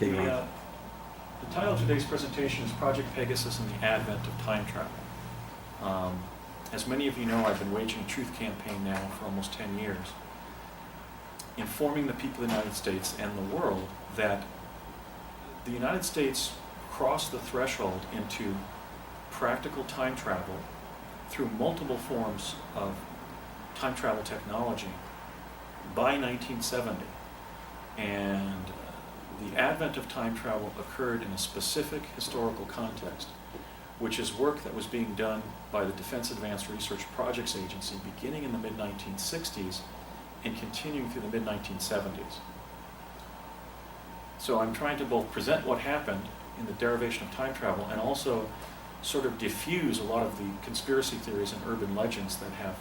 Okay, go on. The title of today's presentation is Project Pegasus and the Advent of Time Travel. As many of you know, I've been waging a truth campaign now for almost 10 years, informing the people of the United States and the world that the United States crossed the threshold into practical time travel through multiple forms of time travel technology by 1970. And the advent of time travel occurred in a specific historical context, which is work that was being done by the Defense Advanced Research Projects Agency beginning in the mid-1960s and continuing through the mid-1970s. So I'm trying to both present what happened in the derivation of time travel and also sort of diffuse a lot of the conspiracy theories and urban legends that have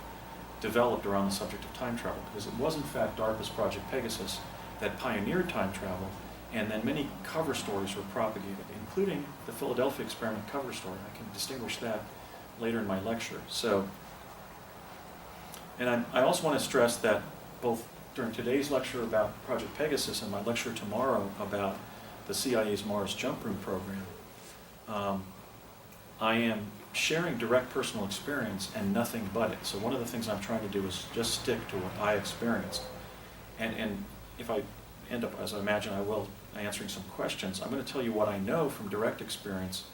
developed around the subject of time travel, because it was in fact DARPA's Project Pegasus that pioneered time travel, and then many cover stories were propagated, including the Philadelphia experiment cover story. I can distinguish that later in my lecture. And I also want to stress that both during today's lecture about Project Pegasus and my lecture tomorrow about the CIA's Mars Jump Room program, I am sharing direct personal experience and nothing but it. So one of the things I'm trying to do is just stick to what I experienced. And if I end up, as I imagine I will, answering some questions, I'm going to tell you what I know from direct experience,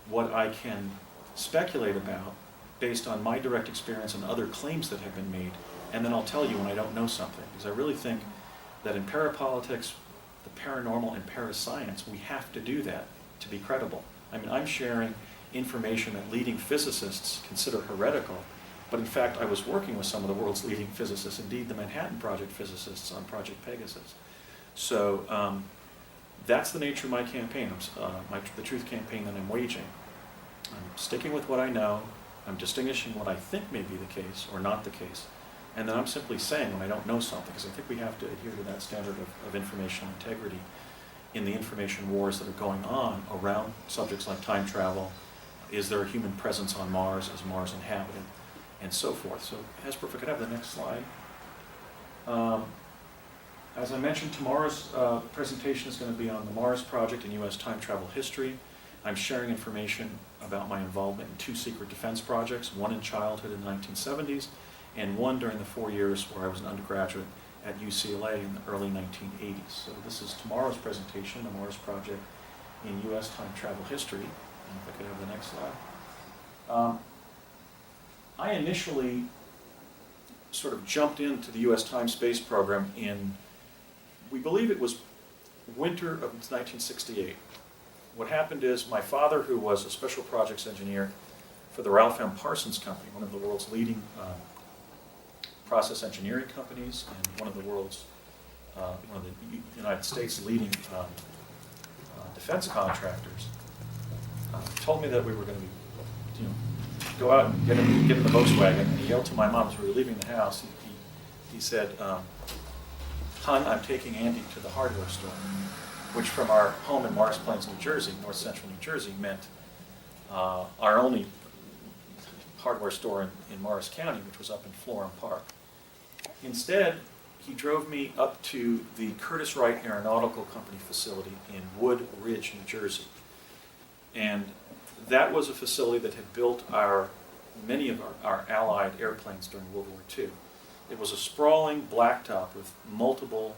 what I can speculate about based on my direct experience and other claims that have been made, and then I'll tell you when I don't know something. Because I really think that in parapolitics, the paranormal and parascience, we have to do that to be credible. I mean, I'm sharing information that leading physicists consider heretical, but in fact I was working with some of the world's leading physicists, indeed the Manhattan Project physicists on Project Pegasus. So that's the nature of my campaign, the truth campaign that I'm waging. I'm sticking with what I know, I'm distinguishing what I think may be the case or not the case, and then I'm simply saying when I don't know something, because I think we have to adhere to that standard of informational integrity in the information wars that are going on around subjects like time travel. Is there a human presence on Mars? Is Mars inhabited? And so forth. So, Hesper, if I could have the next slide. As I mentioned, tomorrow's presentation is going to be on the Mars Project and U.S. time travel history. I'm sharing information about my involvement in 2 secret defense projects, one in childhood in the 1970s, and one during the 4 years where I was an undergraduate at UCLA in the early 1980s. So this is tomorrow's presentation, the Mars Project in U.S. time travel history. And if I could have the next slide. I initially sort of jumped into the U.S. time-space program in, we believe it was winter of 1968. What happened is my father, who was a special projects engineer for the Ralph M. Parsons Company, one of the world's leading process engineering companies and one of the United States leading defense contractors, told me that we were going to go out and get in the Volkswagen, and he yelled to my mom as we were leaving the house. He said, "Hon, I'm taking Andy to the hardware store," which from our home in Morris Plains, New Jersey, north central New Jersey, meant our only hardware store in Morris County, which was up in Florham Park. Instead, he drove me up to the Curtiss Wright Aeronautical Company facility in Wood Ridge, New Jersey. And that was a facility that had built many of our Allied airplanes during World War II. It was a sprawling blacktop with multiple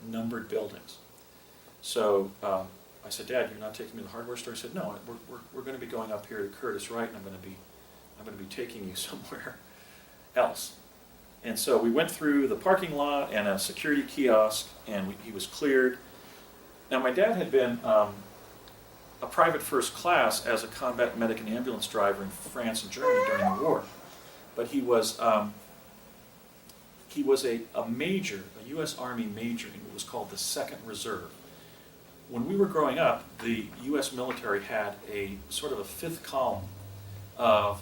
numbered buildings. So I said, "Dad, you're not taking me to the hardware store?" He said, "No, we're going to be going up here to Curtiss Wright, and I'm going to be taking you somewhere else." And so we went through the parking lot and a security kiosk, and he was cleared. Now, my dad had been a private first class as a combat medic and ambulance driver in France and Germany during the war. But he was a major, a U.S. Army major in what was called the Second Reserve. When we were growing up, the U.S. military had a sort of a fifth column of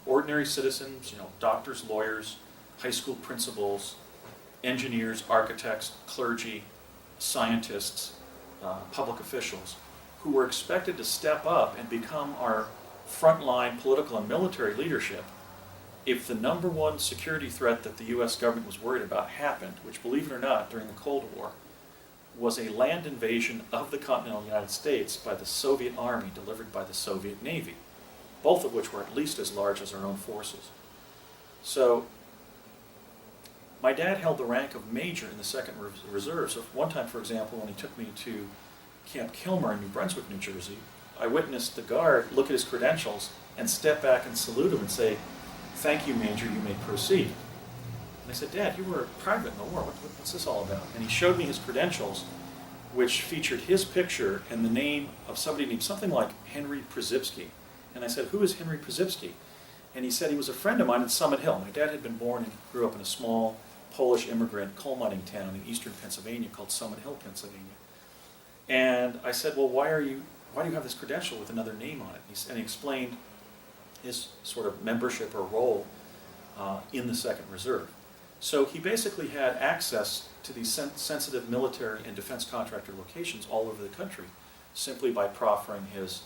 ordinary citizens, doctors, lawyers, high school principals, engineers, architects, clergy, scientists, public officials, who were expected to step up and become our frontline political and military leadership if the number one security threat that the U.S. government was worried about happened, which, believe it or not, during the Cold War, was a land invasion of the continental United States by the Soviet Army delivered by the Soviet Navy, both of which were at least as large as our own forces. So my dad held the rank of major in the 2nd Reserve. So one time, for example, when he took me to Camp Kilmer in New Brunswick, New Jersey, I witnessed the guard look at his credentials and step back and salute him and say, "Thank you, Major, you may proceed." And I said, "Dad, you were a private in the war. What's this all about?" And he showed me his credentials, which featured his picture and the name of somebody named something like Henry Przybski. And I said, "Who is Henry Przybski?" And he said he was a friend of mine in Summit Hill. My dad had been born and grew up in a small Polish immigrant coal mining town in eastern Pennsylvania called Summit Hill, Pennsylvania. And I said, "Well, why do you have this credential with another name on it?" And he explained his sort of membership or role in the 2nd Reserve. So he basically had access to these sensitive military and defense contractor locations all over the country simply by proffering his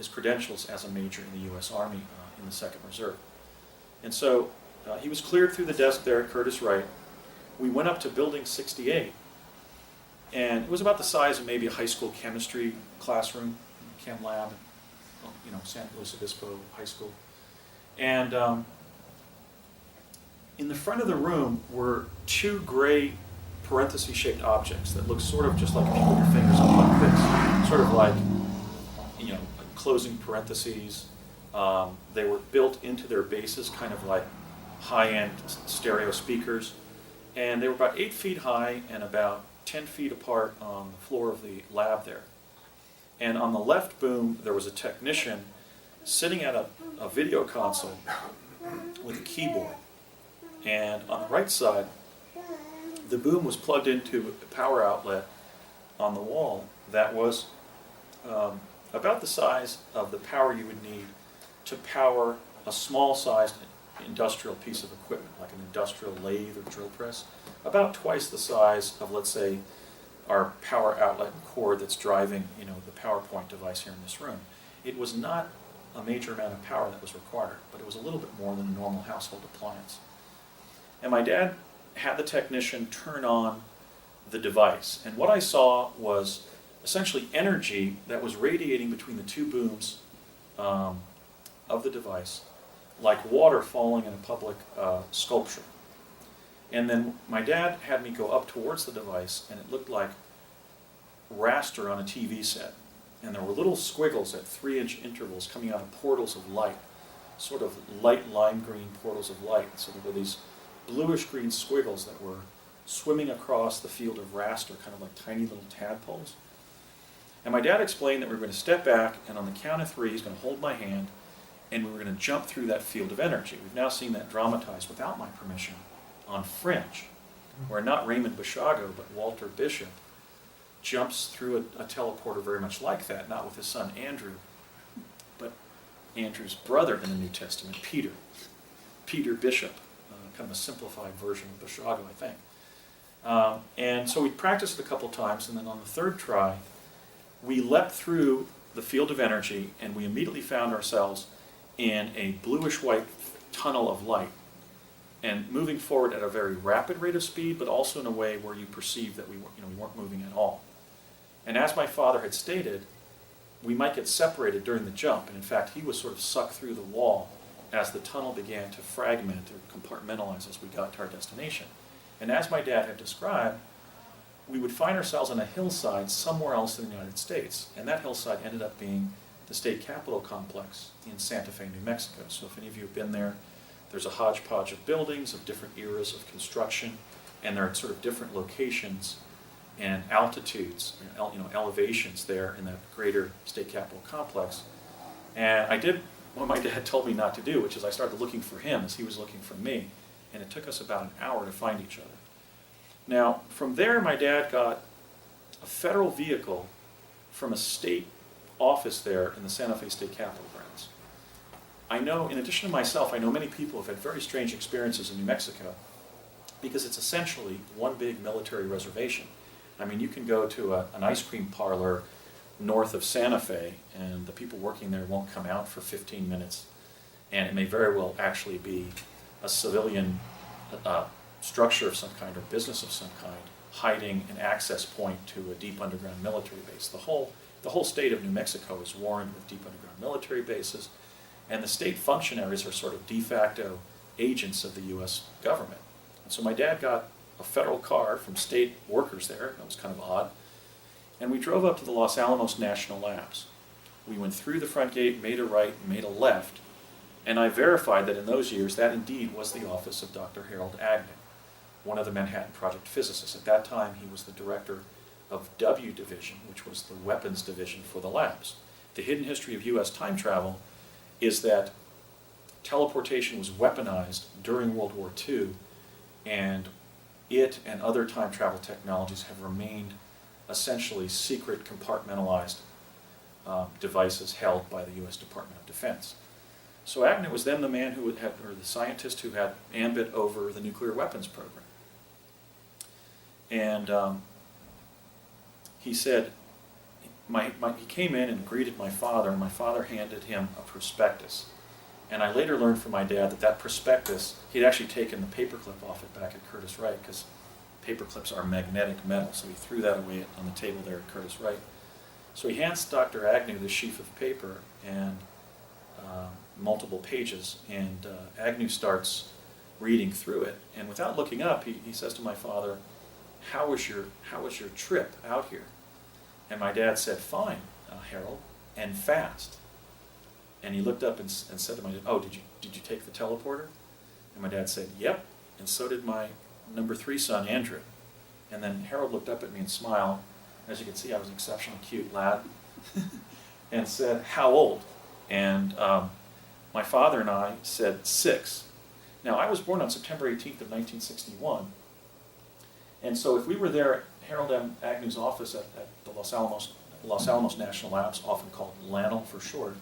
credentials as a major in the U.S. Army in the 2nd Reserve. And so he was cleared through the desk there at Curtis Wright. We went up to Building 68, and it was about the size of maybe a high school chemistry classroom, chem lab, San Luis Obispo High School. And in the front of the room were 2 gray parenthesis-shaped objects that looked sort of just like if you put your fingers up like this, sort of like, closing parentheses. They were built into their bases, kind of like high-end stereo speakers. And they were about 8 feet high and about 10 feet apart on the floor of the lab there. And on the left boom, there was a technician sitting at a video console with a keyboard. And on the right side, the boom was plugged into a power outlet on the wall that was about the size of the power you would need to power a small-sized industrial piece of equipment, like an industrial lathe or drill press, about twice the size of, let's say, our power outlet and cord that's driving, the PowerPoint device here in this room. It was not a major amount of power that was required, but it was a little bit more than a normal household appliance. And my dad had the technician turn on the device, and what I saw was essentially energy that was radiating between the 2 booms of the device, like water falling in a public sculpture. And then my dad had me go up towards the device, and it looked like raster on a TV set. And there were little squiggles at 3-inch intervals coming out of portals of light, sort of light lime green portals of light. So there were these bluish green squiggles that were swimming across the field of raster, kind of like tiny little tadpoles. And my dad explained that we were going to step back, and on the count of 3, he's going to hold my hand, and we were going to jump through that field of energy. We've now seen that dramatized without my permission on Fringe, where not Raymond Basiago, but Walter Bishop jumps through a teleporter very much like that, not with his son Andrew, but Andrew's brother in the New Testament, Peter Bishop, kind of a simplified version of Basiago, I think. And so we practiced it a couple times, and then on the 3rd try, we leapt through the field of energy, and we immediately found ourselves in a bluish-white tunnel of light, and moving forward at a very rapid rate of speed, but also in a way where you perceived that we weren't moving at all. And as my father had stated, we might get separated during the jump, and in fact, he was sort of sucked through the wall as the tunnel began to fragment or compartmentalize as we got to our destination. And as my dad had described, we would find ourselves on a hillside somewhere else in the United States, and that hillside ended up being the state capitol complex in Santa Fe, New Mexico. So if any of you have been there, there's a hodgepodge of buildings of different eras of construction, and there are sort of different locations and altitudes, elevations there in that greater state capitol complex. And I did what my dad told me not to do, which is I started looking for him as he was looking for me, and it took us about an hour to find each other. Now, from there, my dad got a federal vehicle from a state office there in the Santa Fe State Capitol grounds. I know, in addition to myself, I know many people have had very strange experiences in New Mexico because it's essentially one big military reservation. I mean, you can go to an ice cream parlor north of Santa Fe, and the people working there won't come out for 15 minutes, and it may very well actually be a civilian structure of some kind or business of some kind hiding an access point to a deep underground military base. The whole state of New Mexico is warned with deep underground military bases, and the state functionaries are sort of de facto agents of the U.S. government. And so my dad got a federal car from state workers there. That was kind of odd. And we drove up to the Los Alamos National Labs. We went through the front gate, made a right, and made a left, and I verified that in those years that indeed was the office of Dr. Harold Agnew, one of the Manhattan Project physicists. At that time, he was the director of W Division, which was the weapons division for the labs. The hidden history of U.S. time travel is that teleportation was weaponized during World War II, and it and other time travel technologies have remained essentially secret, compartmentalized devices held by the U.S. Department of Defense. So Agnew was then the man who had, or the scientist who had ambit over the nuclear weapons program. And he said, he came in and greeted my father, and my father handed him a prospectus. And I later learned from my dad that that prospectus, he'd actually taken the paperclip off it back at Curtis Wright, because paperclips are magnetic metal, so he threw that away on the table there at Curtis Wright. So he hands Dr. Agnew this sheaf of paper and multiple pages, and Agnew starts reading through it. And without looking up, he says to my father, how was your trip out here? And my dad said, fine, Harold, and fast. And he looked up and said to my dad, oh, did you take the teleporter? And my dad said, yep, and so did my number 3 son, Andrew. And then Harold looked up at me and smiled. As you can see, I was an exceptionally cute lad. And said, how old? And my father and I said 6. Now, I was born on September 18th of 1961. And so if we were there at Harold M. Agnew's office at the Los Alamos National Labs, often called LANL for short,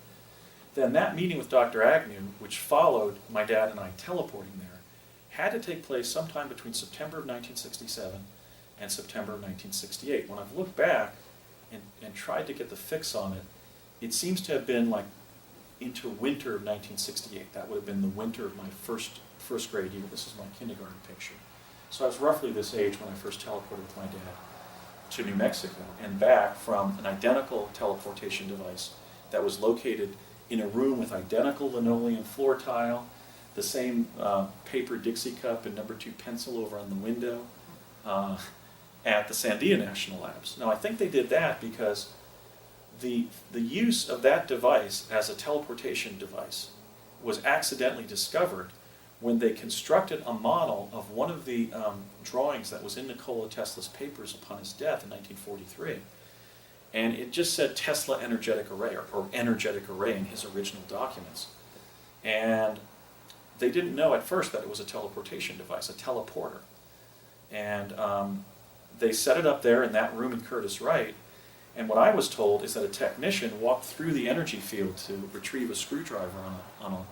then that meeting with Dr. Agnew, which followed my dad and I teleporting there, had to take place sometime between September of 1967 and September of 1968. When I've looked back and tried to get the fix on it, it seems to have been like into winter of 1968. That would have been the winter of my first grade year. This is my kindergarten picture. So I was roughly this age when I first teleported with my dad to New Mexico and back from an identical teleportation device that was located in a room with identical linoleum floor tile, the same paper Dixie cup and number 2 pencil over on the window at the Sandia National Labs. Now I think they did that because the use of that device as a teleportation device was accidentally discovered when they constructed a model of one of the drawings that was in Nikola Tesla's papers upon his death in 1943. And it just said Tesla energetic array, or energetic array in his original documents. And they didn't know at first that it was a teleportation device, a teleporter. And they set it up there in that room in Curtis Wright. And what I was told is that a technician walked through the energy field to retrieve a screwdriver on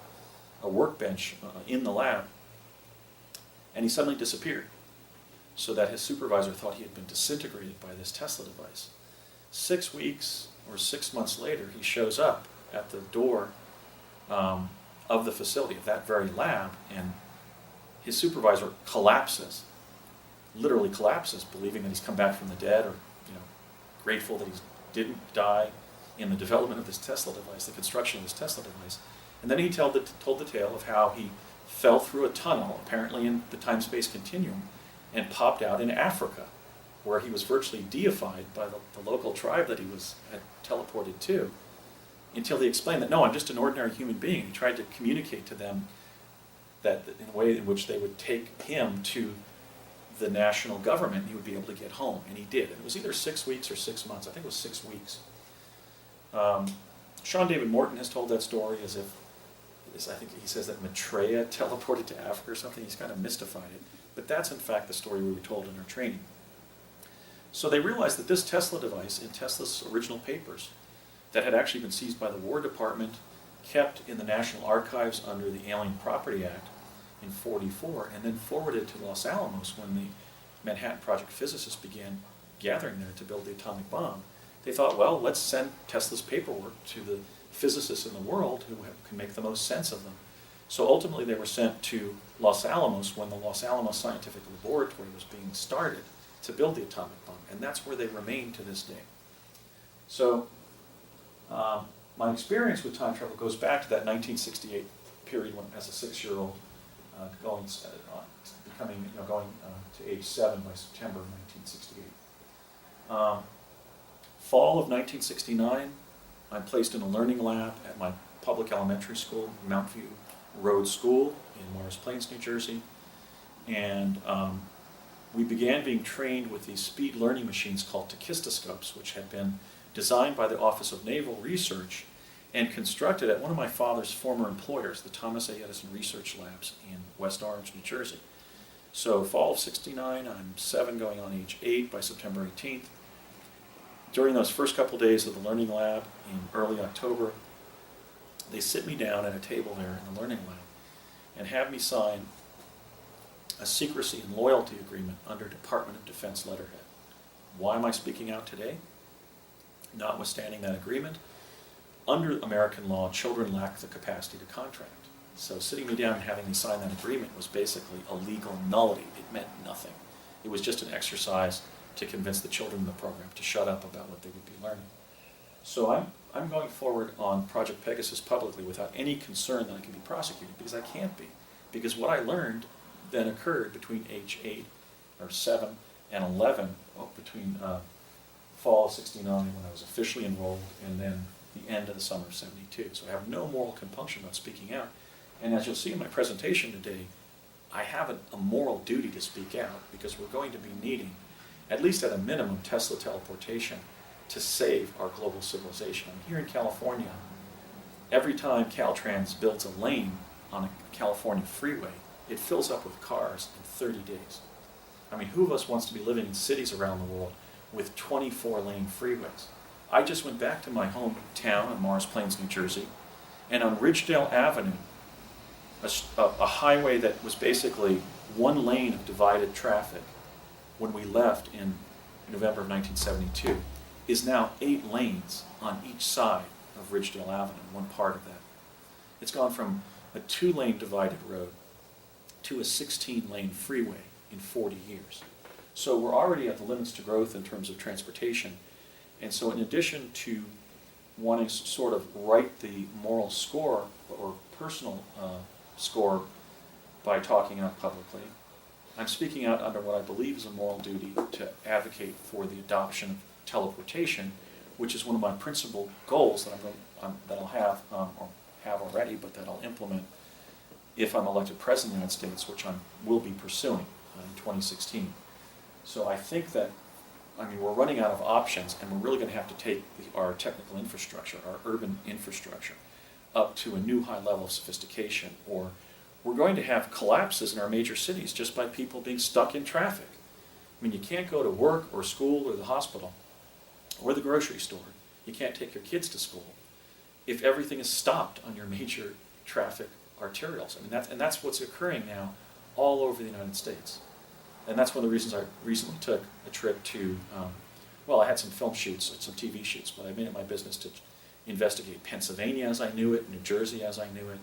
a workbench in the lab, and he suddenly disappeared, so that his supervisor thought he had been disintegrated by this Tesla device. 6 weeks or 6 months later, he shows up at the door of the facility, of that very lab, and his supervisor collapses, literally collapses, believing that he's come back from the dead, or grateful that he didn't die in the development of this Tesla device, the construction of this Tesla device. And then he told the tale of how he fell through a tunnel, apparently in the time-space continuum, and popped out in Africa, where he was virtually deified by the local tribe that he had teleported to, until he explained that, no, I'm just an ordinary human being. He tried to communicate to them that in a way in which they would take him to the national government, he would be able to get home, and he did. And it was either 6 weeks or 6 months. I think it was 6 weeks. Sean David Morton has told that story as if, I think he says that Maitreya teleported to Africa or something. He's kind of mystified it. But that's in fact the story we were told in our training. So they realized that this Tesla device, in Tesla's original papers, that had actually been seized by the War Department, kept in the National Archives under the Alien Property Act in '44, and then forwarded to Los Alamos when the Manhattan Project physicists began gathering there to build the atomic bomb. They thought, well, let's send Tesla's paperwork to the physicists in the world who can make the most sense of them. So ultimately they were sent to Los Alamos when the Los Alamos Scientific Laboratory was being started. to build the atomic bomb, and that's where they remain to this day. So my experience with time travel goes back to that 1968 period when, as a 6-year-old, going to age 7 by September of 1968. Fall of 1969, I'm placed in a learning lab at my public elementary school, Mount View Road School in Morris Plains, New Jersey, and we began being trained with these speed learning machines called tachistoscopes, which had been designed by the Office of Naval Research and constructed at one of my father's former employers, the Thomas A. Edison Research Labs in West Orange, New Jersey. So fall of '69, I'm 7 going on age 8 by September 18th. During those first couple days of the learning lab in early October, they sit me down at a table there in the learning lab and have me sign a secrecy and loyalty agreement under Department of Defense letterhead. Why am I speaking out today? Notwithstanding that agreement, under American law, children lack the capacity to contract. So sitting me down and having me sign that agreement was basically a legal nullity. It meant nothing. It was just an exercise to convince the children in the program to shut up about what they would be learning. So I'm going forward on Project Pegasus publicly without any concern that I can be prosecuted, because I can't be. Because what I learned then occurred between age 8 or 7 and 11, between fall of '69 when I was officially enrolled and then the end of the summer of '72. So I have no moral compunction about speaking out. And as you'll see in my presentation today, I have a moral duty to speak out because we're going to be needing, at least at a minimum, Tesla teleportation to save our global civilization. Here in California, every time Caltrans builds a lane on a California freeway, it fills up with cars in 30 days. I mean, who of us wants to be living in cities around the world with 24-lane freeways? I just went back to my hometown in Morris Plains, New Jersey, and on Ridgedale Avenue, a highway that was basically one lane of divided traffic when we left in November of 1972, is now 8 lanes on each side of Ridgedale Avenue, one part of that. It's gone from a 2-lane divided road to a 16-lane freeway in 40 years. So we're already at the limits to growth in terms of transportation. And so in addition to wanting to sort of right the moral score or personal score by talking out publicly, I'm speaking out under what I believe is a moral duty to advocate for the adoption of teleportation, which is one of my principal goals that I'll have, or have already, but that I'll implement if I'm elected President of the United States, which I will be pursuing in 2016. So I think that, we're running out of options, and we're really going to have to take our technical infrastructure, our urban infrastructure, up to a new high level of sophistication, or we're going to have collapses in our major cities just by people being stuck in traffic. You can't go to work or school or the hospital or the grocery store. You can't take your kids to school if everything is stopped on your major traffic arterials. That's what's occurring now all over the United States. And that's one of the reasons I recently took a trip to, I had some film shoots, some TV shoots, but I made it my business to investigate Pennsylvania as I knew it, New Jersey as I knew it,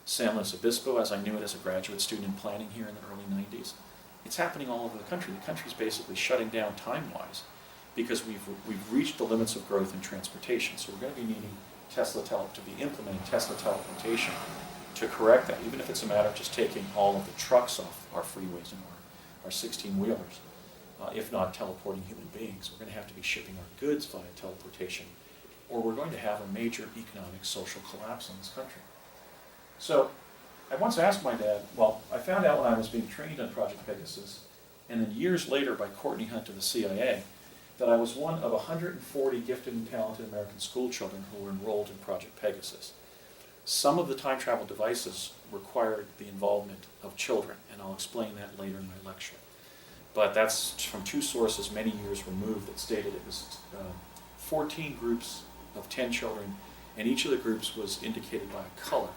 San Luis Obispo as I knew it as a graduate student in planning here in the early 90s. It's happening all over the country. The country's basically shutting down time-wise because we've reached the limits of growth in transportation. So we're going to be needing to be implementing Tesla teleportation to correct that, even if it's a matter of just taking all of the trucks off our freeways and our 16-wheelers, if not teleporting human beings. We're going to have to be shipping our goods via teleportation, or we're going to have a major economic, social collapse in this country. So I once asked my dad, I found out when I was being trained on Project Pegasus, and then years later by Courtney Hunt of the CIA, that I was one of 140 gifted and talented American school children who were enrolled in Project Pegasus. Some of the time travel devices required the involvement of children, and I'll explain that later in my lecture. But that's from 2 sources many years removed that stated it was 14 groups of 10 children, and each of the groups was indicated by a color,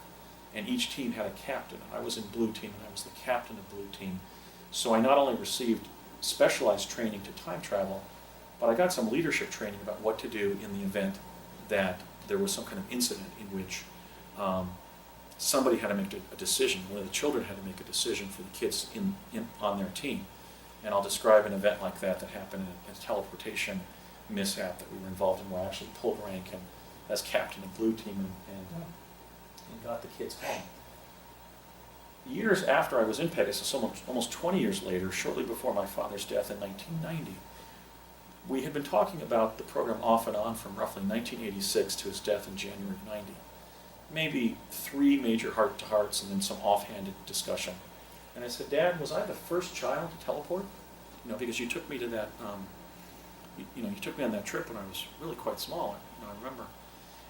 and each team had a captain. I was in blue team, and I was the captain of blue team. So I not only received specialized training to time travel, but I got some leadership training about what to do in the event that there was some kind of incident in which somebody had to make a decision. One of the children had to make a decision for the kids on their team. And I'll describe an event like that happened in a teleportation mishap that we were involved in, where I actually pulled rank and as captain of Blue Team and got the kids home. Years after I was in Pegasus, almost 20 years later, shortly before my father's death in 1990, we had been talking about the program off and on from roughly 1986 to his death in January of 90. Maybe 3 major heart-to-hearts and then some offhanded discussion. And I said, Dad, was I the first child to teleport? Because you took me to that, you took me on that trip when I was really quite small, I remember.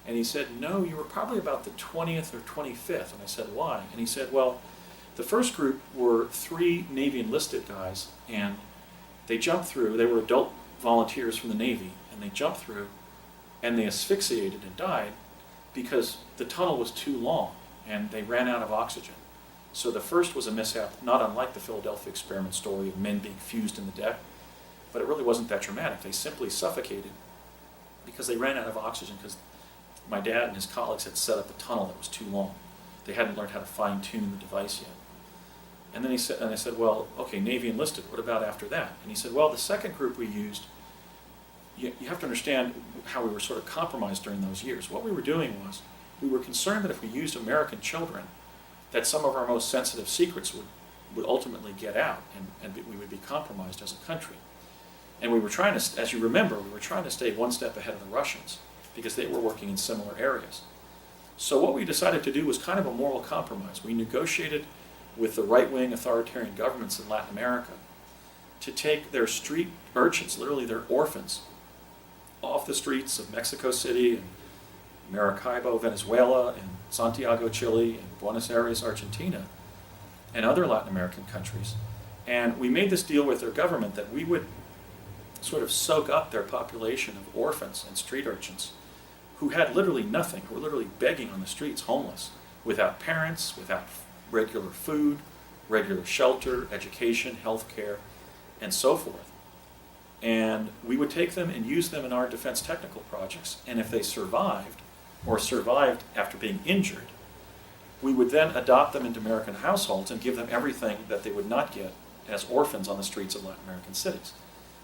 And he said, no, you were probably about the 20th or 25th. And I said, why? And he said, well, the first group were 3 Navy enlisted guys, and they jumped through. They were adult volunteers from the Navy, and they jumped through, and they asphyxiated and died because the tunnel was too long, and they ran out of oxygen. So the first was a mishap, not unlike the Philadelphia experiment story of men being fused in the deck, but it really wasn't that dramatic. They simply suffocated because they ran out of oxygen, because my dad and his colleagues had set up a tunnel that was too long. They hadn't learned how to fine-tune the device yet. And then I said, well, okay, Navy enlisted, what about after that? And he said, well, the second group we used, you have to understand how we were sort of compromised during those years. What we were doing was, we were concerned that if we used American children, that some of our most sensitive secrets would ultimately get out, and we would be compromised as a country. And we were trying to, as you remember, we were trying to stay one step ahead of the Russians, because they were working in similar areas. So what we decided to do was kind of a moral compromise. We negotiated with the right-wing authoritarian governments in Latin America to take their street urchins, literally their orphans, off the streets of Mexico City and Maracaibo, Venezuela, and Santiago, Chile, and Buenos Aires, Argentina, and other Latin American countries. And we made this deal with their government that we would sort of soak up their population of orphans and street urchins who had literally nothing, who were literally begging on the streets, homeless, without parents, without regular food, regular shelter, education, health care, and so forth. And we would take them and use them in our defense technical projects, and if they survived, or survived after being injured, we would then adopt them into American households and give them everything that they would not get as orphans on the streets of Latin American cities.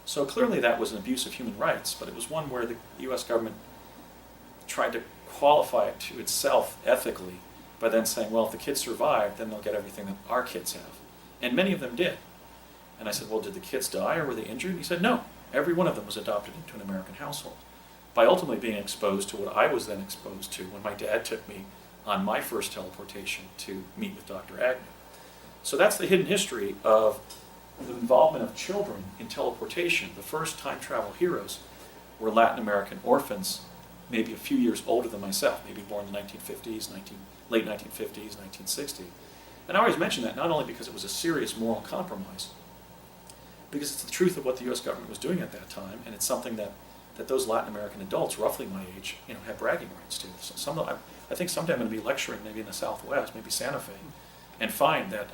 So clearly that was an abuse of human rights, but it was one where the U.S. government tried to qualify it to itself ethically by then saying, well, if the kids survive, then they'll get everything that our kids have. And many of them did. And I said, well, did the kids die or were they injured? And he said, no. Every one of them was adopted into an American household, by ultimately being exposed to what I was then exposed to when my dad took me on my first teleportation to meet with Dr. Agnew. So that's the hidden history of the involvement of children in teleportation. The first time travel heroes were Latin American orphans, maybe a few years older than myself, maybe born in the 1950s, late 1950s, 1960. And I always mention that not only because it was a serious moral compromise, because it's the truth of what the U.S. government was doing at that time, and it's something that those Latin American adults, roughly my age, have bragging rights to. So I think someday I'm going to be lecturing maybe in the Southwest, maybe Santa Fe, and find that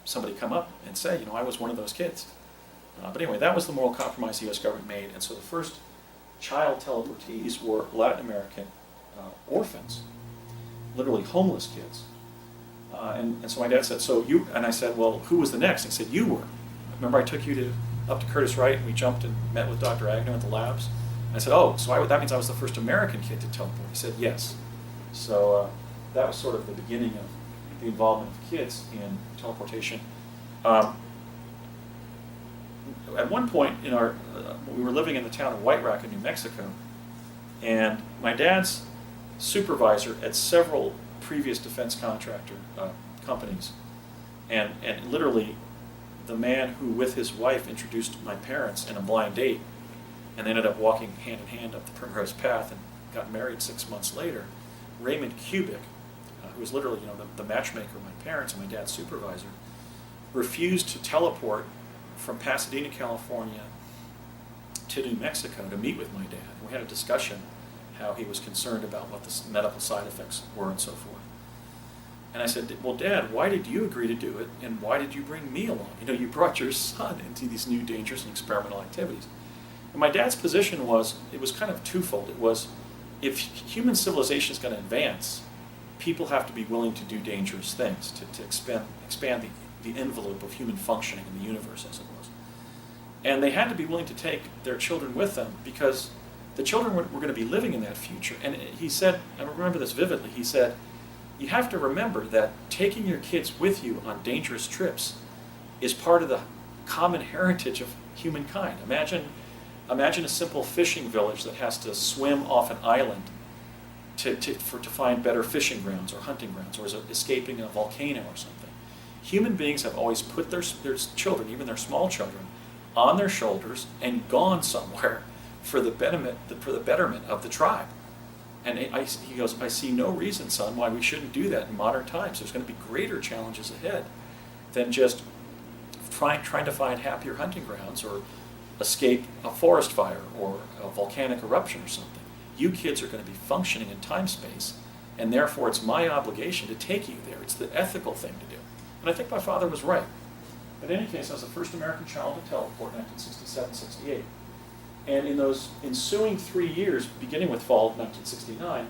somebody come up and say, I was one of those kids. But anyway, that was the moral compromise the U.S. government made, and so the first child teleportees were Latin American orphans, literally homeless kids. And so my dad said, so you, and I said, well, who was the next? And he said, you were. Remember I took you up to Curtis Wright, and we jumped and met with Dr. Agnew at the labs? And I said, oh, so that means I was the first American kid to teleport. He said, yes. So that was sort of the beginning of the involvement of kids in teleportation. At one point in we were living in the town of White Rock in New Mexico, and my dad's supervisor at several previous defense contractor companies, and literally the man who with his wife introduced my parents in a blind date, and they ended up walking hand in hand up the Primrose Path and got married 6 months later, Raymond Kubik, who was literally the matchmaker of my parents and my dad's supervisor, refused to teleport from Pasadena, California to New Mexico to meet with my dad. And we had a discussion how he was concerned about what the medical side effects were and so forth. And I said, well, Dad, why did you agree to do it, and why did you bring me along? You brought your son into these new dangerous and experimental activities. And my dad's position was, it was kind of twofold. It was, if human civilization is going to advance, people have to be willing to do dangerous things, to expand the envelope of human functioning in the universe, as it was. And they had to be willing to take their children with them because the children were going to be living in that future. And he said, I remember this vividly, he said, you have to remember that taking your kids with you on dangerous trips is part of the common heritage of humankind. Imagine a simple fishing village that has to swim off an island to find better fishing grounds or hunting grounds, or is escaping a volcano or something. Human beings have always put their children, even their small children, on their shoulders and gone somewhere for the betterment of the tribe. And he goes, I see no reason, son, why we shouldn't do that in modern times. There's going to be greater challenges ahead than just trying to find happier hunting grounds or escape a forest fire or a volcanic eruption or something. You kids are going to be functioning in time-space, and therefore it's my obligation to take you there. It's the ethical thing to do. And I think my father was right. But in any case, I was the first American child to teleport in 1967-68. And in those ensuing 3 years, beginning with fall of 1969,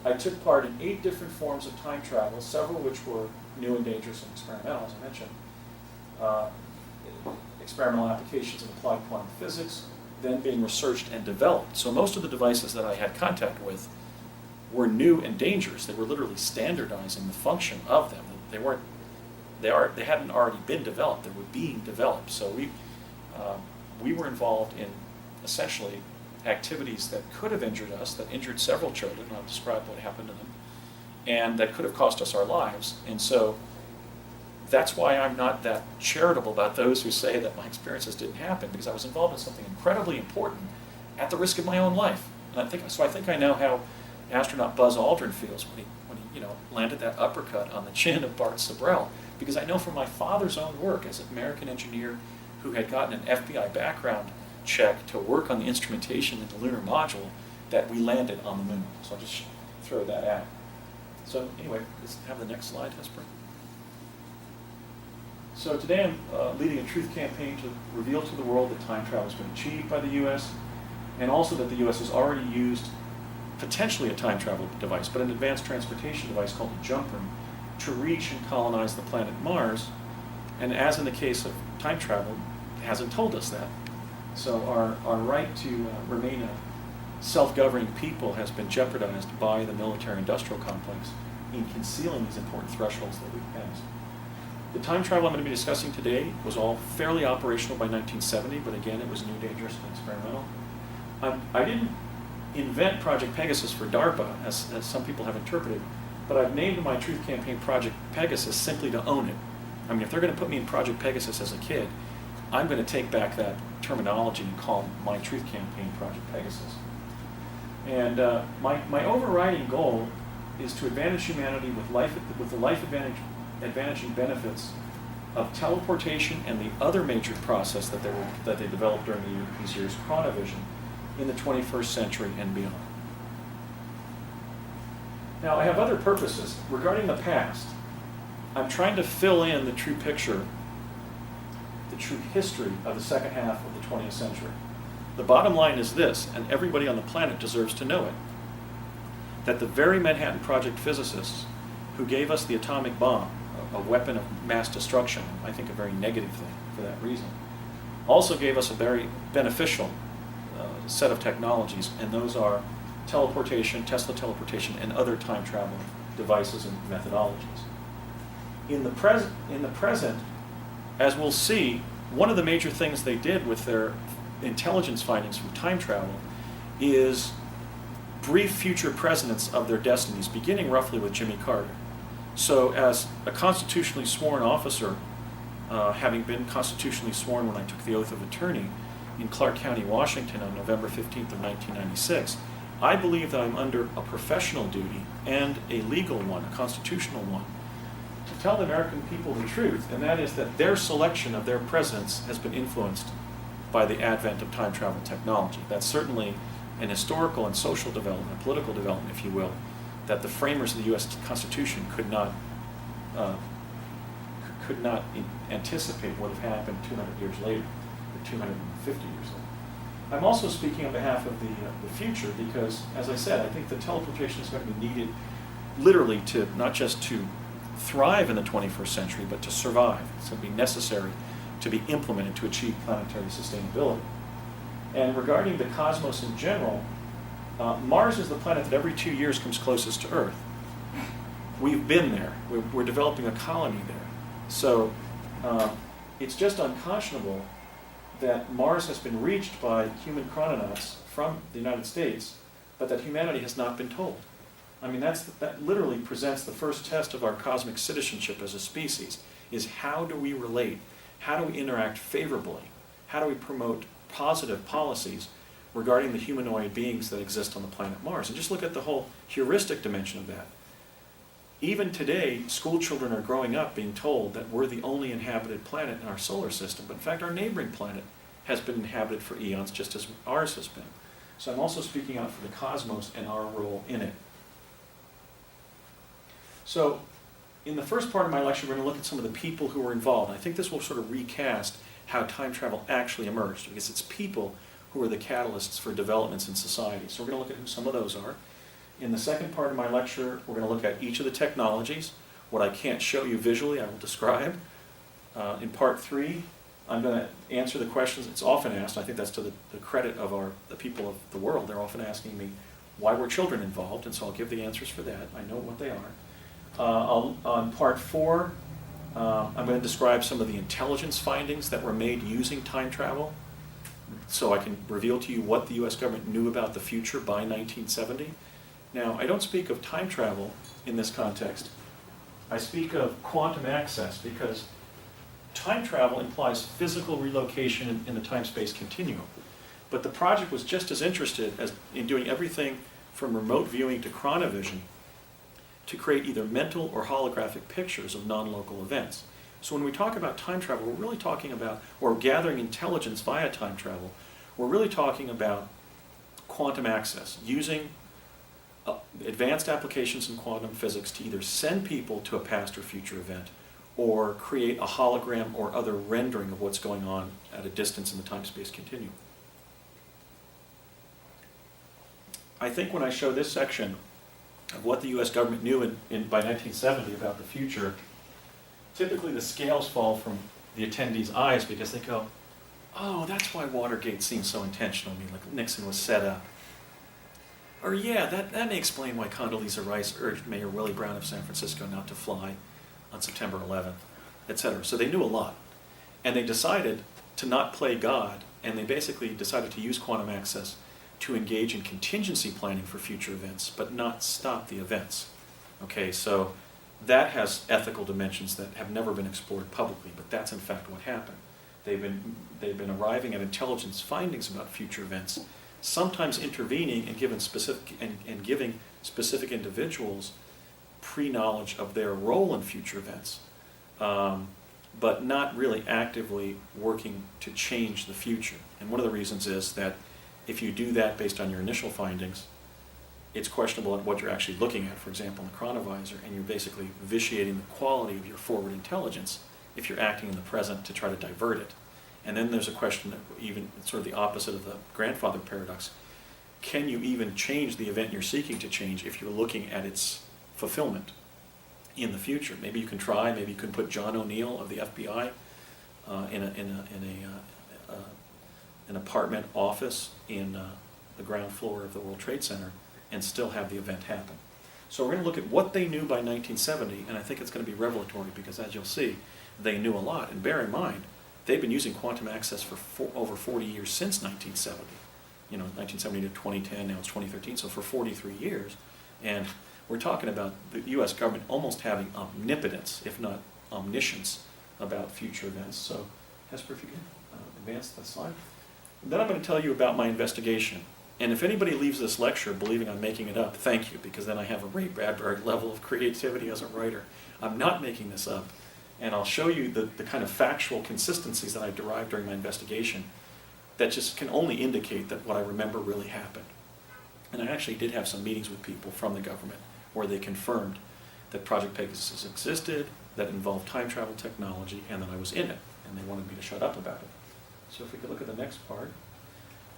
I took part in 8 different forms of time travel, several which were new and dangerous and experimental, as I mentioned. Experimental applications of applied quantum physics, then being researched and developed. So most of the devices that I had contact with were new and dangerous. They were literally standardizing the function of them. They hadn't already been developed. They were being developed. So we were involved in essentially activities that could have injured us, that injured several children. I'll describe what happened to them, and that could have cost us our lives. And so that's why I'm not that charitable about those who say that my experiences didn't happen, because I was involved in something incredibly important at the risk of my own life. And I think I know how astronaut Buzz Aldrin feels when he landed that uppercut on the chin of Bart Sibrel, because I know from my father's own work as an American engineer who had gotten an FBI background check to work on the instrumentation in the lunar module that we landed on the moon. So I'll just throw that out. So anyway, let's have the next slide, Hesper. So today I'm leading a truth campaign to reveal to the world that time travel has been achieved by the U.S. and also that the U.S. has already used potentially a time travel device, but an advanced transportation device called a jumper to reach and colonize the planet Mars. And as in the case of time travel, it hasn't told us that. So our right to remain a self-governing people has been jeopardized by the military-industrial complex in concealing these important thresholds that we've passed. The time travel I'm going to be discussing today was all fairly operational by 1970, but again, it was new, dangerous, and experimental. I didn't invent Project Pegasus for DARPA, as some people have interpreted, but I've named my truth campaign Project Pegasus simply to own it. I mean, if they're going to put me in Project Pegasus as a kid, I'm going to take back that terminology and call my truth campaign Project Pegasus. And my overriding goal is to advantage humanity with the life advantaging benefits of teleportation and the other major process that they developed during these years, chronovision, in the 21st century and beyond. Now, I have other purposes. Regarding the past, I'm trying to fill in the true picture, the true history of the second half of the 20th century. The bottom line is this, and everybody on the planet deserves to know it, that the very Manhattan Project physicists who gave us the atomic bomb, a weapon of mass destruction, I think a very negative thing for that reason, also gave us a very beneficial set of technologies, and those are teleportation, Tesla teleportation, and other time travel devices and methodologies. In the present, as we'll see, one of the major things they did with their intelligence findings from time travel is brief future presidents of their destinies, beginning roughly with Jimmy Carter. So as a constitutionally sworn officer, having been constitutionally sworn when I took the oath of attorney in Clark County, Washington on November 15th of 1996, I believe that I'm under a professional duty and a legal one, a constitutional one, to tell the American people the truth, and that is that their selection of their presidents has been influenced by the advent of time travel technology. That's certainly an historical and social development, political development, if you will, that the framers of the U.S. Constitution could not anticipate would have happened 200 years later, or 250 years later. I'm also speaking on behalf of the future because, as I said, I think the teleportation is going to be needed literally not just to thrive in the 21st century, but to survive. It's going to be necessary to be implemented to achieve planetary sustainability. And regarding the cosmos in general, Mars is the planet that every 2 years comes closest to Earth. We've been there. We're developing a colony there. So it's just unconscionable that Mars has been reached by human chrononauts from the United States, but that humanity has not been told. I mean, that literally presents the first test of our cosmic citizenship as a species, is how do we relate? How do we interact favorably? How do we promote positive policies regarding the humanoid beings that exist on the planet Mars? And just look at the whole heuristic dimension of that. Even today, school children are growing up being told that we're the only inhabited planet in our solar system, but in fact our neighboring planet has been inhabited for eons just as ours has been. So I'm also speaking out for the cosmos and our role in it. So in the first part of my lecture, we're going to look at some of the people who were involved. I think this will sort of recast how time travel actually emerged, because it's people who are the catalysts for developments in society. So we're going to look at who some of those are. In the second part of my lecture, we're going to look at each of the technologies. What I can't show you visually, I will describe. In part 3, I'm going to answer the questions. It's often asked, I think that's to the credit of the people of the world. They're often asking me, why were children involved? And so I'll give the answers for that. I know what they are. On part 4, I'm going to describe some of the intelligence findings that were made using time travel, so I can reveal to you what the US government knew about the future by 1970. Now, I don't speak of time travel in this context. I speak of quantum access, because time travel implies physical relocation in the time-space continuum. But the project was just as interested in doing everything from remote viewing to chronovision to create either mental or holographic pictures of non-local events. So when we talk about time travel, we're really talking about, or gathering intelligence via time travel, we're really talking about quantum access, using advanced applications in quantum physics to either send people to a past or future event, or create a hologram or other rendering of what's going on at a distance in the time-space continuum. I think when I show this section of what the US government knew by 1970 about the future, typically the scales fall from the attendees' eyes, because they go, oh, that's why Watergate seems so intentional. I mean, like Nixon was set up. Or yeah, that may explain why Condoleezza Rice urged Mayor Willie Brown of San Francisco not to fly on September 11th, etc. So they knew a lot. And they decided to not play God, and they basically decided to use quantum access to engage in contingency planning for future events, but not stop the events. Okay, so that has ethical dimensions that have never been explored publicly, but that's in fact what happened. They've been arriving at intelligence findings about future events, sometimes intervening and giving specific individuals pre-knowledge of their role in future events, but not really actively working to change the future. And one of the reasons is that if you do that based on your initial findings, it's questionable at what you're actually looking at, for example, in the chronovisor, and you're basically vitiating the quality of your forward intelligence if you're acting in the present to try to divert it. And then there's a question that even sort of the opposite of the grandfather paradox. Can you even change the event you're seeking to change if you're looking at its fulfillment in the future? Maybe you can try, maybe you can put John O'Neill of the FBI in an apartment office in the ground floor of the World Trade Center and still have the event happen. So we're going to look at what they knew by 1970, and I think it's going to be revelatory because, as you'll see, they knew a lot. And bear in mind, they've been using quantum access for over 40 years since 1970. 1970 to 2010, now it's 2013, so for 43 years. And we're talking about the US government almost having omnipotence, if not omniscience, about future events. So, Hesper, if you can advance the slide. Then I'm going to tell you about my investigation. And if anybody leaves this lecture believing I'm making it up, thank you, because then I have a Ray Bradbury level of creativity as a writer. I'm not making this up. And I'll show you the kind of factual consistencies that I derived during my investigation that just can only indicate that what I remember really happened. And I actually did have some meetings with people from the government where they confirmed that Project Pegasus existed, that involved time travel technology, and that I was in it. And they wanted me to shut up about it. So if we could look at the next part.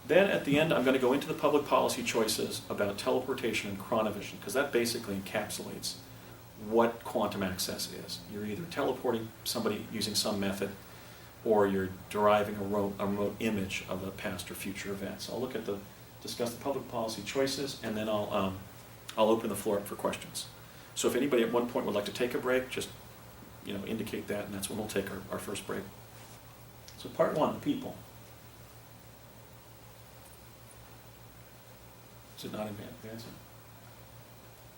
Then at the end, I'm going to go into the public policy choices about teleportation and chronovision, because that basically encapsulates what quantum access is. You're either teleporting somebody using some method, or you're deriving a remote image of a past or future event. So I'll discuss the public policy choices, and then I'll open the floor up for questions. So if anybody at one point would like to take a break, just indicate that, and that's when we'll take our first break. So part one, the people. Is it not advancing?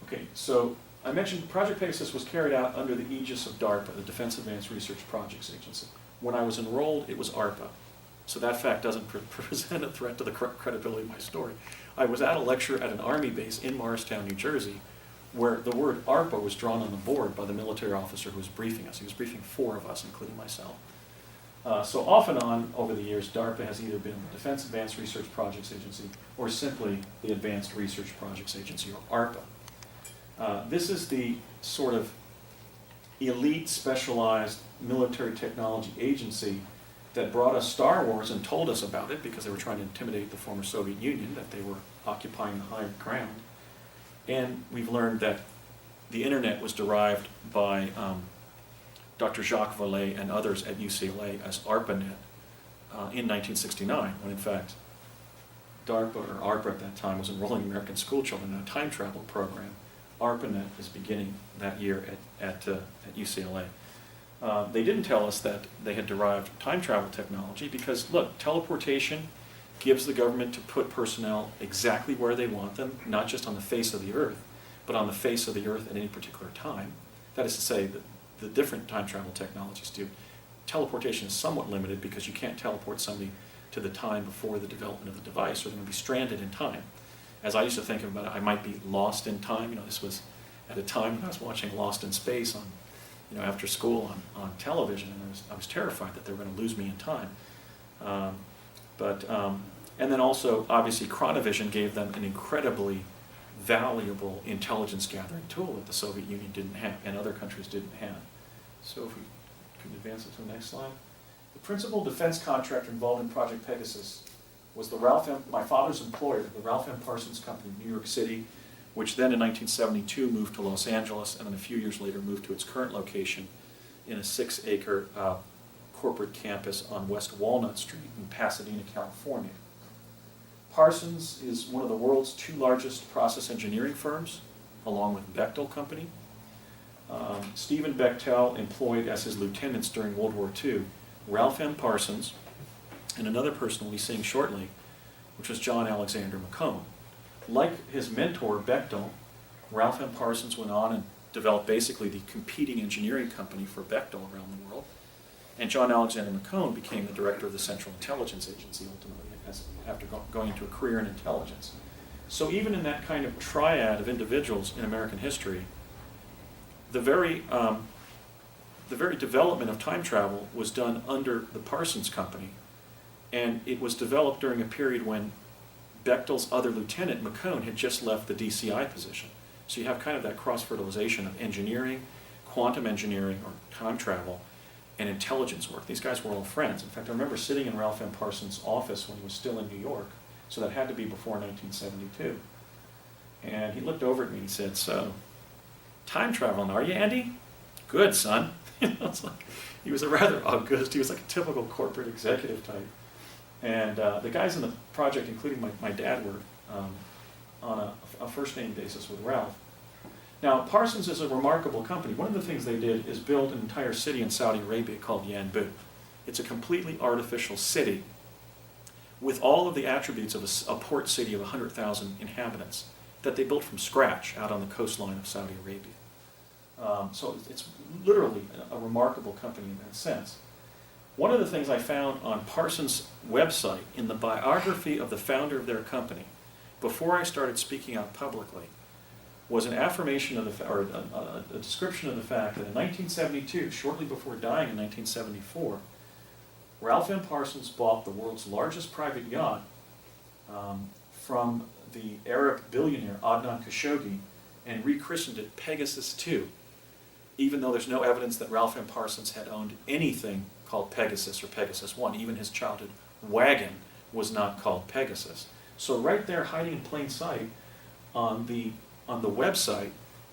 Okay, so I mentioned Project Pegasus was carried out under the aegis of DARPA, the Defense Advanced Research Projects Agency. When I was enrolled, it was ARPA. So that fact doesn't present a threat to the credibility of my story. I was at a lecture at an Army base in Morristown, New Jersey, where the word ARPA was drawn on the board by the military officer who was briefing us. He was briefing 4 of us, including myself. So off and on over the years, DARPA has either been the Defense Advanced Research Projects Agency or simply the Advanced Research Projects Agency, or ARPA. This is the sort of elite specialized military technology agency that brought us Star Wars and told us about it because they were trying to intimidate the former Soviet Union, that they were occupying the high ground. And we've learned that the internet was derived by Dr. Jacques Vallée and others at UCLA as ARPANET in 1969, when in fact DARPA, or ARPA at that time, was enrolling American school children in a time travel program. ARPANET is beginning that year at UCLA. They didn't tell us that they had derived time travel technology because, look, teleportation gives the government to put personnel exactly where they want them, not just on the face of the earth, but on the face of the earth at any particular time. That is to say, that the different time travel technologies do. Teleportation is somewhat limited because you can't teleport somebody to the time before the development of the device, or they're going to be stranded in time. As I used to think about it, I might be lost in time. This was at a time when I was watching Lost in Space on, after school on television, and I was terrified that they were going to lose me in time. And then also, obviously, chronovision gave them an incredibly valuable intelligence gathering tool that the Soviet Union didn't have and other countries didn't have. So if we can advance it to the next slide. The principal defense contractor involved in Project Pegasus was my father's employer, the Ralph M. Parsons Company in New York City, which then in 1972 moved to Los Angeles, and then a few years later moved to its current location in a 6-acre corporate campus on West Walnut Street in Pasadena, California. Parsons is one of the world's 2 largest process engineering firms, along with Bechtel Company. Stephen Bechtel employed as his lieutenants during World War II Ralph M. Parsons and another person we'll be seeing shortly, which was John Alexander McCone. Like his mentor, Bechtel, Ralph M. Parsons went on and developed basically the competing engineering company for Bechtel around the world. And John Alexander McCone became the director of the Central Intelligence Agency ultimately, after going into a career in intelligence. So even in that kind of triad of individuals in American history, the very development of time travel was done under the Parsons Company, and it was developed during a period when Bechtel's other lieutenant, McCone, had just left the DCI position. So you have kind of that cross-fertilization of engineering, quantum engineering, or time travel, and intelligence work. These guys were all friends. In fact, I remember sitting in Ralph M. Parsons' office when he was still in New York, so that had to be before 1972. And he looked over at me and he said, "So, time traveling, are you, Andy?" "Good, son." It's like, he was a rather august, he was like a typical corporate executive type. And the guys in the project, including my dad, were on a first-name basis with Ralph. Now, Parsons is a remarkable company. One of the things they did is build an entire city in Saudi Arabia called Yanbu. It's a completely artificial city with all of the attributes of a port city of 100,000 inhabitants that they built from scratch out on the coastline of Saudi Arabia. So it's literally a remarkable company in that sense. One of the things I found on Parsons' website in the biography of the founder of their company, before I started speaking out publicly, was an affirmation of a description of the fact that in 1972, shortly before dying in 1974, Ralph M. Parsons bought the world's largest private yacht from the Arab billionaire Adnan Khashoggi and rechristened it Pegasus II, even though there's no evidence that Ralph M. Parsons had owned anything called Pegasus or Pegasus I. Even his childhood wagon was not called Pegasus. So right there, hiding in plain sight on the website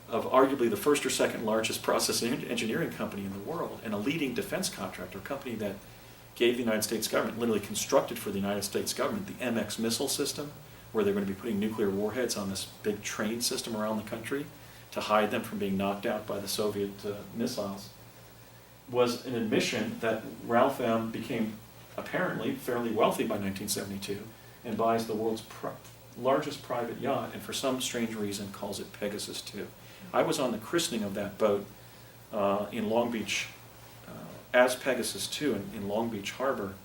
of arguably the first or second largest process engineering company in the world, and a leading defense contractor, a company that gave the United States government, literally constructed for the United States government, the MX missile system, where they're going to be putting nuclear warheads on this big train system around the country to hide them from being knocked out by the Soviet missiles, was an admission that Ralph M. became apparently fairly wealthy by 1972 and buys the world's largest private yacht, and for some strange reason calls it Pegasus 2. I was on the christening of that boat in Long Beach, as Pegasus 2 in Long Beach Harbor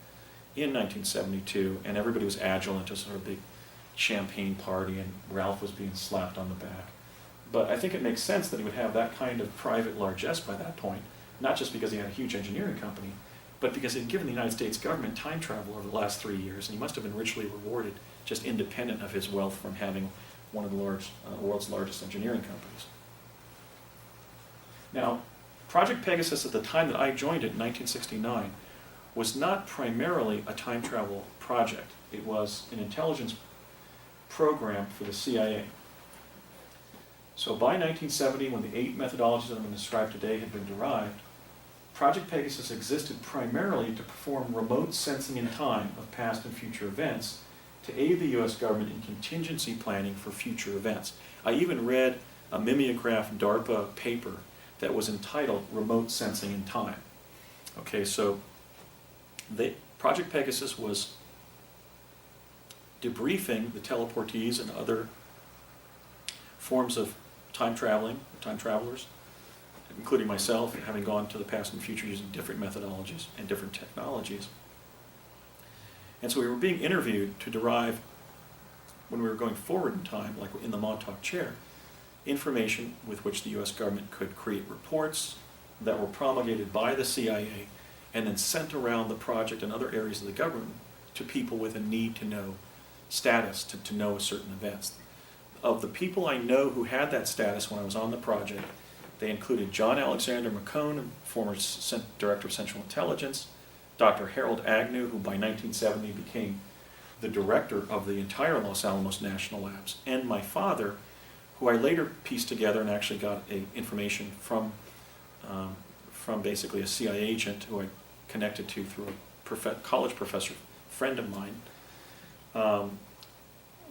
in 1972, and everybody was agile into sort of a big champagne party, and Ralph was being slapped on the back. But I think it makes sense that he would have that kind of private largesse by that point, not just because he had a huge engineering company, but because he'd given the United States government time travel over the last 3 years, and he must have been richly rewarded, just independent of his wealth from having one of the world's largest engineering companies. Now, Project Pegasus at the time that I joined it in 1969 was not primarily a time travel project. It was an intelligence program for the CIA. So by 1970, when the 8 methodologies that I'm going to describe today had been derived, Project Pegasus existed primarily to perform remote sensing in time of past and future events to aid the U.S. government in contingency planning for future events. I even read a mimeographed DARPA paper that was entitled Remote Sensing in Time. Okay, so Project Pegasus was debriefing the teleportees and other forms of time travelers, including myself, having gone to the past and future using different methodologies and different technologies. And so we were being interviewed to derive, when we were going forward in time, like in the Montauk chair, information with which the U.S. government could create reports that were promulgated by the CIA and then sent around the project and other areas of the government to people with a need to know status, to know certain events. Of the people I know who had that status when I was on the project, they included John Alexander McCone, former Director of Central Intelligence, Dr. Harold Agnew, who by 1970 became the director of the entire Los Alamos National Labs, and my father, who I later pieced together and actually got information from basically a CIA agent who I connected to through a college professor friend of mine,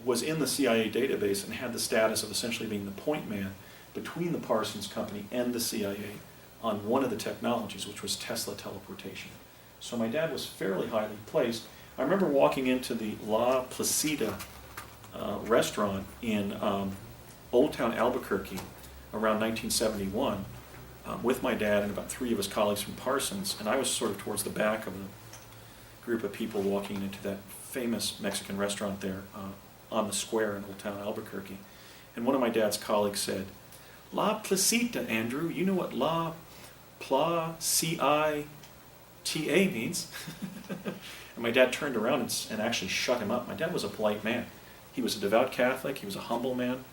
was in the CIA database and had the status of essentially being the point man between the Parsons Company and the CIA on one of the technologies, which was Tesla teleportation. So my dad was fairly highly placed. I remember walking into the La Placida restaurant in Old Town Albuquerque around 1971 with my dad and about 3 of his colleagues from Parsons, and I was sort of towards the back of a group of people walking into that famous Mexican restaurant there on the square in Old Town Albuquerque. And one of my dad's colleagues said, "La Placita, Andrew, you know what La Placita means?" And my dad turned around and actually shut him up. My dad was a polite man. He was a devout Catholic. He was a humble man.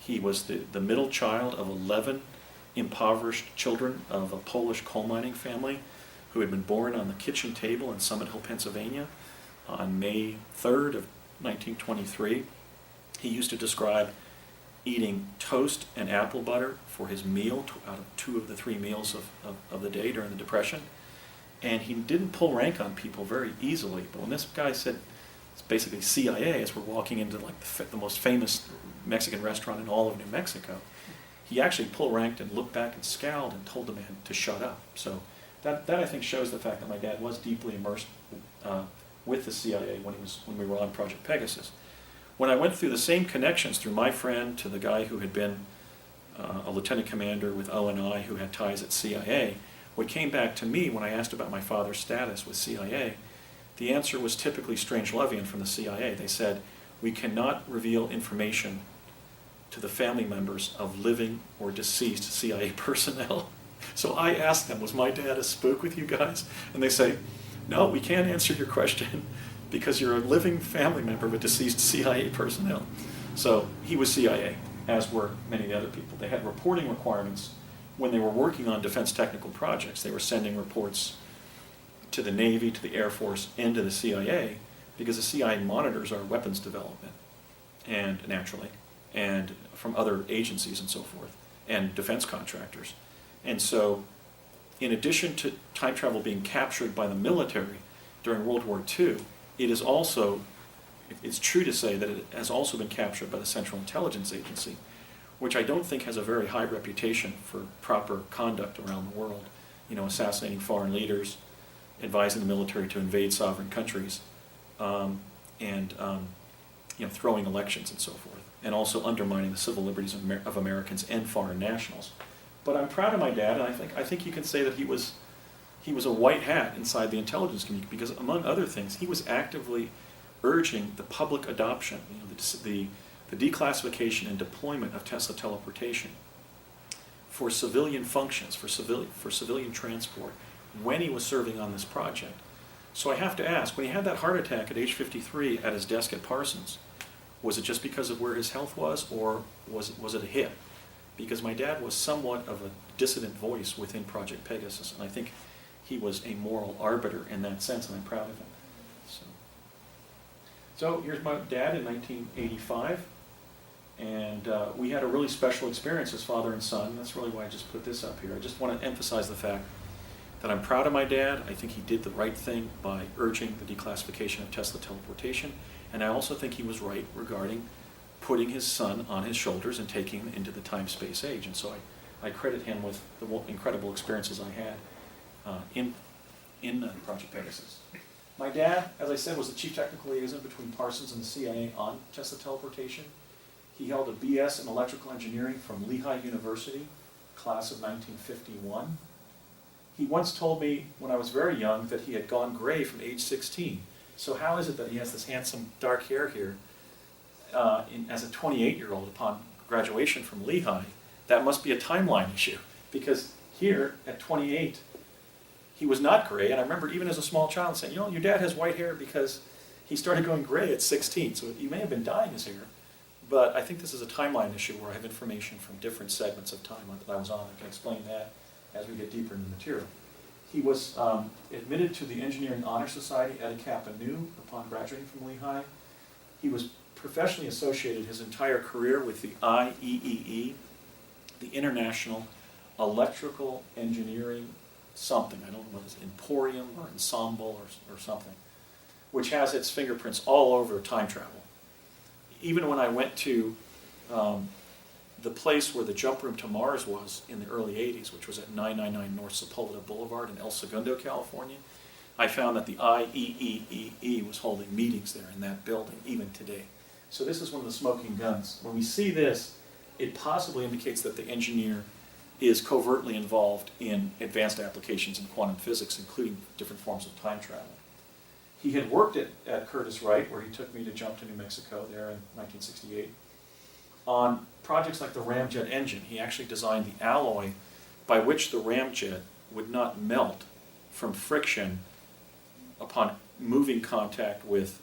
He was the middle child of 11 impoverished children of a Polish coal mining family who had been born on the kitchen table in Summit Hill, Pennsylvania on May 3rd of 1923. He used to describe eating toast and apple butter for his meal out of 2 of the 3 meals of the day during the Depression. And he didn't pull rank on people very easily. But when this guy said, it's basically CIA, as we're walking into like the most famous Mexican restaurant in all of New Mexico, he actually pull ranked and looked back and scowled and told the man to shut up. So that I think shows the fact that my dad was deeply immersed with the CIA when we were on Project Pegasus. When I went through the same connections through my friend to the guy who had been a lieutenant commander with O&I who had ties at CIA, what came back to me when I asked about my father's status with CIA, the answer was typically Strangelovian from the CIA. They said, "We cannot reveal information to the family members of living or deceased CIA personnel." So I asked them, was my dad a spook with you guys? And they say, "No, we can't answer your question because you're a living family member of a deceased CIA personnel." So he was CIA, as were many of the other people. They had reporting requirements when they were working on defense technical projects. They were sending reports to the Navy, to the Air Force, and to the CIA, because the CIA monitors our weapons development, and naturally, and from other agencies and so forth, and defense contractors. And so, in addition to time travel being captured by the military during World War II, it is also, it's true to say that it has also been captured by the Central Intelligence Agency, which I don't think has a very high reputation for proper conduct around the world, assassinating foreign leaders, advising the military to invade sovereign countries, and throwing elections and so forth, and also undermining the civil liberties of Americans and foreign nationals. But I'm proud of my dad, and I think you can say that he was a white hat inside the intelligence community, because among other things, he was actively urging the public adoption, the declassification and deployment of Tesla teleportation for civilian functions, for civilian transport, when he was serving on this project. So I have to ask, when he had that heart attack at age 53 at his desk at Parsons, was it just because of where his health was, or was it a hit? Because my dad was somewhat of a dissident voice within Project Pegasus, and I think he was a moral arbiter in that sense, and I'm proud of him. So here's my dad in 1985, and we had a really special experience as father and son. That's really why I just put this up here. I just want to emphasize the fact that I'm proud of my dad. I think he did the right thing by urging the declassification of Tesla teleportation, and I also think he was right regarding putting his son on his shoulders and taking him into the time-space age. And so I credit him with the incredible experiences I had in Project Pegasus. My dad, as I said, was the chief technical liaison between Parsons and the CIA on Tesla teleportation. He held a BS in electrical engineering from Lehigh University, class of 1951. He once told me when I was very young that he had gone gray from age 16. So how is it that he has this handsome dark hair here as a 28-year-old upon graduation from Lehigh? That must be a timeline issue, because here at 28, he was not gray. And I remember even as a small child saying, your dad has white hair because he started going gray at 16. So he may have been dyeing his hair. But I think this is a timeline issue where I have information from different segments of time that I was on. I can explain that as we get deeper into the material. He was admitted to the Engineering Honor Society at Kappa Nu upon graduating from Lehigh. He was professionally associated his entire career with the IEEE, the International Electrical Engineering something, I don't know what it is, Emporium or Ensemble or something, which has its fingerprints all over time travel. Even when I went to the place where the jump room to Mars was in the early 80s, which was at 999 North Sepulveda Boulevard in El Segundo, California, I found that the IEEE was holding meetings there in that building, even today. So this is one of the smoking guns. When we see this, it possibly indicates that the engineer is covertly involved in advanced applications in quantum physics, including different forms of time travel. He had worked at Curtiss-Wright, where he took me to jump to New Mexico there in 1968. On projects like the ramjet engine, he actually designed the alloy by which the ramjet would not melt from friction upon moving contact with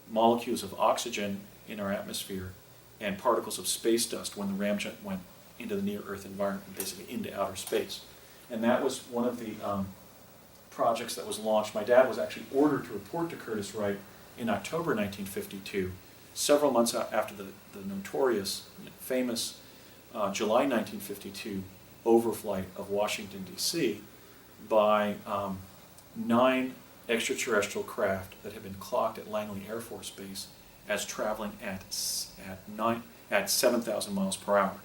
molecules of oxygen in our atmosphere and particles of space dust when the ramjet went into the near-Earth environment, basically into outer space. And that was one of the projects that was launched. My dad was actually ordered to report to Curtiss-Wright in October 1952, several months after the notorious, famous July 1952 overflight of Washington, D.C. by 9 extraterrestrial craft that had been clocked at Langley Air Force Base as traveling at 7,000 miles per hour.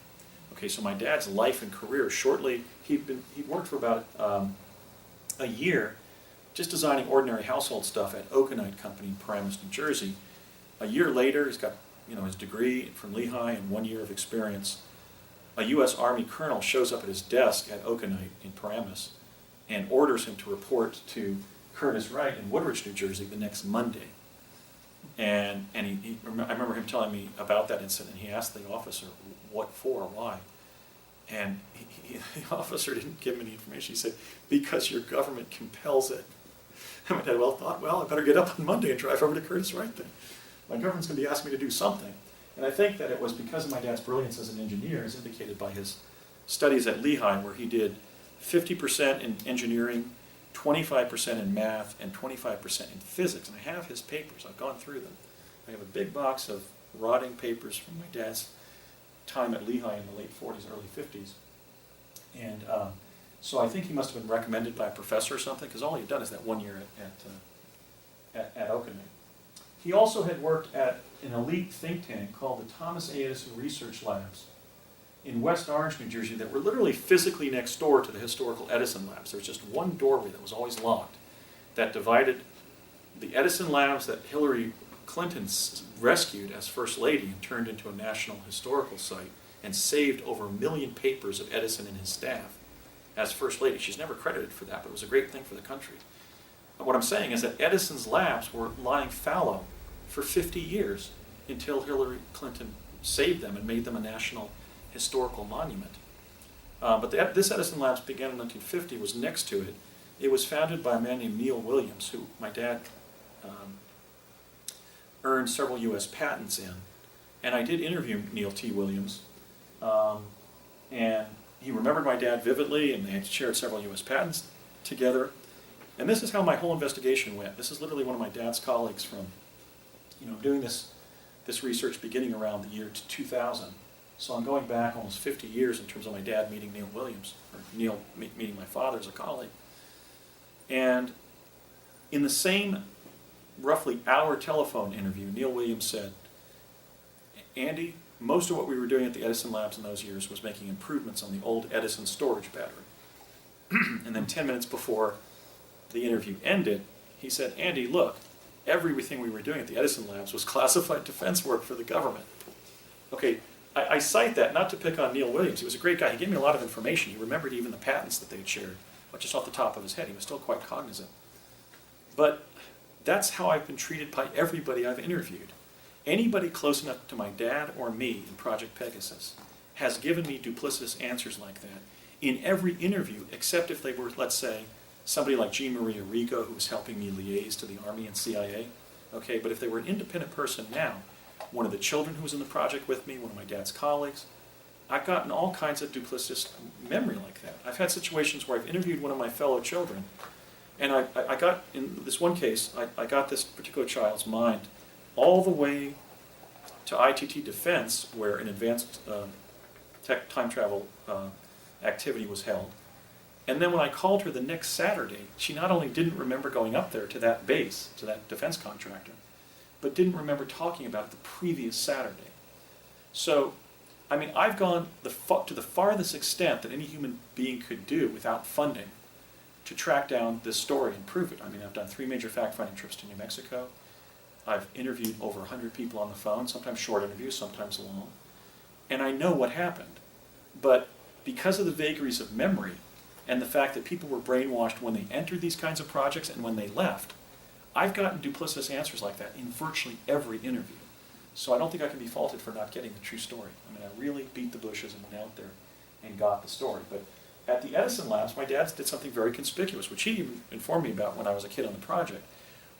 Okay, so my dad's life and career, shortly, he'd worked for about a year just designing ordinary household stuff at Okanite Company in Paramus, New Jersey. A year later, he's got his degree from Lehigh and 1 year of experience. A U.S. Army colonel shows up at his desk at Okanite in Paramus and orders him to report to Curtiss-Wright in Woodridge, New Jersey the next Monday. And I remember him telling me about that incident. He asked the officer, what for, why? And the officer didn't give him any information. He said, because your government compels it. And my dad thought, I better get up on Monday and drive over to Curtiss-Wright then. My government's going to be asking me to do something. And I think that it was because of my dad's brilliance as an engineer, as indicated by his studies at Lehigh, where he did 50% in engineering, 25% in math, and 25% in physics. And I have his papers. I've gone through them. I have a big box of rotting papers from my dad's time at Lehigh in the late 40s, early 50s. And so I think he must have been recommended by a professor or something, because all he'd done is that 1 year at Oakland. He also had worked at an elite think tank called the Thomas A. Edison Research Labs in West Orange, New Jersey, that were literally physically next door to the historical Edison Labs. There was just one doorway that was always locked that divided the Edison Labs that Hillary Clinton rescued as First Lady and turned into a national historical site and saved over 1 million papers of Edison and his staff as First Lady. She's never credited for that, but it was a great thing for the country. But what I'm saying is that Edison's labs were lying fallow for 50 years until Hillary Clinton saved them and made them a national historical monument. But this Edison Labs began in 1950, was next to it. It was founded by a man named Neil Williams, who my dad earned several U.S. patents in. And I did interview Neil T. Williams, and he remembered my dad vividly, and they had shared several U.S. patents together. And this is how my whole investigation went. This is literally one of my dad's colleagues from, doing this research beginning around the year 2000. So I'm going back almost 50 years in terms of my dad meeting Neil Williams, or Neil meeting my father as a colleague. And in the same roughly hour telephone interview, Neil Williams said, Andy, most of what we were doing at the Edison Labs in those years was making improvements on the old Edison storage battery. And then 10 minutes before the interview ended, he said, Andy, look, everything we were doing at the Edison Labs was classified defense work for the government. Okay, I cite that not to pick on Neil Williams. He was a great guy. He gave me a lot of information. He remembered even the patents that they had shared, but just off the top of his head. He was still quite cognizant. But that's how I've been treated by everybody I've interviewed. Anybody close enough to my dad or me in Project Pegasus has given me duplicitous answers like that in every interview, except if they were, let's say, somebody like Jean Maria Rigo, who was helping me liaise to the Army and CIA. Okay, but if they were an independent person now, one of the children who was in the project with me, one of my dad's colleagues, I've gotten all kinds of duplicitous memory like that. I've had situations where I've interviewed one of my fellow children, and I got, in this one case, I got this particular child's mind all the way to ITT Defense, where an advanced time travel activity was held. And then when I called her the next Saturday, she not only didn't remember going up there to that base, to that defense contractor, but didn't remember talking about it the previous Saturday. So, I mean, I've gone to the farthest extent that any human being could do without funding to track down this story and prove it. I mean, I've done 3 major fact-finding trips to New Mexico. I've interviewed over 100 people on the phone, sometimes short interviews, sometimes long. And I know what happened. But because of the vagaries of memory and the fact that people were brainwashed when they entered these kinds of projects and when they left, I've gotten duplicitous answers like that in virtually every interview. So I don't think I can be faulted for not getting the true story. I mean, I really beat the bushes and went out there and got the story. But at the Edison Labs, my dad did something very conspicuous, which he even informed me about when I was a kid on the project,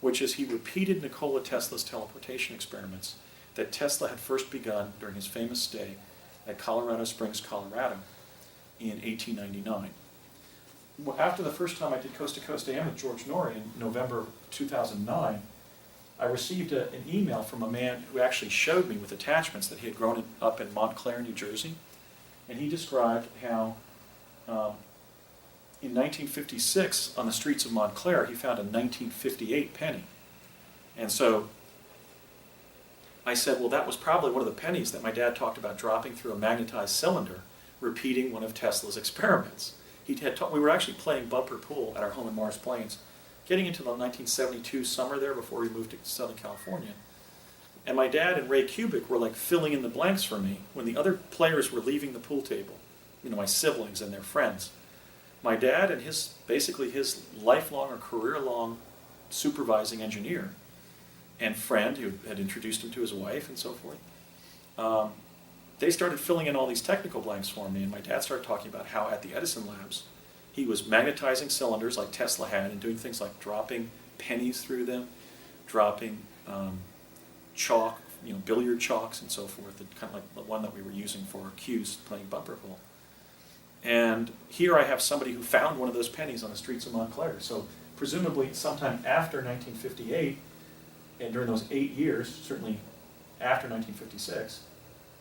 which is he repeated Nikola Tesla's teleportation experiments that Tesla had first begun during his famous stay at Colorado Springs, Colorado in 1899. After the first time I did Coast to Coast AM with George Norrie in November 2009, I received an email from a man who actually showed me with attachments that he had grown up in Montclair, New Jersey. And he described how in 1956, on the streets of Montclair, he found a 1958 penny. And so I said, well, that was probably one of the pennies that my dad talked about dropping through a magnetized cylinder, repeating one of Tesla's experiments. We were actually playing bumper pool at our home in Morris Plains, getting into the 1972 summer there before we moved to Southern California. And my dad and Ray Kubik were like filling in the blanks for me when the other players were leaving the pool table, my siblings and their friends. My dad and basically his lifelong or career-long supervising engineer and friend who had introduced him to his wife and so forth, they started filling in all these technical blanks for me, and my dad started talking about how at the Edison Labs he was magnetizing cylinders like Tesla had and doing things like dropping pennies through them, dropping chalk, billiard chalks and so forth, kind of like the one that we were using for our cues playing bumper pool. And here I have somebody who found one of those pennies on the streets of Montclair. So presumably sometime after 1958, and during those 8 years, certainly after 1956,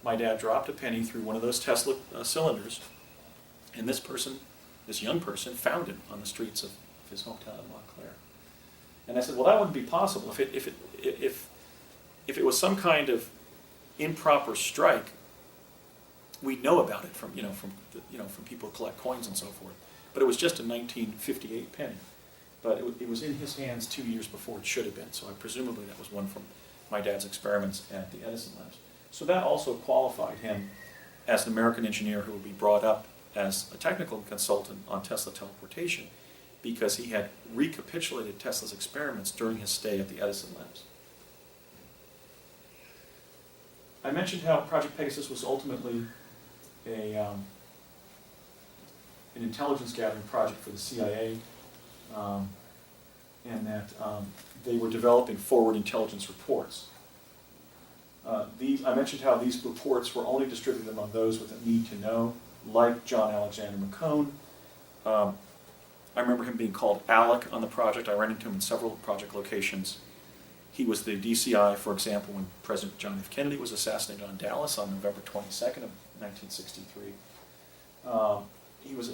my dad dropped a penny through one of those Tesla cylinders, and this young person, found it on the streets of his hometown of Montclair. And I said, well, that wouldn't be possible. If it was some kind of improper strike, we'd know about it from people who collect coins and so forth. But it was just a 1958 penny. But it was in his hands 2 years before it should have been. So presumably that was one from my dad's experiments at the Edison Labs. So that also qualified him as an American engineer who would be brought up as a technical consultant on Tesla teleportation, because he had recapitulated Tesla's experiments during his stay at the Edison Labs. I mentioned how Project Pegasus was ultimately an intelligence gathering project for the CIA, and that they were developing forward intelligence reports. I mentioned how these reports were only distributed among those with a need to know, like John Alexander McCone. I remember him being called Alec on the project. I ran into him in several project locations. He was the DCI, for example, when President John F. Kennedy was assassinated on Dallas on November 22nd of 1963. He was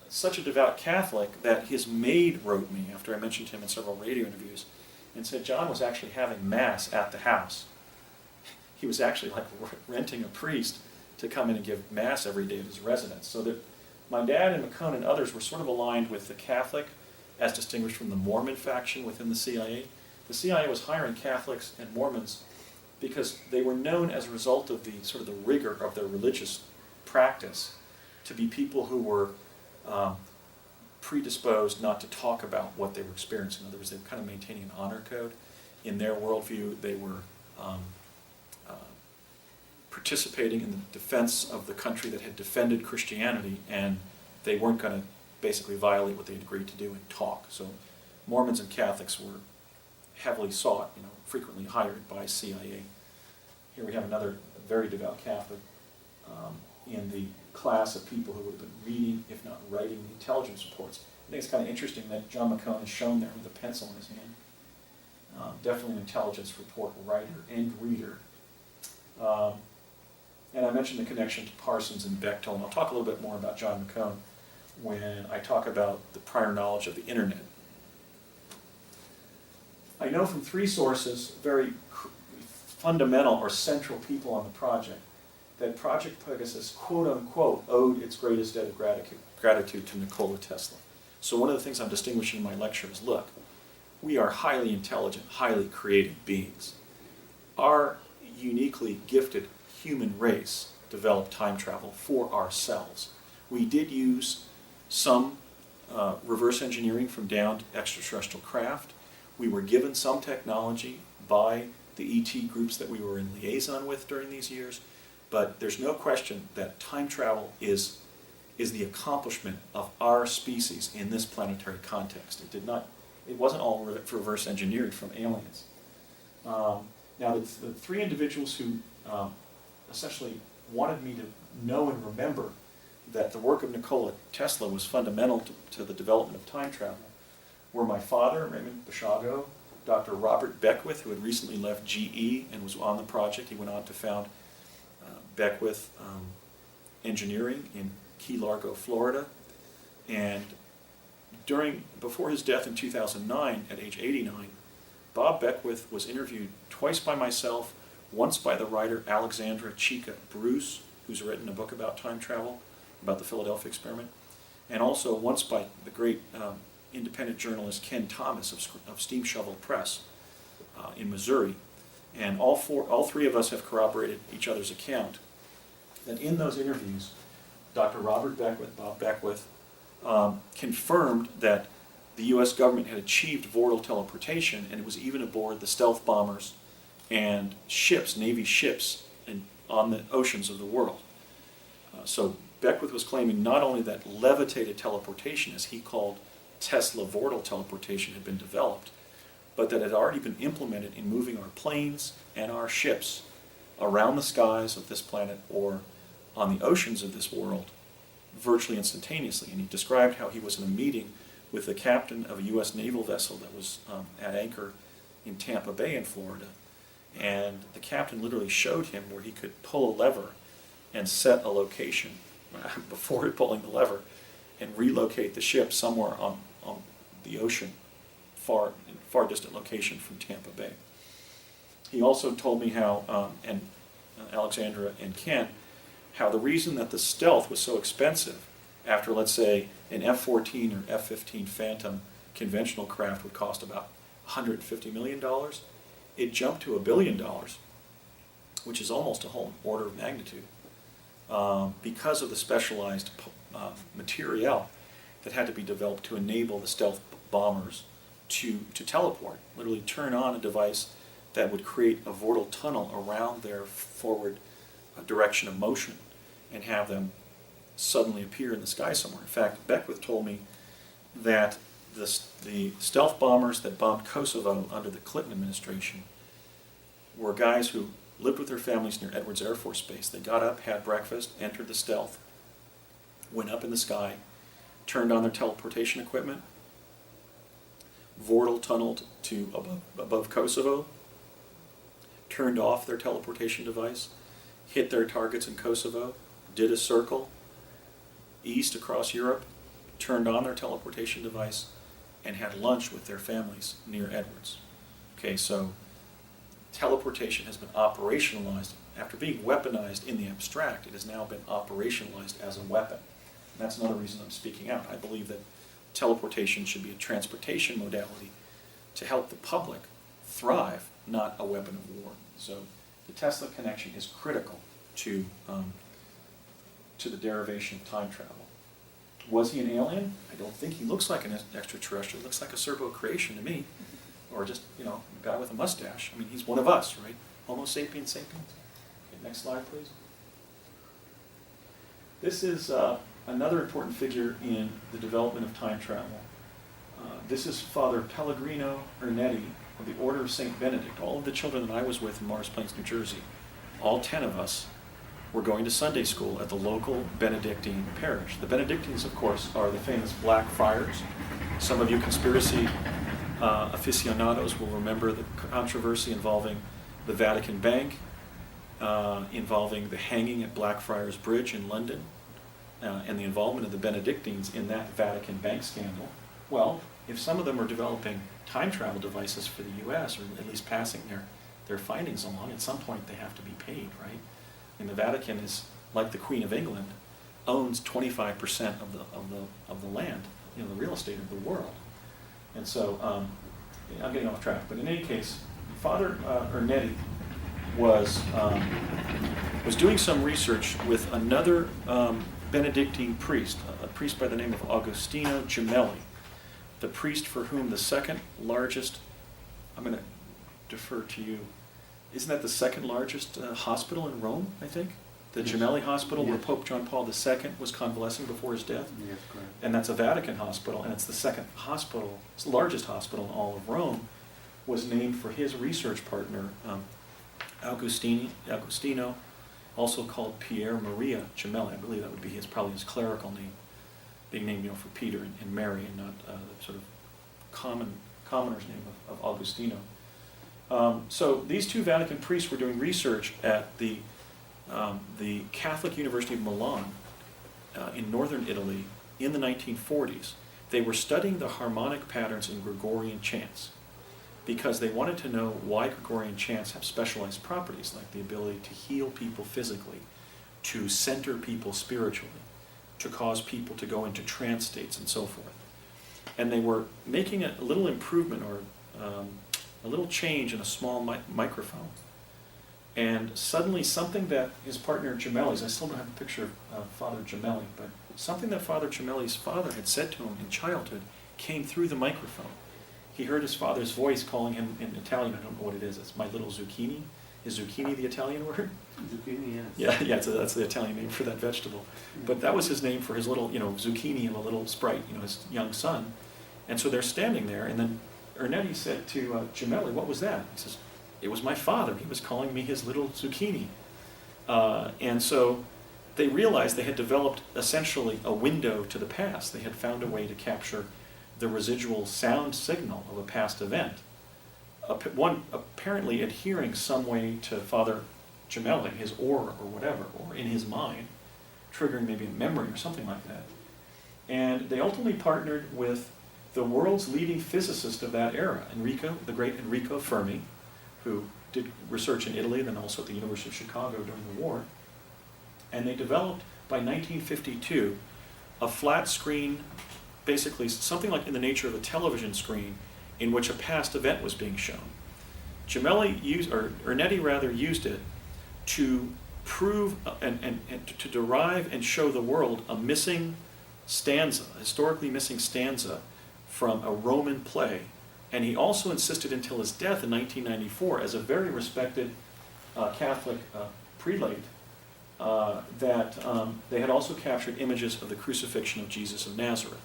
such a devout Catholic that his maid wrote me, after I mentioned him in several radio interviews, and said John was actually having Mass at the house. He was actually like renting a priest to come in and give Mass every day at his residence. So that my dad and McCone and others were sort of aligned with the Catholic, as distinguished from the Mormon faction within the CIA. The CIA was hiring Catholics and Mormons because they were known as a result of the sort of the rigor of their religious practice to be people who were predisposed not to talk about what they were experiencing. In other words, they were kind of maintaining an honor code. In their worldview, they were participating in the defense of the country that had defended Christianity, and they weren't going to basically violate what they had agreed to do and talk. So Mormons and Catholics were heavily sought, frequently hired by CIA. Here we have another very devout Catholic in the class of people who would have been reading, if not writing, the intelligence reports. I think it's kind of interesting that John McCone is shown there with a pencil in his hand. Definitely an intelligence report writer and reader. And I mentioned the connection to Parsons and Bechtel, and I'll talk a little bit more about John McCone when I talk about the prior knowledge of the internet. I know from three sources, very fundamental or central people on the project, that Project Pegasus, quote unquote, owed its greatest debt of gratitude to Nikola Tesla. So one of the things I'm distinguishing in my lecture is, look, we are highly intelligent, highly creative beings. Our uniquely gifted human race developed time travel for ourselves. We did use some reverse engineering from downed extraterrestrial craft. We were given some technology by the ET groups that we were in liaison with during these years, but there's no question that time travel is the accomplishment of our species in this planetary context. It wasn't all reverse engineered from aliens. Now, the three individuals who essentially wanted me to know and remember that the work of Nikola Tesla was fundamental to the development of time travel were my father, Raymond Basiago, Dr. Robert Beckwith, who had recently left GE and was on the project. He went on to found Beckwith Engineering in Key Largo, Florida. And before his death in 2009, at age 89, Bob Beckwith was interviewed twice by myself, once by the writer Alexandra Chica Bruce, who's written a book about time travel, about the Philadelphia experiment, and also once by the great independent journalist Ken Thomas of Steam Shovel Press in Missouri. And all three of us have corroborated each other's account that in those interviews, Dr. Robert Beckwith, Bob Beckwith, confirmed that the U.S. government had achieved vortal teleportation, and it was even aboard the stealth bombers and ships, Navy ships, on the oceans of the world. So Beckwith was claiming not only that levitated teleportation, as he called Tesla vortal teleportation, had been developed, but that it had already been implemented in moving our planes and our ships around the skies of this planet or on the oceans of this world virtually instantaneously. And he described how he was in a meeting with the captain of a U.S. naval vessel that was at anchor in Tampa Bay in Florida. And the captain literally showed him where he could pull a lever and set a location before pulling the lever and relocate the ship somewhere on the ocean far far distant location from Tampa Bay. He also told me how, and Alexandra and Kent, how the reason that the Stealth was so expensive after, let's say, an F-14 or F-15 Phantom conventional craft would cost about $150 million, it jumped to $1 billion, which is almost a whole order of magnitude, because of the specialized materiel that had to be developed to enable the stealth bombers to teleport, literally turn on a device that would create a vortal tunnel around their forward direction of motion and have them suddenly appear in the sky somewhere. In fact, Beckwith told me that the stealth bombers that bombed Kosovo under the Clinton administration were guys who lived with their families near Edwards Air Force Base. They got up, had breakfast, entered the stealth, went up in the sky, turned on their teleportation equipment, vortal tunneled to above Kosovo, turned off their teleportation device, hit their targets in Kosovo, did a circle east across Europe, turned on their teleportation device, and had lunch with their families near Edwards. Okay, so teleportation has been operationalized. After being weaponized in the abstract, it has now been operationalized as a weapon. And that's another reason I'm speaking out. I believe that teleportation should be a transportation modality to help the public thrive, not a weapon of war. So the Tesla connection is critical to the derivation of time travel. Was he an alien? I don't think he looks like an extraterrestrial. He looks like a Serbo creation to me. Or just, a guy with a mustache. I mean, he's one of us, right? Homo sapiens sapiens. Okay, next slide, please. This is another important figure in the development of time travel. This is Father Pellegrino Ernetti of the Order of St. Benedict. All of the children that I was with in Morris Plains, New Jersey, all 10 of us, were going to Sunday school at the local Benedictine parish. The Benedictines, of course, are the famous Black Friars. Some of you conspiracy aficionados will remember the controversy involving the Vatican Bank, involving the hanging at Blackfriars Bridge in London, and the involvement of the Benedictines in that Vatican Bank scandal. Well, if some of them are developing time travel devices for the U.S., or at least passing their findings along, at some point they have to be paid, right? And the Vatican is, like the Queen of England, owns 25% of the land, the real estate of the world. And so, I'm getting off track, but in any case, Father Ernetti was doing some research with another Benedictine priest, a priest by the name of Agostino Gemelli, the priest for whom the second largest, I'm going to defer to you, isn't that the second largest hospital in Rome, I think? The yes. Gemelli Hospital, yes. Where Pope John Paul II was convalescing before his death. Yes, correct. And that's a Vatican hospital, and it's the second hospital, it's the largest hospital in all of Rome, was named for his research partner, Agostino, also called Pier Maria Gemelli. I believe that would be probably his clerical name, being named for Peter and Mary, and not the sort of commoner's name of Agostino. So these two Vatican priests were doing research at the Catholic University of Milan in northern Italy in the 1940s. They were studying the harmonic patterns in Gregorian chants because they wanted to know why Gregorian chants have specialized properties, like the ability to heal people physically, to center people spiritually, to cause people to go into trance states and so forth. And they were making a little improvement or a little change in a small microphone. And suddenly something that his partner Gemelli's, I still don't have a picture of Father Gemelli, but something that Father Gemelli's father had said to him in childhood came through the microphone. He heard his father's voice calling him in Italian, I don't know what it is, it's my little zucchini. Is zucchini the Italian word? Zucchini, yes. Yeah, that's the Italian name for that vegetable. But that was his name for his little, zucchini and a little sprite, his young son. And so they're standing there, and then Ernetti said to Gemelli, "What was that?" He says, "It was my father. He was calling me his little zucchini." And so they realized they had developed essentially a window to the past. They had found a way to capture the residual sound signal of a past event. One apparently adhering some way to Father Gemelli, his aura or whatever, or in his mind, triggering maybe a memory or something like that. And they ultimately partnered with the world's leading physicist of that era, the great Enrico Fermi, who did research in Italy and then also at the University of Chicago during the war. And they developed, by 1952, a flat screen, basically something like in the nature of a television screen, in which a past event was being shown. Ernetti used it to prove and to derive and show the world a missing stanza, historically missing stanza from a Roman play. And he also insisted until his death in 1994, as a very respected Catholic prelate, that they had also captured images of the crucifixion of Jesus of Nazareth.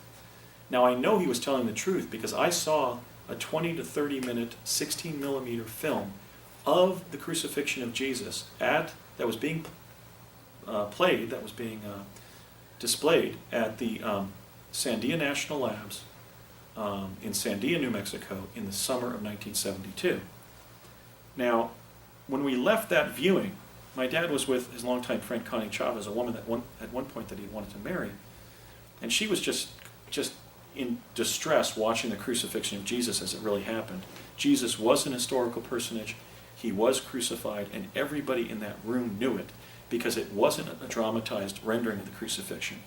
Now I know he was telling the truth because I saw a 20 to 30 minute 16 millimeter film of the crucifixion of Jesus that was being displayed at the Sandia National Labs in Sandia, New Mexico in the summer of 1972. Now, when we left that viewing, my dad was with his longtime friend Connie Chavez, a woman at one point that he wanted to marry, and she was just in distress watching the crucifixion of Jesus as it really happened. Jesus was an historical personage, he was crucified, and everybody in that room knew it because it wasn't a dramatized rendering of the crucifixion.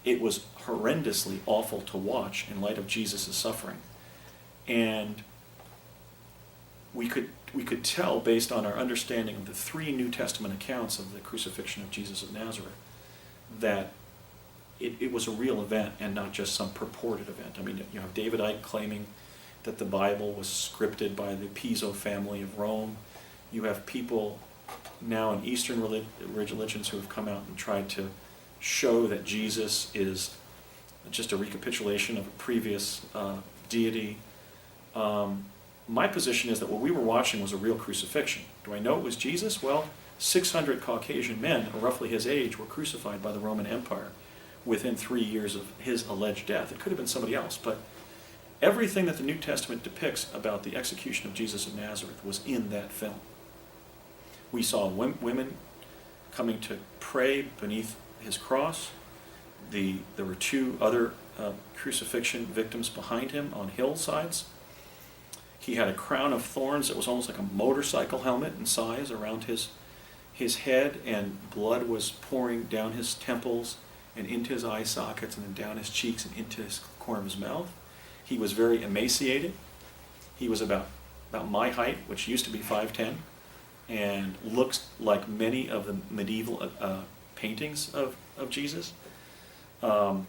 It was horrendously awful to watch in light of Jesus' suffering. And we could tell, based on our understanding of the 3 New Testament accounts of the crucifixion of Jesus of Nazareth, that it was a real event and not just some purported event. I mean, you have David Icke claiming that the Bible was scripted by the Piso family of Rome. You have people now in Eastern religions who have come out and tried to show that Jesus is just a recapitulation of a previous deity. My position is that what we were watching was a real crucifixion. Do I know it was Jesus? Well, 600 Caucasian men, roughly his age, were crucified by the Roman Empire within 3 years of his alleged death. It could have been somebody else, but everything that the New Testament depicts about the execution of Jesus of Nazareth was in that film. We saw women coming to pray beneath his cross. There were 2 other crucifixion victims behind him on hillsides. He had a crown of thorns that was almost like a motorcycle helmet in size around his head, and blood was pouring down his temples and into his eye sockets and then down his cheeks and into his corner of his mouth. He was very emaciated. He was about my height, which used to be 5'10", and looks like many of the medieval paintings of Jesus. The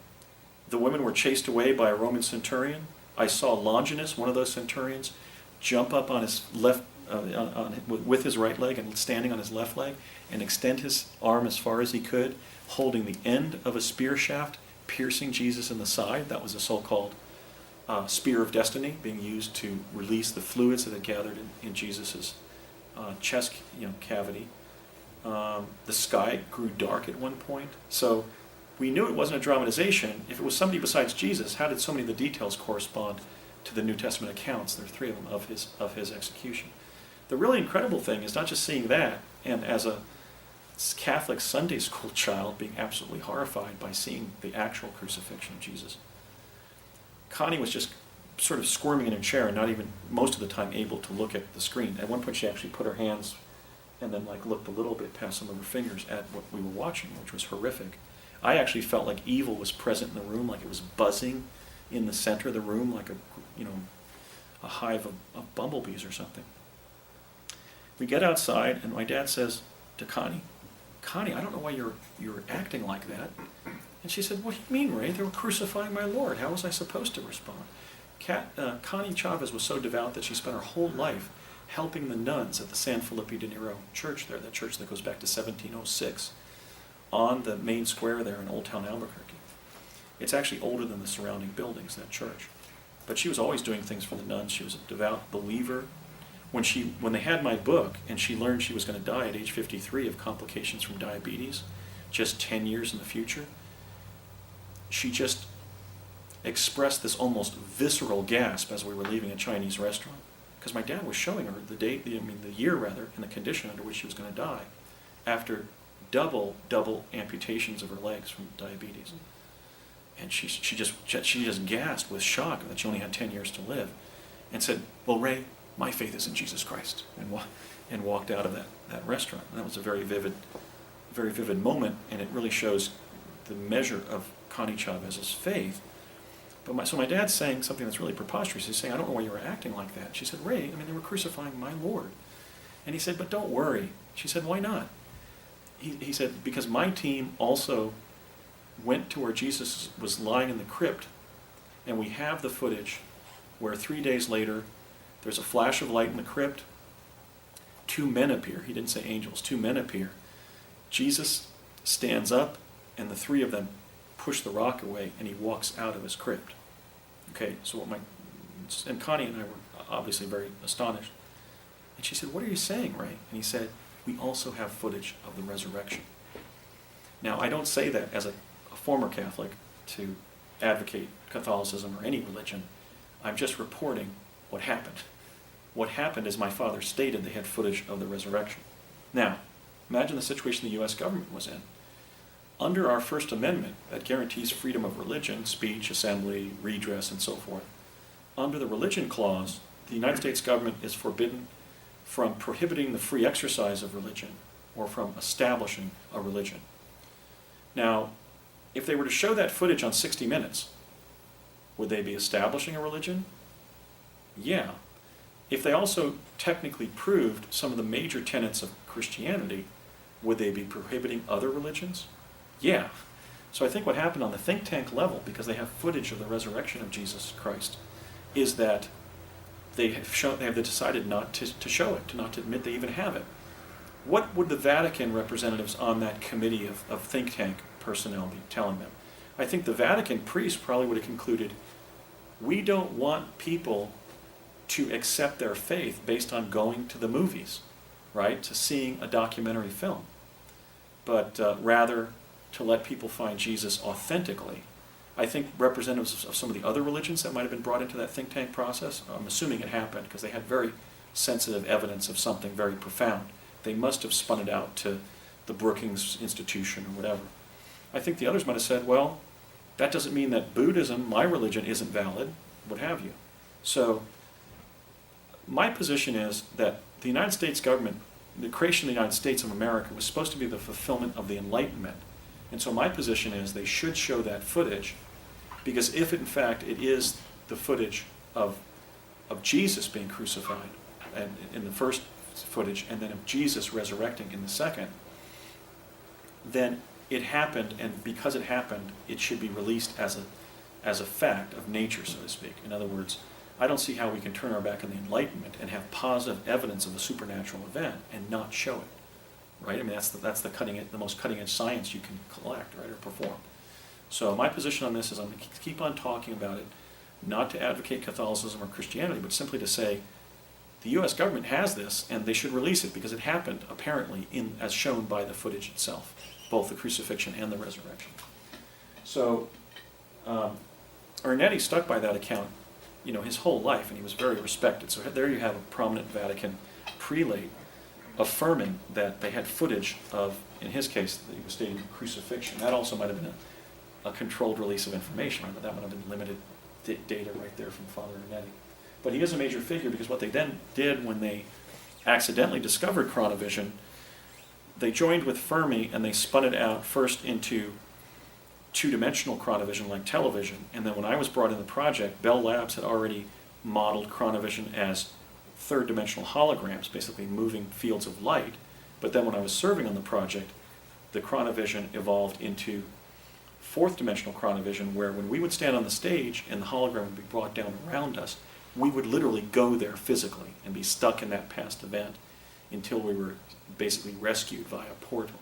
women were chased away by a Roman centurion. I saw Longinus, one of those centurions, jump up on his left, with his right leg and standing on his left leg, and extend his arm as far as he could, holding the end of a spear shaft, piercing Jesus in the side. That was a so-called spear of destiny, being used to release the fluids that had gathered in Jesus' chest cavity. The sky grew dark at one point. So we knew it wasn't a dramatization. If it was somebody besides Jesus, how did so many of the details correspond to the New Testament accounts? There are 3 of them of his execution. The really incredible thing is not just seeing that, and as a Catholic Sunday school child being absolutely horrified by seeing the actual crucifixion of Jesus. Connie was just sort of squirming in her chair and not even most of the time able to look at the screen. At one point she actually put her hands and then looked a little bit past some of her fingers at what we were watching, which was horrific. I actually felt like evil was present in the room, like it was buzzing in the center of the room, like a hive of bumblebees or something. We get outside and my dad says to Connie, I don't know why you're acting like that. And she said, what do you mean, Ray? They were crucifying my Lord. How was I supposed to respond? Connie Chavez was so devout that she spent her whole life helping the nuns at the San Felipe de Nero church there, that church that goes back to 1706, on the main square there in Old Town Albuquerque. It's actually older than the surrounding buildings, that church. But she was always doing things for the nuns. She was a devout believer. When they had my book and she learned she was going to die at age 53 of complications from diabetes, just 10 years in the future, she just expressed this almost visceral gasp as we were leaving a Chinese restaurant. Because my dad was showing her the year and the condition under which she was going to die after double amputations of her legs from diabetes. And she just gasped with shock that she only had 10 years to live, and said, "Well, Ray, my faith is in Jesus Christ," and walked out of that restaurant. And that was a very vivid moment, and it really shows the measure of Connie Chavez's faith. But so my dad's saying something that's really preposterous. He's saying, "I don't know why you were acting like that." She said, "Ray, I mean, they were crucifying my Lord." And he said, "But don't worry." She said, "Why not?" He said, "Because my team also went to where Jesus was lying in the crypt, and we have the footage where 3 days later there's a flash of light in the crypt. 2 men appear." He didn't say angels. 2 men appear. Jesus stands up, and the 3 of them push the rock away, and he walks out of his crypt. Okay, so and Connie and I were obviously very astonished. And she said, "What are you saying, Ray?" And he said, "We also have footage of the resurrection." Now, I don't say that as a former Catholic to advocate Catholicism or any religion. I'm just reporting what happened. What happened is my father stated they had footage of the resurrection. Now, imagine the situation the U.S. government was in. Under our First Amendment, that guarantees freedom of religion, speech, assembly, redress, and so forth. Under the religion clause, the United States government is forbidden from prohibiting the free exercise of religion or from establishing a religion. Now, if they were to show that footage on 60 Minutes, would they be establishing a religion? Yeah. If they also technically proved some of the major tenets of Christianity, would they be prohibiting other religions? Yeah. So I think what happened on the think tank level, because they have footage of the resurrection of Jesus Christ, is that they have decided not to show it, not to admit they even have it. What would the Vatican representatives on that committee of think tank personnel be telling them? I think the Vatican priest probably would have concluded, we don't want people to accept their faith based on going to the movies, right, to seeing a documentary film, but rather to let people find Jesus authentically. I think representatives of some of the other religions that might have been brought into that think tank process, I'm assuming it happened because they had very sensitive evidence of something very profound. They must have spun it out to the Brookings Institution or whatever. I think the others might have said, well, that doesn't mean that Buddhism, my religion, isn't valid, what have you. So my position is that the United States government, the creation of the United States of America, was supposed to be the fulfillment of the Enlightenment. And so my position is they should show that footage, because if in fact it is the footage of Jesus being crucified and in the first footage, and then of Jesus resurrecting in the second, then it happened, and because it happened, it should be released as a fact of nature, so to speak. In other words, I don't see how we can turn our back on the Enlightenment and have positive evidence of a supernatural event and not show it, right? I mean, that's the most cutting edge science you can collect, right, or perform. So my position on this is I'm going to keep on talking about it, not to advocate Catholicism or Christianity, but simply to say the U.S. government has this, and they should release it because it happened apparently as shown by the footage itself, both the crucifixion and the resurrection. So Ernetti stuck by that account, his whole life, and he was very respected. So there you have a prominent Vatican prelate affirming that they had footage of, in his case, he was stating crucifixion. That also might have been a controlled release of information, but that might have been limited data right there from Father Ernetti. But he is a major figure because what they then did when they accidentally discovered chronovision, they joined with Fermi and they spun it out first into two-dimensional chronovision like television, and then when I was brought in the project, Bell Labs had already modeled chronovision as third-dimensional holograms, basically moving fields of light. But then when I was serving on the project, the chronovision evolved into fourth-dimensional chronovision, where when we would stand on the stage and the hologram would be brought down around us, we would literally go there physically and be stuck in that past event until we were basically rescued via a portal.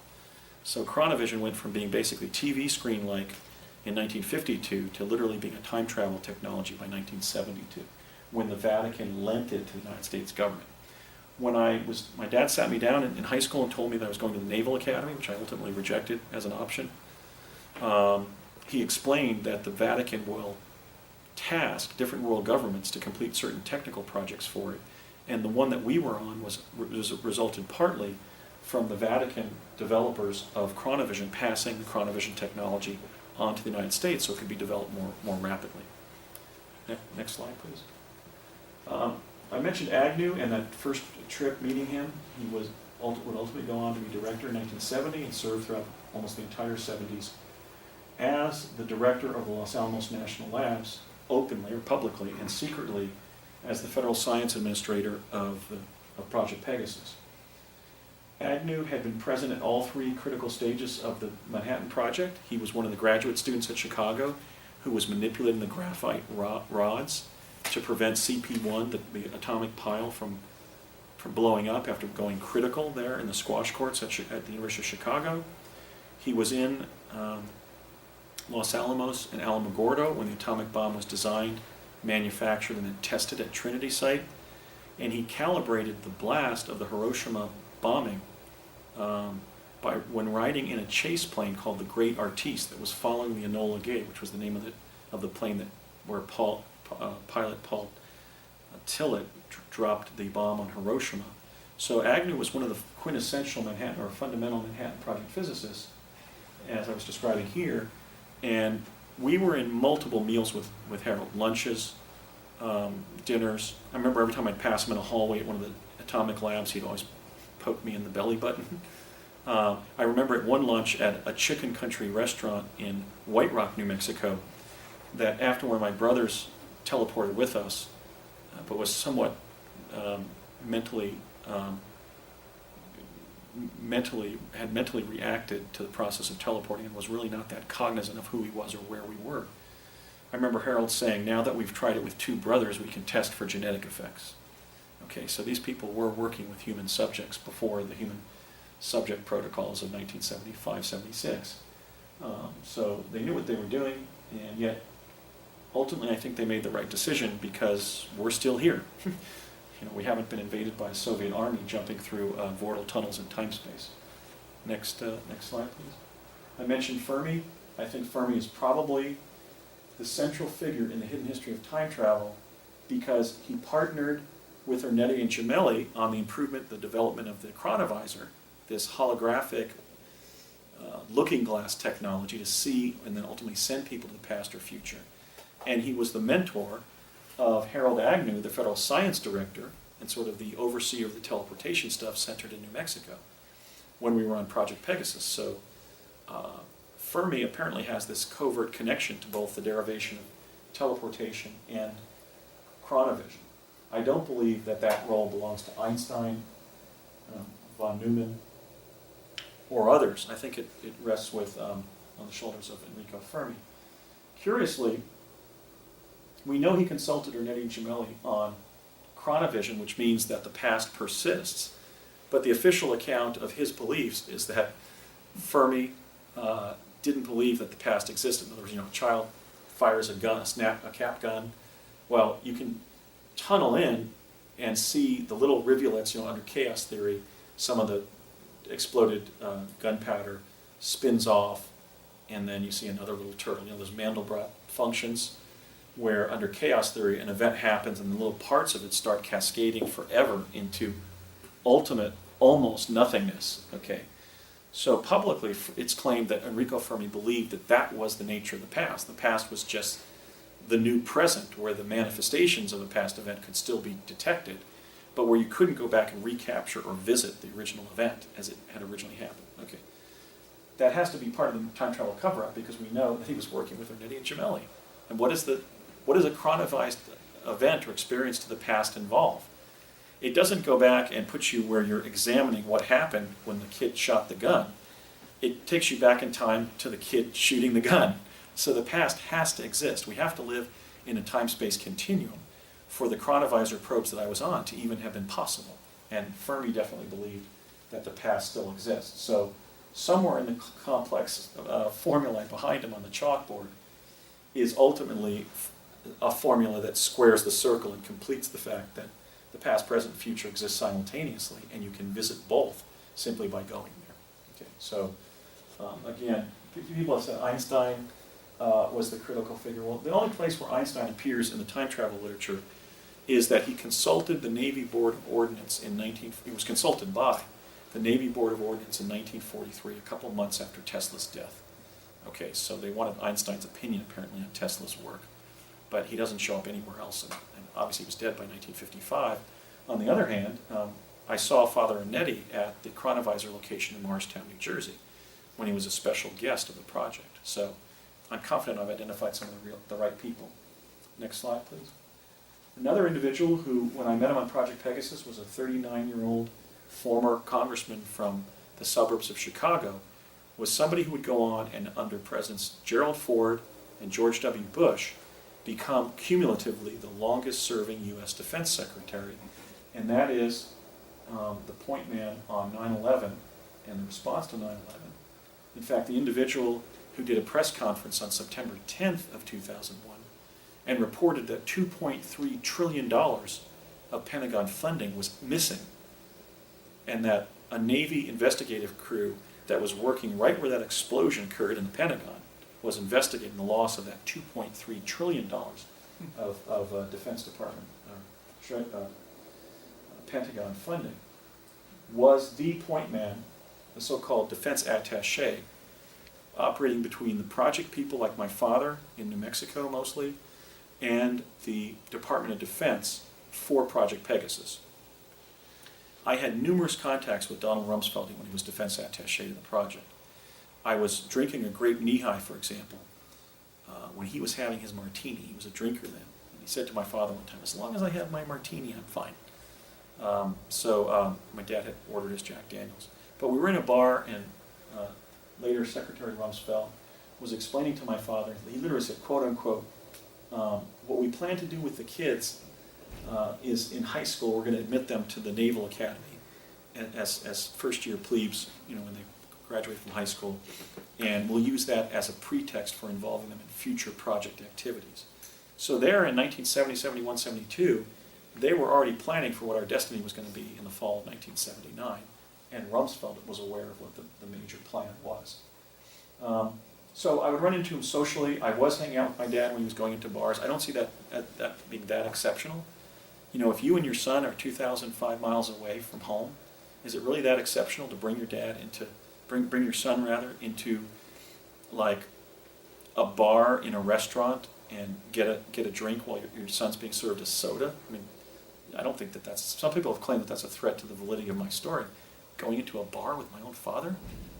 So chronovision went from being basically TV screen-like in 1952 to literally being a time travel technology by 1972, when the Vatican lent it to the United States government. My dad sat me down in high school and told me that I was going to the Naval Academy, which I ultimately rejected as an option. He explained that the Vatican will task different world governments to complete certain technical projects for it, and the one that we were on resulted partly from the Vatican developers of chronovision passing the chronovision technology onto the United States so it could be developed more rapidly. Next slide, please. I mentioned Agnew and that first trip meeting him. He would ultimately go on to be director in 1970 and served throughout almost the entire 70s as the director of the Los Alamos National Labs, openly or publicly and secretly as the federal science administrator of Project Pegasus. Agnew had been present at all three critical stages of the Manhattan Project. He was one of the graduate students at Chicago who was manipulating the graphite rods to prevent CP1, the atomic pile, from blowing up after going critical there in the squash courts at the University of Chicago. He was in Los Alamos and Alamogordo when the atomic bomb was designed, manufactured, and then tested at Trinity site. And he calibrated the blast of the Hiroshima bombing when riding in a chase plane called the Great Artiste that was following the Enola Gay, which was the name of the plane where pilot Paul Tillett dropped the bomb on Hiroshima. So Agnew was one of the quintessential Manhattan or fundamental Manhattan Project physicists, as I was describing here, and we were in multiple meals with Harold, lunches, dinners. I remember every time I'd pass him in a hallway at one of the atomic labs, he'd always poke me in the belly button. I remember at one lunch at a chicken country restaurant in White Rock, New Mexico, that after one of my brothers teleported with us, but was somewhat mentally reacted to the process of teleporting and was really not that cognizant of who he was or where we were. I remember Harold saying, now that we've tried it with two brothers, we can test for genetic effects. Okay, so these people were working with human subjects before the human subject protocols of 1975-76. So they knew what they were doing, and yet ultimately I think they made the right decision because we're still here. We haven't been invaded by a Soviet army jumping through vortal tunnels in time-space. Next slide, please. I mentioned Fermi. I think Fermi is probably the central figure in the hidden history of time travel because he partnered with Ernetti and Gemelli on the development of the chronovisor, this holographic looking glass technology to see and then ultimately send people to the past or future. And he was the mentor of Harold Agnew, the federal science director, and sort of the overseer of the teleportation stuff centered in New Mexico when we were on Project Pegasus. So Fermi apparently has this covert connection to both the derivation of teleportation and chronovision. I don't believe that role belongs to Einstein, von Neumann, or others. I think it rests on the shoulders of Enrico Fermi. Curiously, we know he consulted Ernetti and Gemelli on chronovision, which means that the past persists. But the official account of his beliefs is that Fermi didn't believe that the past existed. In other words, a child fires a gun, a cap gun. Well, you can tunnel in and see the little rivulets, under chaos theory, some of the exploded gunpowder spins off, and then you see another little turtle. There's Mandelbrot functions, where under chaos theory an event happens and the little parts of it start cascading forever into ultimate almost nothingness. Okay, so publicly it's claimed that Enrico Fermi believed that was the nature of the past. The past was just the new present, where the manifestations of a past event could still be detected, but where you couldn't go back and recapture or visit the original event as it had originally happened. Okay, that has to be part of the time travel cover-up because we know that he was working with Ernetti and Gemelli. And what does a chronovized event or experience to the past involve? It doesn't go back and put you where you're examining what happened when the kid shot the gun. It takes you back in time to the kid shooting the gun. So the past has to exist. We have to live in a time-space continuum for the chronovisor probes that I was on to even have been possible. And Fermi definitely believed that the past still exists. So somewhere in the complex formulae behind him on the chalkboard is ultimately a formula that squares the circle and completes the fact that the past, present, and future exist simultaneously, and you can visit both simply by going there. Okay, so again, people have said Einstein was the critical figure. Well, the only place where Einstein appears in the time travel literature is that he consulted the Navy Board of Ordnance he was consulted by the Navy Board of Ordnance in 1943, a couple of months after Tesla's death. Okay, so they wanted Einstein's opinion apparently on Tesla's work, but he doesn't show up anywhere else, and obviously he was dead by 1955. On the other hand, I saw Father Anetti at the Chronovisor location in Morristown, New Jersey, when he was a special guest of the project. So I'm confident I've identified some of the right people. Next slide, please. Another individual who, when I met him on Project Pegasus, was a 39-year-old former congressman from the suburbs of Chicago, was somebody who would go on and, under Presidents Gerald Ford and George W. Bush, become cumulatively the longest-serving U.S. Defense Secretary, and that is the point man on 9/11 and the response to 9/11. In fact, the individual who did a press conference on September 10th of 2001 and reported that $2.3 trillion of Pentagon funding was missing, and that a Navy investigative crew that was working right where that explosion occurred in the Pentagon was investigating the loss of that $2.3 trillion of Defense Department Pentagon funding, was the point man, the so-called defense attaché, operating between the project people like my father in New Mexico mostly, and the Department of Defense for Project Pegasus. I had numerous contacts with Donald Rumsfeld when he was defense attaché to the project. I was drinking a grape Nehi, for example, when he was having his martini. He was a drinker then. And he said to my father one time, "As long as I have my martini, I'm fine." So my dad had ordered his Jack Daniels. But we were in a bar, and later Secretary Rumsfeld was explaining to my father, he literally said, quote unquote, what we plan to do with the kids is in high school we're going to admit them to the Naval Academy as first-year plebes, when they graduate from high school, and we'll use that as a pretext for involving them in future project activities. So there in 1970, 71, 72, they were already planning for what our destiny was going to be in the fall of 1979, and Rumsfeld was aware of what the major plan was. So I would run into him socially. I was hanging out with my dad when he was going into bars. I don't see that being that exceptional. If you and your son are 2,005 miles away from home, is it really that exceptional to bring your dad bring your son into like a bar in a restaurant and get a drink while your son's being served a soda? I mean, I don't think that's. Some people have claimed that that's a threat to the validity of my story. Going into a bar with my own father,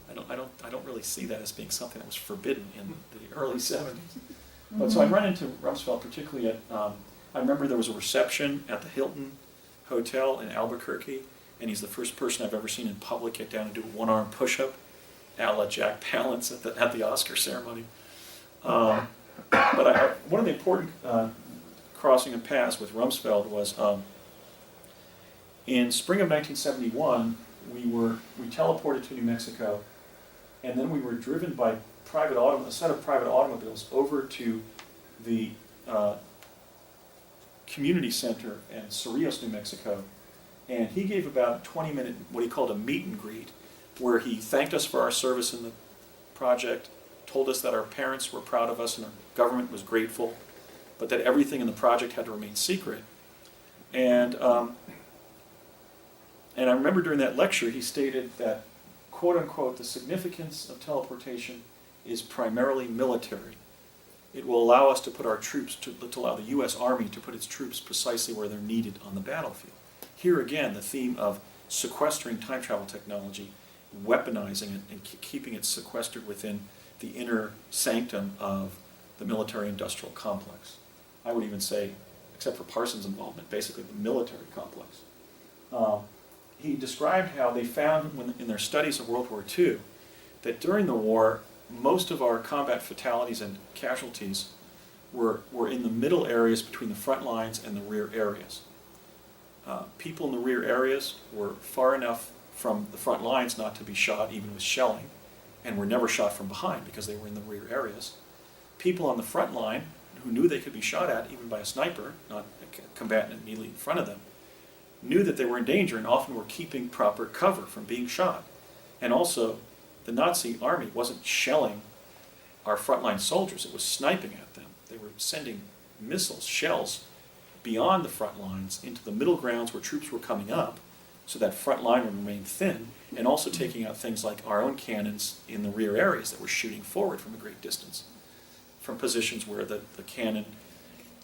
I don't really see that as being something that was forbidden in the early 70s. But so I run into Rumsfeld particularly at. I remember there was a reception at the Hilton Hotel in Albuquerque, and he's the first person I've ever seen in public get down and do a one-arm push-up, a la Jack Palance at the Oscar ceremony. But one of the important crossing of paths with Rumsfeld was in spring of 1971. We teleported to New Mexico, and then we were driven by a set of private automobiles over to the community center in Cerrillos, New Mexico, and he gave about a 20-minute, what he called a meet and greet, where he thanked us for our service in the project, told us that our parents were proud of us and our government was grateful, but that everything in the project had to remain secret. And I remember during that lecture he stated that, quote unquote, the significance of teleportation is primarily military. It will allow us to put our troops, to allow the U.S. Army to put its troops precisely where they're needed on the battlefield. Here again, the theme of sequestering time travel technology, weaponizing it, and keeping it sequestered within the inner sanctum of the military-industrial complex. I would even say, except for Parsons' involvement, basically the military complex. He described how they found in their studies of World War II that during the war, most of our combat fatalities and casualties were in the middle areas between the front lines and the rear areas. People in the rear areas were far enough from the front lines not to be shot even with shelling, and were never shot from behind because they were in the rear areas. People on the front line who knew they could be shot at even by a sniper, not a combatant immediately in front of them, knew that they were in danger and often were keeping proper cover from being shot. And also, the Nazi army wasn't shelling our frontline soldiers, it was sniping at them. They were sending missiles, shells, beyond the front lines into the middle grounds where troops were coming up, so that front line would remain thin, and also taking out things like our own cannons in the rear areas that were shooting forward from a great distance, from positions where the cannon,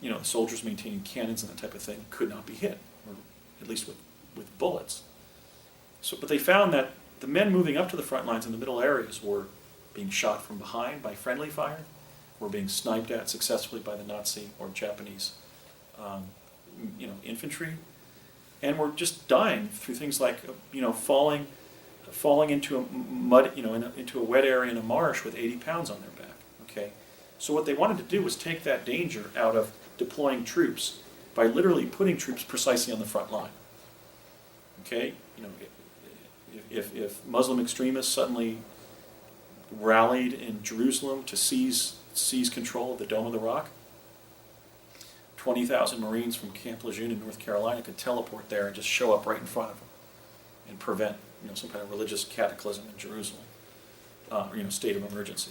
the soldiers maintaining cannons and that type of thing could not be hit, or at least with bullets. But they found that the men moving up to the front lines in the middle areas were being shot from behind by friendly fire, were being sniped at successfully by the Nazi or Japanese infantry, and were just dying through things like falling into a mud, into a wet area in a marsh with 80 pounds on their back. Okay, so what they wanted to do was take that danger out of deploying troops by literally putting troops precisely on the front line. Okay, if Muslim extremists suddenly rallied in Jerusalem to seize control of the Dome of the Rock, 20,000 Marines from Camp Lejeune in North Carolina could teleport there and just show up right in front of them and prevent some kind of religious cataclysm in Jerusalem, state of emergency.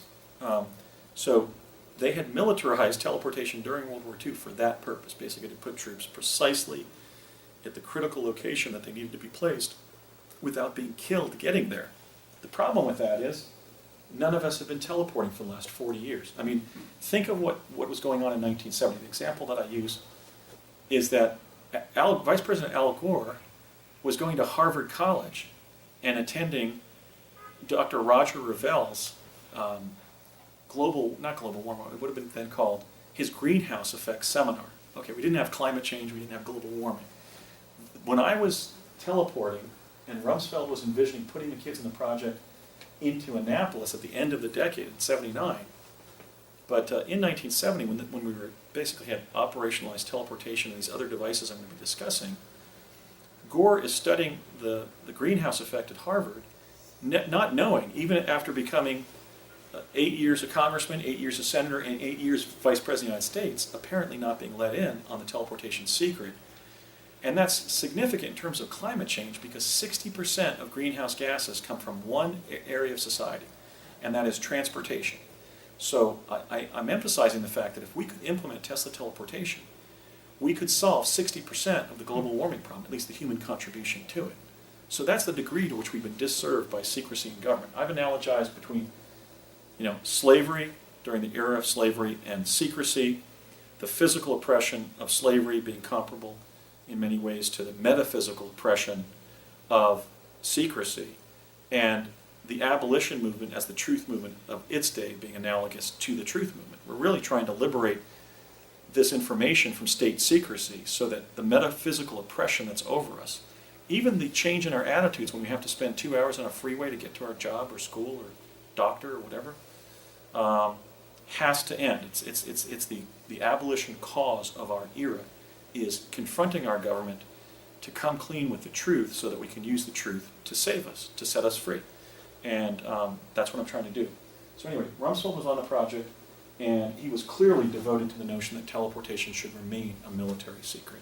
So they had militarized teleportation during World War II for that purpose, basically to put troops precisely at the critical location that they needed to be placed without being killed getting there. The problem with that is none of us have been teleporting for the last 40 years. I mean, think of what was going on in 1970. The example that I use is that Vice President Al Gore was going to Harvard College and attending Dr. Roger Revell's not global warming, it would have been then called his greenhouse effect seminar. Okay, we didn't have climate change, we didn't have global warming. When I was teleporting and Rumsfeld was envisioning putting the kids in the project into Annapolis at the end of the decade in '79, but in 1970, when we were basically had operationalized teleportation and these other devices I'm going to be discussing, Gore is studying the greenhouse effect at Harvard, not knowing, even after becoming 8 years a congressman, 8 years a senator, and 8 years vice president of the United States, apparently not being let in on the teleportation secret. And that's significant in terms of climate change because 60% of greenhouse gases come from one area of society, and that is transportation. So I'm emphasizing the fact that if we could implement Tesla teleportation, we could solve 60% of the global warming problem, at least the human contribution to it. So that's the degree to which we've been disserved by secrecy in government. I've analogized between slavery during the era of slavery and secrecy, the physical oppression of slavery being comparable in many ways to the metaphysical oppression of secrecy, and the abolition movement as the truth movement of its day being analogous to the truth movement. We're really trying to liberate this information from state secrecy so that the metaphysical oppression that's over us, even the change in our attitudes when we have to spend 2 hours on a freeway to get to our job or school or doctor or whatever, has to end. It's the abolition cause of our era is confronting our government to come clean with the truth so that we can use the truth to save us, to set us free. And that's what I'm trying to do. So anyway, Rumsfeld was on the project, and he was clearly devoted to the notion that teleportation should remain a military secret.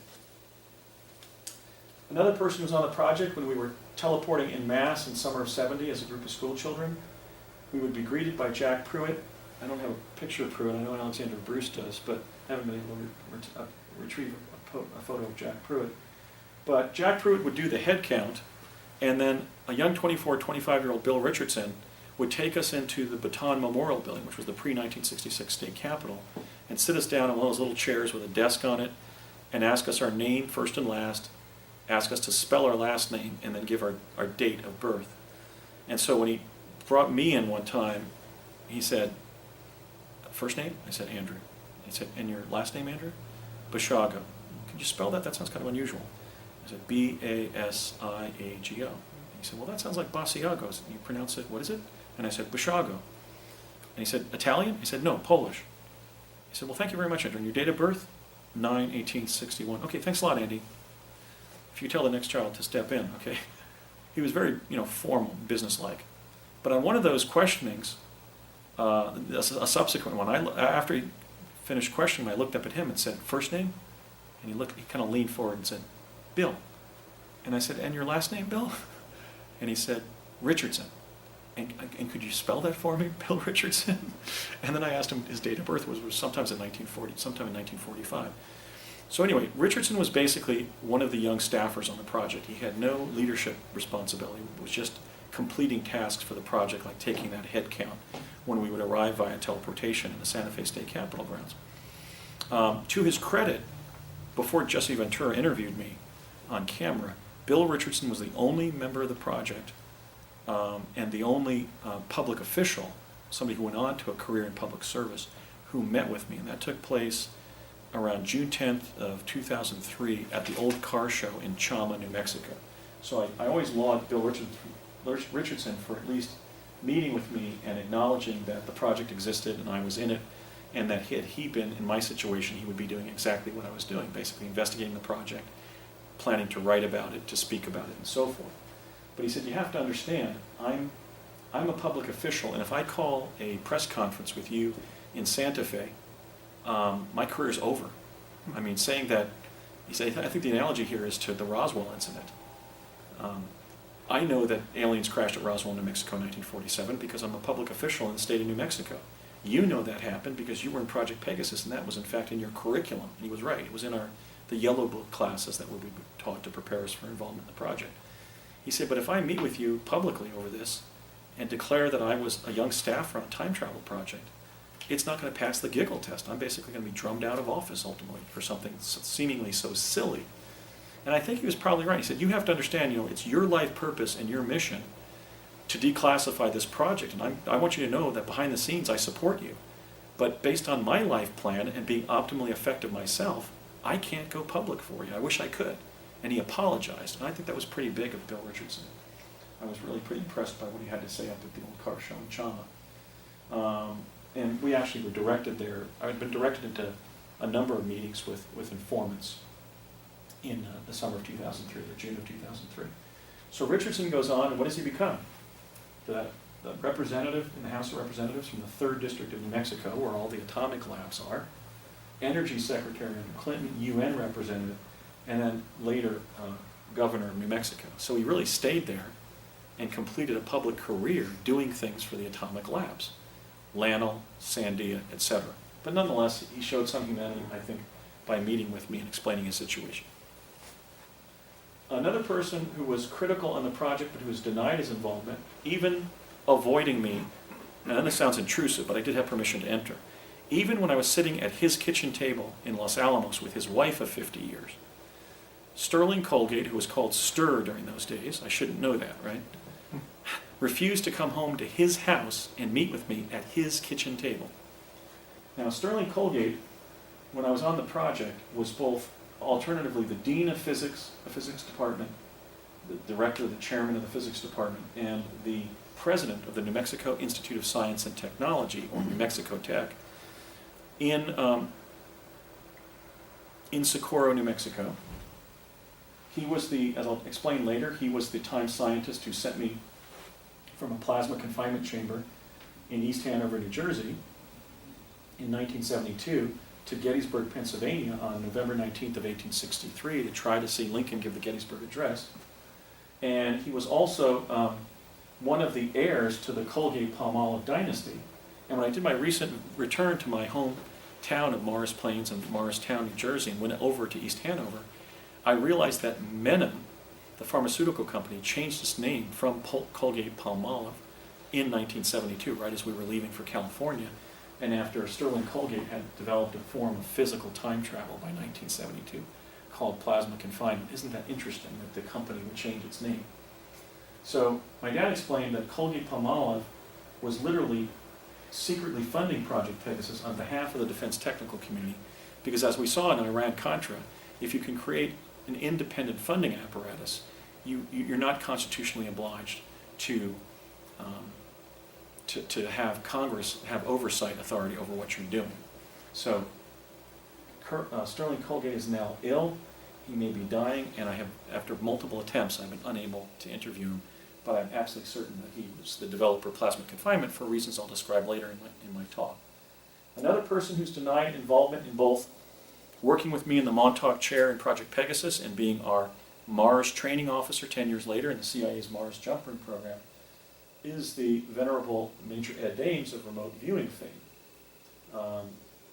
Another person who was on the project when we were teleporting in mass in summer of '70 as a group of school children, we would be greeted by Jack Pruitt. I don't have a picture of Pruitt, I know Alexander Bruce does, but I haven't been able to retrieve a photo of Jack Pruitt. But Jack Pruitt would do the head count, and then a young 25-year-old Bill Richardson would take us into the Bataan Memorial Building, which was the pre-1966 state capitol, and sit us down in one of those little chairs with a desk on it, and ask us our name, first and last, ask us to spell our last name, and then give our date of birth. And so when he brought me in one time, he said, first name? I said, Andrew. He said, and your last name, Andrew? Basiago. Could you spell that? That sounds kind of unusual. I said, Basiago. He said, well, that sounds like Basiago. You pronounce it, what is it? And I said, Basiago. And he said, Italian? I said, no, Polish. He said, well, thank you very much, Andrew. And your date of birth? 9/1861. Okay, thanks a lot, Andy. If you tell the next child to step in, okay? He was very, formal, businesslike. But on one of those questionings, a subsequent one, after he finished questioning, I looked up at him and said, first name? And he kind of leaned forward and said, Bill. And I said, and your last name, Bill? And he said, Richardson. And could you spell that for me, Bill Richardson? And then I asked him his date of birth was sometime in 1945. So anyway, Richardson was basically one of the young staffers on the project. He had no leadership responsibility. It was just completing tasks for the project, like taking that head count when we would arrive via teleportation in the Santa Fe State Capitol grounds. To his credit, before Jesse Ventura interviewed me on camera, Bill Richardson was the only member of the project and the only public official, somebody who went on to a career in public service, who met with me. And that took place around June 10th of 2003 at the Old Car Show in Chama, New Mexico. So I always laud Bill Richardson for at least meeting with me and acknowledging that the project existed and I was in it, and that had he been in my situation, he would be doing exactly what I was doing, basically investigating the project, planning to write about it, to speak about it, and so forth. But he said, you have to understand, I'm a public official, and if I call a press conference with you in Santa Fe, my career's over. I mean, saying that, he said, I think the analogy here is to the Roswell incident. I know that aliens crashed at Roswell, New Mexico in 1947 because I'm a public official in the state of New Mexico. You know that happened because you were in Project Pegasus, and that was in fact in your curriculum. And he was right. It was in the yellow book classes that would be taught to prepare us for involvement in the project. He said, but if I meet with you publicly over this and declare that I was a young staffer on a time travel project, it's not going to pass the giggle test. I'm basically going to be drummed out of office ultimately for something seemingly so silly. And I think he was probably right. He said, you have to understand, it's your life purpose and your mission to declassify this project. And I want you to know that behind the scenes I support you. But based on my life plan and being optimally effective myself, I can't go public for you. I wish I could. And he apologized. And I think that was pretty big of Bill Richardson. I was really pretty impressed by what he had to say up at the Old Car Show in Chama. And we actually were directed there. I had been directed into a number of meetings with informants in the summer of 2003, or June of 2003. So Richardson goes on, and what does he become? The representative in the House of Representatives from the 3rd District of New Mexico, where all the atomic labs are, Energy Secretary under Clinton, UN representative, and then later governor of New Mexico. So he really stayed there and completed a public career doing things for the atomic labs, Lanel, Sandia, etc. But nonetheless, he showed some humanity, I think, by meeting with me and explaining his situation. Another person who was critical on the project but who was denied his involvement, even avoiding me, now this sounds intrusive, but I did have permission to enter, even when I was sitting at his kitchen table in Los Alamos with his wife of 50 years. Sterling Colgate, who was called Stir during those days, I shouldn't know that, right? Refused to come home to his house and meet with me at his kitchen table. Now, Sterling Colgate, when I was on the project, was both alternatively the dean of physics, the physics department, the director, the chairman of the physics department, and the president of the New Mexico Institute of Science and Technology, or New Mexico Tech, in Socorro, New Mexico. He was as I'll explain later, he was the time scientist who sent me from a plasma confinement chamber in East Hanover, New Jersey, in 1972, to Gettysburg, Pennsylvania on November 19th of 1863 to try to see Lincoln give the Gettysburg Address. And he was also one of the heirs to the Colgate-Palmolive dynasty. And when I did my recent return to my hometown of Morris Plains and Morristown, New Jersey, and went over to East Hanover, I realized that Menem, the pharmaceutical company, changed its name from Colgate-Palmolive in 1972, right as we were leaving for California, and after Sterling Colgate had developed a form of physical time travel by 1972 called plasma confinement. Isn't that interesting that the company would change its name? So my dad explained that Colgate-Palmolive was literally secretly funding Project Pegasus on behalf of the defense technical community, because as we saw in Iran-Contra, if you can create an independent funding apparatus, you're not constitutionally obliged to have Congress have oversight authority over what you're doing. So Sterling Colgate is now ill. He may be dying, and I have, after multiple attempts, I've been unable to interview him, but I'm absolutely certain that he was the developer of plasma confinement for reasons I'll describe later in my talk. Another person who's denied involvement in both working with me in the Montauk chair in Project Pegasus and being our Mars training officer 10 years later in the CIA's Mars Jump Ring program is the venerable Major Ed Ames of remote viewing fame.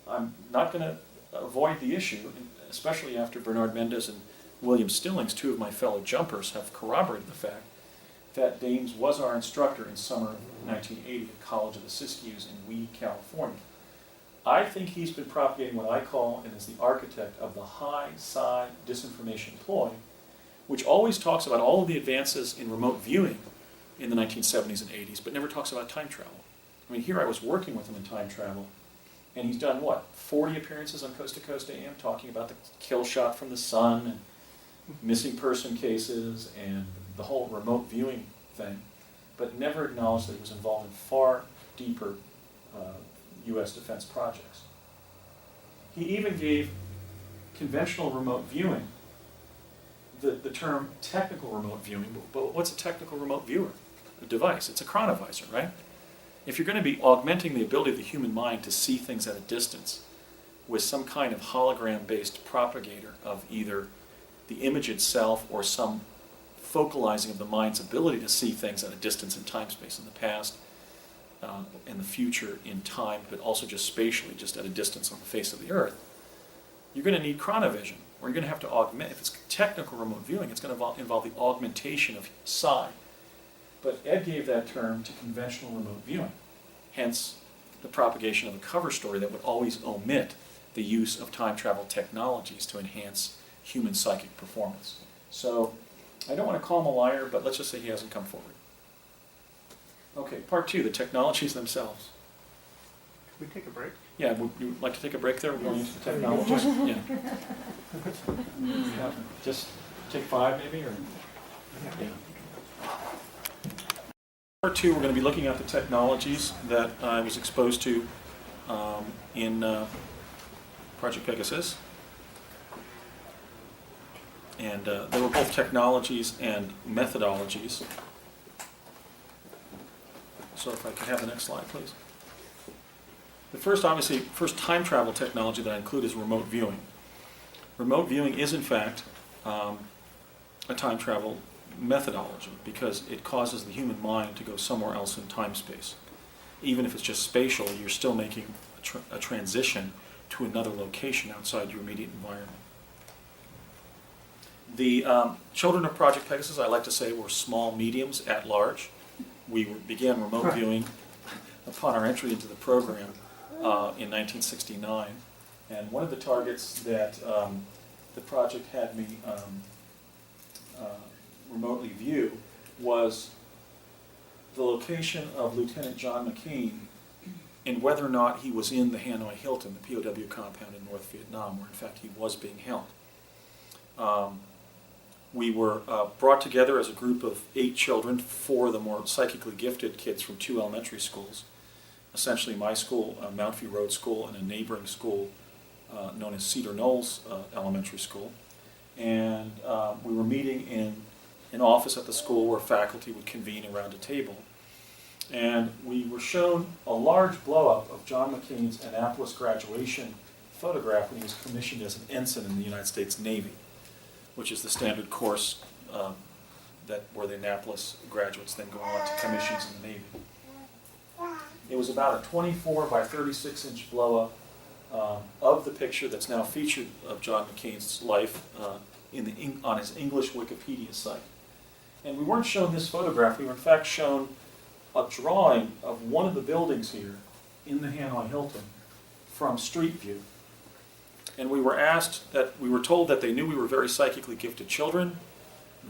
I'm not going to avoid the issue, especially after Bernard Mendez and William Stillings, two of my fellow jumpers, have corroborated the fact that Dames was our instructor in summer of 1980 at College of the Siskiyous in Weed, California. I think he's been propagating what I call, and is the architect of the high-side disinformation ploy, which always talks about all of the advances in remote viewing in the 1970s and 80s, but never talks about time travel. I mean, here I was working with him in time travel, and he's done, what, 40 appearances on Coast to Coast AM, talking about the kill shot from the sun, and missing person cases, and the whole remote viewing thing, but never acknowledged that he was involved in far deeper U.S. defense projects. He even gave conventional remote viewing the term technical remote viewing, but what's a technical remote viewer? A device. It's a chronovisor, right? If you're going to be augmenting the ability of the human mind to see things at a distance with some kind of hologram-based propagator of either the image itself or some focalizing of the mind's ability to see things at a distance in time-space, in the past, in the future, in time, but also just spatially, just at a distance on the face of the earth, you're going to need chronovision, or you're going to have to augment. If it's technical remote viewing, it's going to involve the augmentation of psi. But Ed gave that term to conventional remote viewing, hence the propagation of a cover story that would always omit the use of time travel technologies to enhance human psychic performance. So I don't want to call him a liar, but let's just say he hasn't come forward. Okay, part two, the technologies themselves. Could we take a break? Yeah, would you like to take a break there? We're going into the technologies? Yeah. Yeah. Just take 5 maybe, or? Yeah. Part two, we're going to be looking at the technologies that I was exposed to in Project Pegasus. And they were both technologies and methodologies. So if I could have the next slide, please. The first time travel technology that I include is remote viewing. Remote viewing is, in fact, a time travel methodology because it causes the human mind to go somewhere else in time-space. Even if it's just spatial, you're still making a transition to another location outside your immediate environment. The children of Project Pegasus, I like to say, were small mediums at large. We began remote viewing upon our entry into the program in 1969. And one of the targets that the project had me remotely view was the location of Lieutenant John McCain and whether or not he was in the Hanoi Hilton, the POW compound in North Vietnam, where in fact he was being held. We were brought together as a group of 8 children, 4 of the more psychically gifted kids from 2 elementary schools, essentially my school, Mount View Road School, and a neighboring school known as Cedar Knolls Elementary School. And we were meeting in an office at the school where faculty would convene around a table. And we were shown a large blow-up of John McCain's Annapolis graduation photograph when he was commissioned as an ensign in the United States Navy, which is the standard course where the Annapolis graduates then go on to commissions in the Navy. It was about a 24 by 36 inch blow-up of the picture that's now featured of John McCain's life on his English Wikipedia site. And we weren't shown this photograph, we were in fact shown a drawing of one of the buildings here in the Hanoi Hilton from Street View. And we were told that they knew we were very psychically gifted children,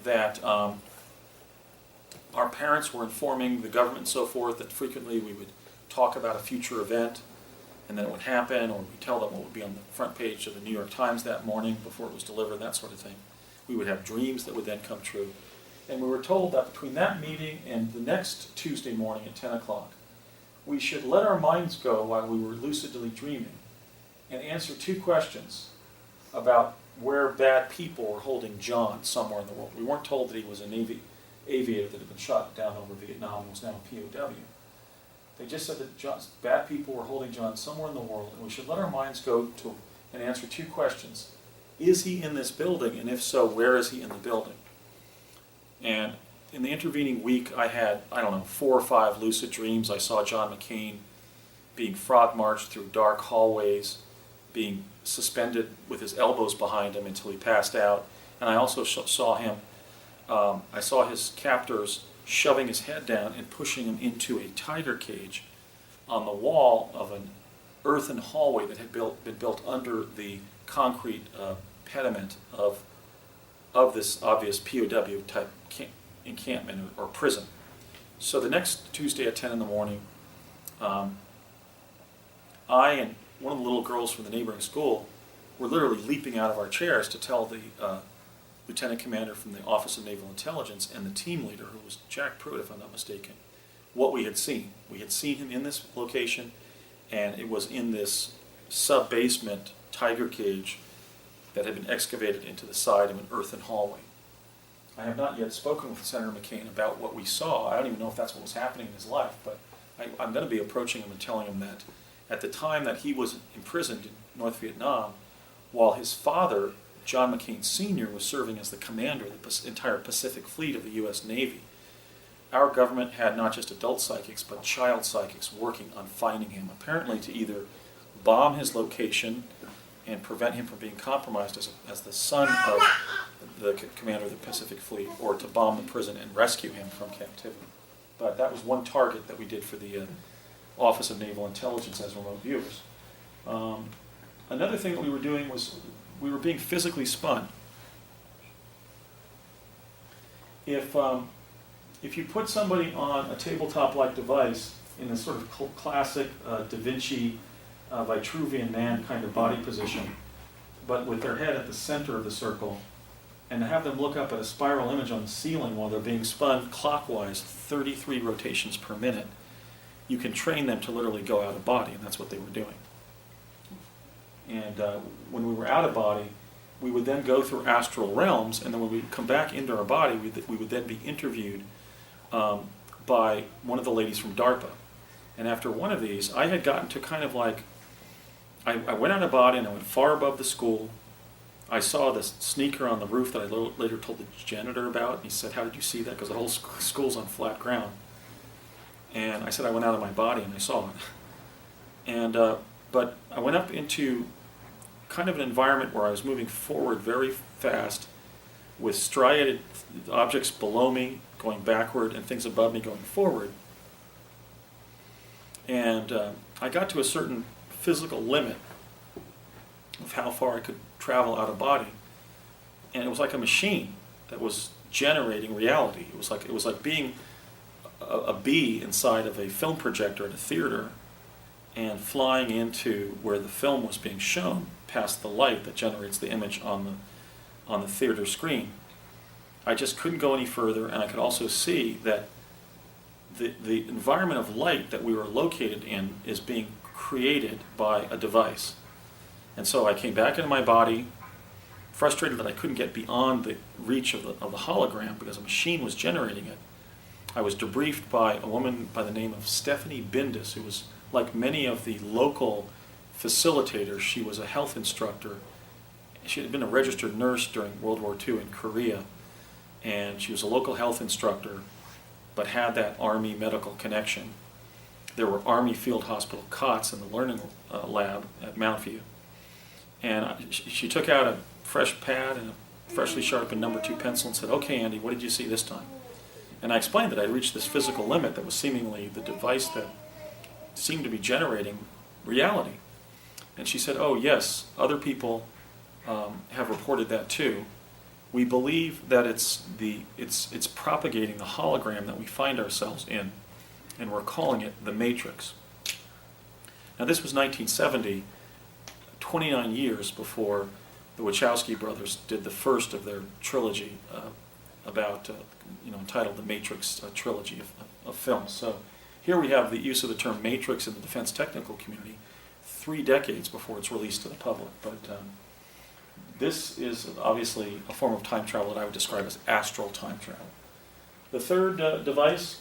that our parents were informing the government and so forth, that frequently we would talk about a future event, and then it would happen, or we'd tell them what would be on the front page of the New York Times that morning before it was delivered, that sort of thing. We would have dreams that would then come true. And we were told that between that meeting and the next Tuesday morning at 10 o'clock, we should let our minds go while we were lucidly dreaming and answer 2 questions about where bad people were holding John somewhere in the world. We weren't told that he was a Navy aviator that had been shot down over Vietnam and was now a POW. They just said that bad people were holding John somewhere in the world, and we should let our minds go to and answer 2 questions. Is he in this building? And if so, where is he in the building? And in the intervening week, I had, 4 or 5 lucid dreams. I saw John McCain being frog marched through dark hallways, being suspended with his elbows behind him until he passed out. And I also saw him, I saw his captors shoving his head down and pushing him into a tiger cage on the wall of an earthen hallway that had been built under the concrete pediment of this obvious POW type encampment or prison. So the next Tuesday at 10 in the morning, I and one of the little girls from the neighboring school were literally leaping out of our chairs to tell the lieutenant commander from the Office of Naval Intelligence and the team leader, who was Jack Pruitt, if I'm not mistaken, what we had seen. We had seen him in this location, and it was in this sub-basement tiger cage that had been excavated into the side of an earthen hallway. I have not yet spoken with Senator McCain about what we saw. I don't even know if that's what was happening in his life, but I'm going to be approaching him and telling him that at the time that he was imprisoned in North Vietnam, while his father, John McCain Sr., was serving as the commander of the entire Pacific Fleet of the U.S. Navy, our government had not just adult psychics, but child psychics working on finding him, apparently to either bomb his location and prevent him from being compromised as the son of the commander of the Pacific Fleet, or to bomb the prison and rescue him from captivity. But that was one target that we did for the Office of Naval Intelligence as remote viewers. Another thing that we were doing was we were being physically spun. If you put somebody on a tabletop-like device in this sort of classic Da Vinci Vitruvian man kind of body position, but with their head at the center of the circle, and to have them look up at a spiral image on the ceiling while they're being spun clockwise 33 rotations per minute, you can train them to literally go out of body, and that's what they were doing. And when we were out of body, we would then go through astral realms, and then when we come back into our body, we would then be interviewed by one of the ladies from DARPA. And after one of these, I had gotten to kind of like, I went out of body and I went far above the school. I saw this sneaker on the roof that I later told the janitor about. And he said, "How did you see that?" Because the whole school's on flat ground. And I said, "I went out of my body and I saw it." And but I went up into kind of an environment where I was moving forward very fast with striated objects below me going backward and things above me going forward. And I got to a certain physical limit of how far I could travel out of body, and it was like a machine that was generating reality. It was like being a bee inside of a film projector at a theater and flying into where the film was being shown past the light that generates the image on the theater screen. I just couldn't go any further, and I could also see that the environment of light that we were located in is being created by a device. And so I came back into my body, frustrated that I couldn't get beyond the reach of the hologram because a machine was generating it. I was debriefed by a woman by the name of Stephanie Bindus, who was like many of the local facilitators. She was a health instructor. She had been a registered nurse during World War II in Korea, and she was a local health instructor, but had that Army medical connection. There were Army Field Hospital cots in the learning lab at Mount View. And she took out a fresh pad and a freshly sharpened number 2 pencil and said, "Okay, Andy, what did you see this time?" And I explained that I reached this physical limit that was seemingly the device that seemed to be generating reality. And she said, "Oh yes, other people have reported that too. We believe that it's propagating the hologram that we find ourselves in, and we're calling it the Matrix." Now this was 1970, 29 years before the Wachowski brothers did the first of their trilogy about, entitled the Matrix trilogy of films. So here we have the use of the term Matrix in the defense technical community 3 decades before it's released to the public. But this is obviously a form of time travel that I would describe as astral time travel. The third device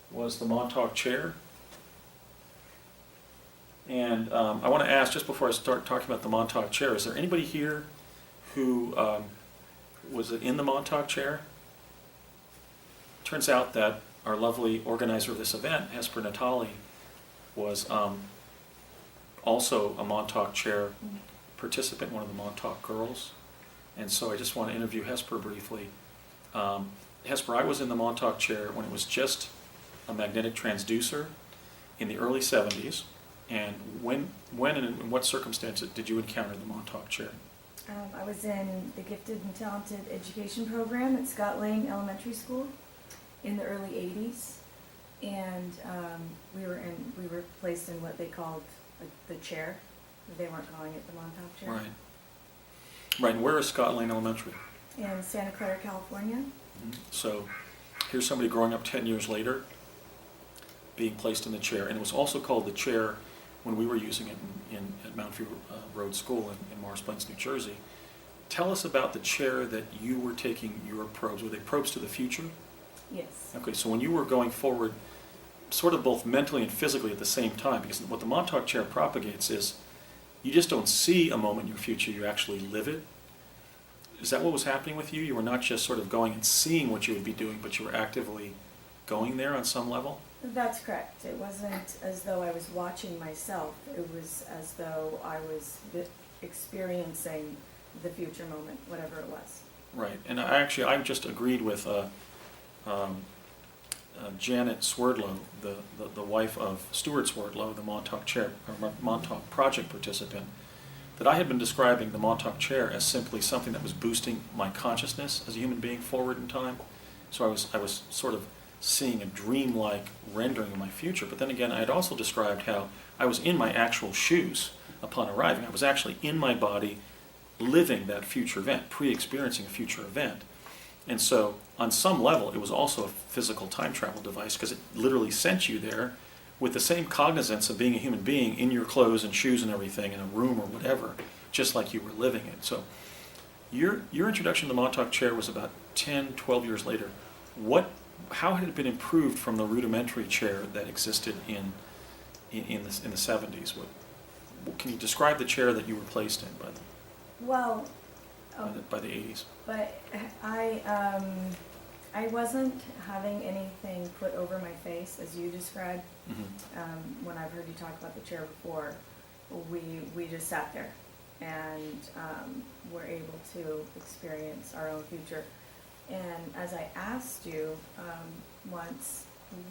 was the Montauk chair. And I want to ask, just before I start talking about the Montauk chair, is there anybody here who was in the Montauk chair? Turns out that our lovely organizer of this event, Hesper Natali, was also a Montauk Chair participant, one of the Montauk girls. And so I just want to interview Hesper briefly. Hesper, I was in the Montauk Chair when it was just a magnetic transducer in the early 70s. And when and in what circumstances did you encounter the Montauk Chair? I was in the Gifted and Talented Education Program at Scott Lane Elementary School in the early 80s. And we were placed in what they called the chair. They weren't calling it the Montauk Chair. Right. Right, and where is Scott Lane Elementary? In Santa Clara, California. So here's somebody growing up 10 years later, being placed in the chair. And it was also called the chair when we were using it at Mount View Road School in Morris Plains, New Jersey. Tell us about the chair that you were taking your probes. Were they probes to the future? Yes. Okay, so when you were going forward, sort of both mentally and physically at the same time, because what the Montauk Chair propagates is you just don't see a moment in your future, you actually live it. Is that what was happening with you? You were not just sort of going and seeing what you would be doing, but you were actively going there on some level? That's correct. It wasn't as though I was watching myself. It was as though I was experiencing the future moment, whatever it was. Right, and I just agreed with Janet Swerdlow, the wife of Stuart Swerdlow, the Montauk Chair, or Montauk Project participant, that I had been describing the Montauk Chair as simply something that was boosting my consciousness as a human being forward in time. So I was sort of seeing a dreamlike rendering of my future. But then again, I had also described how I was in my actual shoes upon arriving. I was actually in my body living that future event, pre-experiencing a future event. And so on some level, it was also a physical time travel device because it literally sent you there with the same cognizance of being a human being in your clothes and shoes and everything in a room or whatever, just like you were living it. So your introduction to the Montauk Chair was about 10, 12 years later. How had it been improved from the rudimentary chair that existed in the 70s? Can you describe the chair that you were placed in by the 80s? But I wasn't having anything put over my face, as you described. Mm-hmm. When I've heard you talk about the chair before, we just sat there and were able to experience our own future. And as I asked you once,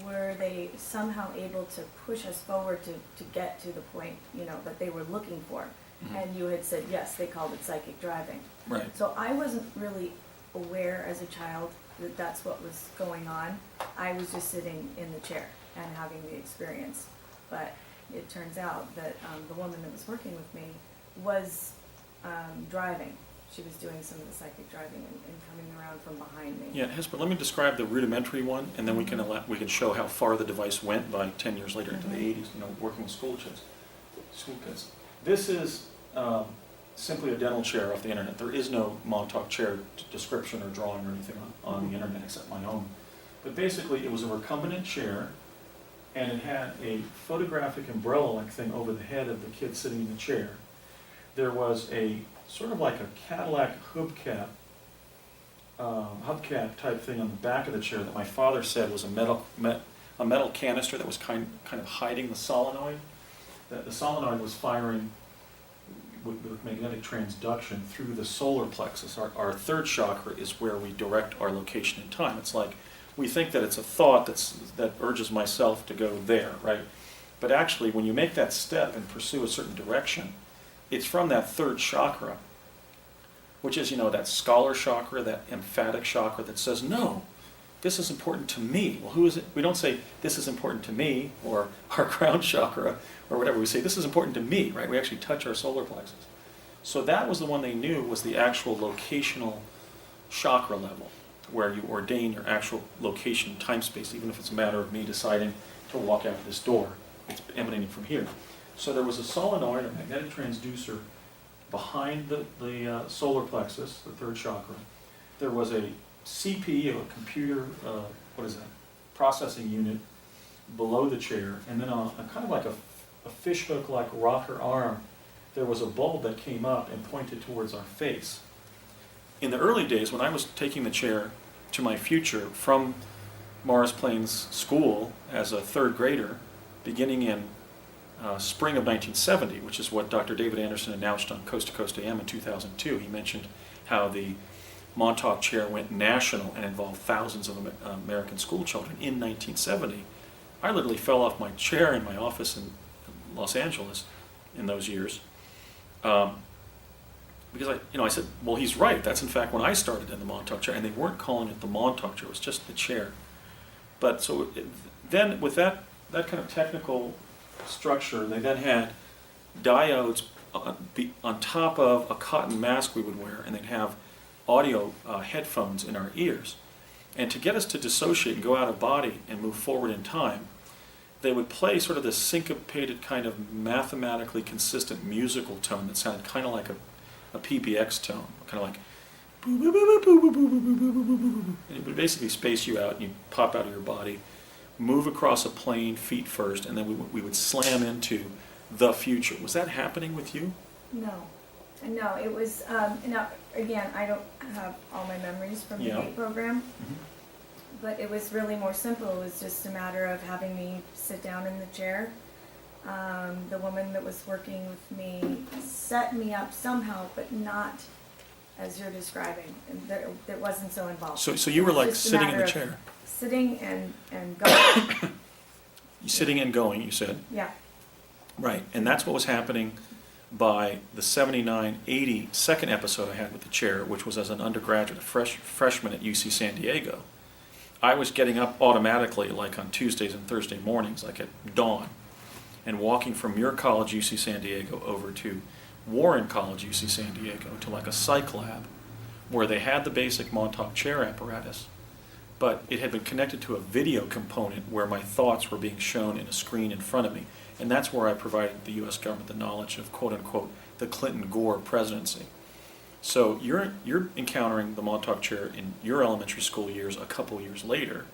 were they somehow able to push us forward to get to the point, that they were looking for? Mm-hmm. And you had said, yes, they called it psychic driving. Right. So I wasn't really aware as a child that that's what was going on. I was just sitting in the chair and having the experience. But it turns out that the woman that was working with me was driving. She was doing some of the psychic driving and coming around from behind me. Yeah, Hesper, let me describe the rudimentary one, and then we can show how far the device went by 10 years later into the 80s, working with school kids. This is simply a dental chair off the internet. There is no Montauk Chair description or drawing or anything on the internet except my own. But basically, it was a recumbent chair, and it had a photographic umbrella-like thing over the head of the kid sitting in the chair. There was a sort of like a Cadillac hubcap type thing on the back of the chair that my father said was a metal canister that was kind of hiding the solenoid. That the solenoid was firing with magnetic transduction through the solar plexus. Our third chakra is where we direct our location in time. It's like we think that it's a thought that urges myself to go there, right? But actually, when you make that step and pursue a certain direction, it's from that third chakra, which is, that scholar chakra, that emphatic chakra that says, no, this is important to me. Well, who is it? We don't say, this is important to me, or our crown chakra, or whatever. We say, this is important to me, right? We actually touch our solar plexus. So that was the one they knew was the actual locational chakra level, where you ordain your actual location in time space, even if it's a matter of me deciding to walk out this door. It's emanating from here. So there was a solenoid, a magnetic transducer, behind the solar plexus, the third chakra. There was a CPU, a computer, processing unit below the chair, and then on a kind of like a fishhook-like rocker arm, there was a bulb that came up and pointed towards our face. In the early days, when I was taking the chair to my future from Morris Plains School as a third grader, beginning in spring of 1970, which is what Dr. David Anderson announced on Coast to Coast AM in 2002. He mentioned how the Montauk Chair went national and involved thousands of American school children in 1970. I literally fell off my chair in my office in Los Angeles in those years. Because I said, well, he's right. That's in fact when I started in the Montauk Chair, and they weren't calling it the Montauk Chair; it was just the chair. But so then, with that kind of technical structure, they then had diodes on top of a cotton mask we would wear, and they'd have audio headphones in our ears. And to get us to dissociate and go out of body and move forward in time, they would play sort of this syncopated kind of mathematically consistent musical tone that sounded kind of like a PBX tone, kind of like boo boo boo boo boo boo boo boo boo boo boo boo. And it would basically space you out, and you'd pop out of your body, move across a plane feet first, and then we would slam into the future. Was that happening with you? No, it was, again, I don't have all my memories from the Yeah. GATE program, Mm-hmm. but it was really more simple. It was just a matter of having me sit down in the chair. The woman that was working with me set me up somehow, but not as you're describing. And that wasn't so involved. So you were It was like just a sitting in matter the of chair. Sitting and going. Sitting and going, you said. Yeah. Right, and that's what was happening by the 79-80 second episode I had with the chair, which was as an undergraduate, a freshman at UC San Diego. I was getting up automatically, like on Tuesdays and Thursday mornings, like at dawn, and walking from your college, UC San Diego, over to Warren College, UC San Diego, to like a psych lab, where they had the basic Montauk chair apparatus, but it had been connected to a video component where my thoughts were being shown in a screen in front of me. And that's where I provided the U.S. government the knowledge of, quote unquote, the Clinton-Gore presidency. So you're encountering the Montauk Chair in your elementary school years a couple years later,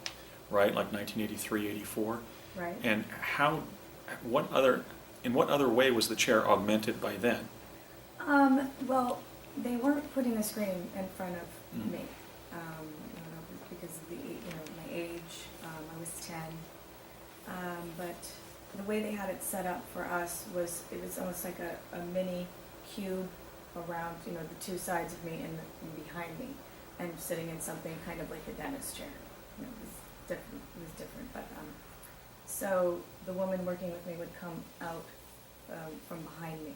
right? Like 1983, 84. Right. And in what other way was the chair augmented by then? Well, they weren't putting a screen in front of Mhm. me. Because of my age. I was 10. But the way they had it set up for us was, it was almost like a mini cube around, the two sides of me and behind me, and sitting in something kind of like a dentist chair. It was different. But so the woman working with me would come out from behind me.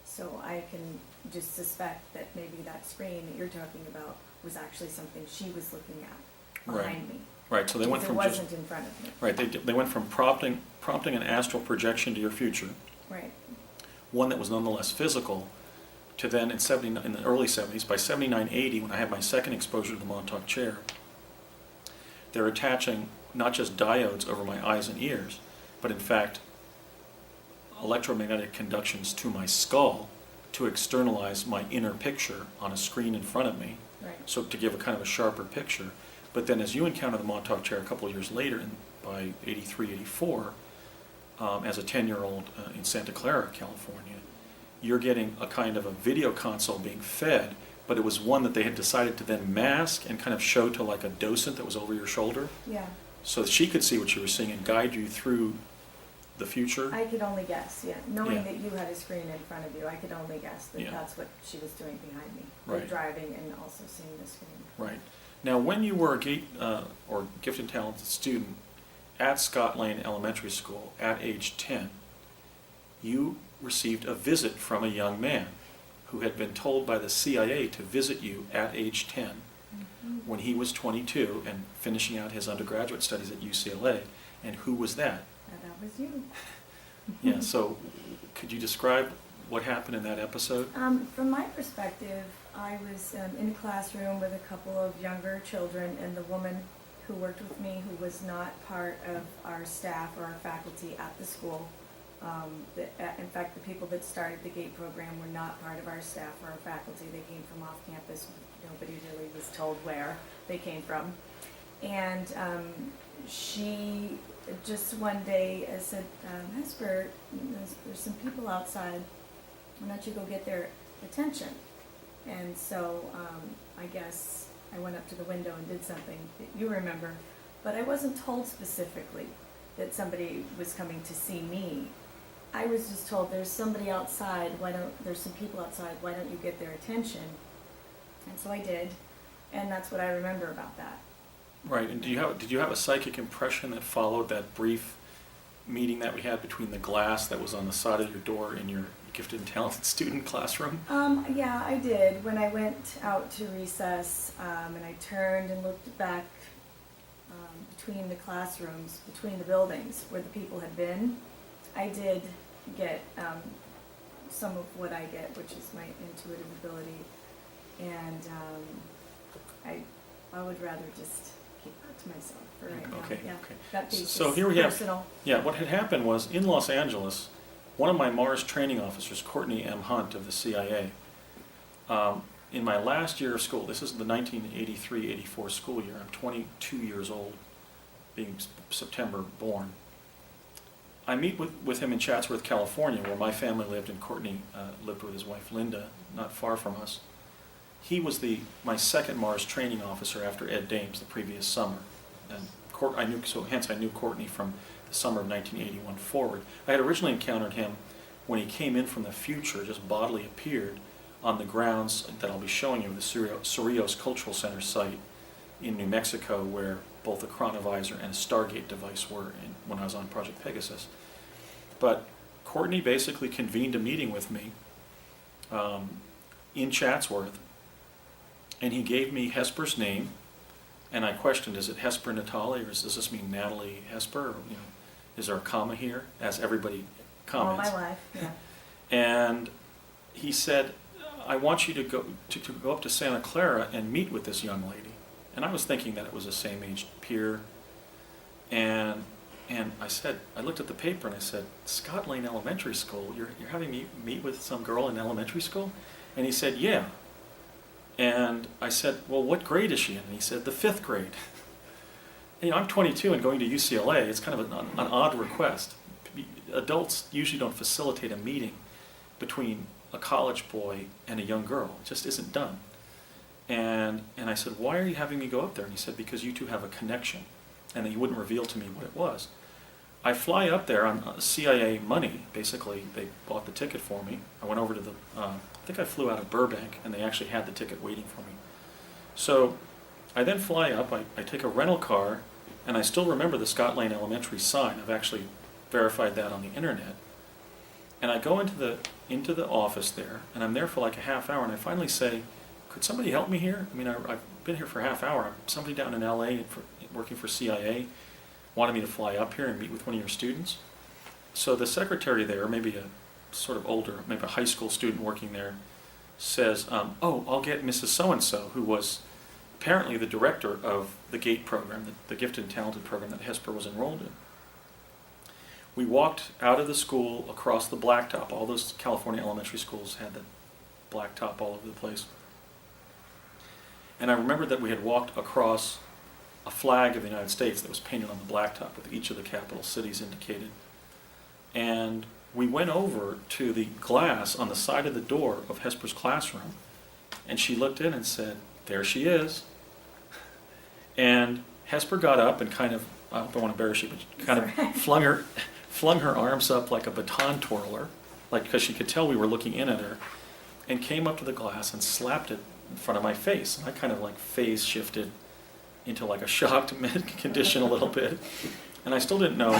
So I can just suspect that maybe that screen that you're talking about was actually something she was looking at behind me. Right, so they went Because from it just... wasn't in front of me. Right, they went from prompting an astral projection to your future, Right. one that was nonetheless physical, to then in the early 70s, by 79, 80, when I had my second exposure to the Montauk Chair, they're attaching not just diodes over my eyes and ears, but in fact electromagnetic conductions to my skull to externalize my inner picture on a screen in front of me, Right. so to give a kind of a sharper picture. But then as you encounter the Montauk Chair a couple of years later, by 83, 84, as a 10-year-old in Santa Clara, California, you're getting a kind of a video console being fed, but it was one that they had decided to then mask and kind of show to like a docent that was over your shoulder, Yeah. so that she could see what you were seeing and guide you through the future. I could only guess, yeah. Knowing Yeah. that you had a screen in front of you, I could only guess that Yeah. that's what she was doing behind me. Right. Driving and also seeing the screen. Right. Now, when you were a or gifted talented student at Scott Lane Elementary School at age 10, you received a visit from a young man who had been told by the CIA to visit you at age 10 Mm-hmm. when he was 22 and finishing out his undergraduate studies at UCLA. And who was that? That was you. Yeah, so could you describe what happened in that episode? From my perspective, I was in a classroom with a couple of younger children, and the woman who worked with me, who was not part of our staff or our faculty at the school. In fact, the people that started the GATE program were not part of our staff or our faculty. They came from off campus. Nobody really was told where they came from. And she just one day said, Hesper, there's some people outside. Why don't you go get their attention? And so I guess I went up to the window and did something that you remember, but I wasn't told specifically that somebody was coming to see me. I was just told there's somebody outside, there's some people outside, why don't you get their attention? And so I did, and that's what I remember about that. Right, and did you have a psychic impression that followed that brief meeting that we had between the glass that was on the side of your door in your gifted and talented student classroom? Yeah, I did. When I went out to recess, and I turned and looked back between the classrooms, between the buildings where the people had been, I did get some of what I get, which is my intuitive ability, and I would rather just keep that to myself for right now. Okay, Yeah, okay. that piece So is here we have, personal. yeah, what had happened was in Los Angeles, one of my Mars training officers, Courtney M. Hunt of the CIA, in my last year of school, this is the 1983-84 school year, I'm 22 years old, being September born. I meet with him in Chatsworth, California, where my family lived, and Courtney lived with his wife Linda, not far from us. He was my second Mars training officer after Ed Dames the previous summer, and hence I knew Courtney from the summer of 1981 forward. I had originally encountered him when he came in from the future, just bodily appeared on the grounds that I'll be showing you, the Cerrillos Cultural Center site in New Mexico, where both a chronovisor and a Stargate device were when I was on Project Pegasus. But Courtney basically convened a meeting with me in Chatsworth, and he gave me Hesper's name, and I questioned, is it Hesper Natali, or does this mean Natalie Hesper? Or, is there a comma here, as everybody comments? All my life, yeah. And he said, I want you to go up to Santa Clara and meet with this young lady. And I was thinking that it was a same-age peer, and I looked at the paper and I said, Scott Lane Elementary School, you're having me meet with some girl in elementary school? And he said, yeah. And I said, well, what grade is she in? And he said, the 5th grade. And, I'm 22 and going to UCLA. It's kind of an odd request. Adults usually don't facilitate a meeting between a college boy and a young girl. It just isn't done. And I said, why are you having me go up there? And he said, because you two have a connection. And then he wouldn't reveal to me what it was. I fly up there on CIA money, basically. They bought the ticket for me. I went over to I think I flew out of Burbank, and they actually had the ticket waiting for me. So I then fly up, I take a rental car, and I still remember the Scott Lane Elementary sign. I've actually verified that on the internet. And I go into the office there, and I'm there for like a half hour, and I finally say, could somebody help me here? I mean, I've been here for a half hour. Somebody down in LA working for CIA wanted me to fly up here and meet with one of your students. So the secretary there, maybe a sort of older, maybe a high school student working there, says, oh, I'll get Mrs. So-and-so, who was apparently the director of the GATE program, the Gifted and Talented program that Hesper was enrolled in. We walked out of the school across the blacktop. All those California elementary schools had the blacktop all over the place. And I remember that we had walked across a flag of the United States that was painted on the blacktop with each of the capital cities indicated. And we went over to the glass on the side of the door of Hesper's classroom, and she looked in and said, there she is. And Hesper got up and kind of, I don't want to embarrass you, but kind of flung her arms up like a baton twirler, because she could tell we were looking in at her, and came up to the glass and slapped it in front of my face. And I kind of phase shifted into like a shocked condition a little bit. And I still didn't know.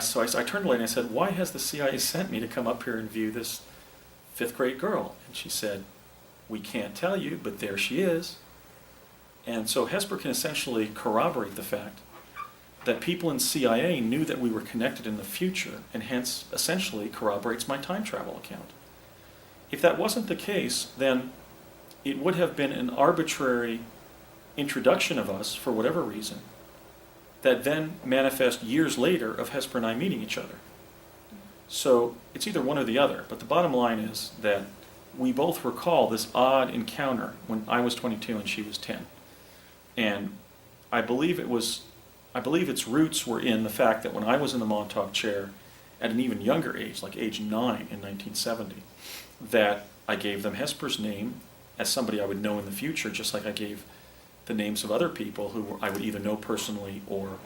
So I turned away and I said, why has the CIA sent me to come up here and view this 5th grade girl? And she said, we can't tell you, but there she is. And so Hesper can essentially corroborate the fact that people in CIA knew that we were connected in the future, and hence essentially corroborates my time travel account. If that wasn't the case, then it would have been an arbitrary introduction of us, for whatever reason, that then manifest years later of Hesper and I meeting each other. So it's either one or the other, but the bottom line is that we both recall this odd encounter when I was 22 and she was 10. And I believe its roots were in the fact that when I was in the Montauk chair at an even younger age, like age 9 in 1970, that I gave them Hesper's name as somebody I would know in the future, just like I gave the names of other people who I would either know personally or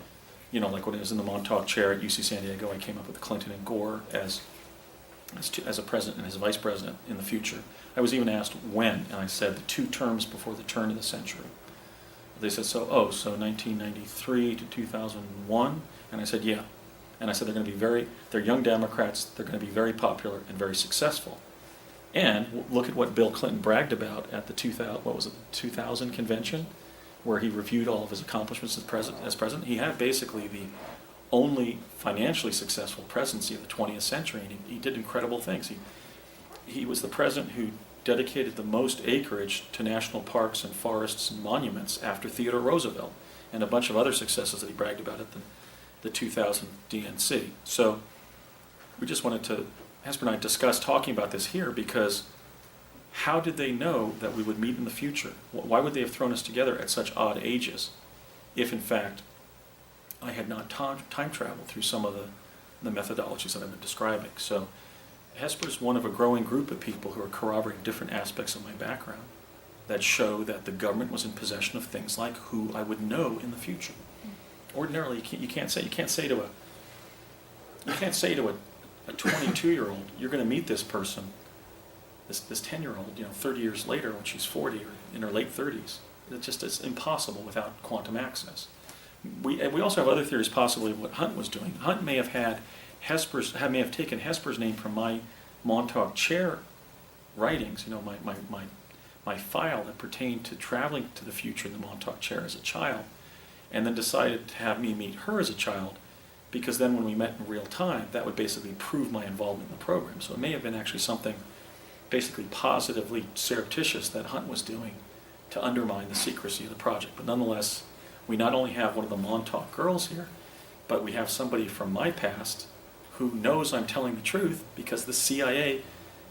like when I was in the Montauk chair at UC San Diego, I came up with Clinton and Gore as a president and as a vice president in the future. I was even asked when, and I said the 2 terms before the turn of the century. They said, so 1993 to 2001? And I said, yeah. And I said, they're young Democrats, they're going to be very popular and very successful. And look at what Bill Clinton bragged about at the 2000 convention, where he reviewed all of his accomplishments as president. He had basically the only financially successful presidency of the 20th century, and he did incredible things. He was the president who dedicated the most acreage to national parks and forests and monuments after Theodore Roosevelt, and a bunch of other successes that he bragged about at the 2000 DNC. So we just wanted to, Hesper and I, discuss talking about this here, because how did they know that we would meet in the future? Why would they have thrown us together at such odd ages if, in fact, I had not time traveled through some of the methodologies that I've been describing? So Hesper's one of a growing group of people who are corroborating different aspects of my background that show that the government was in possession of things like who I would know in the future. Ordinarily, you can't say to a 22-year-old, you're going to meet this person, this 10-year-old, 30 years later when she's 40 or in her late 30s. It's impossible without quantum access. We also have other theories possibly of what Hunt was doing. Hunt may have taken Hesper's name from my Montauk chair writings, my file that pertained to traveling to the future in the Montauk chair as a child, and then decided to have me meet her as a child, because then when we met in real time, that would basically prove my involvement in the program. So it may have been actually something basically positively surreptitious that Hunt was doing to undermine the secrecy of the project. But nonetheless, we not only have one of the Montauk girls here, but we have somebody from my past who knows I'm telling the truth, because the CIA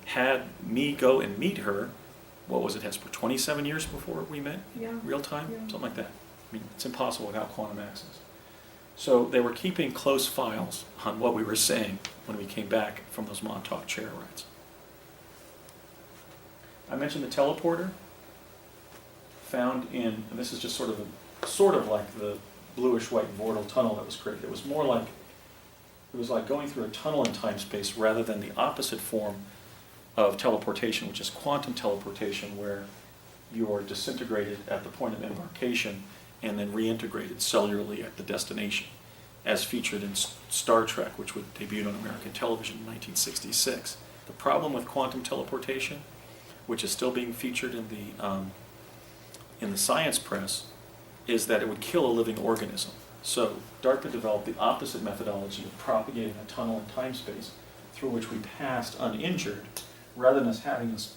had me go and meet her, what was it, Hesper, 27 years before we met? Yeah. Real time? Yeah. Something like that. I mean, it's impossible without quantum access. So they were keeping close files on what we were saying when we came back from those Montauk chair rides. I mentioned the teleporter found in, and this is just sort of like the bluish-white Vortal tunnel that was created. It was like going through a tunnel in time-space rather than the opposite form of teleportation, which is quantum teleportation, where you're disintegrated at the point of embarkation and then reintegrated cellularly at the destination, as featured in Star Trek, which would debut on American television in 1966. The problem with quantum teleportation, which is still being featured in the science press, is that it would kill a living organism. So DARPA developed the opposite methodology of propagating a tunnel in time-space through which we passed uninjured, rather than us having us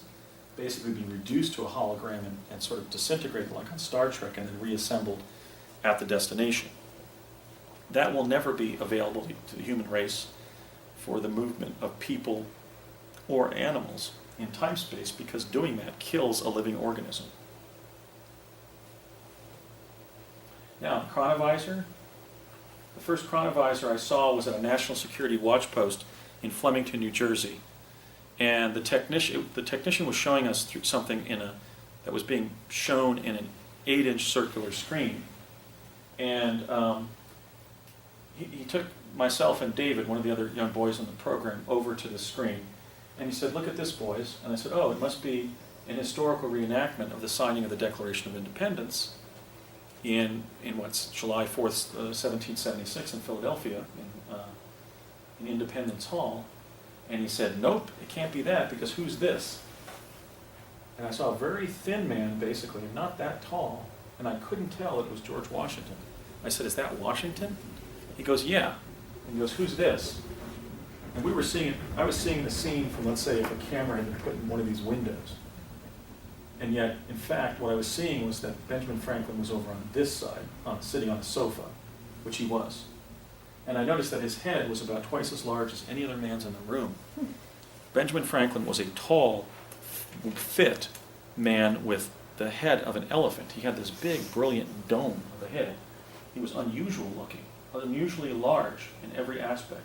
basically be reduced to a hologram and sort of disintegrated like on Star Trek and then reassembled at the destination. That will never be available to the human race for the movement of people or animals in time-space, because doing that kills a living organism. Now, chronovisor. The first chronovisor I saw was at a National Security Watch Post in Flemington, New Jersey. And the technician was showing us through something that was being shown in an 8-inch circular screen. And he took myself and David, one of the other young boys in the program, over to the screen. And he said, "Look at this, boys." And I said, "Oh, it must be an historical reenactment of the signing of the Declaration of Independence in what's July 4th, 1776 in Philadelphia, in Independence Hall." And he said, "Nope, it can't be that, because who's this?" And I saw a very thin man, basically, not that tall, and I couldn't tell it was George Washington. I said, "Is that Washington?" He goes, "Yeah." And he goes, "Who's this?" And I was seeing the scene from, let's say, if a camera had been put in one of these windows. And yet, in fact, what I was seeing was that Benjamin Franklin was over on this side, sitting on a sofa, which he was. And I noticed that his head was about twice as large as any other man's in the room. Benjamin Franklin was a tall, fit man with the head of an elephant. He had this big, brilliant dome of a head. He was unusual looking, unusually large in every aspect.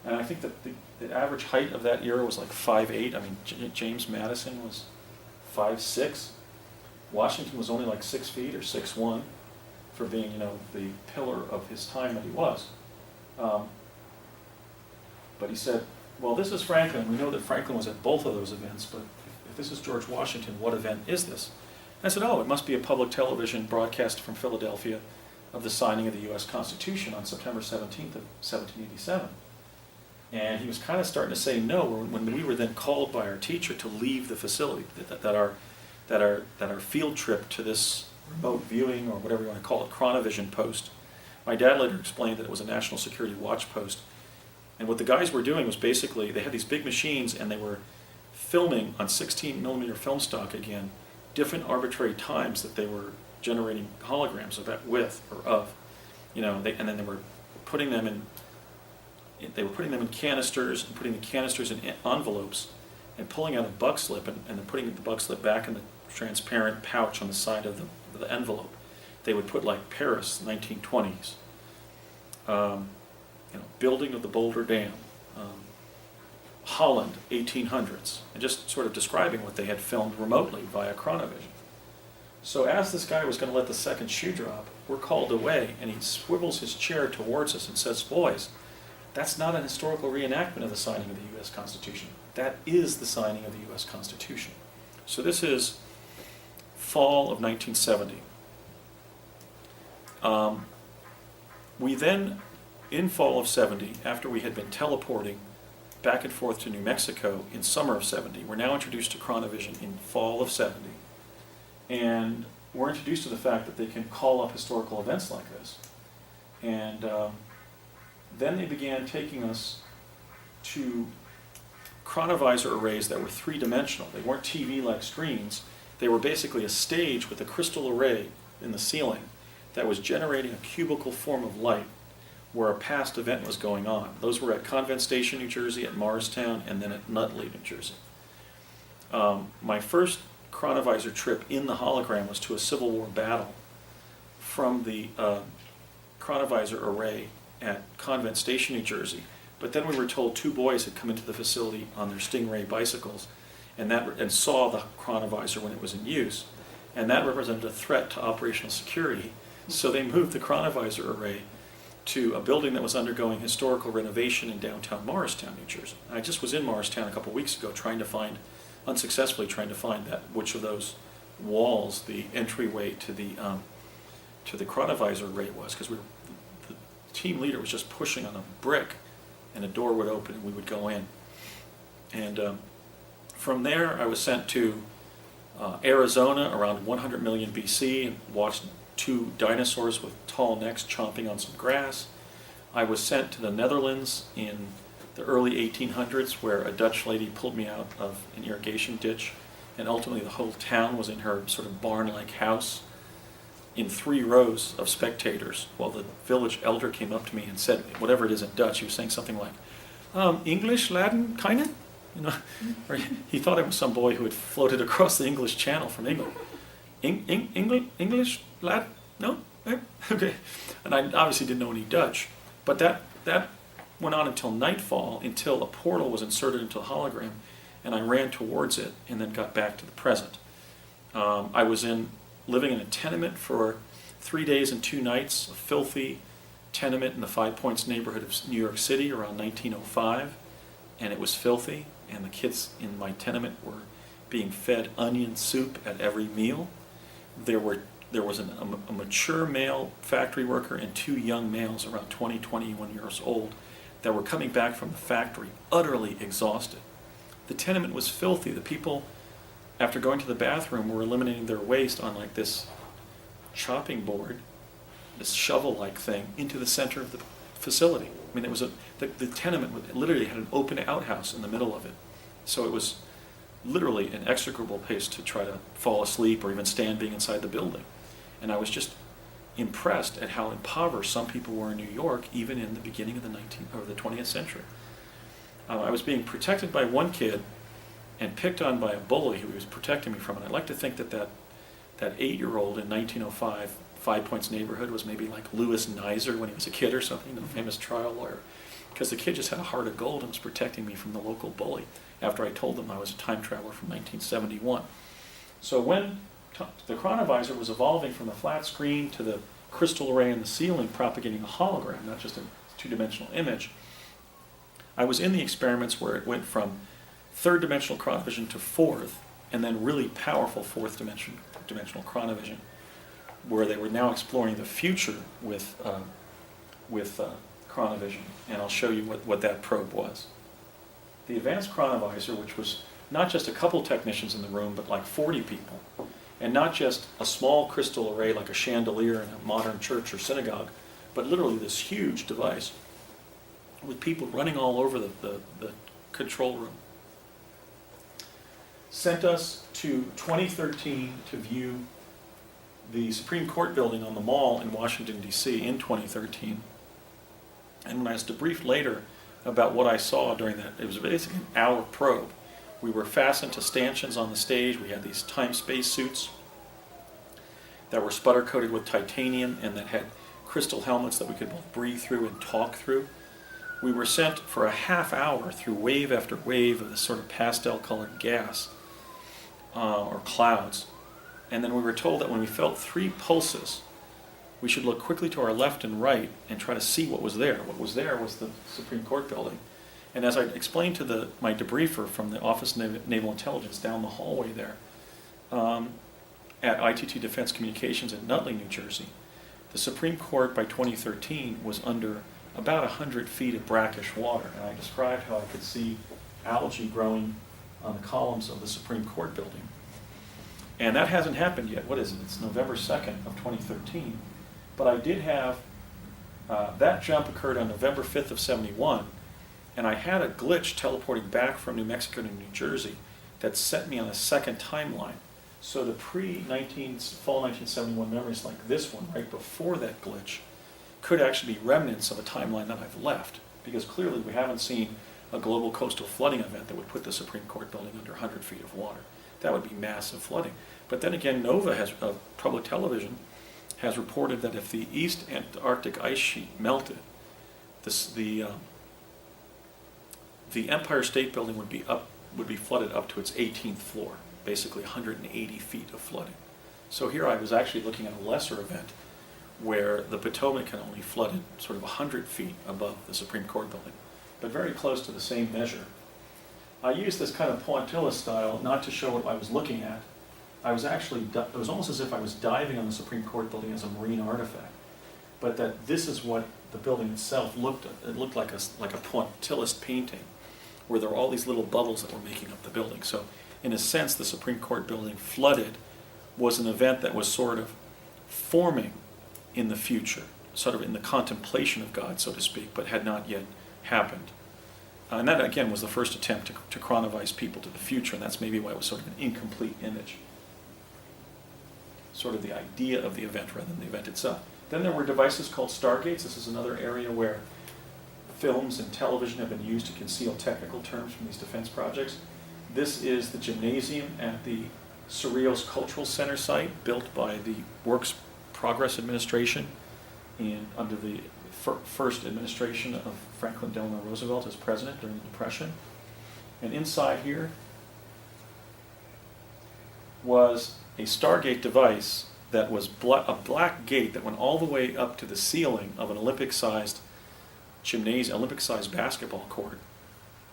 And I think that the average height of that era was like 5'8". I mean, James Madison was 5'6". Washington was only like 6 feet or 6'1". for being, the pillar of his time that he was. But he said, well, this is Franklin. We know that Franklin was at both of those events, but if this is George Washington, what event is this? And I said, oh, it must be a public television broadcast from Philadelphia of the signing of the U.S. Constitution on September 17th of 1787. And he was kind of starting to say no when we were then called by our teacher to leave the facility, that our field trip to this remote viewing, or whatever you want to call it, chronovision post. My dad later explained that it was a national security watch post. And what the guys were doing was basically, they had these big machines and they were filming on 16 millimeter film stock again, different arbitrary times that they were generating holograms of that with or of, and then they were putting them in canisters and putting the canisters in envelopes and pulling out a buck slip and then putting the buck slip back in the transparent pouch on the side of the envelope. They would put like Paris, 1920s, building of the Boulder Dam, Holland, 1800s, and just sort of describing what they had filmed remotely via chronovision. So as this guy was going to let the second shoe drop, we're called away, and he swivels his chair towards us and says, boys, that's not an historical reenactment of the signing of the U.S. Constitution. That is the signing of the U.S. Constitution. So this is fall of 1970. We then, in fall of 70, after we had been teleporting back and forth to New Mexico in summer of 70, we're now introduced to chronovision in fall of 70. And we're introduced to the fact that they can call up historical events like this. And then they began taking us to chronovisor arrays that were three-dimensional. They weren't TV-like screens. They were basically a stage with a crystal array in the ceiling that was generating a cubical form of light where a past event was going on. Those were at Convent Station, New Jersey, at Morristown, and then at Nutley, New Jersey. My first chronovisor trip in the hologram was to a Civil War battle from the chronovisor array at Convent Station, New Jersey. But then we were told two boys had come into the facility on their Stingray bicycles and saw the chronovisor when it was in use. And that represented a threat to operational security. So they moved the chronovisor array to a building that was undergoing historical renovation in downtown Morristown, New Jersey. I just was in Morristown a couple weeks ago unsuccessfully trying to find which of those walls the entryway to the chronovisor array was, because the team leader was just pushing on a brick and a door would open and we would go in. And from there I was sent to Arizona around 100 million BC and watched two dinosaurs with tall necks chomping on some grass. I was sent to the Netherlands in the early 1800s where a Dutch lady pulled me out of an irrigation ditch, and ultimately the whole town was in her sort of barn-like house in 3 rows of spectators while the village elder came up to me and said, whatever it is in Dutch, he was saying something like, English, Latin, kinda? Or he thought I was some boy who had floated across the English Channel from England. English, Latin? No? Okay. And I obviously didn't know any Dutch, but that went on until nightfall, until a portal was inserted into the hologram, and I ran towards it and then got back to the present. I was living in a tenement for 3 days and 2 nights, a filthy tenement in the Five Points neighborhood of New York City around 1905, and it was filthy, and the kids in my tenement were being fed onion soup at every meal. There was a mature male factory worker and 2 young males around 21 years old that were coming back from the factory utterly exhausted. The tenement was filthy. The people, after going to the bathroom, were eliminating their waste on like this chopping board, this shovel-like thing, into the center of the facility. I mean, the tenement literally had an open outhouse in the middle of it. So it was literally an execrable place to try to fall asleep or even stand being inside the building. And I was just impressed at how impoverished some people were in New York, even in the beginning of the 20th century. I was being protected by one kid and picked on by a bully who was protecting me from it. I'd like to think that 8-year-old in 1905, Five Points neighborhood, was maybe like Louis Nizer when he was a kid or something, the famous trial lawyer, because the kid just had a heart of gold and was protecting me from the local bully after I told them I was a time traveler from 1971. So when the chronovisor was evolving from the flat screen to the crystal array in the ceiling propagating a hologram, not just a two-dimensional image. I was in the experiments where it went from third-dimensional chronovision to fourth, and then really powerful fourth-dimensional chronovision, where they were now exploring the future with chronovision, and I'll show you what that probe was. The advanced chronovisor, which was not just a couple technicians in the room, but like 40 people, and not just a small crystal array like a chandelier in a modern church or synagogue, but literally this huge device with people running all over the control room, sent us to 2013 to view the Supreme Court building on the Mall in Washington, D.C. in 2013. And when I was debriefed later about what I saw during that, it was basically an hour probe. We were fastened to stanchions on the stage. We had these time-space suits that were sputter-coated with titanium and that had crystal helmets that we could both breathe through and talk through. We were sent for a half hour through wave after wave of this sort of pastel-colored gas or clouds. And then we were told that when we felt 3 pulses, we should look quickly to our left and right and try to see what was there. What was there was the Supreme Court building. And as I explained to my debriefer from the Office of Naval Intelligence down the hallway there at ITT Defense Communications in Nutley, New Jersey, the Supreme Court by 2013 was under about 100 feet of brackish water. And I described how I could see algae growing on the columns of the Supreme Court building. And that hasn't happened yet. What is it? It's November 2nd of 2013. But I did have, that jump occurred on November 5th of 71, and I had a glitch teleporting back from New Mexico to New Jersey that set me on a second timeline. So the fall 1971 memories like this one, right before that glitch, could actually be remnants of a timeline that I've left, because clearly we haven't seen a global coastal flooding event that would put the Supreme Court building under 100 feet of water. That would be massive flooding. But then again, NOVA has, public television, has reported that if the East Antarctic ice sheet melted, the Empire State Building would be flooded up to its 18th floor, basically 180 feet of flooding. So here I was actually looking at a lesser event where the Potomac had only flooded sort of 100 feet above the Supreme Court building, but very close to the same measure. I used this kind of pointillist style not to show what I was looking at. I was actually, it was almost as if I was diving on the Supreme Court building as a marine artifact, but that this is what the building itself looked at. It looked like a pointillist painting, where there were all these little bubbles that were making up the building. So in a sense, the Supreme Court building flooded was an event that was sort of forming in the future, sort of in the contemplation of God, so to speak, but had not yet happened. And that, again, was the first attempt to chronovize people to the future, and that's maybe why it was sort of an incomplete image. Sort of the idea of the event rather than the event itself. Then there were devices called stargates. This is another area where films and television have been used to conceal technical terms from these defense projects. This is the gymnasium at the Cerrillos Cultural Center site, built by the Works Progress Administration under the first administration of Franklin Delano Roosevelt as president during the Depression. And inside here was a Stargate device that was a black gate that went all the way up to the ceiling of an Olympic-sized gymnasium, Olympic-sized basketball court.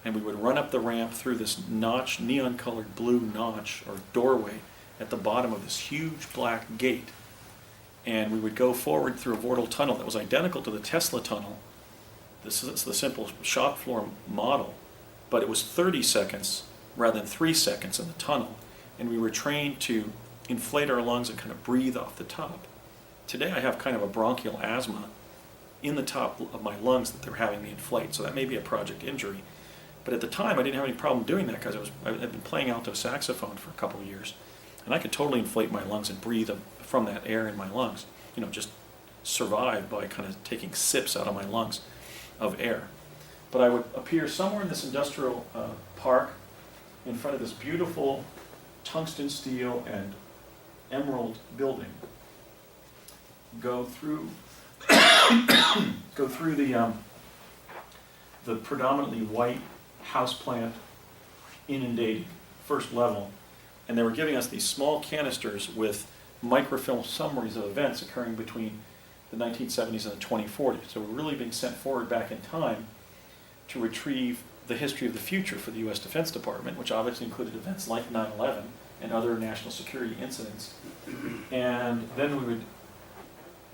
And we would run up the ramp through this notch, neon-colored blue notch or doorway at the bottom of this huge black gate. And we would go forward through a vortal tunnel that was identical to the Tesla tunnel. This is the simple shop floor model, but it was 30 seconds rather than 3 seconds in the tunnel. And we were trained to inflate our lungs and kind of breathe off the top. Today I have kind of a bronchial asthma in the top of my lungs that they're having me inflate, so that may be a project injury. But at the time I didn't have any problem doing that because I had been playing alto saxophone for a couple of years, and I could totally inflate my lungs and breathe from that air in my lungs, just survive by kind of taking sips out of my lungs of air. But I would appear somewhere in this industrial park in front of this beautiful tungsten steel and emerald building, go through the predominantly white houseplant inundated first level, and they were giving us these small canisters with microfilm summaries of events occurring between the 1970s and the 2040s. So we're really being sent forward back in time to retrieve the history of the future for the U.S. Defense Department, which obviously included events like 9/11 and other national security incidents. And then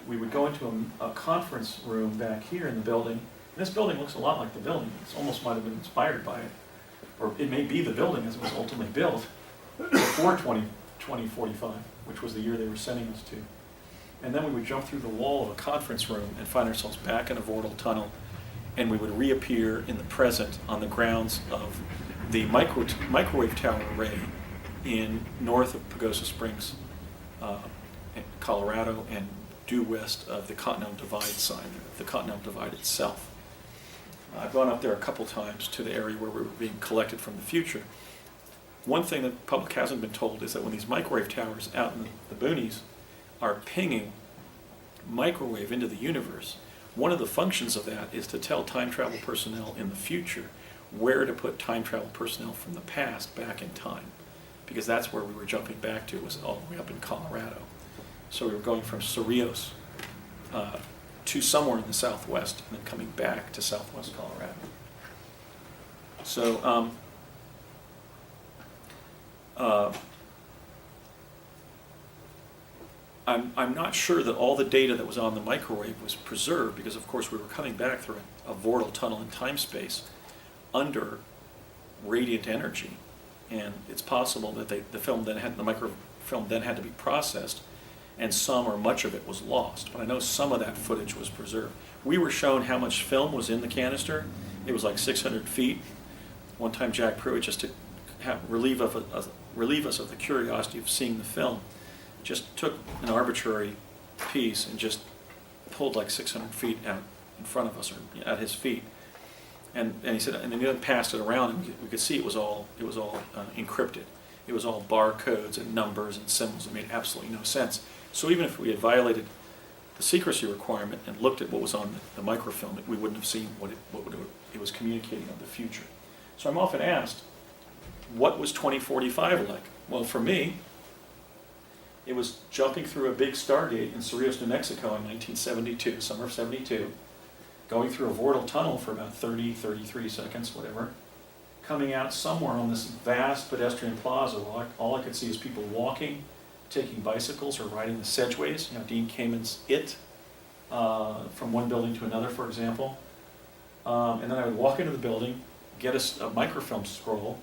we would go into a conference room back here in the building. And this building looks a lot like the building. It almost might have been inspired by it. Or it may be the building as it was ultimately built before 2045, which was the year they were sending us to. And then we would jump through the wall of a conference room and find ourselves back in a vortal tunnel, and we would reappear in the present on the grounds of the microwave tower array in north of Pagosa Springs, Colorado, and due west of the Continental Divide side, the Continental Divide itself. I've gone up there a couple times to the area where we were being collected from the future. One thing that the public hasn't been told is that when these microwave towers out in the boonies are pinging microwave into the universe, one of the functions of that is to tell time travel personnel in the future where to put time travel personnel from the past back in time, because that's where we were jumping back to, was all the way up in Colorado. So we were going from Cerrillos to somewhere in the southwest and then coming back to southwest Colorado. So I'm not sure that all the data that was on the microwave was preserved, because of course we were coming back through a vortal tunnel in time-space under radiant energy, and it's possible that the microfilm then had to be processed, and some or much of it was lost. But I know some of that footage was preserved. We were shown how much film was in the canister. It was like 600 feet. One time Jack Pruitt, just to relieve us of the curiosity of seeing the film, just took an arbitrary piece and just pulled like 600 feet out in front of us, or at his feet. And he said, and then he passed it around, and we could see it was all encrypted. It was all barcodes and numbers and symbols. It made absolutely no sense. So even if we had violated the secrecy requirement and looked at what was on the microfilm, we wouldn't have seen what it was communicating of the future. So I'm often asked, what was 2045 like? Well, for me, it was jumping through a big stargate in Cerrillos, New Mexico in 1972, summer of 72, going through a vortal tunnel for about 33 seconds, whatever, coming out somewhere on this vast pedestrian plaza where all I could see is people walking, taking bicycles, or riding the sedgeways, Dean Kamen's It, from one building to another, for example. And then I would walk into the building, get a microfilm scroll,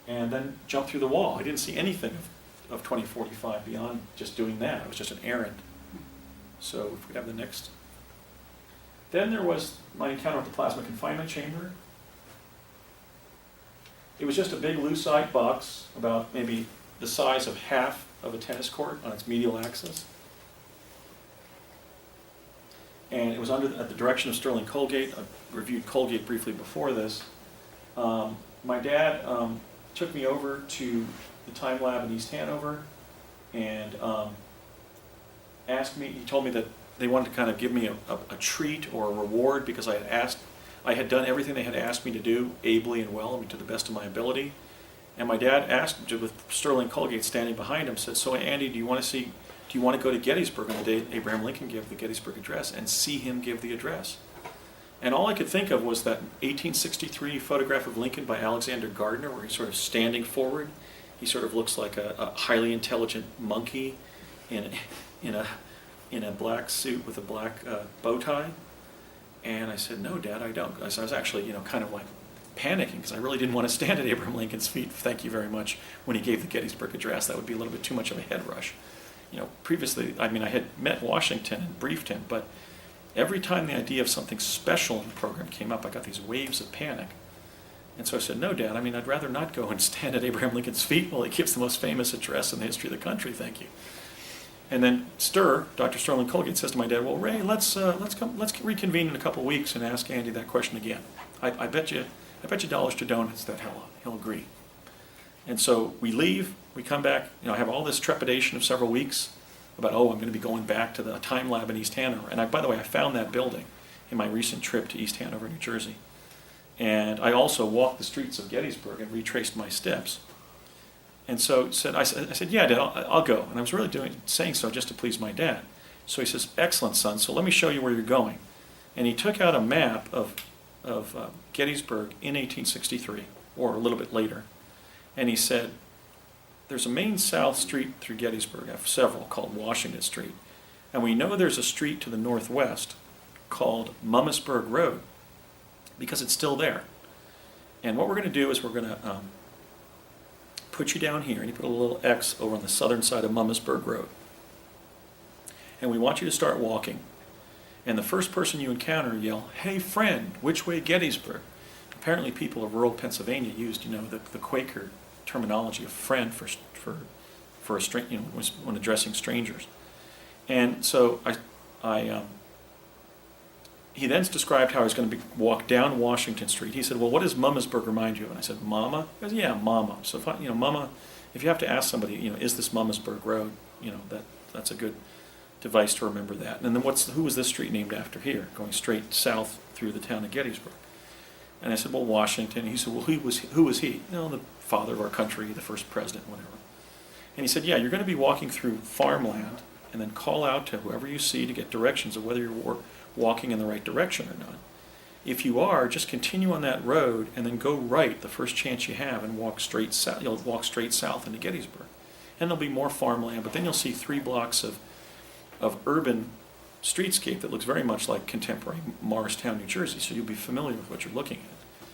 and then jump through the wall. I didn't see anything of 2045 beyond just doing that. It was just an errand. So if we have the next. Then there was my encounter with the plasma confinement chamber. It was just a big lucite box, about maybe the size of half of a tennis court on its medial axis. And it was at the direction of Sterling Colgate. I reviewed Colgate briefly before this. My dad took me over to the time lab in East Hanover and he told me that they wanted to kind of give me a treat or a reward, because I had done everything they had asked me to do ably and well, to the best of my ability. And my dad asked, with Sterling Colgate standing behind him, said, "So Andy, do you want to go to Gettysburg on the day Abraham Lincoln gave the Gettysburg Address and see him give the address?" And all I could think of was that 1863 photograph of Lincoln by Alexander Gardner, where he's sort of standing forward. He sort of looks like a highly intelligent monkey in a black suit with a black bow tie. And I said, "No, Dad, I don't." I was actually, kind of like panicking, because I really didn't want to stand at Abraham Lincoln's feet, thank you very much, when he gave the Gettysburg Address. That would be a little bit too much of a head rush. Previously, I had met Washington and briefed him, but every time the idea of something special in the program came up, I got these waves of panic. And so I said, "No, Dad, I'd rather not go and stand at Abraham Lincoln's feet while he gives the most famous address in the history of the country, thank you." And then Dr. Sterling Colgate says to my dad, "Well, Ray, let's reconvene in a couple of weeks and ask Andy that question again. I bet you dollars to donuts that he'll agree." And so we leave, we come back, I have all this trepidation of several weeks about, I'm going to be going back to the time lab in East Hanover. And by the way, I found that building in my recent trip to East Hanover, New Jersey. And I also walked the streets of Gettysburg and retraced my steps. And so I said, "Yeah, Dad, I'll go." And I was really saying so just to please my dad. So he says, excellent, son, so let me show you where you're going. And he took out a map of Gettysburg in 1863, or a little bit later, and he said, there's a main south street through Gettysburg, I have several, called Washington Street, and we know there's a street to the northwest called Mummasburg Road, because it's still there. And what we're going to do is we're going to put you down here, and you put a little X over on the southern side of Mummasburg Road. And we want you to start walking. And the first person you encounter, yell, "Hey friend, which way Gettysburg?" Apparently people of rural Pennsylvania used, the Quaker terminology of friend for a when addressing strangers. And so he then described how he was going to walk down Washington Street. He said, "Well, what does Mummasburg remind you of?" And I said, "Mama." He goes, "Yeah, Mama." So Mama, if you have to ask somebody, is this Mummasburg Road? That's a good device to remember that. And then who was this street named after here, going straight south through the town of Gettysburg? And I said, "Well, Washington." And he said, "Well, who was he?" The father of our country, the first president, whatever. And he said, "Yeah, you're going to be walking through farmland, and then call out to whoever you see to get directions of whether you're walking in the right direction or not. If you are, just continue on that road and then go right the first chance you have and walk straight south. You'll walk straight south into Gettysburg. And there'll be more farmland, but then you'll see 3 blocks of urban streetscape that looks very much like contemporary Morristown, New Jersey, so you'll be familiar with what you're looking at.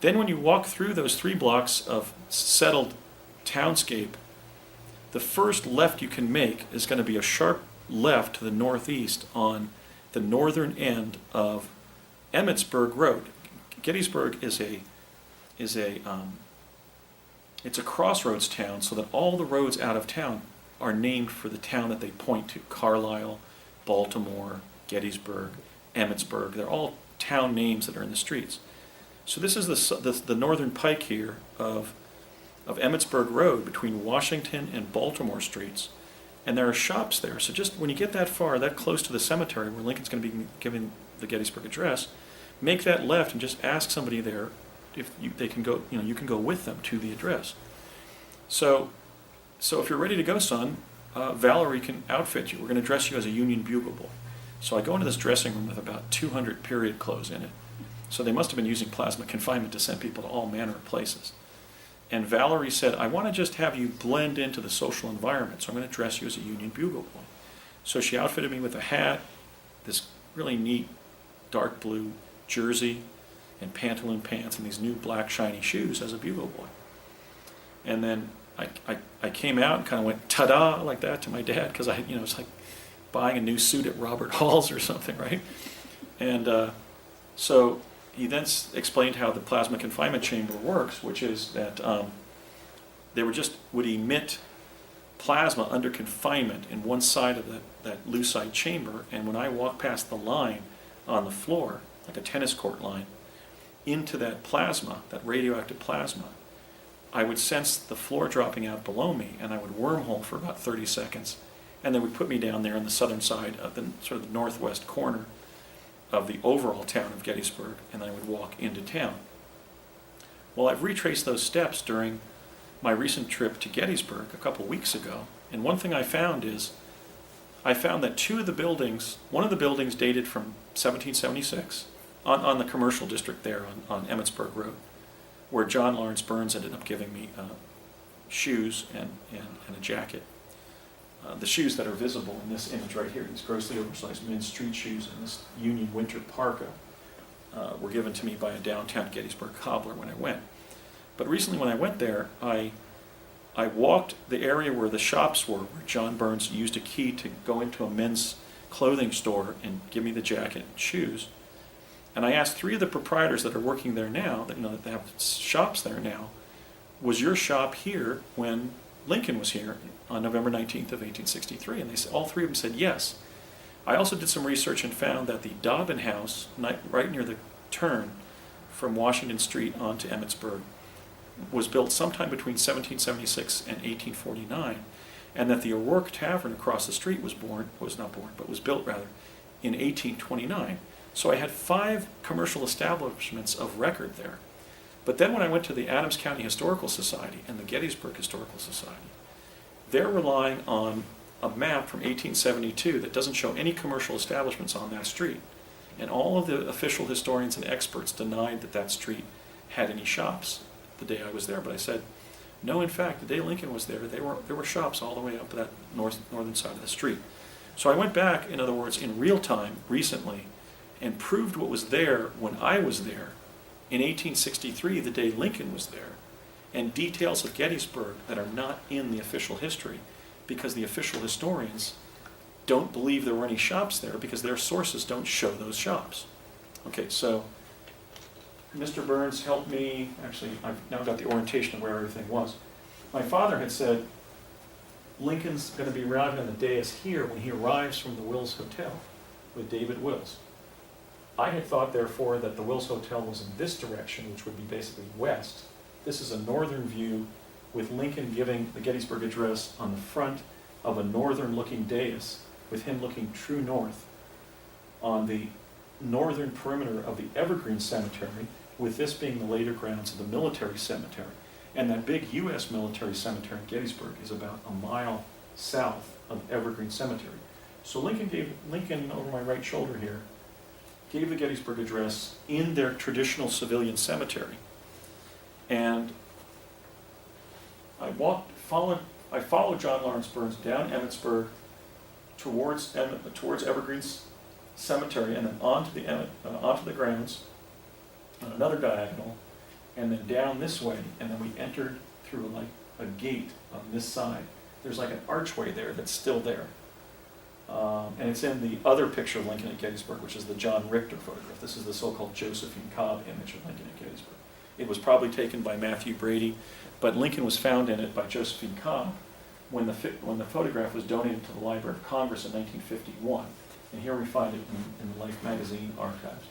Then when you walk through those 3 blocks of settled townscape, the first left you can make is going to be a sharp left to the northeast on the northern end of Emmitsburg Road. Gettysburg is it's a crossroads town, so that all the roads out of town are named for the town that they point to. Carlisle, Baltimore, Gettysburg, Emmitsburg. They're all town names that are in the streets. So this is the northern pike here of Emmitsburg Road between Washington and Baltimore streets. And there are shops there. So just when you get that far, that close to the cemetery where Lincoln's going to be giving the Gettysburg Address, make that left and just ask somebody there if they can go. You can go with them to the address. So if you're ready to go, son, Valerie can outfit you. We're going to dress you as a Union bugle boy. So I go into this dressing room with about 200 period clothes in it. So they must have been using plasma confinement to send people to all manner of places. And Valerie said, "I want to just have you blend into the social environment, so I'm going to dress you as a Union bugle boy." So she outfitted me with a hat, this really neat dark blue jersey, and pantaloon pants, and these new black shiny shoes as a bugle boy. And then I came out and kind of went ta-da like that to my dad, because it's like buying a new suit at Robert Hall's or something, right? And so he then explained how the plasma confinement chamber works, which is that they would emit plasma under confinement in one side of that lucite chamber, and when I walk past the line on the floor, like a tennis court line, into that plasma, that radioactive plasma, I would sense the floor dropping out below me, and I would wormhole for about 30 seconds, and they would put me down there on the southern side of the sort of the northwest corner of the overall town of Gettysburg, and then I would walk into town. Well, I've retraced those steps during my recent trip to Gettysburg a couple weeks ago, and one thing I found that 2 of the buildings, one of the buildings dated from 1776, on the commercial district there on Emmitsburg Road, where John Lawrence Burns ended up giving me shoes and a jacket. The shoes that are visible in this image right here, these grossly oversized men's street shoes and this Union winter parka, were given to me by a downtown Gettysburg cobbler when I went. But recently when I went there, I walked the area where the shops were, where John Burns used a key to go into a men's clothing store and give me the jacket and shoes. And I asked 3 of the proprietors that are working there now, that they have shops there now, was your shop here when Lincoln was here on November 19th of 1863? And all 3 of them said yes. I also did some research and found that the Dobbin House, right near the turn from Washington Street onto Emmitsburg, was built sometime between 1776 and 1849, and that the O'Rourke Tavern across the street was built in 1829. So I had 5 commercial establishments of record there. But then when I went to the Adams County Historical Society and the Gettysburg Historical Society, they're relying on a map from 1872 that doesn't show any commercial establishments on that street. And all of the official historians and experts denied that that street had any shops the day I was there. But I said, no, in fact, the day Lincoln was there, there were shops all the way up that northern side of the street. So I went back, in other words, in real time, recently, and proved what was there when I was there in 1863, the day Lincoln was there, and details of Gettysburg that are not in the official history, because the official historians don't believe there were any shops there because their sources don't show those shops. Okay, so Mr. Burns helped me. Actually, I've now got the orientation of where everything was. My father had said, Lincoln's going to be arriving on the dais here when he arrives from the Wills Hotel with David Wills. I had thought, therefore, that the Wills Hotel was in this direction, which would be basically west. This is a northern view with Lincoln giving the Gettysburg Address on the front of a northern-looking dais, with him looking true north on the northern perimeter of the Evergreen Cemetery, with this being the later grounds of the military cemetery. And that big U.S. military cemetery in Gettysburg is about a mile south of Evergreen Cemetery. So Lincoln, over my right shoulder here, gave the Gettysburg Address in their traditional civilian cemetery. And I followed John Lawrence Burns down Emmitsburg towards Evergreen's Cemetery, and then onto the grounds on another diagonal, and then down this way, and then we entered through like a gate on this side. There's like an archway there that's still there. And it's in the other picture of Lincoln at Gettysburg, which is the John Richter photograph. This is the so-called Josephine Cobb image of Lincoln at Gettysburg. It was probably taken by Matthew Brady, but Lincoln was found in it by Josephine Cobb when the photograph was donated to the Library of Congress in 1951. And here we find it in the Life magazine archives.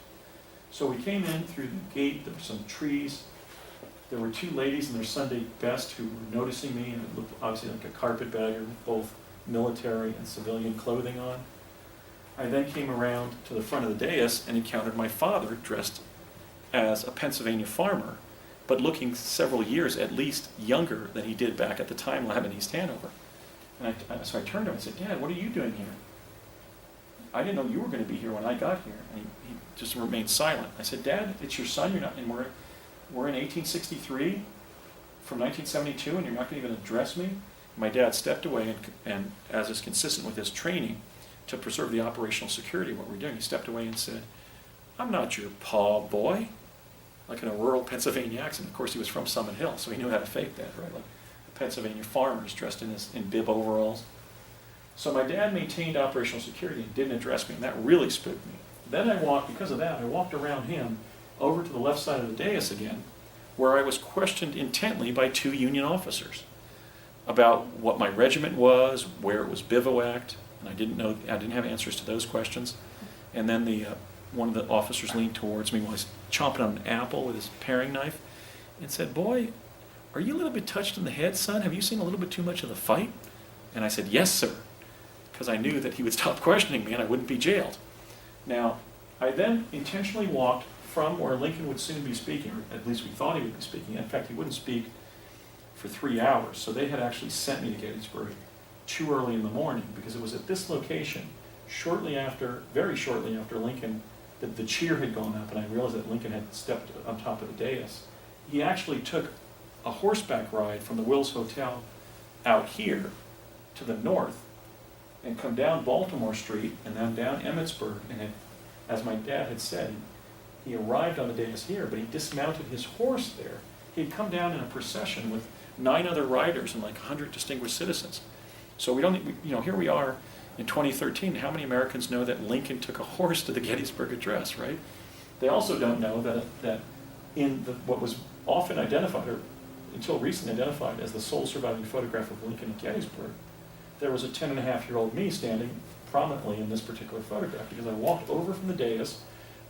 So we came in through the gate. There were some trees. There were two ladies in their Sunday best who were noticing me, and it looked obviously like a carpetbagger with both military and civilian clothing on. I then came around to the front of the dais and encountered my father dressed as a Pennsylvania farmer, but looking several years at least younger than he did back at the time lab in East Hanover. And so I turned to him and said, Dad, what are you doing here? I didn't know you were going to be here when I got here. And he just remained silent. I said, Dad, it's your son. You're not, and we're in 1863 from 1972, and you're not going to even address me? My dad stepped away, and as is consistent with his training to preserve the operational security of what we're doing, he stepped away and said, I'm not your paw boy, like in a rural Pennsylvania accent. Of course, he was from Summit Hill, so he knew how to fake that, right? Like Pennsylvania farmers dressed in bib overalls. So my dad maintained operational security and didn't address me, and that really spooked me. Then because of that, I walked around him over to the left side of the dais again, where I was questioned intently by two Union officers about what my regiment was, where it was bivouacked, and I didn't have answers to those questions. And then one of the officers leaned towards me while he was chomping on an apple with his paring knife and said, Boy, are you a little bit touched in the head, son? Have you seen a little bit too much of the fight? And I said, yes, sir, because I knew that he would stop questioning me and I wouldn't be jailed. Now, I then intentionally walked from where Lincoln would soon be speaking, or at least we thought he would be speaking. In fact, he wouldn't speak for 3 hours, so they had actually sent me to Gettysburg too early in the morning, because it was at this location, very shortly after Lincoln, that the cheer had gone up, and I realized that Lincoln had stepped on top of the dais. He actually took a horseback ride from the Wills Hotel out here to the north and come down Baltimore Street and then down Emmitsburg, and as my dad had said, he arrived on the dais here, but he dismounted his horse there. He'd come down in a procession with 9 other riders and like 100 distinguished citizens. So here we are in 2013. How many Americans know that Lincoln took a horse to the Gettysburg Address, right? They also don't know that in what was often identified, or until recently identified, as the sole surviving photograph of Lincoln at Gettysburg, there was a 10-and-a-half-year-old me standing prominently in this particular photograph, because I walked over from the dais,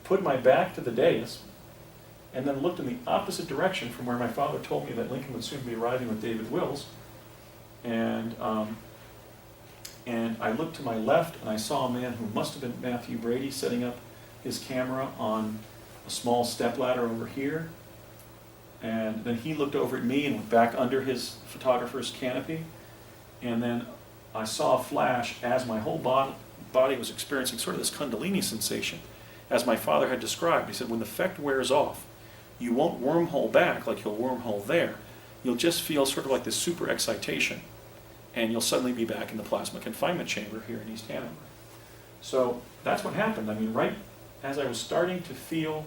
put my back to the dais, and then looked in the opposite direction from where my father told me that Lincoln would soon be arriving with David Wills. And I looked to my left, and I saw a man who must have been Matthew Brady setting up his camera on a small stepladder over here. And then he looked over at me and went back under his photographer's canopy. And then I saw a flash as my whole body was experiencing sort of this Kundalini sensation, as my father had described. He said, when the effect wears off, you won't wormhole back like you'll wormhole there. You'll just feel sort of like this super excitation, and you'll suddenly be back in the plasma confinement chamber here in East Hanover. So that's what happened. I mean, right as I was starting to feel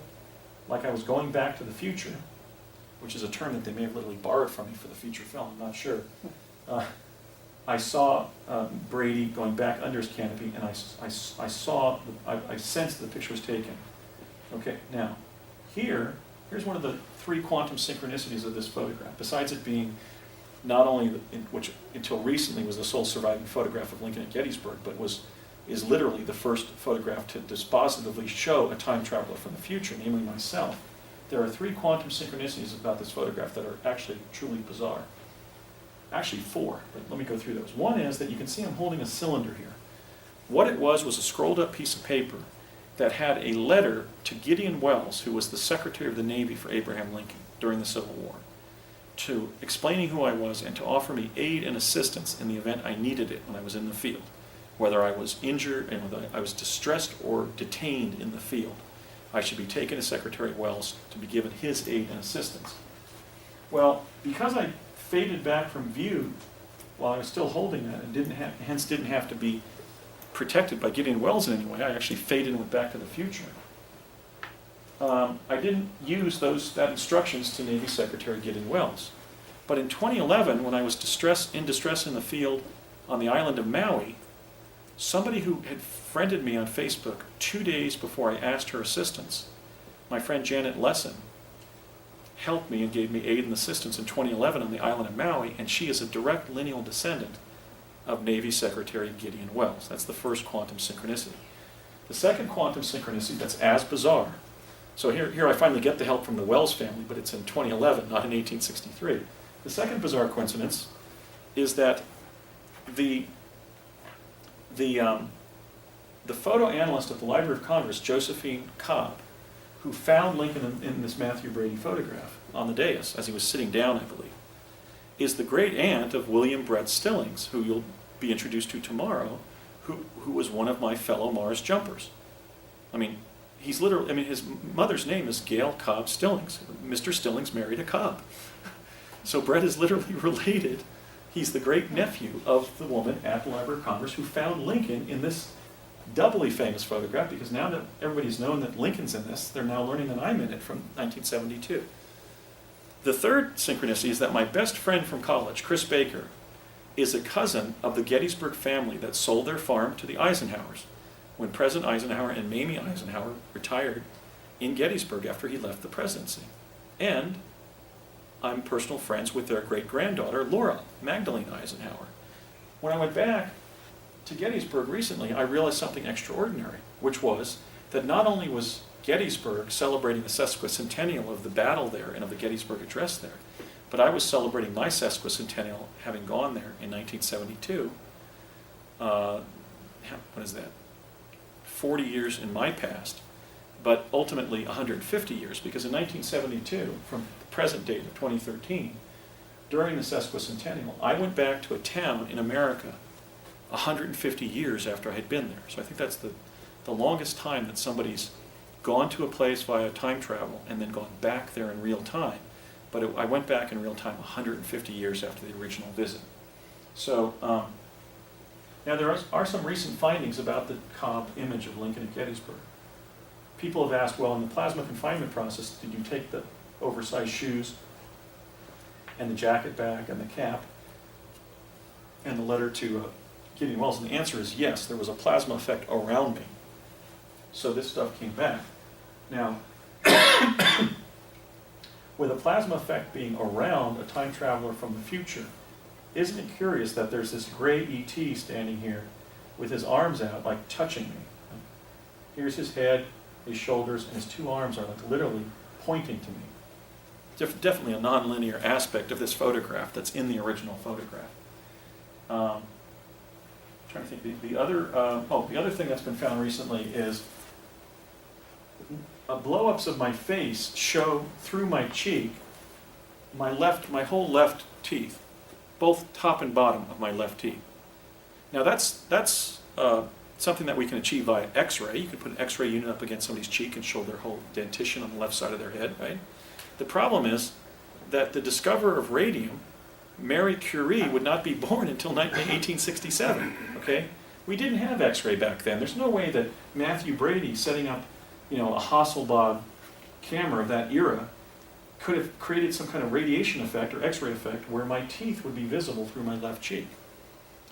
like I was going back to the future, which is a term that they may have literally borrowed from me for the feature film, I'm not sure. I saw Brady going back under his canopy, and I sensed the picture was taken. Okay, now, here's one of the 3 quantum synchronicities of this photograph, besides it being not only, which until recently was the sole surviving photograph of Lincoln at Gettysburg, but is literally the first photograph to dispositively show a time traveler from the future, namely myself. There are 3 quantum synchronicities about this photograph that are actually truly bizarre. Actually 4, but let me go through those. One is that you can see I'm holding a cylinder here. What it was a scrolled up piece of paper that had a letter to Gideon Welles, who was the Secretary of the Navy for Abraham Lincoln during the Civil War, to explaining who I was and to offer me aid and assistance in the event I needed it when I was in the field, whether I was injured and whether I was distressed or detained in the field. I should be taken to Secretary Welles to be given his aid and assistance. Well, because I faded back from view while I was still holding that and hence didn't have to be protected by Gideon Welles in any way, I actually faded and went back to the future. I didn't use that instructions to Navy Secretary Gideon Welles. But in 2011, when I was in distress in the field on the island of Maui, somebody who had friended me on Facebook 2 days before I asked her assistance, my friend Janet Lesson, helped me and gave me aid and assistance in 2011 on the island of Maui, and she is a direct lineal descendant of Navy Secretary Gideon Welles. That's the first quantum synchronicity. The second quantum synchronicity that's as bizarre. So here I finally get the help from the Welles family, but it's in 2011, not in 1863. The second bizarre coincidence is that the photo analyst at the Library of Congress, Josephine Cobb, who found Lincoln in this Matthew Brady photograph on the dais as he was sitting down, I believe, is the great aunt of William Brett Stillings, who you'll be introduced to tomorrow, who was one of my fellow Mars jumpers. I mean, his mother's name is Gail Cobb Stillings. Mr. Stillings married a Cobb. So Brett is literally related. He's the great nephew of the woman at the Library of Congress who found Lincoln in this doubly famous photograph, because now that everybody's known that Lincoln's in this, they're now learning that I'm in it from 1972. The third synchronicity is that my best friend from college, Chris Baker, is a cousin of the Gettysburg family that sold their farm to the Eisenhowers when President Eisenhower and Mamie Eisenhower retired in Gettysburg after he left the presidency. And I'm personal friends with their great-granddaughter, Laura Magdalene Eisenhower. When I went back to Gettysburg recently, I realized something extraordinary, which was that not only was Gettysburg celebrating the sesquicentennial of the battle there and of the Gettysburg Address there, but I was celebrating my sesquicentennial having gone there in 1972. What is that? 40 years in my past, but ultimately 150 years, because in 1972, from the present date of 2013, during the sesquicentennial, I went back to a town in America 150 years after I had been there. So I think that's the longest time that somebody's gone to a place via time travel and then gone back there in real time. But I went back in real time 150 years after the original visit. So now there are some recent findings about the Cobb image of Lincoln at Gettysburg. People have asked, well, in the plasma confinement process, did you take the oversized shoes and the jacket bag and the cap and the letter to Gideon Welles? And the answer is yes, there was a plasma effect around me. So this stuff came back. Now, with a plasma effect being around a time traveler from the future, isn't it curious that there's this gray ET standing here with his arms out, like touching me? Here's his head, his shoulders, and his 2 arms are like literally pointing to me. Definitely a nonlinear aspect of this photograph that's in the original photograph. I'm trying to think. The other thing that's been found recently is blow-ups of my face show through my cheek my whole left teeth, both top and bottom of my left teeth. Now that's something that we can achieve via X-ray. You can put an X-ray unit up against somebody's cheek and show their whole dentition on the left side of their head, right? The problem is that the discoverer of radium, Marie Curie, would not be born until 1867, okay? We didn't have X-ray back then. There's no way that Matthew Brady, setting up, a Hasselblad camera of that era, could have created some kind of radiation effect or X-ray effect where my teeth would be visible through my left cheek.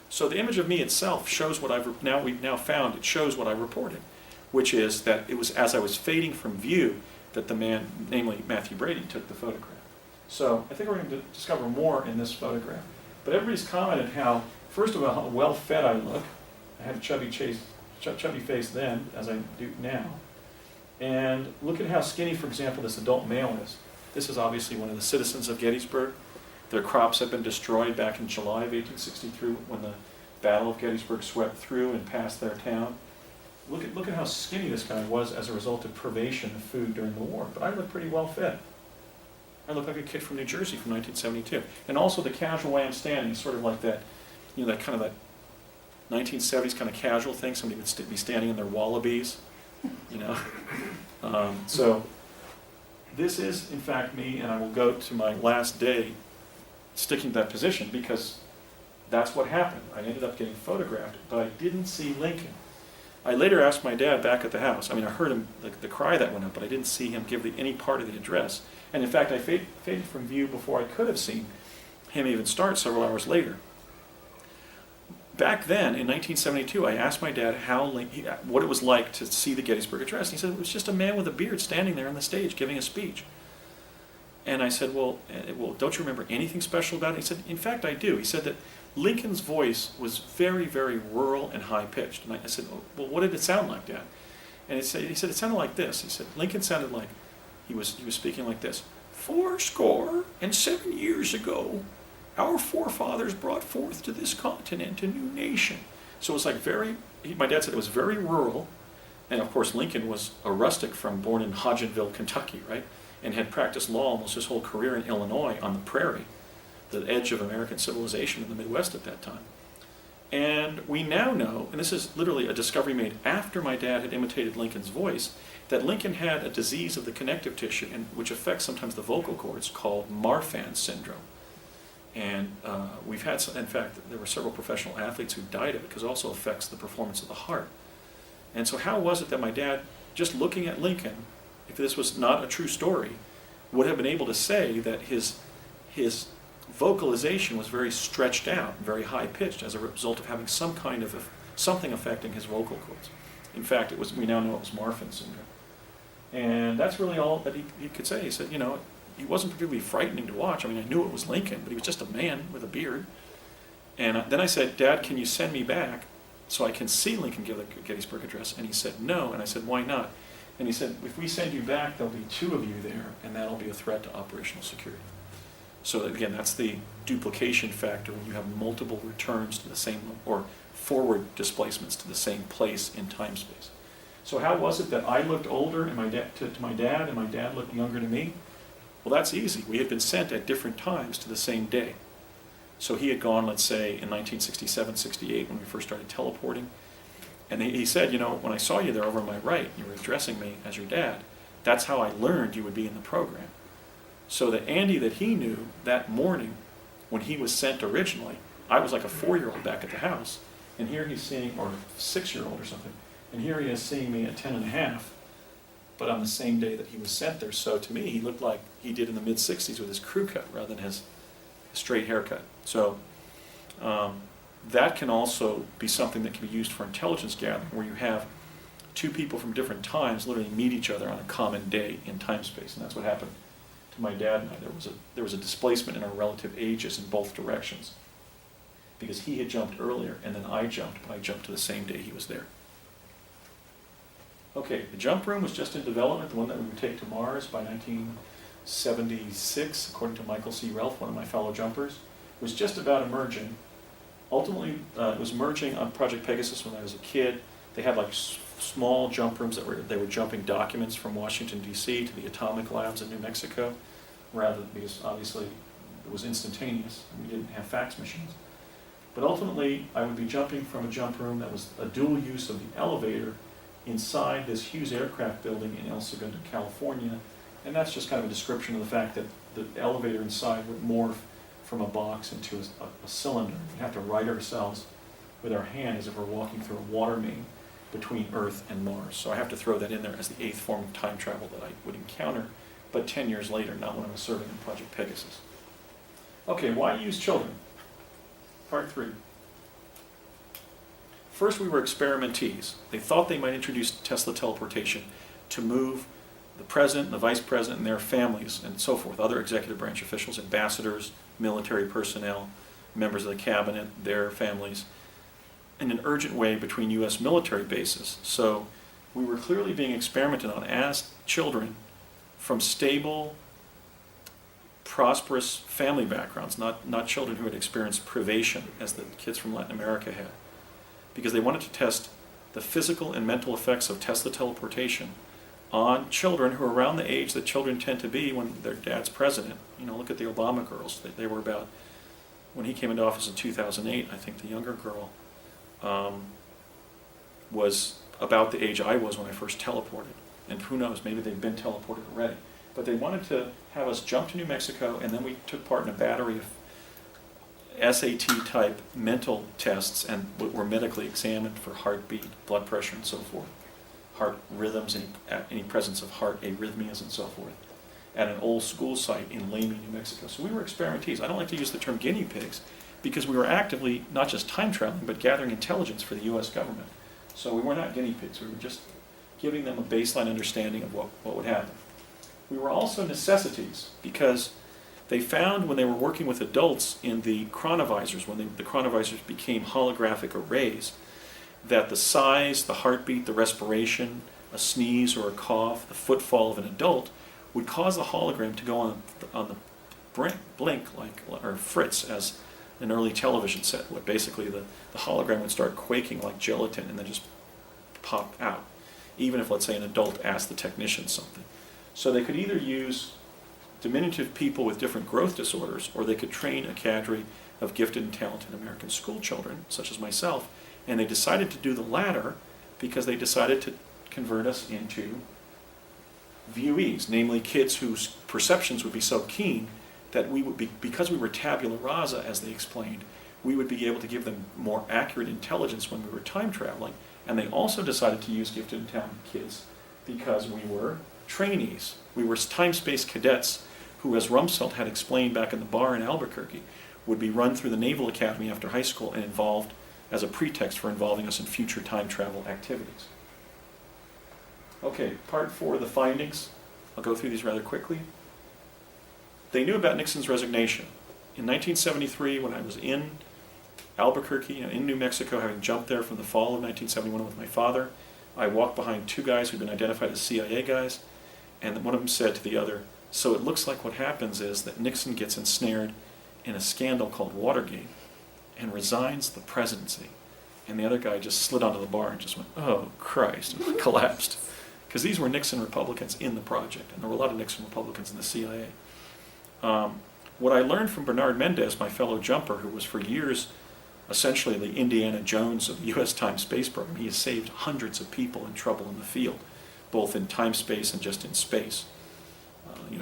So the image of me itself shows what we've now found, it shows what I reported, which is that it was as I was fading from view that the man, namely Matthew Brady, took the photograph. So I think we're going to discover more in this photograph. But everybody's commented how, first of all, how well-fed I look. I had a chubby face then, as I do now. And look at how skinny, for example, this adult male is. This is obviously one of the citizens of Gettysburg. Their crops had been destroyed back in July of 1863 when the Battle of Gettysburg swept through and passed their town. Look at how skinny this guy was as a result of privation of food during the war. But I look pretty well fed. I look like a kid from New Jersey from 1972. And also the casual way I'm standing is sort of like that, that kind of that 1970s kind of casual thing. Somebody would be standing in their wallabies, So this is, in fact, me, and I will go to my last day sticking to that position because that's what happened. I ended up getting photographed, but I didn't see Lincoln. I later asked my dad back at the house. I heard him, the cry that went up, but I didn't see him give any part of the address. And in fact, I faded from view before I could have seen him even start several hours later. Back then, in 1972, I asked my dad what it was like to see the Gettysburg Address. And he said, it was just a man with a beard standing there on the stage giving a speech. And I said, well, don't you remember anything special about it? He said, in fact, I do. He said that Lincoln's voice was very, very rural and high-pitched. And I said, well, what did it sound like, Dad? And he said, it sounded like this. He said, Lincoln sounded like, he was speaking like this. 77 years ago, our forefathers brought forth to this continent a new nation. So it was like my dad said it was very rural. And of course, Lincoln was a rustic born in Hodgenville, Kentucky, right? And had practiced law almost his whole career in Illinois on the prairie, the edge of American civilization in the Midwest at that time. And we now know, and this is literally a discovery made after my dad had imitated Lincoln's voice, that Lincoln had a disease of the connective tissue, which affects sometimes the vocal cords, called Marfan syndrome. And we've had, in fact, there were several professional athletes who died of it because it also affects the performance of the heart. And so how was it that my dad, just looking at Lincoln, if this was not a true story, would have been able to say that his vocalization was very stretched out, very high-pitched as a result of having some kind of something affecting his vocal cords. In fact, we now know it was Marfan syndrome. And that's really all that he could say. He said, he wasn't particularly frightening to watch. I knew it was Lincoln, but he was just a man with a beard. And then I said, Dad, can you send me back so I can see Lincoln give the Gettysburg Address? And he said, no. And I said, why not? And he said, if we send you back, there'll be 2 of you there, and that'll be a threat to operational security. So again, that's the duplication factor when you have multiple returns to the same, or forward displacements to the same place in time-space. So how was it that I looked older to my dad, and my dad looked younger to me? Well, that's easy. We had been sent at different times to the same day. So he had gone, let's say, in 1967, 68, when we first started teleporting. And he said, when I saw you there over on my right, you were addressing me as your dad, that's how I learned you would be in the program. So that Andy that he knew that morning, when he was sent originally, I was like a 4-year-old back at the house, and here he's seeing, or 6-year-old or something, and here he is seeing me at 10 and a half, but on the same day that he was sent there. So to me, he looked like he did in the mid-60s with his crew cut rather than his straight haircut. So that can also be something that can be used for intelligence gathering, where you have 2 people from different times literally meet each other on a common day in time-space. And that's what happened to my dad and I. There was a displacement in our relative ages in both directions, because he had jumped earlier and then I jumped, but I jumped to the same day he was there. Okay, the jump room was just in development, the one that we would take to Mars by 1976, according to Michael C. Relf, one of my fellow jumpers. It was just about emerging. Ultimately, it was merging on Project Pegasus when I was a kid. They had like small jump rooms they were jumping documents from Washington, D.C. to the atomic labs in New Mexico, because obviously it was instantaneous and we didn't have fax machines. But ultimately, I would be jumping from a jump room that was a dual use of the elevator inside this huge aircraft building in El Segundo, California. And that's just kind of a description of the fact that the elevator inside would morph from a box into a cylinder. We have to right ourselves with our hand as if we're walking through a water main between Earth and Mars. So I have to throw that in there as the 8th form of time travel that I would encounter, but 10 years later, not when I was serving in Project Pegasus. Okay, why use children? Part 3. First, we were experimentees. They thought they might introduce Tesla teleportation to move the president, the vice president, and their families, and so forth, other executive branch officials, ambassadors, military personnel, members of the cabinet, their families, in an urgent way between U.S. military bases. So we were clearly being experimented on as children from stable, prosperous family backgrounds, not children who had experienced privation as the kids from Latin America had, because they wanted to test the physical and mental effects of Tesla teleportation on children who are around the age that children tend to be when their dad's president. You know, look at the Obama girls. They were about, when he came into office in 2008, I think the younger girl was about the age I was when I first teleported. And who knows, maybe they've been teleported already. But they wanted to have us jump to New Mexico, and then we took part in a battery of SAT-type mental tests and were medically examined for heartbeat, blood pressure, and so forth, heart rhythms, any presence of heart arrhythmias, and so forth, at an old school site in Lamy, New Mexico. So we were experimentees. I don't like to use the term guinea pigs, because we were actively not just time traveling, but gathering intelligence for the U.S. government. So we were not guinea pigs. We were just giving them a baseline understanding of what would happen. We were also necessities, because they found when they were working with adults in the chronovisors, when the chronovisors became holographic arrays, that the size, the heartbeat, the respiration, a sneeze or a cough, the footfall of an adult would cause the hologram to go on the blink, or fritz, as an early television set would. Basically, the hologram would start quaking like gelatin and then just pop out, even if, let's say, an adult asked the technician something. So they could either use diminutive people with different growth disorders, or they could train a cadre of gifted and talented American school children, such as myself. And they decided to do the latter because they decided to convert us into viewees, namely kids whose perceptions would be so keen that we would be, because we were tabula rasa, as they explained, we would be able to give them more accurate intelligence when we were time traveling. And they also decided to use gifted and talented kids because we were trainees. We were time-space cadets who, as Rumsfeld had explained back in the bar in Albuquerque, would be run through the Naval Academy after high school and involved as a pretext for involving us in future time travel activities. Okay, part 4, the findings. I'll go through these rather quickly. They knew about Nixon's resignation. In 1973, when I was in Albuquerque, in New Mexico, having jumped there from the fall of 1971 with my father, I walked behind 2 guys who'd been identified as CIA guys, and one of them said to the other, "So it looks like what happens is that Nixon gets ensnared in a scandal called Watergate and resigns the presidency." And the other guy just slid onto the bar and just went, "Oh, Christ," and collapsed. Because these were Nixon Republicans in the project, and there were a lot of Nixon Republicans in the CIA. What I learned from Bernard Mendez, my fellow jumper, who was for years essentially the Indiana Jones of the U.S. time-space program. He has saved hundreds of people in trouble in the field, both in time-space and just in space,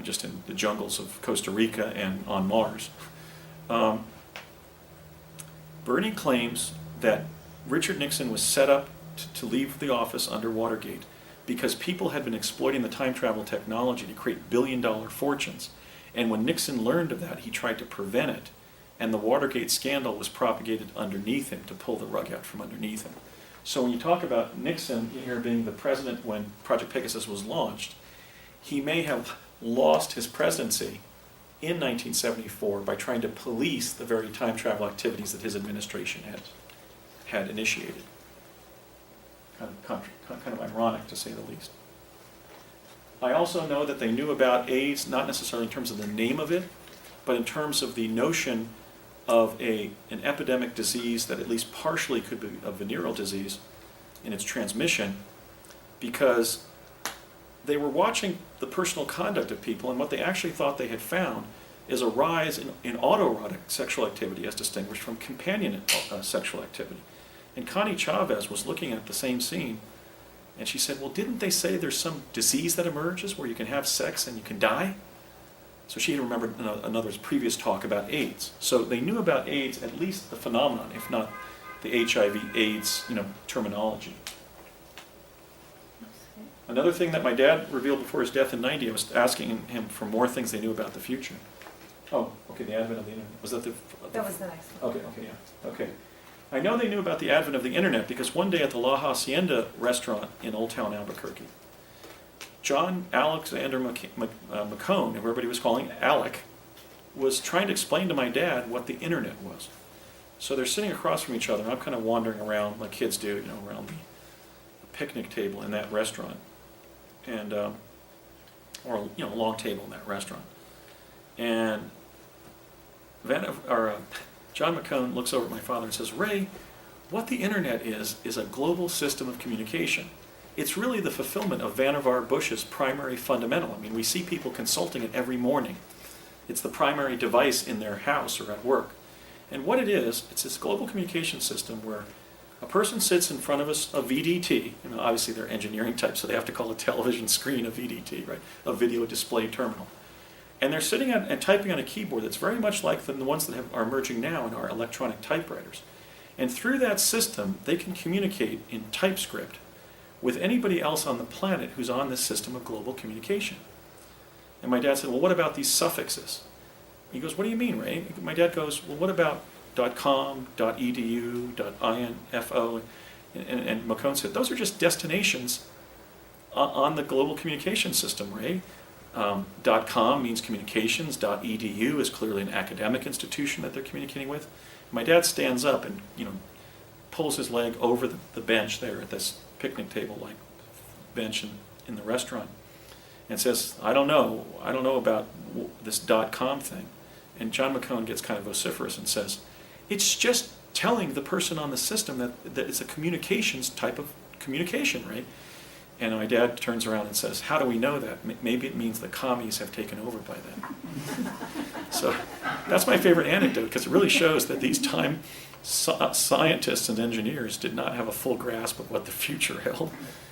just in the jungles of Costa Rica and on Mars. Bernie claims that Richard Nixon was set up to leave the office under Watergate because people had been exploiting the time travel technology to create billion-dollar fortunes. And when Nixon learned of that, he tried to prevent it. And the Watergate scandal was propagated underneath him to pull the rug out from underneath him. So when you talk about Nixon here being the president when Project Pegasus was launched, he may have lost his presidency in 1974 by trying to police the very time travel activities that his administration had initiated. Kind of ironic, to say the least. I also know that they knew about AIDS, not necessarily in terms of the name of it, but in terms of the notion of an epidemic disease that at least partially could be a venereal disease in its transmission, because they were watching the personal conduct of people, and what they actually thought they had found is a rise in autoerotic sexual activity as distinguished from companion sexual activity. And Connie Chavez was looking at the same scene, and she said, well, didn't they say there's some disease that emerges where you can have sex and you can die? So she had remembered another previous talk about AIDS. So they knew about AIDS, at least the phenomenon, if not the HIV/AIDS, terminology. Another thing that my dad revealed before his death in '90, I was asking him for more things they knew about the future. Oh, okay, the advent of the internet. Was that the... That was the next one. Okay, yeah, okay. I know they knew about the advent of the internet because one day at the La Hacienda restaurant in Old Town Albuquerque, John Alexander McCone, who everybody was calling Alec, was trying to explain to my dad what the internet was. So they're sitting across from each other, and I'm kind of wandering around like kids do, around the picnic table in that restaurant, and or a long table in that restaurant. And John McCone looks over at my father and says, Ray, what the internet is a global system of communication. It's really the fulfillment of Vannevar Bush's primary fundamental. I mean, we see people consulting it every morning. It's the primary device in their house or at work. And what it is, it's this global communication system where a person sits in front of a VDT, obviously they're engineering types, so they have to call a television screen a VDT, right? A video display terminal. And they're sitting and typing on a keyboard that's very much like the ones that are emerging now in our electronic typewriters. And through that system, they can communicate in TypeScript with anybody else on the planet who's on this system of global communication. And my dad said, well, what about these suffixes? He goes, what do you mean, Ray? My dad goes, well, what about .com, .edu, .info? And McCone said, those are just destinations on the global communication system, Ray. .com means communications. .edu is clearly an academic institution that they're communicating with. My dad stands up and pulls his leg over the bench there at this picnic table, like bench in the restaurant, and says, I don't know about this .com thing. And John McCone gets kind of vociferous and says, it's just telling the person on the system that it's a communications type of communication, right? And my dad turns around and says, how do we know that? Maybe it means the commies have taken over by then. So that's my favorite anecdote, because it really shows that these scientists and engineers did not have a full grasp of what the future held.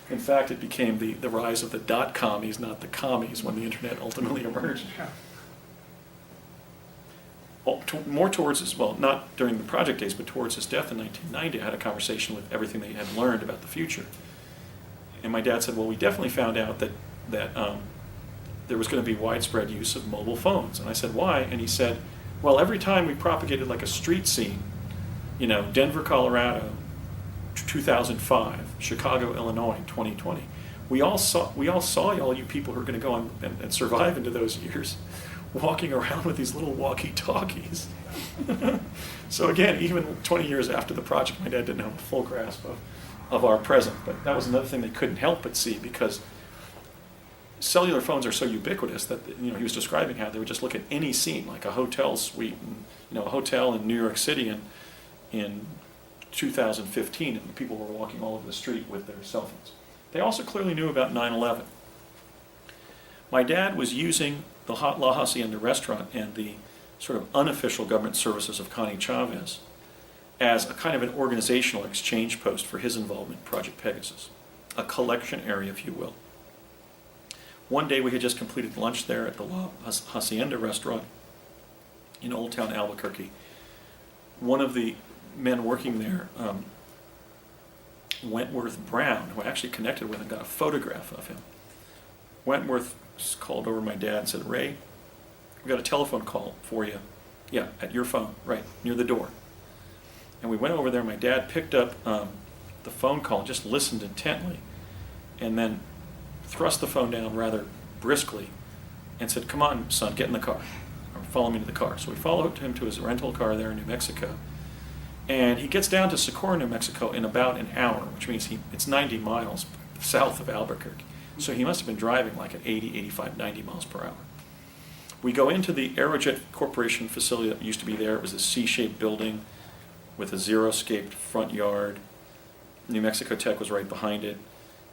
In fact, it became the rise of the dot-commies, not the commies, when the internet ultimately emerged. More towards his, well, not during the project days, but towards his death in 1990, I had a conversation with everything they had learned about the future. And my dad said, well, we definitely found out that there was going to be widespread use of mobile phones. And I said, why? And he said, well, every time we propagated like a street scene, Denver, Colorado, 2005, Chicago, Illinois, 2020, we all saw all you people who are going to go on and survive into those years walking around with these little walkie-talkies. So again, even 20 years after the project, my dad didn't have a full grasp of our present. But that was another thing they couldn't help but see, because cellular phones are so ubiquitous that he was describing how they would just look at any scene, like a hotel suite, and, a hotel in New York City in 2015, and people were walking all over the street with their cell phones. They also clearly knew about 9/11. My dad was using the La Hacienda restaurant and the sort of unofficial government services of Connie Chavez as a kind of an organizational exchange post for his involvement in Project Pegasus, a collection area, if you will. One day we had just completed lunch there at the La Hacienda restaurant in Old Town Albuquerque. One of the men working there, Wentworth Brown, who I actually connected with and got a photograph of him. Wentworth called over my dad and said, Ray, we got a telephone call for you. Yeah, at your phone, right, near the door. And we went over there, my dad picked up the phone call, just listened intently, and then thrust the phone down rather briskly and said, come on, son, get in the car, or follow me to the car. So we followed him to his rental car there in New Mexico. And he gets down to Socorro, New Mexico in about an hour, which means it's 90 miles south of Albuquerque. So he must have been driving like at 80, 85, 90 miles per hour. We go into the Aerojet Corporation facility that used to be there. It was a C-shaped building with a zero-scaped front yard. New Mexico Tech was right behind it.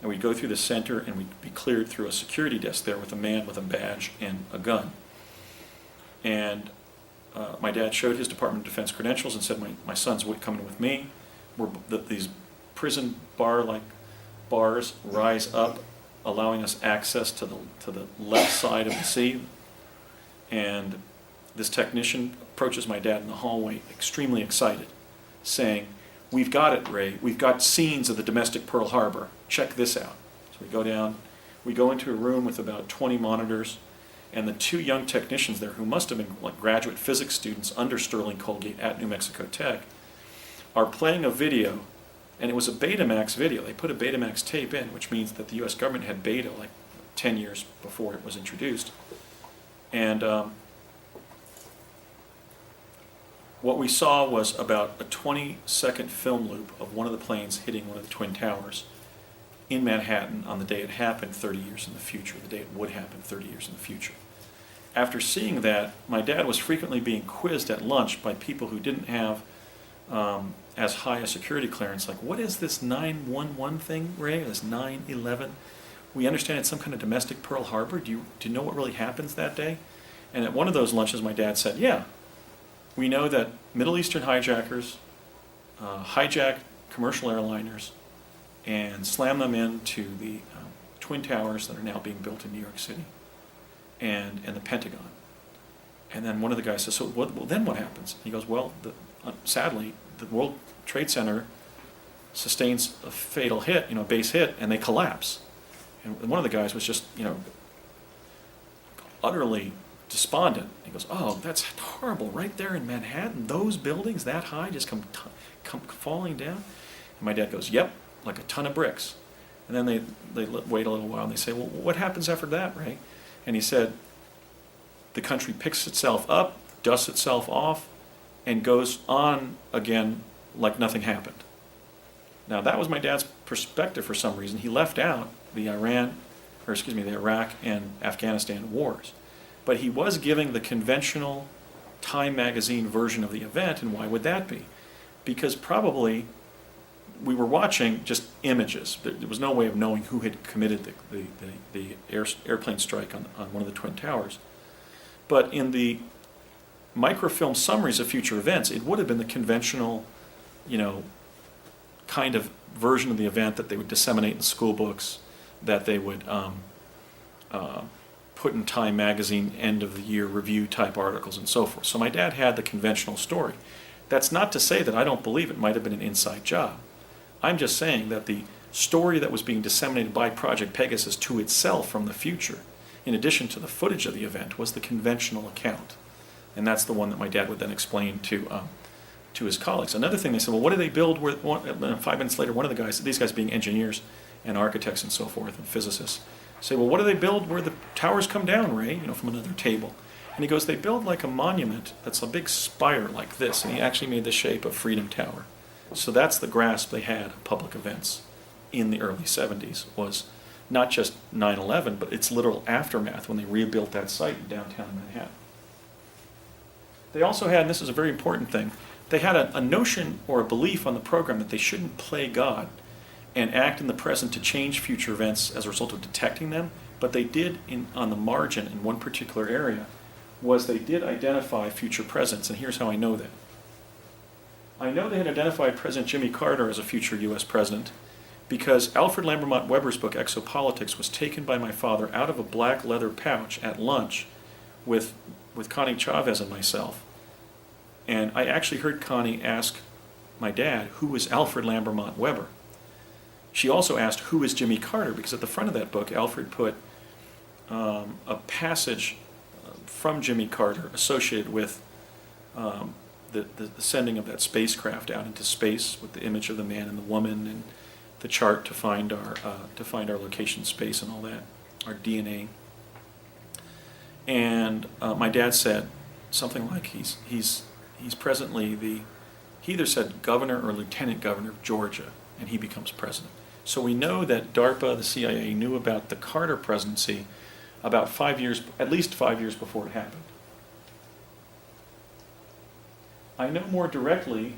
And we'd go through the center, and we'd be cleared through a security desk there with a man with a badge and a gun. And my dad showed his Department of Defense credentials and said, my son's coming with me. These prison bar-like bars rise up, allowing us access to the left side of the sea. And this technician approaches my dad in the hallway, extremely excited, saying, "We've got it, Ray. We've got scenes of the domestic Pearl Harbor. Check this out." So we go down. We go into a room with about 20 monitors, and the two young technicians there, who must have been like graduate physics students under Sterling Colgate at New Mexico Tech, are playing a video, and it was a Betamax video. They put a Betamax tape in, which means that the U.S. government had Beta like 10 years before it was introduced. And what we saw was about a 20-second film loop of one of the planes hitting one of the Twin Towers in Manhattan on the day it happened 30 years in the future, the day it would happen 30 years in the future. After seeing that, my dad was frequently being quizzed at lunch by people who didn't have as high a security clearance, like, what is this 911 thing, Ray, this 9/11? We understand it's some kind of domestic Pearl Harbor. Do you know what really happens that day? And at one of those lunches, my dad said, yeah, we know that Middle Eastern hijackers hijack commercial airliners and slam them into the Twin Towers that are now being built in New York City and the Pentagon. And then one of the guys says, so well, then what happens? He goes, well, sadly, the World Trade Center sustains a fatal hit, a base hit, and they collapse. And one of the guys was just, utterly despondent. He goes, oh, that's horrible. Right there in Manhattan, those buildings that high just come falling down. And my dad goes, yep, like a ton of bricks. And then they wait a little while and they say, well, what happens after that, Ray? And he said, the country picks itself up, dusts itself off, and goes on again like nothing happened. Now that was my dad's perspective for some reason. He left out the Iraq and Afghanistan wars. But he was giving the conventional Time magazine version of the event, and why would that be? Because probably we were watching just images. There was no way of knowing who had committed the airplane strike on one of the Twin Towers. But in the microfilm summaries of future events, it would have been the conventional, kind of version of the event that they would disseminate in school books, that they would put in Time magazine end of the year review type articles and so forth. So my dad had the conventional story. That's not to say that I don't believe it might have been an inside job. I'm just saying that the story that was being disseminated by Project Pegasus to itself from the future, in addition to the footage of the event, was the conventional account. And that's the one that my dad would then explain to his colleagues. Another thing, they said, well, what do they build? 5 minutes later, one of the guys, these guys being engineers and architects and so forth and physicists, say, well, what do they build where the towers come down, Ray? From another table. And he goes, they build like a monument that's a big spire like this. And he actually made the shape of Freedom Tower. So that's the grasp they had of public events in the early 70s, was not just 9/11, but its literal aftermath when they rebuilt that site in downtown Manhattan. They also had, and this is a very important thing, they had a notion or a belief on the program that they shouldn't play God and act in the present to change future events as a result of detecting them, but they did, on the margin in one particular area, was they did identify future presidents, and here's how I know that. I know they had identified President Jimmy Carter as a future U.S. president because Alfred Lambermont Weber's book, Exopolitics, was taken by my father out of a black leather pouch at lunch with Connie Chavez and myself. And I actually heard Connie ask my dad, who is Alfred Lambermont Weber? She also asked, who is Jimmy Carter? Because at the front of that book, Alfred put a passage from Jimmy Carter associated with the sending of that spacecraft out into space with the image of the man and the woman and the chart to find our location in space and all that, our DNA. And my dad said something like he's presently he either said governor or lieutenant governor of Georgia, and he becomes president. So we know that DARPA, the CIA, knew about the Carter presidency about at least 5 years before it happened. I know more directly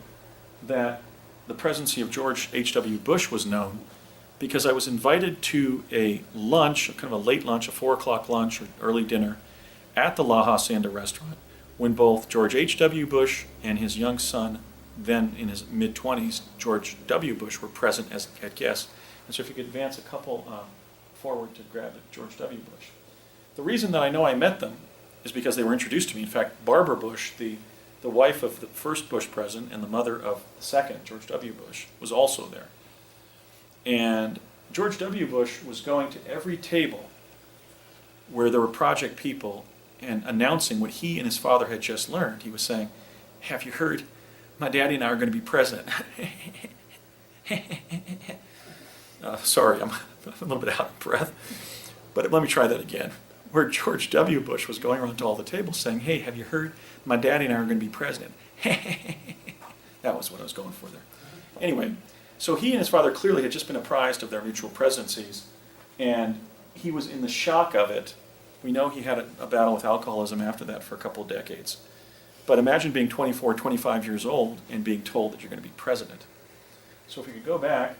that the presidency of George H.W. Bush was known because I was invited to a lunch, kind of a late lunch, a 4 o'clock lunch or early dinner at the La Hacienda restaurant when both George H.W. Bush and his young son, then in his mid-20s, George W. Bush, were present as guests. And so if you could advance a couple forward to grab it, George W. Bush. The reason that I know I met them is because they were introduced to me. In fact, Barbara Bush, the wife of the first Bush president and the mother of the second, George W. Bush, was also there. And George W. Bush was going to every table where there were project people and announcing what he and his father had just learned. He was saying, "Have you heard? My daddy and I are going to be president." Sorry, I'm a little bit out of breath. But let me try that again. Where George W. Bush was going around to all the tables saying, "Hey, have you heard? My daddy and I are going to be president." That was what I was going for there. Anyway, so he and his father clearly had just been apprised of their mutual presidencies, and he was in the shock of it. We know he had a battle with alcoholism after that for a couple of decades. But imagine being 24, 25 years old and being told that you're going to be president. So if we could go back,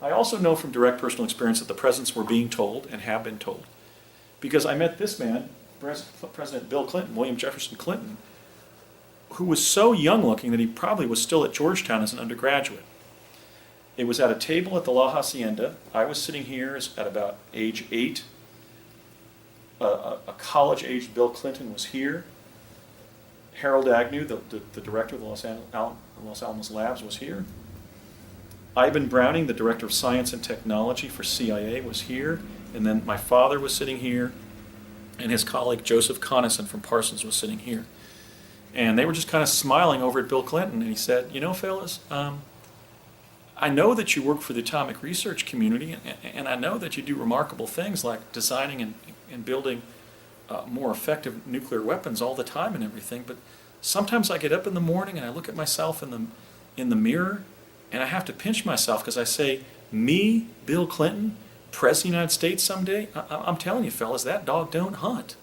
I also know from direct personal experience that the presidents were being told and have been told. Because I met this man, President Bill Clinton, William Jefferson Clinton, who was so young looking that he probably was still at Georgetown as an undergraduate. It was at a table at the La Hacienda. I was sitting here at about age 8. A college-aged Bill Clinton was here. Harold Agnew, the director of the Los Alamos Labs, was here. Ivan Browning, the director of science and technology for CIA, was here. And then my father was sitting here, and his colleague Joseph Conason from Parsons was sitting here. And they were just kind of smiling over at Bill Clinton, and he said, "You know, fellas, I know that you work for the atomic research community, and I know that you do remarkable things like designing and building more effective nuclear weapons all the time and everything, but sometimes I get up in the morning and I look at myself in the mirror, and I have to pinch myself because I say, me, Bill Clinton, President of the United States someday? I'm telling you, fellas, that dog don't hunt."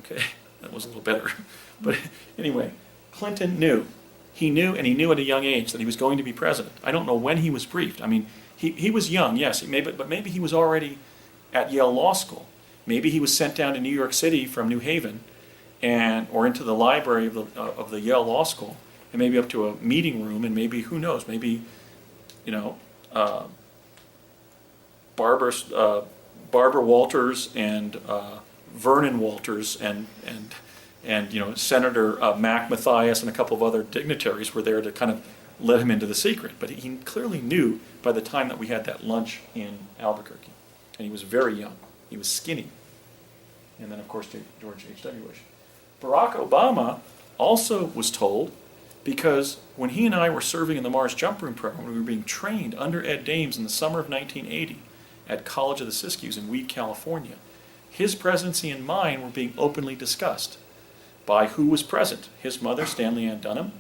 Okay, that was a little better. But anyway, Clinton knew. He knew, and he knew at a young age, that he was going to be president. I don't know when he was briefed. I mean, he was young, yes, but maybe he was already at Yale Law School. Maybe he was sent down to New York City from New Haven, or into the library of the Yale Law School, and maybe up to a meeting room, and maybe, who knows, maybe, Barbara Walters and Vernon Walters and Senator Mac Mathias and a couple of other dignitaries were there to kind of let him into the secret. But he clearly knew by the time that we had that lunch in Albuquerque. And he was very young. He was skinny. And then, of course, George H.W. Bush. Barack Obama also was told, because when he and I were serving in the Mars Jump Room program, we were being trained under Ed Dames in the summer of 1980 at College of the Siskiyous in Weed, California. His presidency and mine were being openly discussed by who was present. His mother, Stanley Ann Dunham,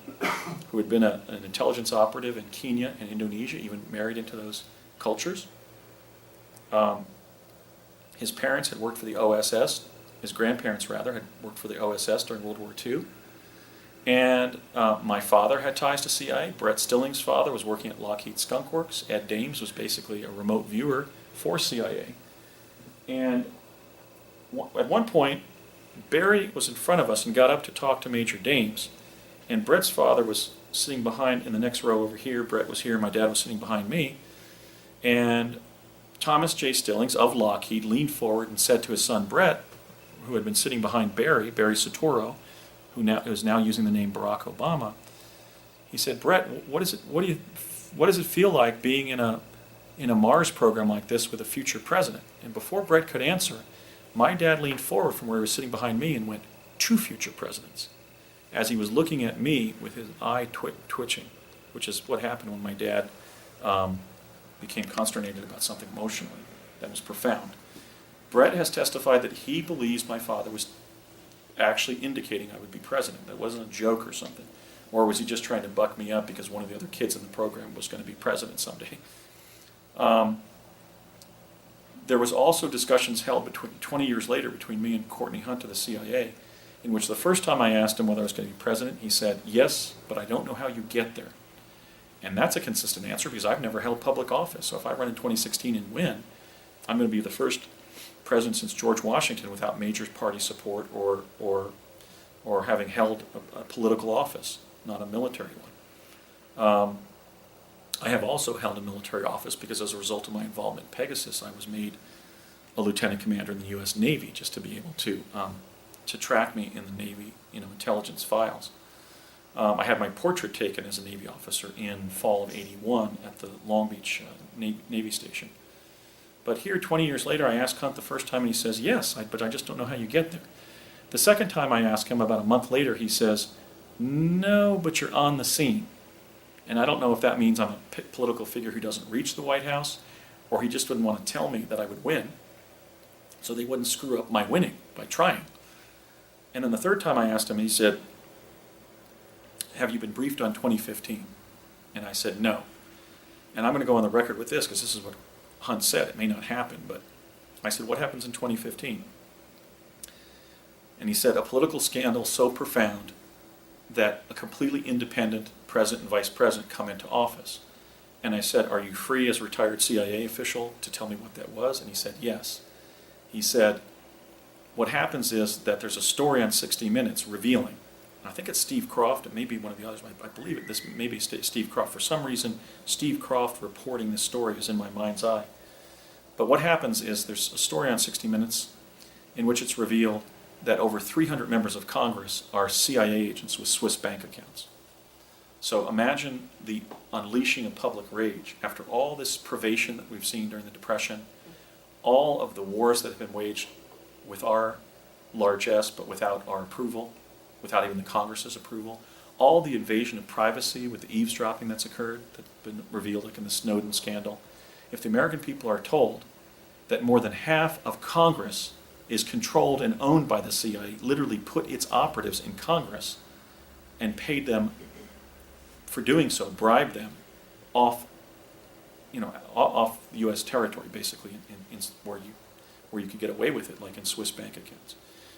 who had been an intelligence operative in Kenya and Indonesia, even married into those cultures. His parents had worked for the OSS. His grandparents, rather, had worked for the OSS during World War II. And my father had ties to CIA. Brett Stilling's father was working at Lockheed Skunk Works. Ed Dames was basically a remote viewer for CIA. And at one point, Barry was in front of us and got up to talk to Major Dames. And Brett's father was sitting behind in the next row over here. Brett was here. My dad was sitting behind me. And Thomas J. Stillings of Lockheed leaned forward and said to his son Brett, who had been sitting behind Barry Soetoro, who is now using the name Barack Obama, he said, "Brett, what does it feel like being in a Mars program like this with a future president?" And before Brett could answer, my dad leaned forward from where he was sitting behind me and went, "Two future presidents," as he was looking at me with his eye twitching, which is what happened when my dad became consternated about something emotionally that was profound. Brett has testified that he believes my father was actually indicating I would be president. That wasn't a joke or something. Or was he just trying to buck me up because one of the other kids in the program was going to be president someday? There was also discussions held 20 years later between me and Courtney Hunt of the CIA, in which the first time I asked him whether I was going to be president, he said, "Yes, but I don't know how you get there." And that's a consistent answer because I've never held public office. So if I run in 2016 and win, I'm going to be the first president since George Washington without major party support or having held a political office, not a military one. I have also held a military office because as a result of my involvement in Pegasus, I was made a lieutenant commander in the U.S. Navy just to be able to track me in the Navy, intelligence files. I had my portrait taken as a Navy officer in fall of '81 at the Long Beach Navy Station. But here, 20 years later, I asked Hunt the first time, and he says, yes, but I just don't know how you get there. The second time I asked him, about a month later, he says, no, but you're on the scene. And I don't know if that means I'm a political figure who doesn't reach the White House, or he just didn't want to tell me that I would win, so they wouldn't screw up my winning by trying. And then the third time I asked him, he said, have you been briefed on 2015? And I said, no. And I'm going to go on the record with this, because this is what Hunt said. It may not happen, but I said, what happens in 2015? And he said, a political scandal so profound that a completely independent president and vice president come into office. And I said, are you free as a retired CIA official to tell me what that was? And he said, yes. He said, what happens is that there's a story on 60 Minutes revealing, and I think it's Steve Croft, it may be one of the others, I believe it, this may be Steve Croft. For some reason, Steve Croft reporting this story is in my mind's eye. But what happens is there's a story on 60 Minutes in which it's revealed that over 300 members of Congress are CIA agents with Swiss bank accounts. So imagine the unleashing of public rage after all this privation that we've seen during the Depression, all of the wars that have been waged with our largesse but without our approval, without even the Congress's approval, all the invasion of privacy with the eavesdropping that's occurred, that's been revealed like in the Snowden scandal. If the American people are told that more than half of Congress is controlled and owned by the CIA, literally put its operatives in Congress and paid them for doing so, bribed them off U.S. territory, basically, in where you could get away with it, like in Swiss bank accounts.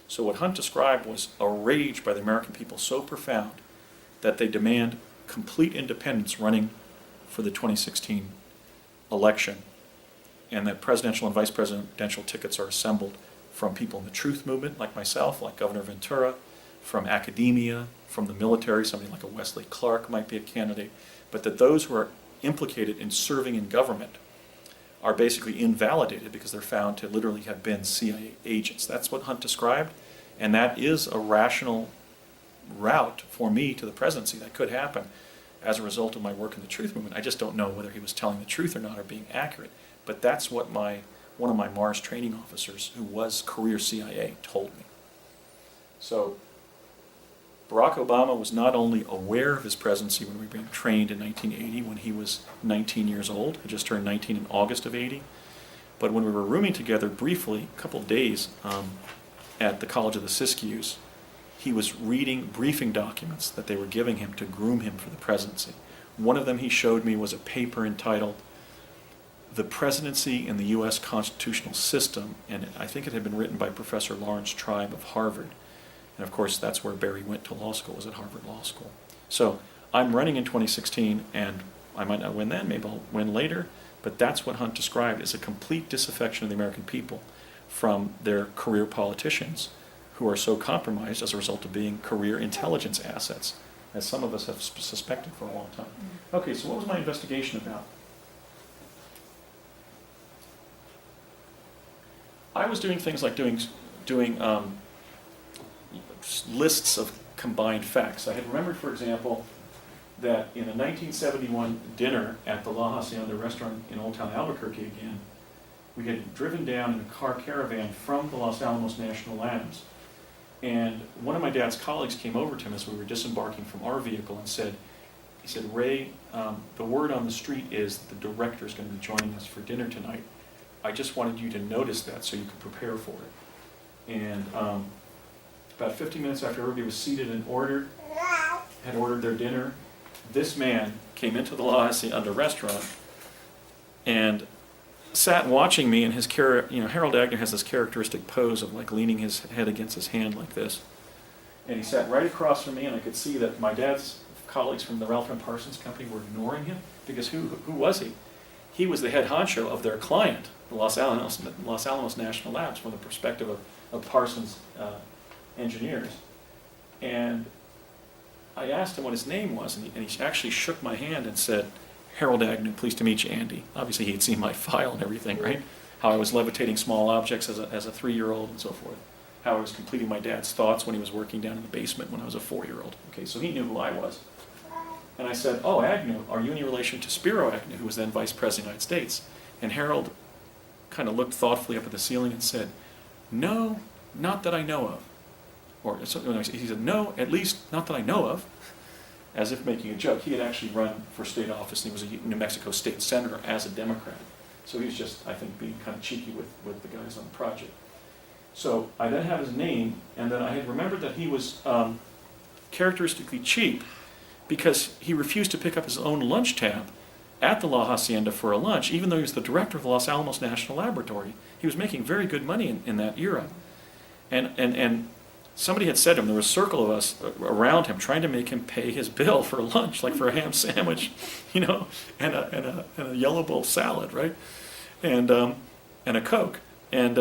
So what Hunt described was a rage by the American people so profound that they demand complete independence running for the 2016 election, and that presidential and vice presidential tickets are assembled from people in the truth movement, like myself, like Governor Ventura, from academia, from the military, somebody like a Wesley Clark might be a candidate, but that those who are implicated in serving in government are basically invalidated because they're found to literally have been CIA agents. That's what Hunt described, and that is a rational route for me to the presidency. That could happen as a result of my work in the truth movement. I just don't know whether he was telling the truth or not or being accurate, but that's what one of my Mars training officers, who was career CIA, told me. So Barack Obama was not only aware of his presidency when we were being trained in 1980, when he was 19 years old, he just turned 19 in August of '80, but when we were rooming together briefly, a couple of days at the College of the Siskiyous, he was reading briefing documents that they were giving him to groom him for the presidency. One of them he showed me was a paper entitled The Presidency in the U.S. Constitutional System, and I think it had been written by Professor Lawrence Tribe of Harvard. And of course, that's where Barry went to law school, was at Harvard Law School. So I'm running in 2016, and I might not win then, maybe I'll win later, but that's what Hunt described as a complete disaffection of the American people from their career politicians who are so compromised as a result of being career intelligence assets, as some of us have suspected for a long time. Okay, so what was my investigation about? I was doing things like doing lists of combined facts. I had remembered, for example, that in a 1971 dinner at the La Hacienda restaurant in Old Town Albuquerque again, we had driven down in a car caravan from the Los Alamos National Labs. And one of my dad's colleagues came over to him as we were disembarking from our vehicle and said, Ray, the word on the street is that the director is going to be joining us for dinner tonight. I just wanted you to notice that so you could prepare for it. And about 50 minutes after everybody was seated and had ordered their dinner, this man came into the La Hacienda restaurant and sat watching me, and his Harold Agnew has this characteristic pose of like leaning his head against his hand like this. And he sat right across from me, and I could see that my dad's colleagues from the Ralph M. Parsons Company were ignoring him, because who was he? he was the head honcho of their client, the Los Alamos National Labs, from the perspective of Parsons engineers. And I asked him what his name was, and he actually shook my hand and said, "Harold Agnew, pleased to meet you, Andy." Obviously, he had seen my file and everything, right? How I was levitating small objects as a 3-year-old and so forth. How I was completing my dad's thoughts when he was working down in the basement when I was a 4-year-old. Okay, so he knew who I was. And I said, "Oh, Agnew, are you any relation to Spiro Agnew, who was then Vice President of the United States?" And Harold kind of looked thoughtfully up at the ceiling and said, "No, not that I know of." Or he said, "No, at least not that I know of," as if making a joke. He had actually run for state office, and he was a New Mexico state senator as a Democrat. So he was just, I think, being kind of cheeky with the guys on the project. So I then have his name, and then I had remembered that he was characteristically cheap because he refused to pick up his own lunch tab at the La Hacienda for a lunch, even though he was the director of the Los Alamos National Laboratory. He was making very good money in that era. And somebody had said to him, there was a circle of us around him trying to make him pay his bill for lunch, like for a ham sandwich, and a yellow bowl salad, right? And a Coke. And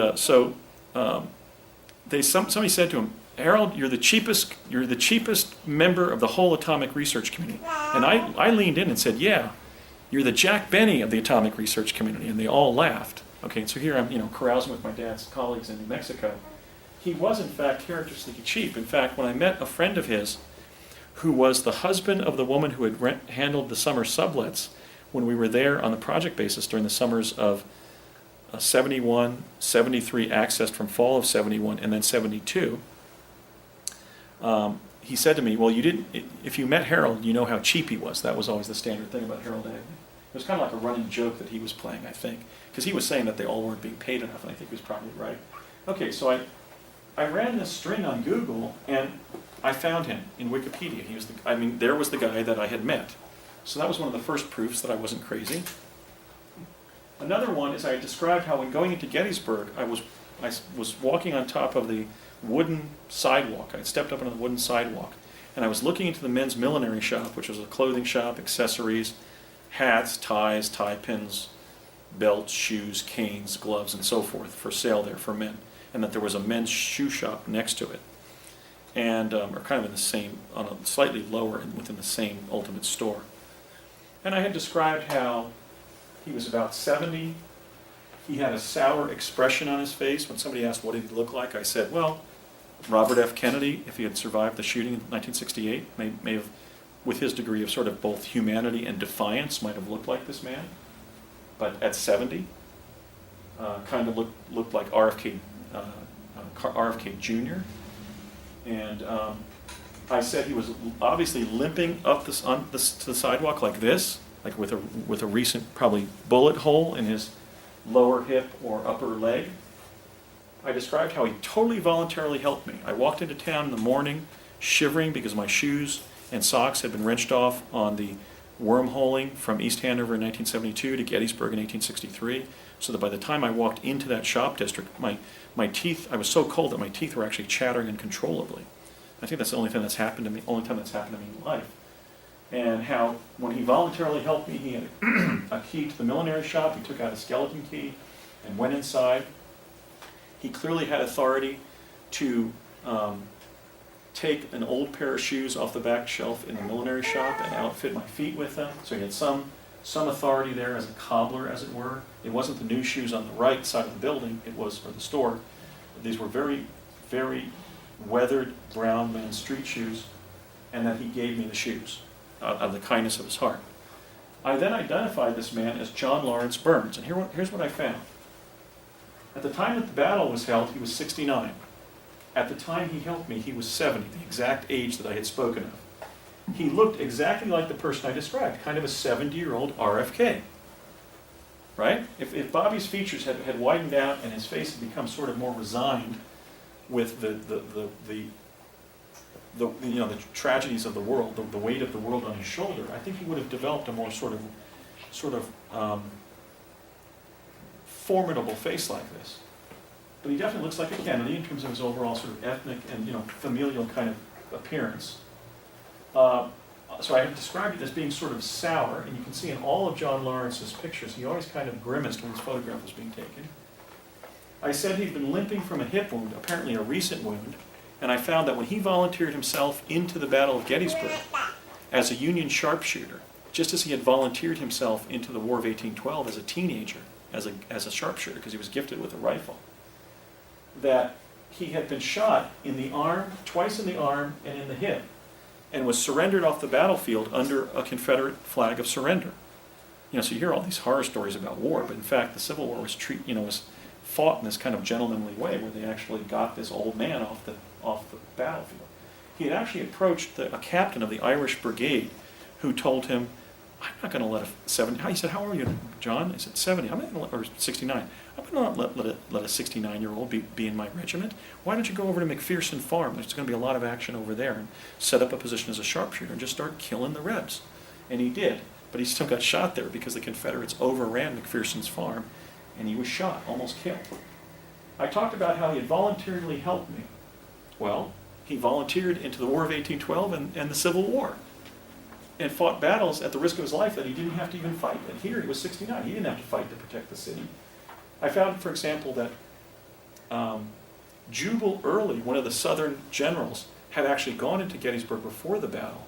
somebody said to him, "Harold, you're the cheapest member of the whole atomic research community." And I leaned in and said, "Yeah, you're the Jack Benny of the atomic research community." And they all laughed. Okay, and so here I'm, carousing with my dad's colleagues in New Mexico. He was, in fact, characteristically cheap. In fact, when I met a friend of his who was the husband of the woman who had handled the summer sublets when we were there on the project basis during the summers of 71, 73, accessed from fall of 71, and then 72, he said to me, "Well, if you met Harold, you know how cheap he was." That was always the standard thing about Harold Agnew. It was kind of like a running joke that he was playing, I think, because he was saying that they all weren't being paid enough, and I think he was probably right. Okay, so I ran this string on Google, and I found him in Wikipedia. There was the guy that I had met. So that was one of the first proofs that I wasn't crazy. Another one is I described how when going into Gettysburg, I was walking on top of the wooden sidewalk. I had stepped up onto the wooden sidewalk, and I was looking into the men's millinery shop, which was a clothing shop, accessories, hats, ties, tie pins, belts, shoes, canes, gloves, and so forth for sale there for men. And that there was a men's shoe shop next to it, and or kind of in the same, on a slightly lower and within the same ultimate store. And I had described how he was about 70. He had a sour expression on his face. When somebody asked what did he look like, I said, well, Robert F. Kennedy, if he had survived the shooting in 1968, may have, with his degree of sort of both humanity and defiance, might have looked like this man. But at 70, kind of looked like RFK Jr. And I said he was obviously limping up to the sidewalk like this, like with a recent probably bullet hole in his lower hip or upper leg. I described how he totally voluntarily helped me. I walked into town in the morning shivering because my shoes and socks had been wrenched off on the wormholing from East Hanover in 1972 to Gettysburg in 1863, so that by the time I walked into that shop district, my teeth, I was so cold that my teeth were actually chattering uncontrollably. I think that's the only time that's happened to me in life. And how, when he voluntarily helped me, he had a key to the millinery shop. He took out a skeleton key and went inside. He clearly had authority to take an old pair of shoes off the back shelf in the millinery shop and outfit my feet with them. So he had some authority there as a cobbler, as it were. It wasn't the new shoes on the right side of the building, it was for the store. These were very, very weathered brown men's street shoes, and that he gave me the shoes out of the kindness of his heart. I then identified this man as John Lawrence Burns, and here's what I found. At the time that the battle was held, he was 69. At the time he helped me, he was 70, the exact age that I had spoken of. He looked exactly like the person I described, kind of a 70-year-old RFK. Right? If Bobby's features had widened out and his face had become sort of more resigned with the tragedies of the world, the weight of the world on his shoulder, I think he would have developed a more sort of formidable face like this. But he definitely looks like a Kennedy in terms of his overall sort of ethnic and familial kind of appearance. So I described it as being sort of sour, and you can see in all of John Lawrence's pictures, he always kind of grimaced when his photograph was being taken. I said he'd been limping from a hip wound, apparently a recent wound, and I found that when he volunteered himself into the Battle of Gettysburg as a Union sharpshooter, just as he had volunteered himself into the War of 1812 as a teenager, as a sharpshooter, because he was gifted with a rifle, that he had been shot in the arm, twice in the arm and in the hip, and was surrendered off the battlefield under a Confederate flag of surrender. You know, so you hear all these horror stories about war, but in fact the Civil War was fought in this kind of gentlemanly way, where they actually got this old man off the battlefield. He had actually approached a captain of the Irish Brigade, who told him, "I'm not going to let a 70." He said, "How old are you, John?" I said, 70. I'm not going to, or 69. I'm not going to let a 69-year-old be in my regiment. Why don't you go over to McPherson Farm? There's going to be a lot of action over there, and set up a position as a sharpshooter and just start killing the Rebs. And he did, but he still got shot there because the Confederates overran McPherson's farm, and he was shot, almost killed. I talked about how he had voluntarily helped me. Well, he volunteered into the War of 1812 and the Civil War, and fought battles at the risk of his life that he didn't have to even fight. And here he was 69. He didn't have to fight to protect the city. I found, for example, that Jubal Early, one of the Southern generals, had actually gone into Gettysburg before the battle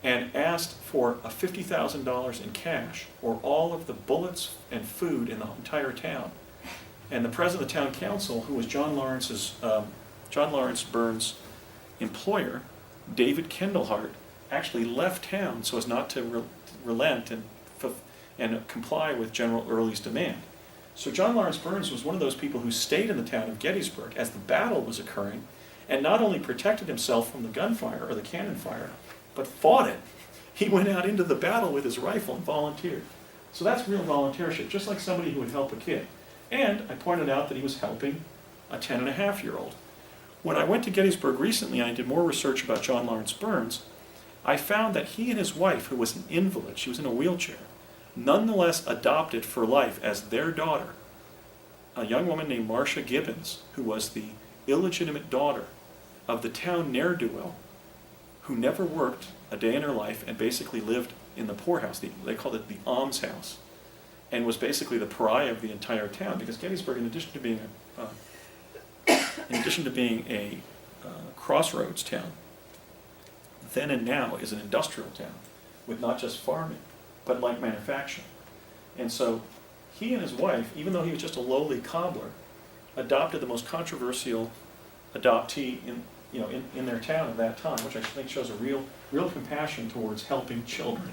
and asked for $50,000 in cash, or all of the bullets and food in the entire town. And the president of the town council, who was John Lawrence Burns' employer, David Kendallhart, actually left town so as not to relent and comply with General Early's demand. So John Lawrence Burns was one of those people who stayed in the town of Gettysburg as the battle was occurring, and not only protected himself from the gunfire or the cannon fire, but fought it. He went out into the battle with his rifle and volunteered. So that's real volunteership, just like somebody who would help a kid. And I pointed out that he was helping a 10-and-a-half-year-old. When I went to Gettysburg recently and I did more research about John Lawrence Burns, I found that he and his wife, who was an invalid, she was in a wheelchair, nonetheless adopted for life as their daughter a young woman named Marcia Gibbons, who was the illegitimate daughter of the town ne'er-do-well, who never worked a day in her life and basically lived in the poorhouse. They called it the almshouse, and was basically the pariah of the entire town, because Gettysburg, in addition to being a crossroads town, then and now is an industrial town with not just farming, but light manufacturing. And so he and his wife, even though he was just a lowly cobbler, adopted the most controversial adoptee in their town at that time, which I think shows a real compassion towards helping children,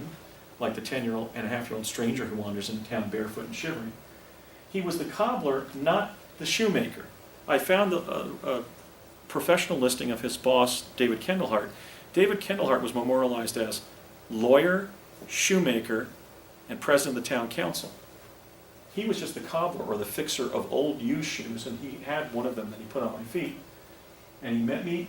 like the 10-and-a-half-year-old stranger who wanders into town barefoot and shivering. He was the cobbler, not the shoemaker. I found a professional listing of his boss, David Kendallhart. David Kendallhart was memorialized as lawyer, shoemaker, and president of the town council. He was just the cobbler, or the fixer of old used shoes, and he had one of them that he put on my feet. And he met me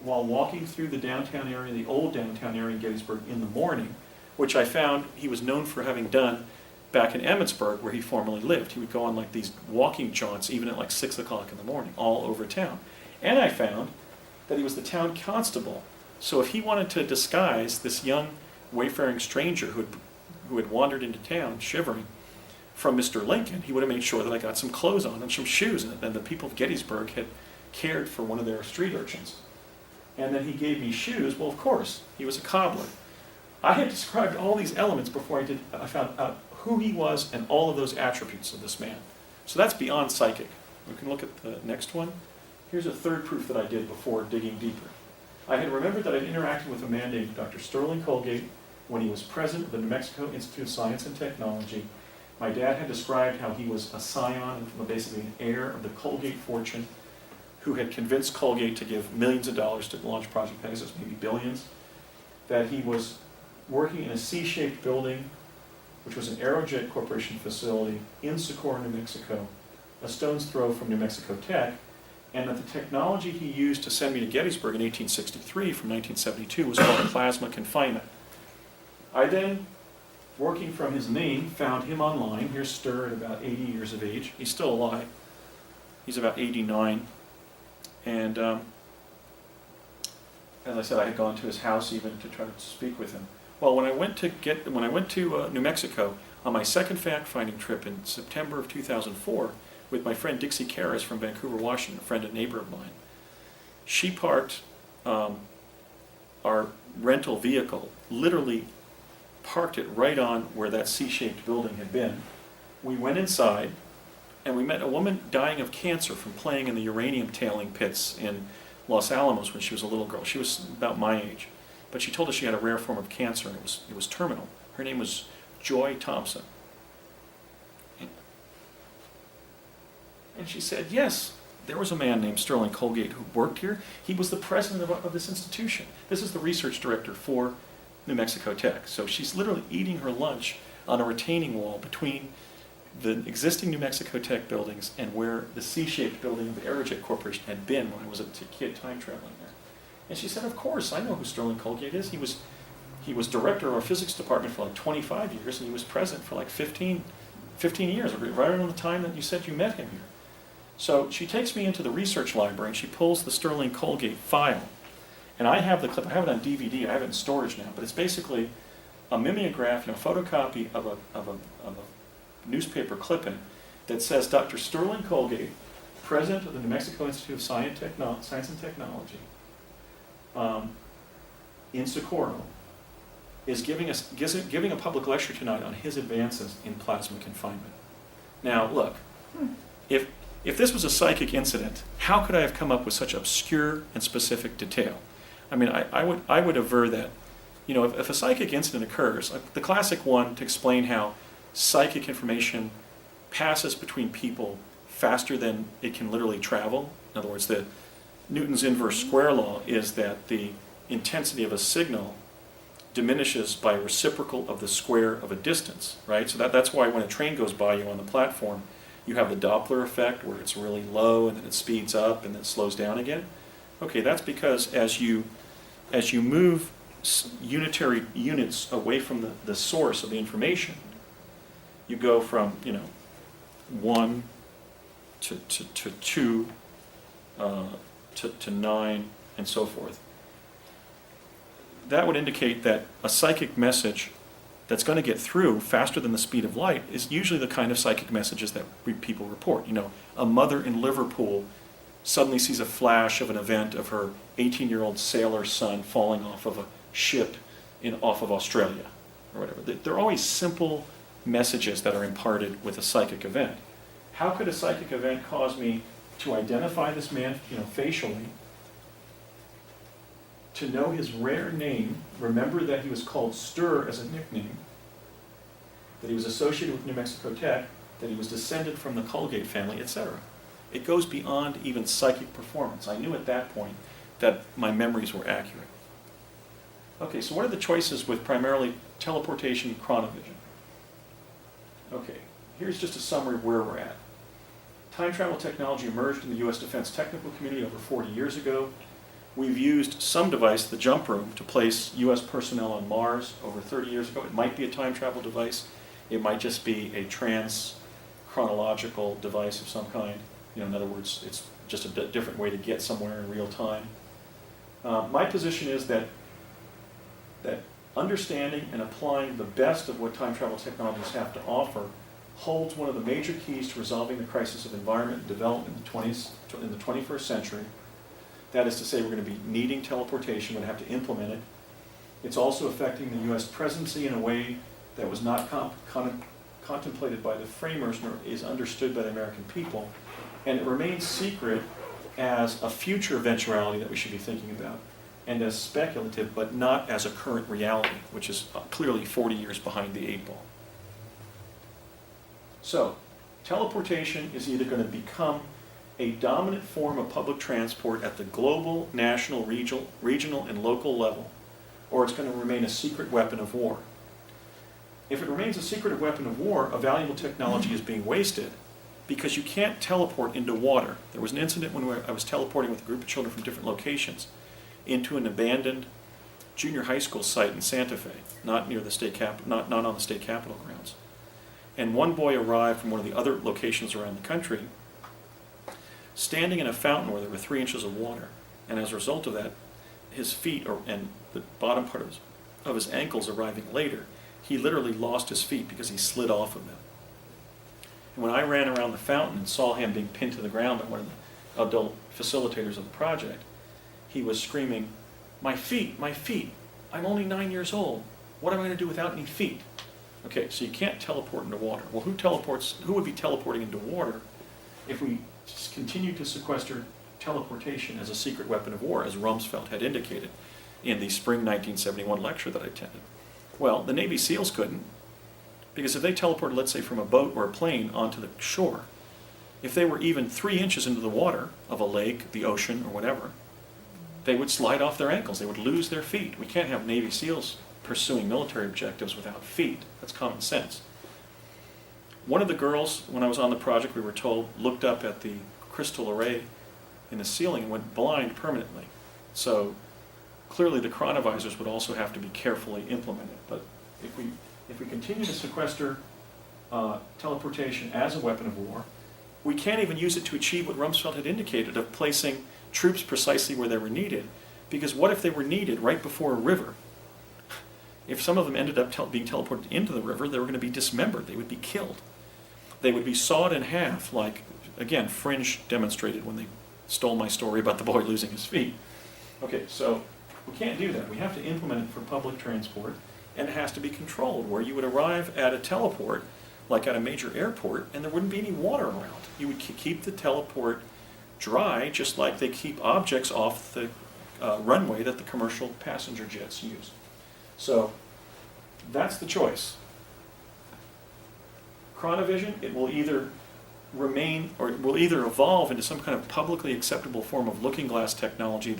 while walking through the downtown area, the old downtown area in Gettysburg, in the morning, which I found he was known for having done back in Emmitsburg, where he formerly lived. He would go on like these walking jaunts, even at like 6 o'clock in the morning, all over town. And I found that he was the town constable. So if he wanted to disguise this young wayfaring stranger who had wandered into town shivering from Mr. Lincoln, he would have made sure that I got some clothes on and some shoes, and the people of Gettysburg had cared for one of their street urchins. And then he gave me shoes. Well, of course, he was a cobbler. I had described all these elements before I found out who he was and all of those attributes of this man. So that's beyond psychic. We can look at the next one. Here's a third proof that I did before digging deeper. I had remembered that I'd interacted with a man named Dr. Sterling Colgate when he was president of the New Mexico Institute of Science and Technology. My dad had described how he was a scion, basically an heir of the Colgate fortune, who had convinced Colgate to give millions of dollars to launch Project Pegasus, maybe billions. That he was working in a C-shaped building, which was an Aerojet Corporation facility in Socorro, New Mexico, a stone's throw from New Mexico Tech, and that the technology he used to send me to Gettysburg in 1863 from 1972 was called plasma confinement. I then, working from his name, found him online. Here's Stir at about 80 years of age. He's still alive. He's about 89. And as I said, I had gone to his house even to try to speak with him. Well, when I went to New Mexico on my second fact-finding trip in September of 2004 with my friend Dixie Karras from Vancouver, Washington, a friend and neighbor of mine, she parked our rental vehicle, literally parked it right on where that C-shaped building had been. We went inside, and we met a woman dying of cancer from playing in the uranium tailing pits in Los Alamos when she was a little girl. She was about my age, but she told us she had a rare form of cancer, and it was terminal. Her name was Joy Thompson. And she said, yes, there was a man named Sterling Colgate who worked here. He was the president of this institution. This is the research director for New Mexico Tech. So she's literally eating her lunch on a retaining wall between the existing New Mexico Tech buildings and where the C-shaped building of the Aerojet Corporation had been when I was a kid time traveling there. And she said, of course, I know who Sterling Colgate is. He was director of our physics department for like 25 years, and he was president for like 15 years, right around the time that you said you met him here. So she takes me into the research library, and she pulls the Sterling Colgate file. And I have the clip. I have it on DVD. I have it in storage now. But it's basically a mimeograph, photocopy of a newspaper clipping that says Dr. Sterling Colgate, president of the New Mexico Institute of Science and Technology, in Socorro, is giving a public lecture tonight on his advances in plasma confinement. Now, look, if this was a psychic incident, how could I have come up with such obscure and specific detail? I mean, I would aver that, if a psychic incident occurs, like the classic one to explain how psychic information passes between people faster than it can literally travel. In other words, Newton's inverse square law is that the intensity of a signal diminishes by reciprocal of the square of a distance, right? So that's why when a train goes by you on the platform, you have the Doppler effect where it's really low and then it speeds up and then it slows down again. Okay, that's because as you move unitary units away from the source of the information, you go from 1 to 2 to 9 and so forth. That would indicate that a psychic message that's going to get through faster than the speed of light is usually the kind of psychic messages that people report. A mother in Liverpool suddenly sees a flash of an event of her 18-year-old sailor son falling off of a ship off of Australia or whatever. They're always simple messages that are imparted with a psychic event. How could a psychic event cause me to identify this man, facially, to know his rare name, remember that he was called Stir as a nickname, that he was associated with New Mexico Tech, that he was descended from the Colgate family, etc. It goes beyond even psychic performance. I knew at that point that my memories were accurate. Okay, so what are the choices with primarily teleportation and chronovision? Okay, here's just a summary of where we're at. Time travel technology emerged in the U.S. defense technical community over 40 years ago. We've used some device, the jump room, to place U.S. personnel on Mars over 30 years ago. It might be a time travel device. It might just be a trans-chronological device of some kind. In other words, it's just a different way to get somewhere in real time. My position is that understanding and applying the best of what time travel technologies have to offer holds one of the major keys to resolving the crisis of environment and development in the 21st century. That is to say, we're going to be needing teleportation, we're going to have to implement it. It's also affecting the U.S. presidency in a way that was not contemplated by the framers nor is understood by the American people. And it remains secret as a future eventuality that we should be thinking about, and as speculative, but not as a current reality, which is clearly 40 years behind the 8 ball. So, teleportation is either going to become a dominant form of public transport at the global, national, regional, and local level, or it's going to remain a secret weapon of war. If it remains a secret weapon of war, a valuable technology is being wasted because you can't teleport into water. There was an incident when I was teleporting with a group of children from different locations into an abandoned junior high school site in Santa Fe, not near the state not on the state capitol grounds. And one boy arrived from one of the other locations around the country, standing in a fountain where there were 3 inches of water. And as a result of that, his feet and the bottom part of his ankles arriving later, he literally lost his feet because he slid off of them. And when I ran around the fountain and saw him being pinned to the ground by one of the adult facilitators of the project, he was screaming, my feet, I'm only 9 years old. What am I going to do without any feet? Okay, so you can't teleport into water. Well, who would be teleporting into water if we just continue to sequester teleportation as a secret weapon of war, as Rumsfeld had indicated in the spring 1971 lecture that I attended? Well, the Navy SEALs couldn't, because if they teleported, let's say, from a boat or a plane onto the shore, if they were even 3 inches into the water of a lake, the ocean, or whatever, they would slide off their ankles. They would lose their feet. We can't have Navy SEALs pursuing military objectives without feet. That's common sense. One of the girls, when I was on the project, we were told, looked up at the crystal array in the ceiling and went blind permanently. So clearly the chronovisors would also have to be carefully implemented. But if we continue to sequester teleportation as a weapon of war, we can't even use it to achieve what Rumsfeld had indicated of placing troops precisely where they were needed. Because what if they were needed right before a river? If some of them ended up being teleported into the river, they were going to be dismembered. They would be killed. They would be sawed in half, like, again, Fringe demonstrated when they stole my story about the boy losing his feet. Okay, so we can't do that. We have to implement it for public transport, and it has to be controlled, where you would arrive at a teleport, like at a major airport, and there wouldn't be any water around. You would keep the teleport dry, just like they keep objects off the runway that the commercial passenger jets use. So that's the choice. Chronovision, it will either remain, or it will either evolve into some kind of publicly acceptable form of looking glass technology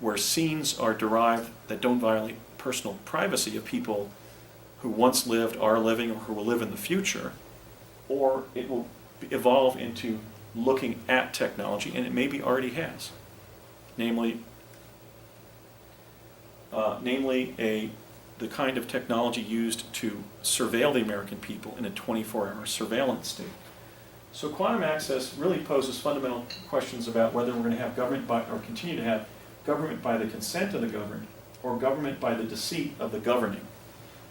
where scenes are derived that don't violate personal privacy of people who once lived, are living, or who will live in the future, or it will evolve into looking at technology, and it maybe already has, namely the kind of technology used to surveil the American people in a 24-hour surveillance state. So quantum access really poses fundamental questions about whether we're going to have government or continue to have government by the consent of the governed, or government by the deceit of the governing.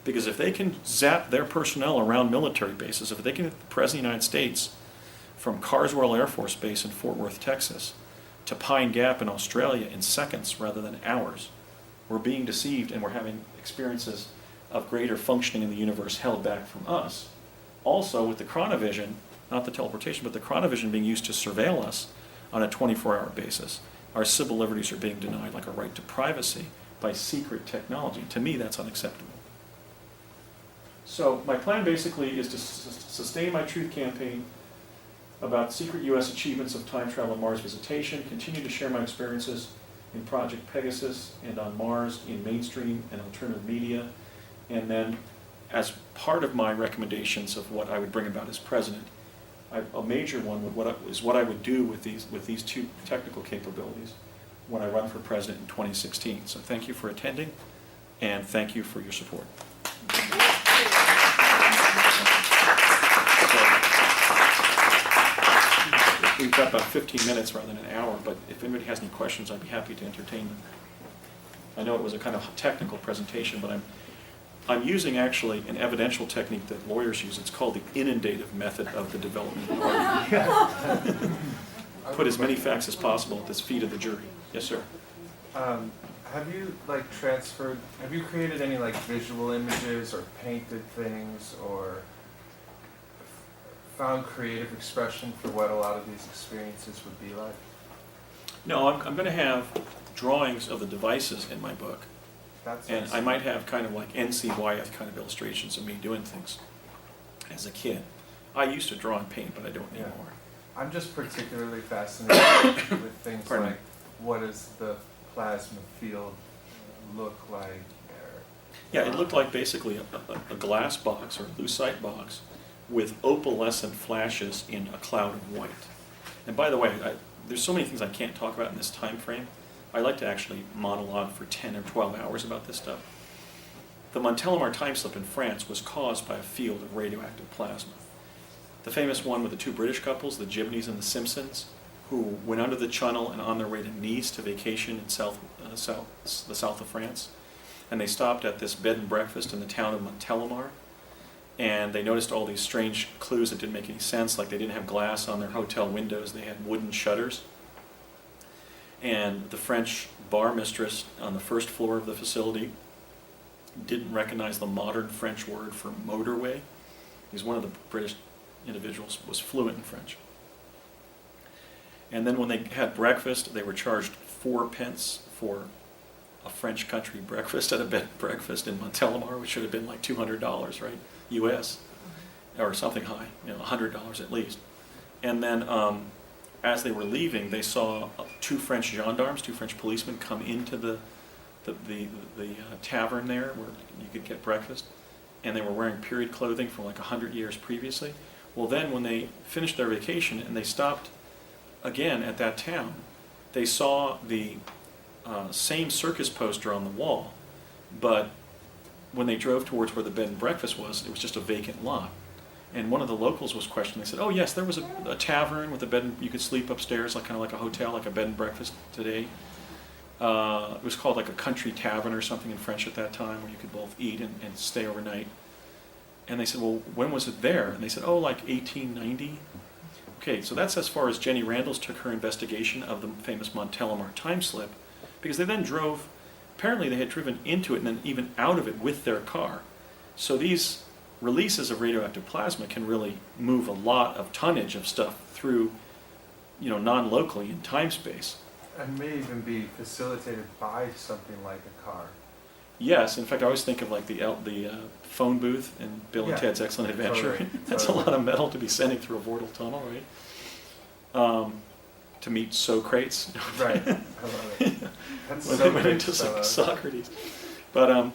Because if they can zap their personnel around military bases, if they can get the President of the United States from Carswell Air Force Base in Fort Worth, Texas, to Pine Gap in Australia in seconds rather than hours, we're being deceived, and we're having experiences of greater functioning in the universe held back from us. Also, with the chronovision, not the teleportation, but the chronovision being used to surveil us on a 24-hour basis, our civil liberties are being denied, like a right to privacy, by secret technology. To me, that's unacceptable. So my plan basically is to sustain my truth campaign about secret U.S. achievements of time travel and Mars visitation, continue to share my experiences in Project Pegasus and on Mars in mainstream and alternative media, and then as part of my recommendations of what I would bring about as president, a major one is what I would do with these two technical capabilities when I run for president in 2016. So thank you for attending, and thank you for your support. We've got about 15 minutes rather than an hour, but if anybody has any questions, I'd be happy to entertain them. I know it was a kind of technical presentation, but I'm using actually an evidential technique that lawyers use. It's called the inundative method of the development of argument. Put as many facts as possible at the feet of the jury. Yes, sir. Have you created any like visual images or painted things or found creative expression for what a lot of these experiences would be like? No, I'm going to have drawings of the devices in my book. And I might have kind of like N.C. Wyeth kind of illustrations of me doing things as a kid. I used to draw and paint, but I don't anymore. I'm just particularly fascinated with things Pardon like me? what does the plasma field look like? Yeah, it looked like basically a glass box or a lucite box with opalescent flashes in a cloud of white. And by the way, there's so many things I can't talk about in this time frame. I like to actually monologue for 10 or 12 hours about this stuff. The Montélimar time slip in France was caused by a field of radioactive plasma. The famous one with the two British couples, the Gibneys and the Simpsons, who went under the Channel and on their way to Nice to vacation in the south of France. And they stopped at this bed and breakfast in the town of Montélimar. And they noticed all these strange clues that didn't make any sense, like they didn't have glass on their hotel windows, they had wooden shutters. And the French bar mistress on the first floor of the facility didn't recognize the modern French word for motorway. Because one of the British individuals was fluent in French. And then when they had breakfast, they were charged 4 pence for a French country breakfast at a bed and breakfast in Montélimar, which should have been like $200, right? US, or something high, $100 at least. And then as they were leaving, they saw 2 French gendarmes, 2 French policemen come into the tavern there where you could get breakfast. And they were wearing period clothing from like 100 years previously. Well, then when they finished their vacation and they stopped again at that town, they saw the same circus poster on the wall, but when they drove towards where the bed and breakfast was, it was just a vacant lot. And one of the locals was questioning. They said, "Oh yes, there was a tavern with a bed and you could sleep upstairs, like kind of like a hotel, like a bed and breakfast today." It was called like a country tavern or something in French at that time, where you could both eat and stay overnight. And they said, "Well, when was it there?" And they said, "Oh, like 1890." Okay, so that's as far as Jenny Randles took her investigation of the famous Montélimar time slip, because they then drove, apparently they had driven into it and then even out of it with their car. So these releases of radioactive plasma can really move a lot of tonnage of stuff through, non-locally in time space. And may even be facilitated by something like a car. Yes, in fact, I always think of like the phone booth in Bill and Ted's Excellent Adventure. Totally, That's a lot of metal to be sending through a vortal tunnel, right? To meet Socrates. Right. I love it. That's when so they went great, into Stella. Socrates. But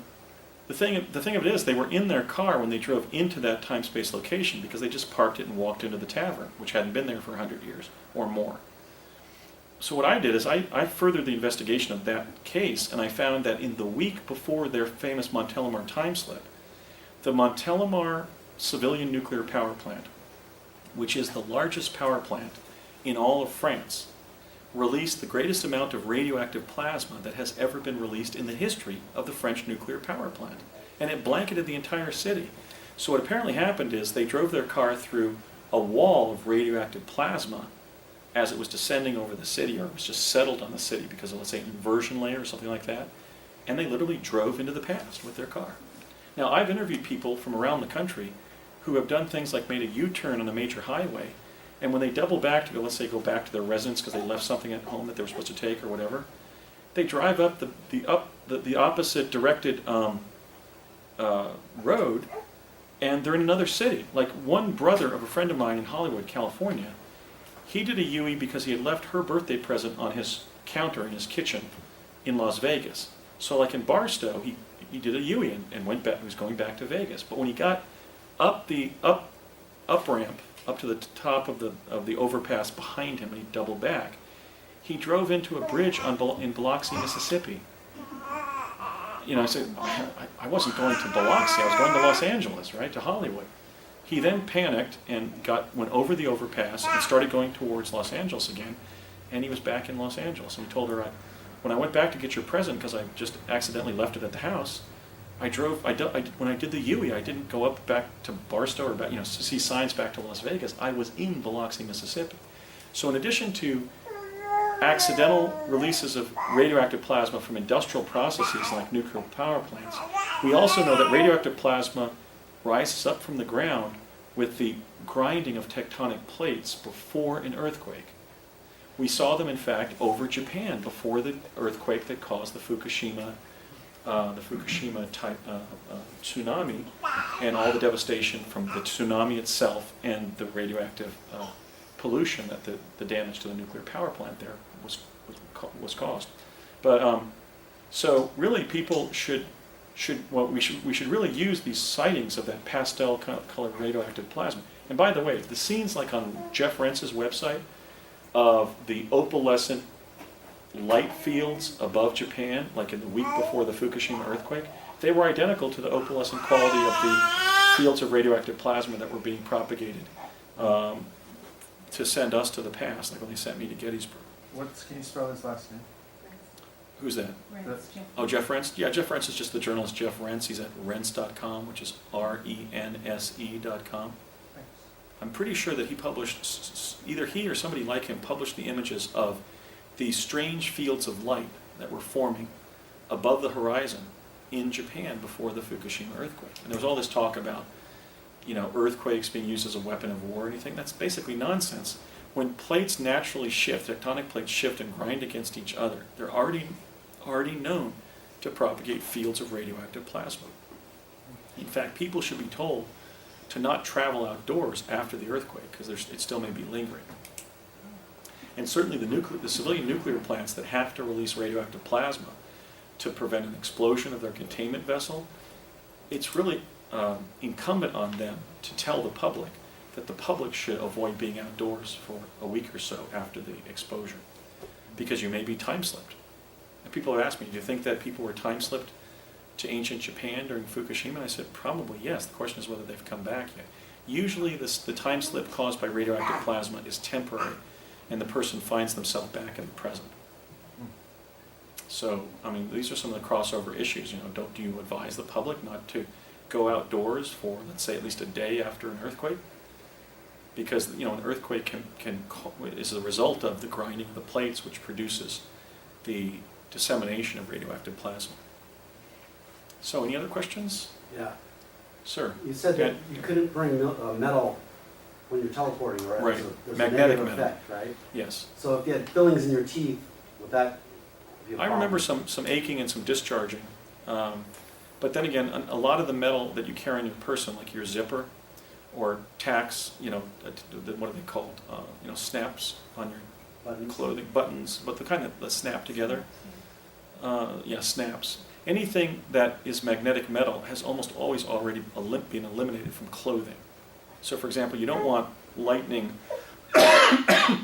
the thing of it is, they were in their car when they drove into that time-space location because they just parked it and walked into the tavern, which hadn't been there for 100 years or more. So what I did is I furthered the investigation of that case, and I found that in the week before their famous Montélimar time slip, the Montélimar civilian nuclear power plant, which is the largest power plant in all of France, released the greatest amount of radioactive plasma that has ever been released in the history of the French nuclear power plant. And it blanketed the entire city. So what apparently happened is they drove their car through a wall of radioactive plasma as it was descending over the city, or it was just settled on the city because of, let's say, an inversion layer or something like that. And they literally drove into the past with their car. Now, I've interviewed people from around the country who have done things like made a U-turn on a major highway, and when they double back to go, let's say, go back to their residence because they left something at home that they were supposed to take or whatever, they drive up the opposite directed road, and they're in another city. Like one brother of a friend of mine in Hollywood, California, he did a UE because he had left her birthday present on his counter in his kitchen in Las Vegas. So like in Barstow, he did a UE and went back. He was going back to Vegas. But when he got up the up ramp up to the top of the overpass behind him, and he doubled back, he drove into a bridge in Biloxi, Mississippi. I said, I wasn't going to Biloxi. I was going to Los Angeles, right, to Hollywood. He then panicked and went over the overpass and started going towards Los Angeles again, and he was back in Los Angeles. And he told her, when I went back to get your present because I just accidentally left it at the house, when I did the UE, I didn't go up back to Barstow or back, to see signs back to Las Vegas. I was in Biloxi, Mississippi. So in addition to accidental releases of radioactive plasma from industrial processes like nuclear power plants, we also know that radioactive plasma rises up from the ground with the grinding of tectonic plates before an earthquake. We saw them, in fact, over Japan before the earthquake that caused the Fukushima type tsunami, and all the devastation from the tsunami itself and the radioactive pollution that the damage to the nuclear power plant there was caused. But so really, people should really use these sightings of that pastel colored radioactive plasma. And by the way, the scenes like on Jeff Rentz's website of the opalescent light fields above Japan, like in the week before the Fukushima earthquake, they were identical to the opalescent quality of the fields of radioactive plasma that were being propagated to send us to the past, like when they sent me to Gettysburg. Can you spell his last name? Who's that? Rents, Jeff. Oh, Jeff Rentz? Yeah, Jeff Rentz is just the journalist Jeff Rentz. He's at rents.com, which is rense.com. Thanks. I'm pretty sure that he published, either he or somebody like him published the images of these strange fields of light that were forming above the horizon in Japan before the Fukushima earthquake. And there was all this talk about, earthquakes being used as a weapon of war or anything. That's basically nonsense. When plates naturally shift, tectonic plates shift and grind against each other, they're already known to propagate fields of radioactive plasma. In fact, people should be told to not travel outdoors after the earthquake because it still may be lingering. And certainly the civilian nuclear plants that have to release radioactive plasma to prevent an explosion of their containment vessel, it's really incumbent on them to tell the public that the public should avoid being outdoors for a week or so after the exposure, because you may be time slipped. And people have asked me, do you think that people were time slipped to ancient Japan during Fukushima? And I said, probably yes. The question is whether they've come back yet. Usually the time slip caused by radioactive plasma is temporary, and the person finds themselves back in the present. So, these are some of the crossover issues. Do you advise the public not to go outdoors for, let's say, at least a day after an earthquake? Because an earthquake is the result of the grinding of the plates, which produces the dissemination of radioactive plasma. So, any other questions? Yeah. Sir? You said that Yeah. you couldn't bring metal when you're teleporting, right? Right. There's Magnetic a negative metal. effect, right? Yes. So if you had fillings in your teeth, would that be a I problem? remember some aching and some discharging. But then again, a lot of the metal that you carry in your person, like your zipper or tacks, what are they called? Snaps on your Buttons? clothing, buttons, but the kind that snap together. Snaps. Anything that is magnetic metal has almost always already been eliminated from clothing. So, for example, you don't want lightning to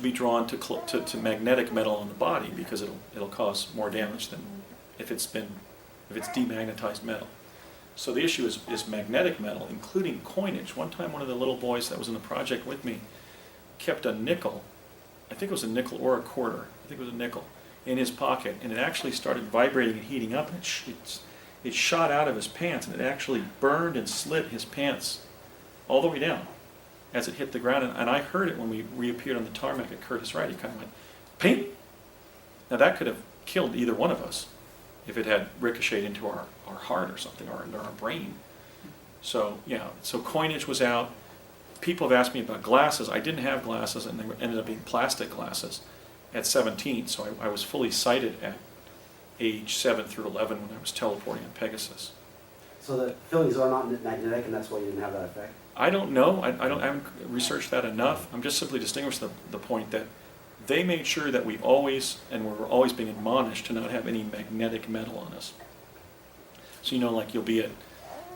be drawn to magnetic metal on the body, because it'll cause more damage than if it's demagnetized metal. So the issue is magnetic metal, including coinage. One time, one of the little boys that was in the project with me kept a nickel, I think it was a nickel or a quarter, I think it was a nickel, in his pocket, and it actually started vibrating and heating up, and it shot out of his pants, and it actually burned and slit his pants all the way down as it hit the ground. And I heard it when we reappeared on the tarmac at Curtis Wright. It kind of went, ping! Now that could have killed either one of us if it had ricocheted into our heart or something, or into our brain. So, so coinage was out. People have asked me about glasses. I didn't have glasses, and they ended up being plastic glasses at 17, so I was fully sighted at age 7 through 11 when I was teleporting on Pegasus. So the fillings are not magnetic, and that's why you didn't have that effect? I don't know. I haven't researched that enough. I'm just simply distinguishing the point that they made sure that we always, and we're always being admonished to not have any magnetic metal on us. So like you'll be at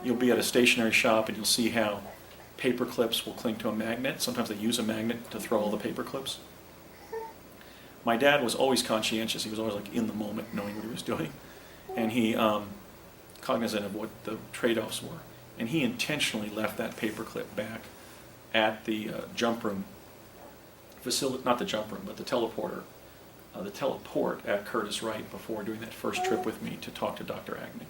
a stationery shop and you'll see how paper clips will cling to a magnet. Sometimes they use a magnet to throw all the paper clips. My dad was always conscientious. He was always in the moment, knowing what he was doing, and he cognizant of what the trade-offs were. And he intentionally left that paper clip back at the jump room facility, not the jump room, but the teleporter, the teleport at Curtis Wright before doing that first trip with me to talk to Dr. Agnew.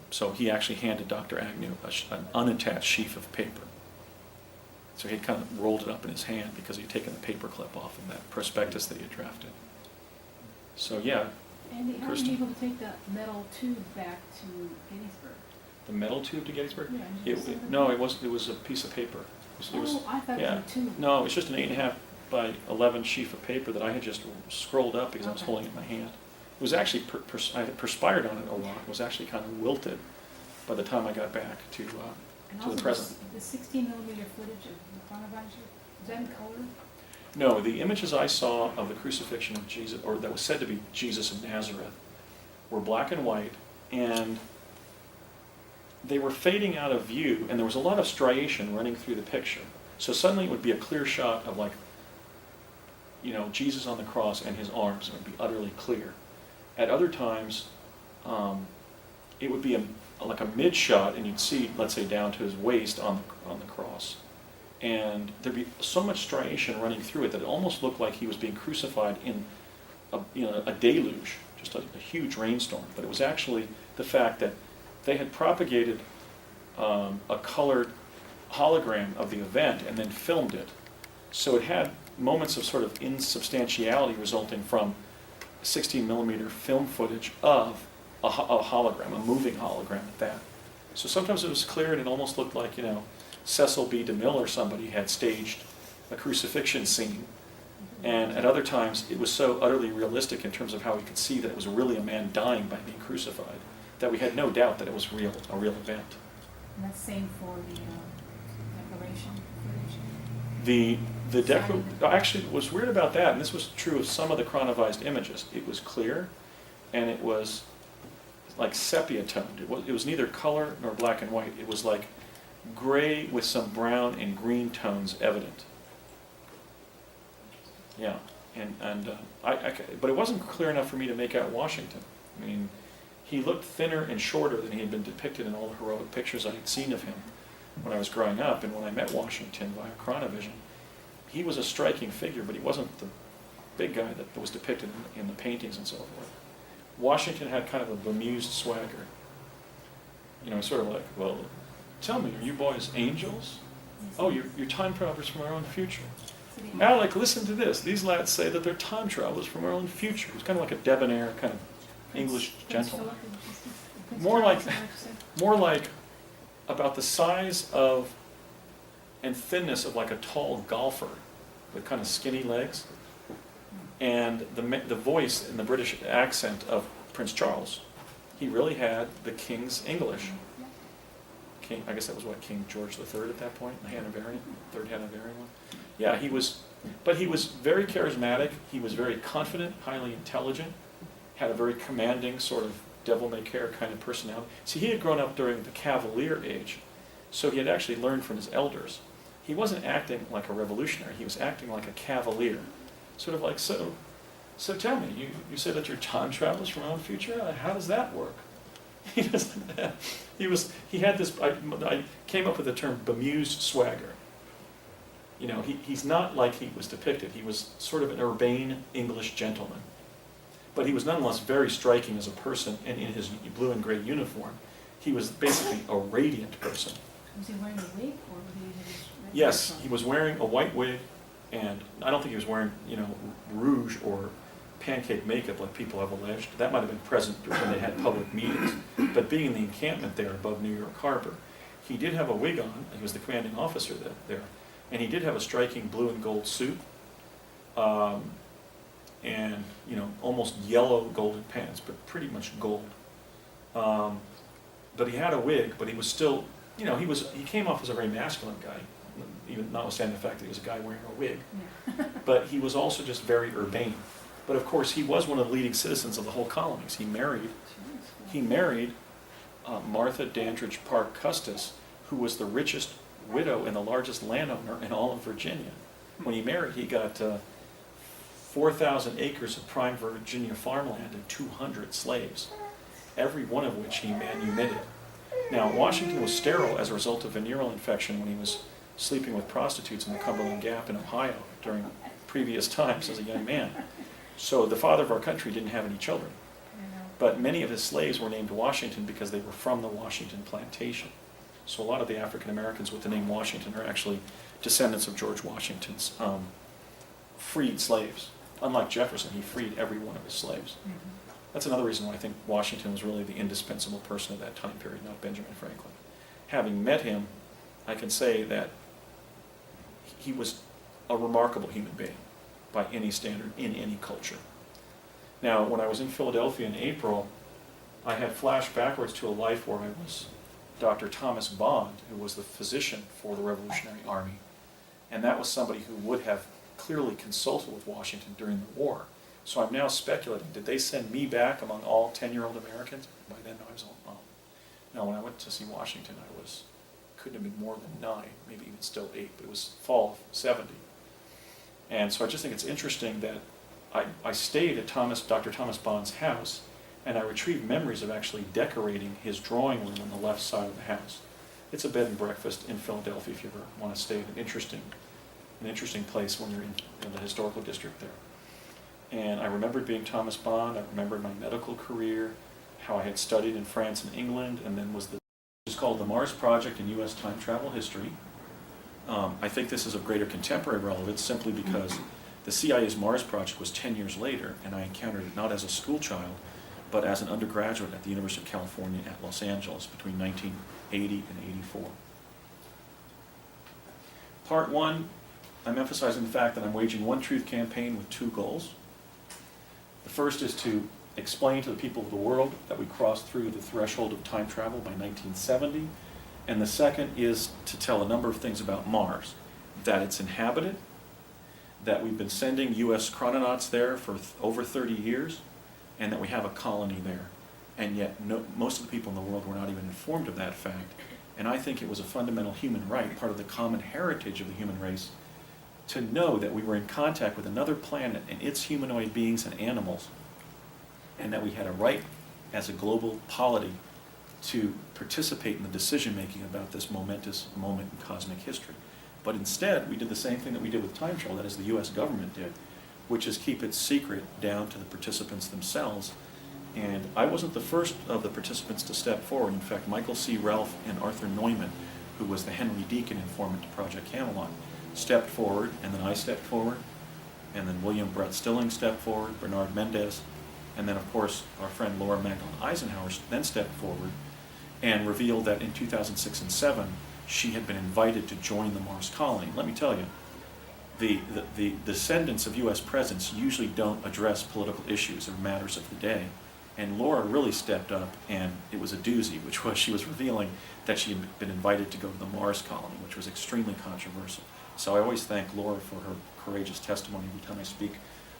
So he actually handed Dr. Agnew an unattached sheaf of paper. So he had kind of rolled it up in his hand because he had taken the paper clip off of that prospectus that he had drafted. So yeah. Andy, how were you able to take the metal tube back to Gettysburg? The metal tube to Gettysburg? Yeah. It was a piece of paper. It was, I thought yeah. it was a tube. No, it was just an 8.5 by 11 sheaf of paper that I had just scrolled up because I was Okay. holding it in my hand. It was actually, I had perspired on it a lot. It was actually kind of wilted by the time I got back to And the also present. the 16 millimeter footage of the chronovisor, is that in color? No, the images I saw of the crucifixion of Jesus, or that was said to be Jesus of Nazareth, were black and white, and they were fading out of view, and there was a lot of striation running through the picture. So suddenly it would be a clear shot of Jesus on the cross and his arms. It would be utterly clear. At other times, it would be like a mid shot, and you'd see, let's say, down to his waist on the cross. and there'd be so much striation running through it that it almost looked like he was being crucified in a deluge, just a huge rainstorm. But it was actually the fact that they had propagated a colored hologram of the event and then filmed it. So it had moments of sort of insubstantiality resulting from 16 millimeter film footage of a hologram, a moving hologram at that. So sometimes it was clear and it almost looked like, Cecil B. DeMille or somebody had staged a crucifixion scene. And at other times it was so utterly realistic in terms of how we could see that it was really a man dying by being crucified, that we had no doubt that it was a real event. And that's same for the declaration footage. Actually, what was weird about that, and this was true of some of the chronovised images, it was clear, and it was like sepia toned. It was neither color nor black and white. It was like gray with some brown and green tones evident. Yeah, but it wasn't clear enough for me to make out Washington. I mean, he looked thinner and shorter than he had been depicted in all the heroic pictures I had seen of him when I was growing up, and when I met Washington via chronovision, he was a striking figure, but he wasn't the big guy that was depicted in the paintings and so forth. Washington had kind of a bemused swagger. Sort of like, well, tell me, are you boys angels? Oh, you're time travelers from our own future. Alec, listen to this. These lads say that they're time travelers from our own future. He's kind of like a debonair kind of English gentleman. More like about the size of and thinness of like a tall golfer with kind of skinny legs, and the voice and the British accent of Prince Charles. He really had the King's English. I guess that was King George III at that point, the Hanoverian, third Hanoverian one. Yeah, he was very charismatic. He was very confident, highly intelligent, had a very commanding sort of devil-may-care kind of personality. See, he had grown up during the Cavalier age, so he had actually learned from his elders. He wasn't acting like a revolutionary, he was acting like a cavalier. Sort of like, so tell me, you say that you're time travelers from our own future? How does that work? He had this, I came up with the term bemused swagger. He's not like he was depicted. He was sort of an urbane English gentleman. But he was nonetheless very striking as a person, and in his blue and gray uniform, he was basically a radiant person. Was he wearing a wig, or was he his Yes, he was wearing a white wig, and I don't think he was wearing, rouge or pancake makeup like people have alleged. That might have been present when they had public meetings. But being in the encampment there above New York Harbor, he did have a wig on. He was the commanding officer there. And he did have a striking blue and gold suit, and almost yellow golden pants, but pretty much gold. But he had a wig, but he was still, he came off as a very masculine guy, even notwithstanding the fact that he was a guy wearing a wig. Yeah. But he was also just very urbane. But of course, he was one of the leading citizens of the whole colonies. He married Martha Dandridge Parke Custis, who was the richest widow and the largest landowner in all of Virginia. When he married, he got 4,000 acres of prime Virginia farmland and 200 slaves, every one of which he manumitted. Now, Washington was sterile as a result of venereal infection when he was sleeping with prostitutes in the Cumberland Gap in Ohio during previous times as a young man. So the father of our country didn't have any children. But many of his slaves were named Washington because they were from the Washington plantation. So a lot of the African Americans with the name Washington are actually descendants of George Washington's freed slaves. Unlike Jefferson, he freed every one of his slaves. That's another reason why I think Washington was really the indispensable person of that time period, not Benjamin Franklin. Having met him, I can say that he was a remarkable human being by any standard in any culture. Now, when I was in Philadelphia in April, I had flashed backwards to a life where I was Dr. Thomas Bond, who was the physician for the Revolutionary Army. And that was somebody who would have clearly consulted with Washington during the war. So I'm now speculating, did they send me back among all 10-year-old Americans? By then I was all, no, when I went to see Washington, couldn't have been more than 9, maybe even still 8, but it was fall of 70. And so I just think it's interesting that I stayed at Dr. Thomas Bond's house, and I retrieved memories of actually decorating his drawing room on the left side of the house. It's a bed and breakfast in Philadelphia if you ever want to stay at an interesting place when you're in the historical district there. And I remembered being Thomas Bond. I remembered my medical career, how I had studied in France and England, and then it's called the Mars Project in U.S. Time Travel History. I think this is of greater contemporary relevance simply because the CIA's Mars Project was 10 years later, and I encountered it not as a school child, but as an undergraduate at the University of California at Los Angeles between 1980 and 84. Part one, I'm emphasizing the fact that I'm waging one truth campaign with two goals. The first is to explain to the people of the world that we crossed through the threshold of time travel by 1970. And the second is to tell a number of things about Mars. That it's inhabited, that we've been sending U.S. chrononauts there for over 30 years, and that we have a colony there. And yet most of the people in the world were not even informed of that fact. And I think it was a fundamental human right, part of the common heritage of the human race, to know that we were in contact with another planet and its humanoid beings and animals, and that we had a right as a global polity to participate in the decision-making about this momentous moment in cosmic history. But instead, we did the same thing that we did with time travel, that is the U.S. government did, which is keep it secret down to the participants themselves. And I wasn't the first of the participants to step forward. In fact, Michael C. Ralph and Arthur Neumann, who was the Henry Deacon informant to Project Camelot, stepped forward, and then I stepped forward, and then William Brett Stilling stepped forward, Bernard Mendez, and then of course our friend Laura Magdalene Eisenhower then stepped forward and revealed that in 2006 and 2007 she had been invited to join the Mars colony. Let me tell you, the descendants of U.S. presidents usually don't address political issues or matters of the day. And Laura really stepped up, and it was a doozy, which was she was revealing that she had been invited to go to the Mars colony, which was extremely controversial. So I always thank Laura for her courageous testimony every time I speak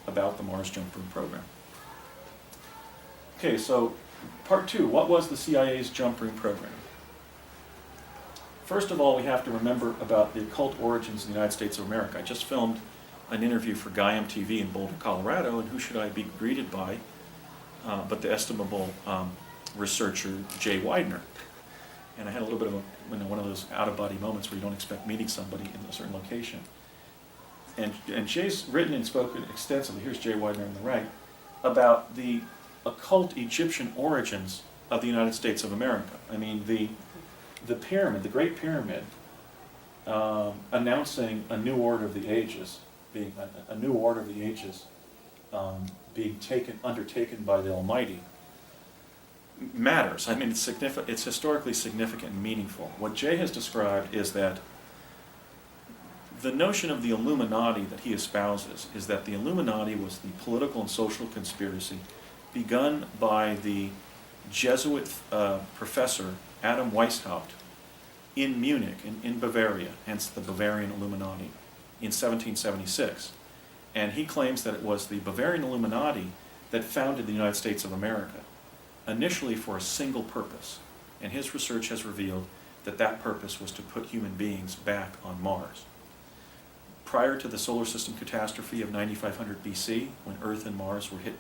about the Mars Jump Room program. Okay, so part two, what was the CIA's Jump Room program? First of all, we have to remember about the occult origins of the United States of America. I just filmed an interview for Guyam TV in Boulder, Colorado, and who should I be greeted by but the estimable researcher Jay Widener. And I had a little bit of one of those out-of-body moments where you don't expect meeting somebody in a certain location. And Jay's written and spoken extensively, here's Jay Widener on the right, about the occult Egyptian origins of the United States of America. I mean, the pyramid, the Great Pyramid, announcing a new order of the ages, being a new order of the ages, being undertaken by the Almighty, matters. I mean, it's historically significant and meaningful. What Jay has described is that the notion of the Illuminati that he espouses is that the Illuminati was the political and social conspiracy begun by the Jesuit professor Adam Weishaupt in Munich, in Bavaria, hence the Bavarian Illuminati, in 1776. And he claims that it was the Bavarian Illuminati that founded the United States of America, initially for a single purpose. And his research has revealed that that purpose was to put human beings back on Mars. Prior to the solar system catastrophe of 9500 BC, when Earth and Mars were hit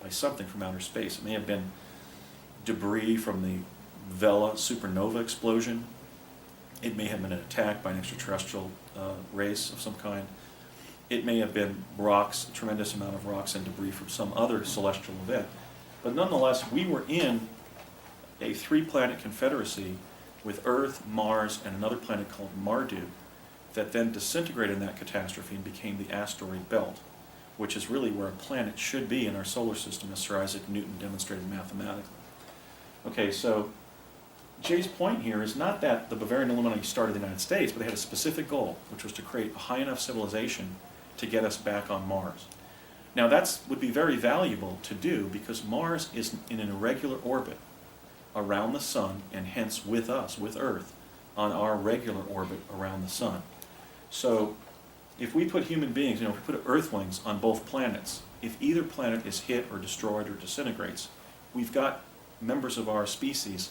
by something from outer space, it may have been debris from the Vela supernova explosion, it may have been an attack by an extraterrestrial race of some kind, it may have been rocks, a tremendous amount of rocks and debris from some other celestial event. But nonetheless, we were in a three-planet confederacy with Earth, Mars, and another planet called Marduk that then disintegrated in that catastrophe and became the asteroid belt, which is really where a planet should be in our solar system, as Sir Isaac Newton demonstrated mathematically. Okay, so Jay's point here is not that the Bavarian Illuminati started the United States, but they had a specific goal, which was to create a high enough civilization to get us back on Mars. Now that would be very valuable to do because Mars is in an irregular orbit around the Sun and hence with us, with Earth, on our regular orbit around the Sun. So if we put human beings, if we put Earthlings on both planets, if either planet is hit or destroyed or disintegrates, we've got members of our species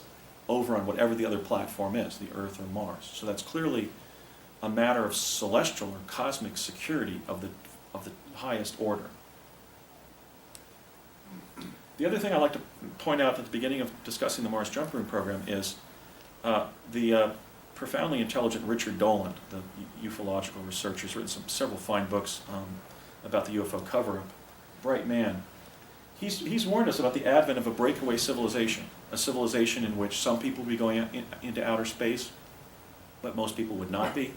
over on whatever the other platform is, the Earth or Mars. So that's clearly a matter of celestial or cosmic security of the highest order. The other thing I'd like to point out at the beginning of discussing the Mars Jump Room program is the profoundly intelligent Richard Dolan, the ufological researcher, has written several fine books about the UFO cover-up. Bright man. He's warned us about the advent of a breakaway civilization, a civilization in which some people would be going into outer space, but most people would not be.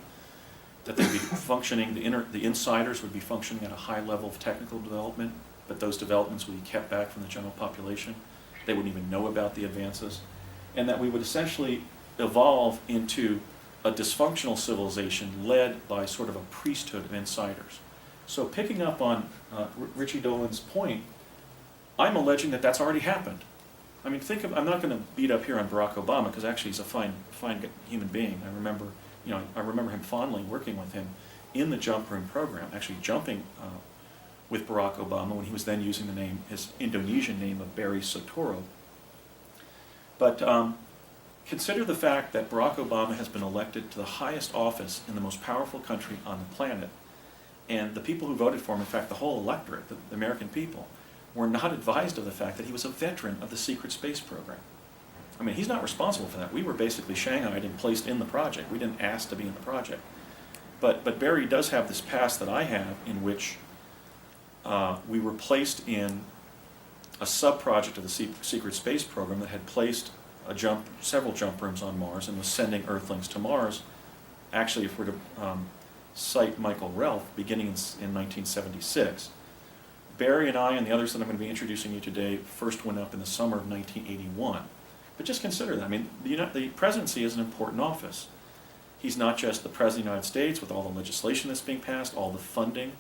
That they'd be functioning, the insiders would be functioning at a high level of technical development, but those developments would be kept back from the general population. They wouldn't even know about the advances. And that we would essentially evolve into a dysfunctional civilization led by sort of a priesthood of insiders. So picking up on Richie Dolan's point, I'm alleging that that's already happened. I mean, I'm not going to beat up here on Barack Obama, because actually he's a fine human being. I remember him fondly working with him in the jump room program, actually jumping with Barack Obama when he was then using his Indonesian name of Barry Sotoro. But consider the fact that Barack Obama has been elected to the highest office in the most powerful country on the planet. And the people who voted for him, in fact, the whole electorate, the American people, were not advised of the fact that he was a veteran of the secret space program. I mean, he's not responsible for that. We were basically shanghaied and placed in the project. We didn't ask to be in the project. But Barry does have this past that I have, in which we were placed in a sub-project of the secret space program that had placed several jump rooms on Mars and was sending Earthlings to Mars. Actually, if we're to cite Michael Ralph, beginning in 1976. Barry and I and the others that I'm going to be introducing you today first went up in the summer of 1981. But just consider that. I mean, the presidency is an important office. He's not just the President of the United States with all the legislation that's being passed, all the funding.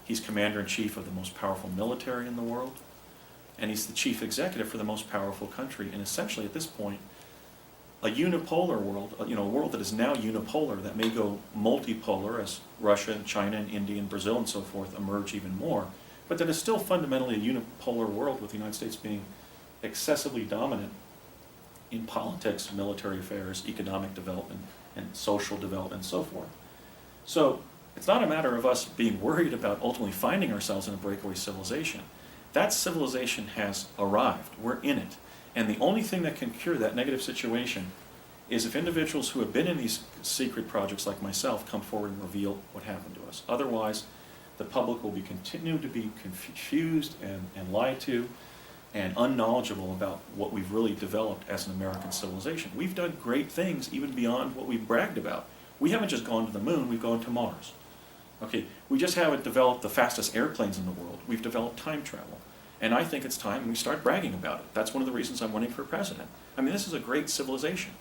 He's Commander-in-Chief of the most powerful military in the world. And he's the Chief Executive for the most powerful country. And essentially, at this point, a unipolar world, a world that is now unipolar, that may go multipolar as Russia and China and India and Brazil and so forth emerge even more, but that is still fundamentally a unipolar world, with the United States being excessively dominant in politics, military affairs, economic development, and social development, and so forth. So it's not a matter of us being worried about ultimately finding ourselves in a breakaway civilization. That civilization has arrived. We're in it. And the only thing that can cure that negative situation is if individuals who have been in these secret projects like myself come forward and reveal what happened to us. Otherwise, the public will continue to be confused and lied to and unknowledgeable about what we've really developed as an American civilization. We've done great things even beyond what we've bragged about. We haven't just gone to the moon, we've gone to Mars. Okay, we just haven't developed the fastest airplanes in the world. We've developed time travel. And I think it's time we start bragging about it. That's one of the reasons I'm running for president. I mean, this is a great civilization.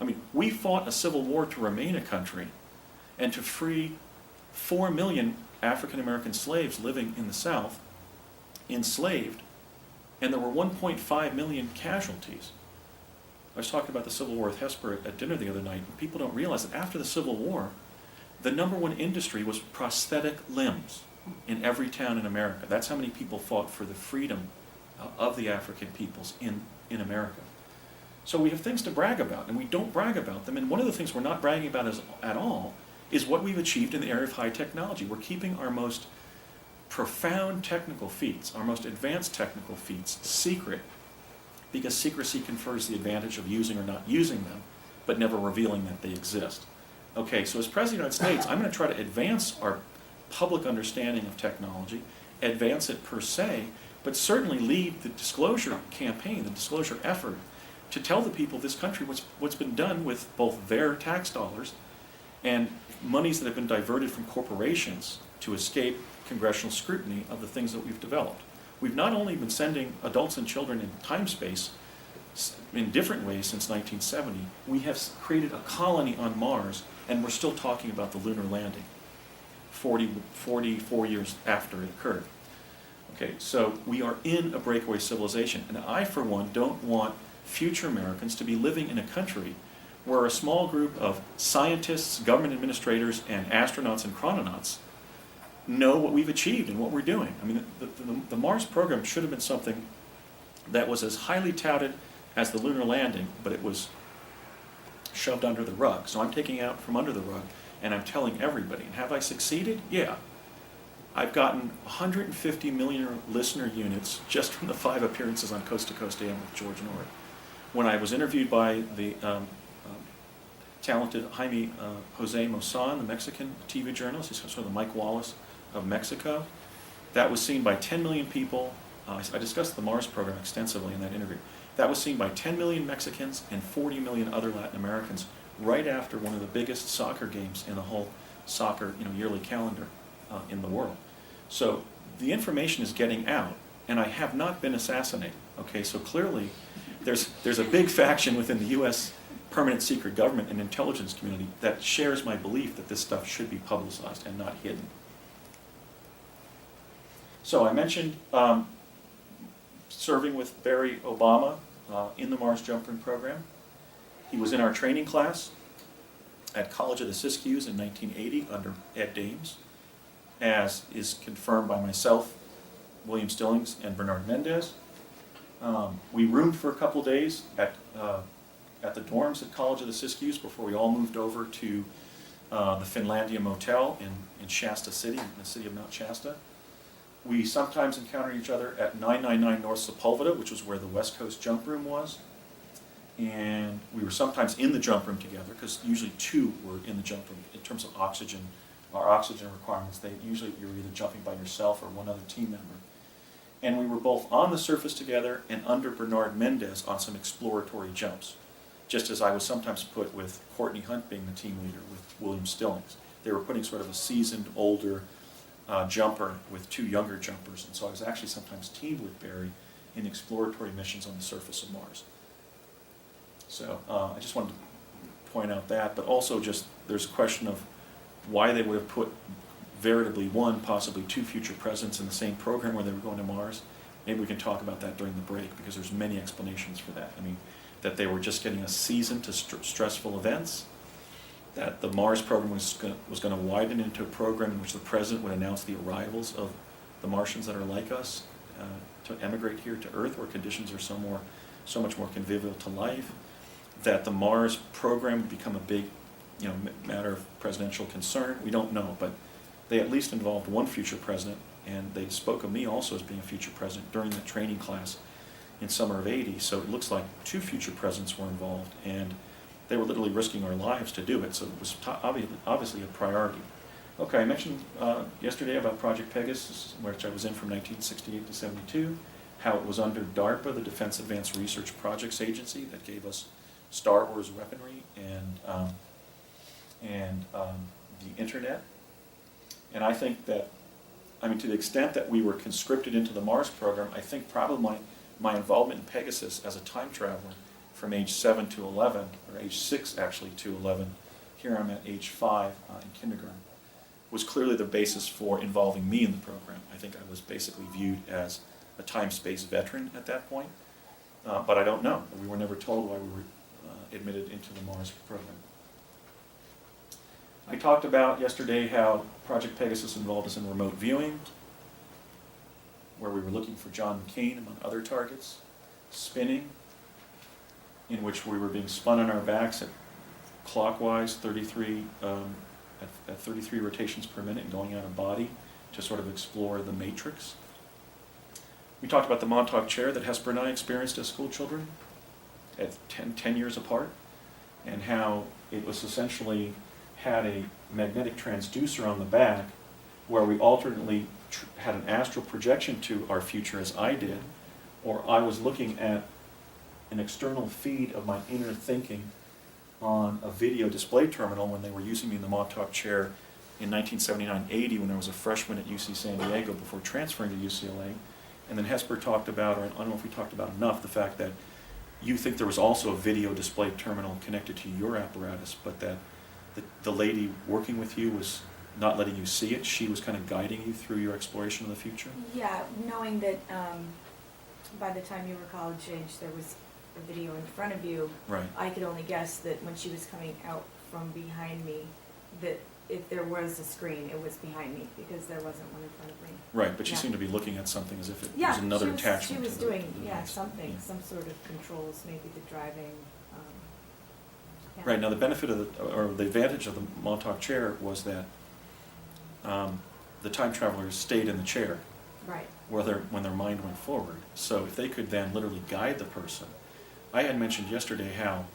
I mean, we fought a civil war to remain a country and to free 4 million African American slaves living in the South, enslaved, and there were 1.5 million casualties. I was talking about the Civil War with Hesper at dinner the other night, and people don't realize that after the Civil War, the #1 industry was prosthetic limbs in every town in America. That's how many people fought for the freedom of the African peoples in America. So we have things to brag about, and we don't brag about them. And one of the things we're not bragging about at all is what we've achieved in the area of high technology. We're keeping our most profound technical feats, our most advanced technical feats, secret, because secrecy confers the advantage of using or not using them, but never revealing that they exist. Okay, so as President of the United States, I'm going to try to advance our public understanding of technology, advance it per se, but certainly lead the disclosure campaign, the disclosure effort, to tell the people of this country what's been done with both their tax dollars and monies that have been diverted from corporations to escape congressional scrutiny of the things that we've developed. We've not only been sending adults and children in time space in different ways since 1970, we have created a colony on Mars, and we're still talking about the lunar landing 44 years after it occurred. Okay, so we are in a breakaway civilization, and I, for one, don't want future Americans to be living in a country where a small group of scientists, government administrators, and astronauts and chrononauts know what we've achieved and what we're doing. I mean, the Mars program should have been something that was as highly touted as the lunar landing, but it was shoved under the rug. So I'm taking it out from under the rug, and I'm telling everybody. And have I succeeded? Yeah. I've gotten 150 million listener units just from the 5 appearances on Coast to Coast AM with George North. When I was interviewed by the talented Jaime Jose Mozan, the Mexican TV journalist. He's sort of the Mike Wallace of Mexico. That was seen by 10 million people. I discussed the Mars program extensively in that interview. That was seen by 10 million Mexicans and 40 million other Latin Americans right after one of the biggest soccer games in the whole soccer yearly calendar in the world. So the information is getting out, and I have not been assassinated. Okay, so clearly there's a big faction within the U.S. permanent secret government and intelligence community that shares my belief that this stuff should be publicized and not hidden. So I mentioned serving with Barry Obama in the Mars Jump Room program. He was in our training class at College of the Siskiyous in 1980 under Ed Dames, as is confirmed by myself, William Stillings, and Bernard Mendez. We roomed for a couple days at the dorms at College of the Siskiyous before we all moved over to the Finlandia Motel in Shasta City, in the city of Mount Shasta. We sometimes encountered each other at 999 North Sepulveda, which was where the West Coast Jump Room was. And we were sometimes in the jump room together, because usually two were in the jump room in terms of oxygen, our oxygen requirements. Usually you were either jumping by yourself or one other team member. And we were both on the surface together and under Bernard Mendez on some exploratory jumps, just as I was sometimes put with Courtney Hunt being the team leader with William Stillings. They were putting sort of a seasoned, older jumper with two younger jumpers, and so I was actually sometimes teamed with Barry in exploratory missions on the surface of Mars. So I just wanted to point out that, but also just there's a question of why they would have put veritably one, possibly two future presidents in the same program where they were going to Mars. Maybe we can talk about that during the break, because there's many explanations for that. I mean, that they were just getting a season to stressful events, that the Mars program was going to widen into a program in which the president would announce the arrivals of the Martians that are like us to emigrate here to Earth, where conditions are so much more convivial to life, that the Mars program would become a big matter of presidential concern. We don't know, but they at least involved one future president, and they spoke of me also as being a future president during that training class in summer of '80. So it looks like two future presidents were involved, and they were literally risking our lives to do it, so it was obviously a priority. Okay, I mentioned yesterday about Project Pegasus, which I was in from 1968 to 72, how it was under DARPA, the Defense Advanced Research Projects Agency, that gave us Star Wars weaponry and the internet. And I think that, to the extent that we were conscripted into the Mars program, I think probably my involvement in Pegasus as a time traveler from age 7 to 11, or age 6 actually to 11, here I'm at age 5 in kindergarten, was clearly the basis for involving me in the program. I think I was basically viewed as a time-space veteran at that point, but I don't know. We were never told why we were admitted into the Mars program. I talked about yesterday how Project Pegasus involved us in remote viewing, where we were looking for John McCain among other targets, spinning, in which we were being spun on our backs at clockwise 33 at 33 rotations per minute and going out of body to sort of explore the matrix. We talked about the Montauk chair that Hesper and I experienced as school children at 10 years apart, and how it was essentially had a magnetic transducer on the back where we alternately had an astral projection to our future, as I did, or I was looking at an external feed of my inner thinking on a video display terminal when they were using me in the Montauk chair in 1979-80 when I was a freshman at UC San Diego before transferring to UCLA. And then Hesper talked about, or I don't know if we talked about enough, the fact that you think there was also a video display terminal connected to your apparatus, but that the lady working with you was not letting you see it. She was kind of guiding you through your exploration of the future. Yeah, knowing that by the time you were college age, there was a video in front of you. Right. I could only guess that when she was coming out from behind me, that if there was a screen, it was behind me, because there wasn't one in front of me. Right, but she Yeah. seemed to be looking at something as if it Yeah, was another she was, attachment. She was to the, doing, to the yeah, device. something, Yeah. some sort of controls, maybe the driving. Yeah. Right, now the benefit of or the advantage of the Montauk chair was that the time travelers stayed in the chair Right. when their mind went forward. So if they could then literally guide the person. I had mentioned yesterday how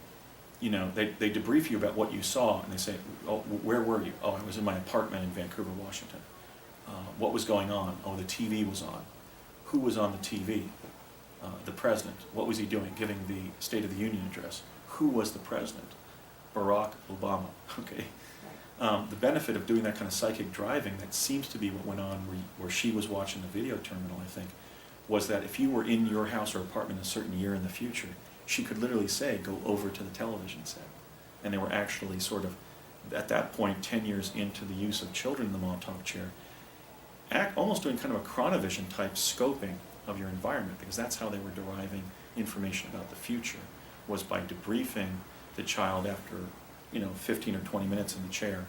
you know, they debrief you about what you saw, and they say, oh, where were you? Oh, I was in my apartment in Vancouver, Washington. What was going on? Oh, the TV was on. Who was on the TV? The president. What was he doing? Giving the State of the Union address. Who was the president? Barack Obama. Okay. The benefit of doing that kind of psychic driving, that seems to be what went on where she was watching the video terminal, I think, was that if you were in your house or apartment a certain year in the future, she could literally say, go over to the television set. And they were actually sort of, at that point, 10 years into the use of children in the Montauk chair, almost doing kind of a chronovision type scoping of your environment, because that's how they were deriving information about the future, was by debriefing the child after, 15 or 20 minutes in the chair.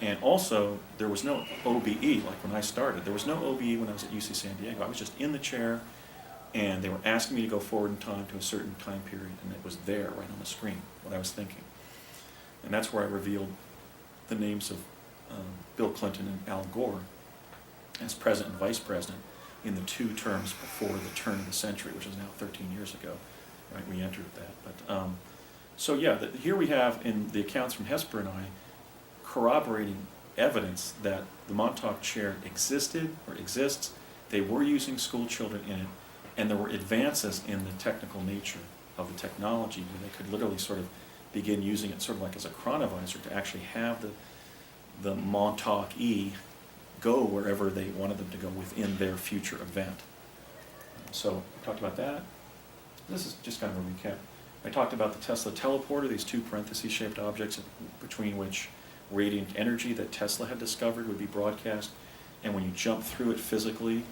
And also, there was no OBE, like when I started. There was no OBE when I was at UC San Diego. I was just in the chair, and they were asking me to go forward in time to a certain time period, and it was there, right on the screen, what I was thinking. And that's where I revealed the names of Bill Clinton and Al Gore as president and vice president in the 2 terms before the turn of the century, which is now 13 years ago, right? We entered that. But so yeah, here we have in the accounts from Hesper and I corroborating evidence that the Montauk chair existed or exists. They were using school children in it, and there were advances in the technical nature of the technology where they could literally sort of begin using it sort of like as a chronovisor to actually have the Montauk E go wherever they wanted them to go within their future event. So I talked about that. This is just kind of a recap. I talked about the Tesla teleporter, these 2 parenthesis-shaped objects between which radiant energy that Tesla had discovered would be broadcast, and when you jump through it physically,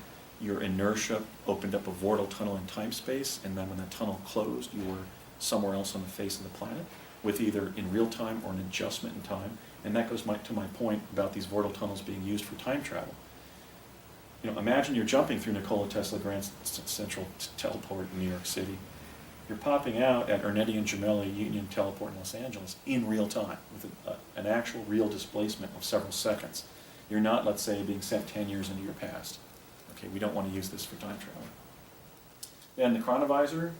your inertia opened up a vortal tunnel in time-space, and then when that tunnel closed, you were somewhere else on the face of the planet, with either in real time or an adjustment in time. And that goes to my point about these vortal tunnels being used for time travel. Imagine you're jumping through Nikola Tesla Grand Central Teleport in New York City. You're popping out at Ernetti and Gemelli Union Teleport in Los Angeles in real time with an actual real displacement of several seconds. You're not, let's say, being sent 10 years into your past. Okay, we don't want to use this for time travel. Then the chronovisor.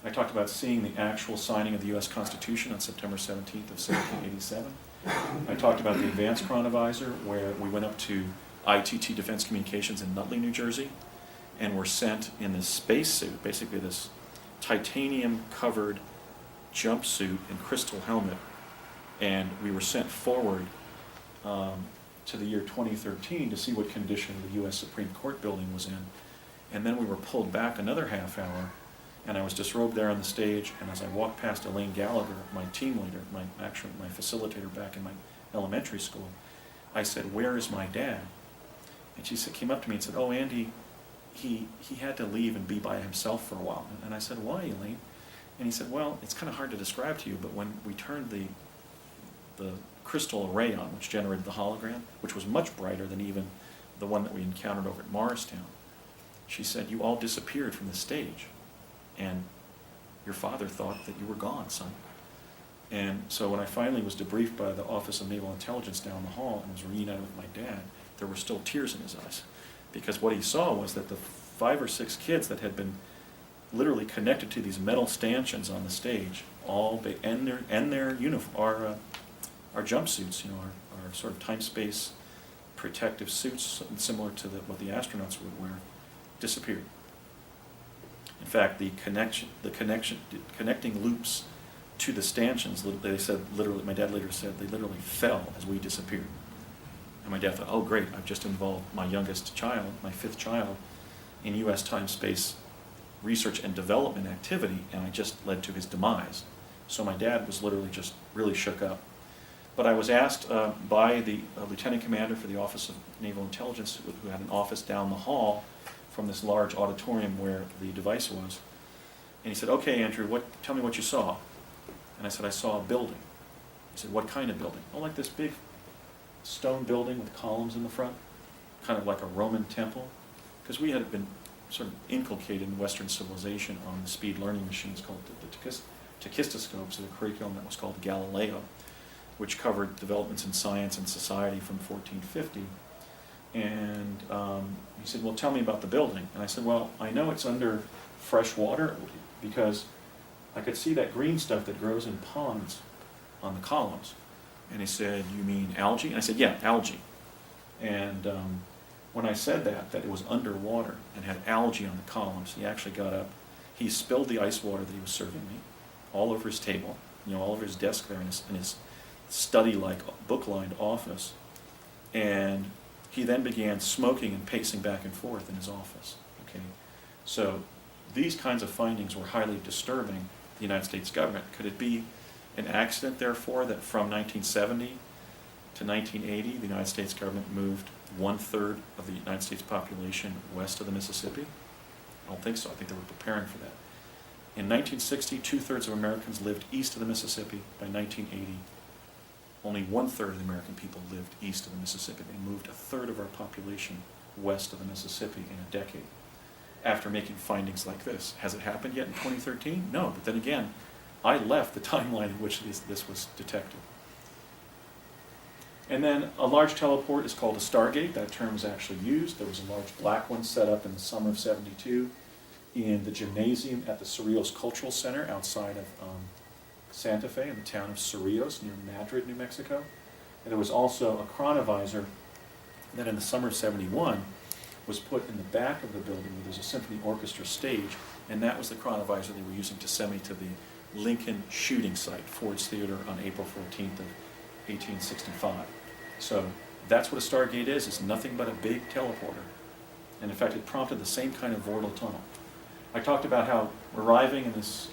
I talked about seeing the actual signing of the U.S. Constitution on September 17th of 1787. I talked about the advanced chronovisor, where we went up to ITT Defense Communications in Nutley, New Jersey, and were sent in this spacesuit, basically this titanium-covered jumpsuit and crystal helmet, and we were sent forward to the year 2013 to see what condition the U.S. Supreme Court building was in. And then we were pulled back another half hour, and I was disrobed there on the stage, and as I walked past Elaine Gallagher, my team leader, my facilitator back in my elementary school, I said, "Where is my dad?" And she came up to me and said, "Oh, Andy, he had to leave and be by himself for a while." And I said, "Why, Elaine?" And he said, "Well, it's kind of hard to describe to you, but when we turned the crystal array on, which generated the hologram, which was much brighter than even the one that we encountered over at Morristown," she said, "you all disappeared from the stage, and your father thought that you were gone, son." And so when I finally was debriefed by the Office of Naval Intelligence down the hall and was reunited with my dad, there were still tears in his eyes. Because what he saw was that the 5 or 6 kids that had been literally connected to these metal stanchions on the stage, and their uniform, our jumpsuits, our sort of time-space protective suits, similar to what the astronauts would wear, disappeared. In fact, the connecting loops to the stanchions, they said literally, my dad later said, they literally fell as we disappeared. And my dad thought, oh great, I've just involved my youngest child, my 5th child, in U.S. time-space research and development activity, and I just led to his demise. So my dad was literally just really shook up. But I was asked by the lieutenant commander for the Office of Naval Intelligence, who had an office down the hall from this large auditorium where the device was. And he said, "Okay, Andrew, tell me what you saw." And I said, "I saw a building." He said, "What kind of building?" "Oh, like this big stone building with columns in the front, kind of like a Roman temple." Because we had been sort of inculcated in Western civilization on the speed learning machines called the tachistoscopes, of a curriculum that was called Galileo, which covered developments in science and society from 1450. And he said, well, tell me about the building. And I said, well, I know it's under fresh water because I could see that green stuff that grows in ponds on the columns. And he said, you mean algae? And I said, yeah, algae. And when I said that it was underwater and had algae on the columns, he actually got up. He spilled the ice water that he was serving me all over his table, all over his desk there in his study-like, book-lined office. And he then began smoking and pacing back and forth in his office. Okay, so these kinds of findings were highly disturbing to the United States government. Could it be an accident, therefore, that from 1970 to 1980, the United States government moved 1/3 of the United States population west of the Mississippi? I don't think so. I think they were preparing for that. In 1960, 2/3 of Americans lived east of the Mississippi. By 1980, only 1/3 of the American people lived east of the Mississippi. They moved 1/3 of our population west of the Mississippi in a decade after making findings like this. Has it happened yet in 2013? No, but then again, I left the timeline in which this was detected. And then a large teleport is called a Stargate. That term is actually used. There was a large black one set up in the summer of '72 in the gymnasium at the Cerrillos Cultural Center outside of Santa Fe in the town of Cerrillos near Madrid, New Mexico. And there was also a chronovisor that in the summer of '71 was put in the back of the building where there's a symphony orchestra stage, and that was the chronovisor they were using to send me to the Lincoln shooting site, Ford's Theater, on April 14th of 1865. So that's what a Stargate is. It's nothing but a big teleporter. And in fact, it prompted the same kind of vortal tunnel. I talked about how arriving in this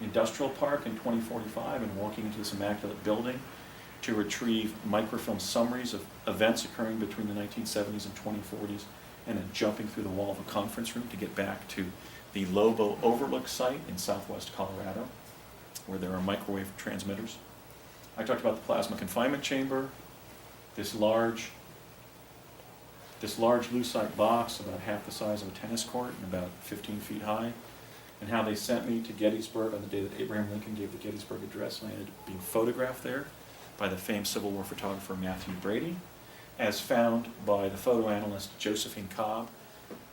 industrial park in 2045 and walking into this immaculate building to retrieve microfilm summaries of events occurring between the 1970s and 2040s, and then jumping through the wall of a conference room to get back to the Lobo Overlook site in southwest Colorado, where there are microwave transmitters. I talked about the plasma confinement chamber, this large lucite box about half the size of a tennis court and about 15 feet high, and how they sent me to Gettysburg on the day that Abraham Lincoln gave the Gettysburg Address, and I ended up being photographed there by the famed Civil War photographer Matthew Brady, as found by the photo analyst Josephine Cobb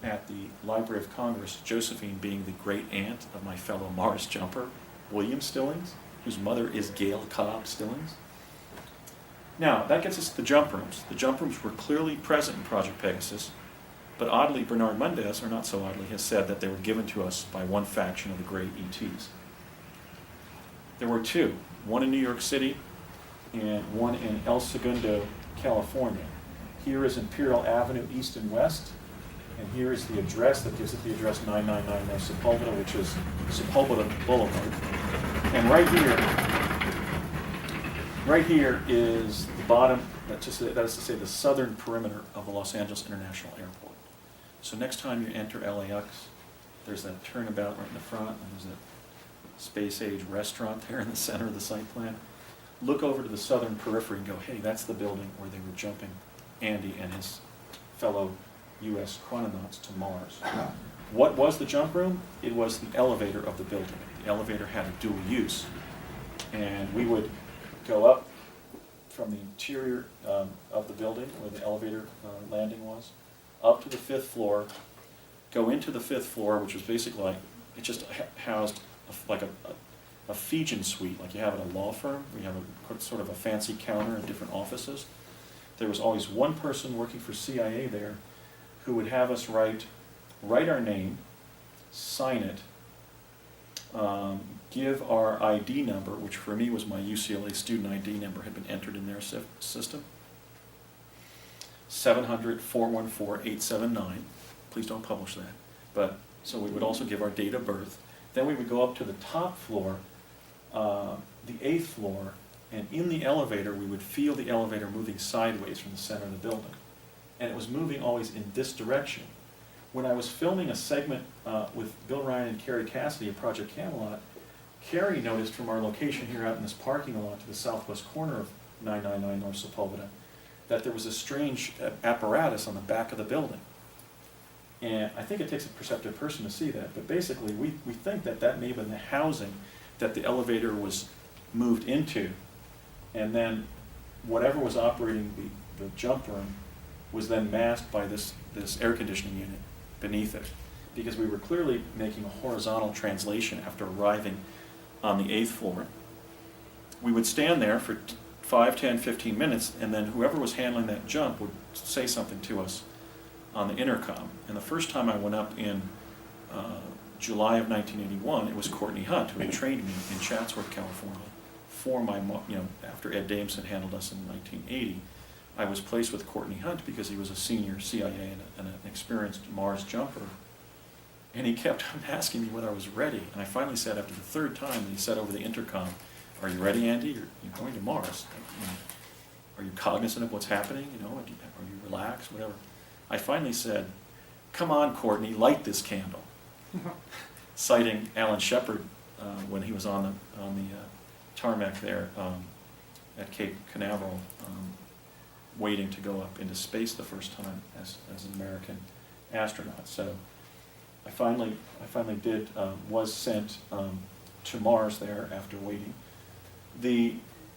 at the Library of Congress, Josephine being the great aunt of my fellow Mars jumper, William Stillings, whose mother is Gail Cobb Stillings. Now, that gets us to the jump rooms. The jump rooms were clearly present in Project Pegasus, but oddly, Bernard Mundez, or not so oddly, has said that they were given to us by one faction of the great ETs. There were two, one in New York City and one in El Segundo, California. Here is Imperial Avenue East and West, and here is the address that gives it the address 999 North Sepulveda, which is Sepulveda Boulevard. And right here is the bottom, that is to say the southern perimeter of the Los Angeles International Airport. So next time you enter LAX, there's that turnabout right in the front, and there's that space-age restaurant there in the center of the site plan. Look over to the southern periphery and go, hey, that's the building where they were jumping Andy and his fellow U.S. chrononauts to Mars. What was the jump room? It was the elevator of the building. The elevator had a dual use. And we would go up from the interior of the building where the elevator landing was, up to the 5th floor, go into the 5th floor, which was basically like, it just housed like a Fijian suite, like you have at a law firm, where you have a sort of a fancy counter and different offices. There was always one person working for CIA there who would have us write our name, sign it, give our ID number, which for me was my UCLA student ID number, had been entered in their system, 700-414-879. Please don't publish that. But so we would also give our date of birth. Then we would go up to the top floor, the 8th floor, and in the elevator we would feel the elevator moving sideways from the center of the building. And it was moving always in this direction. When I was filming a segment with Bill Ryan and Carrie Cassidy at Project Camelot, Carrie noticed from our location here out in this parking lot to the southwest corner of 999 North Sepulveda that there was a strange apparatus on the back of the building. And I think it takes a perceptive person to see that, but basically we think that that may have been the housing that the elevator was moved into, and then whatever was operating the jump room was then masked by this air conditioning unit beneath it, because we were clearly making a horizontal translation after arriving on the 8th floor. We would stand there for 5, 10, 15 minutes, and then whoever was handling that jump would say something to us on the intercom. And the first time I went up in July of 1981, it was Courtney Hunt, who had trained me in Chatsworth, California, for my, after Ed Dames had handled us in 1980. I was placed with Courtney Hunt because he was a senior CIA and an experienced Mars jumper. And he kept asking me whether I was ready. And I finally said, after the third time, he said over the intercom, "Are you ready, Andy? You're going to Mars. Are you cognizant of what's happening? Are you relaxed? Whatever." I finally said, "Come on, Courtney, light this candle." Citing Alan Shepard when he was on the tarmac there at Cape Canaveral, waiting to go up into space the first time as an American astronaut. So I finally was sent to Mars there after waiting. The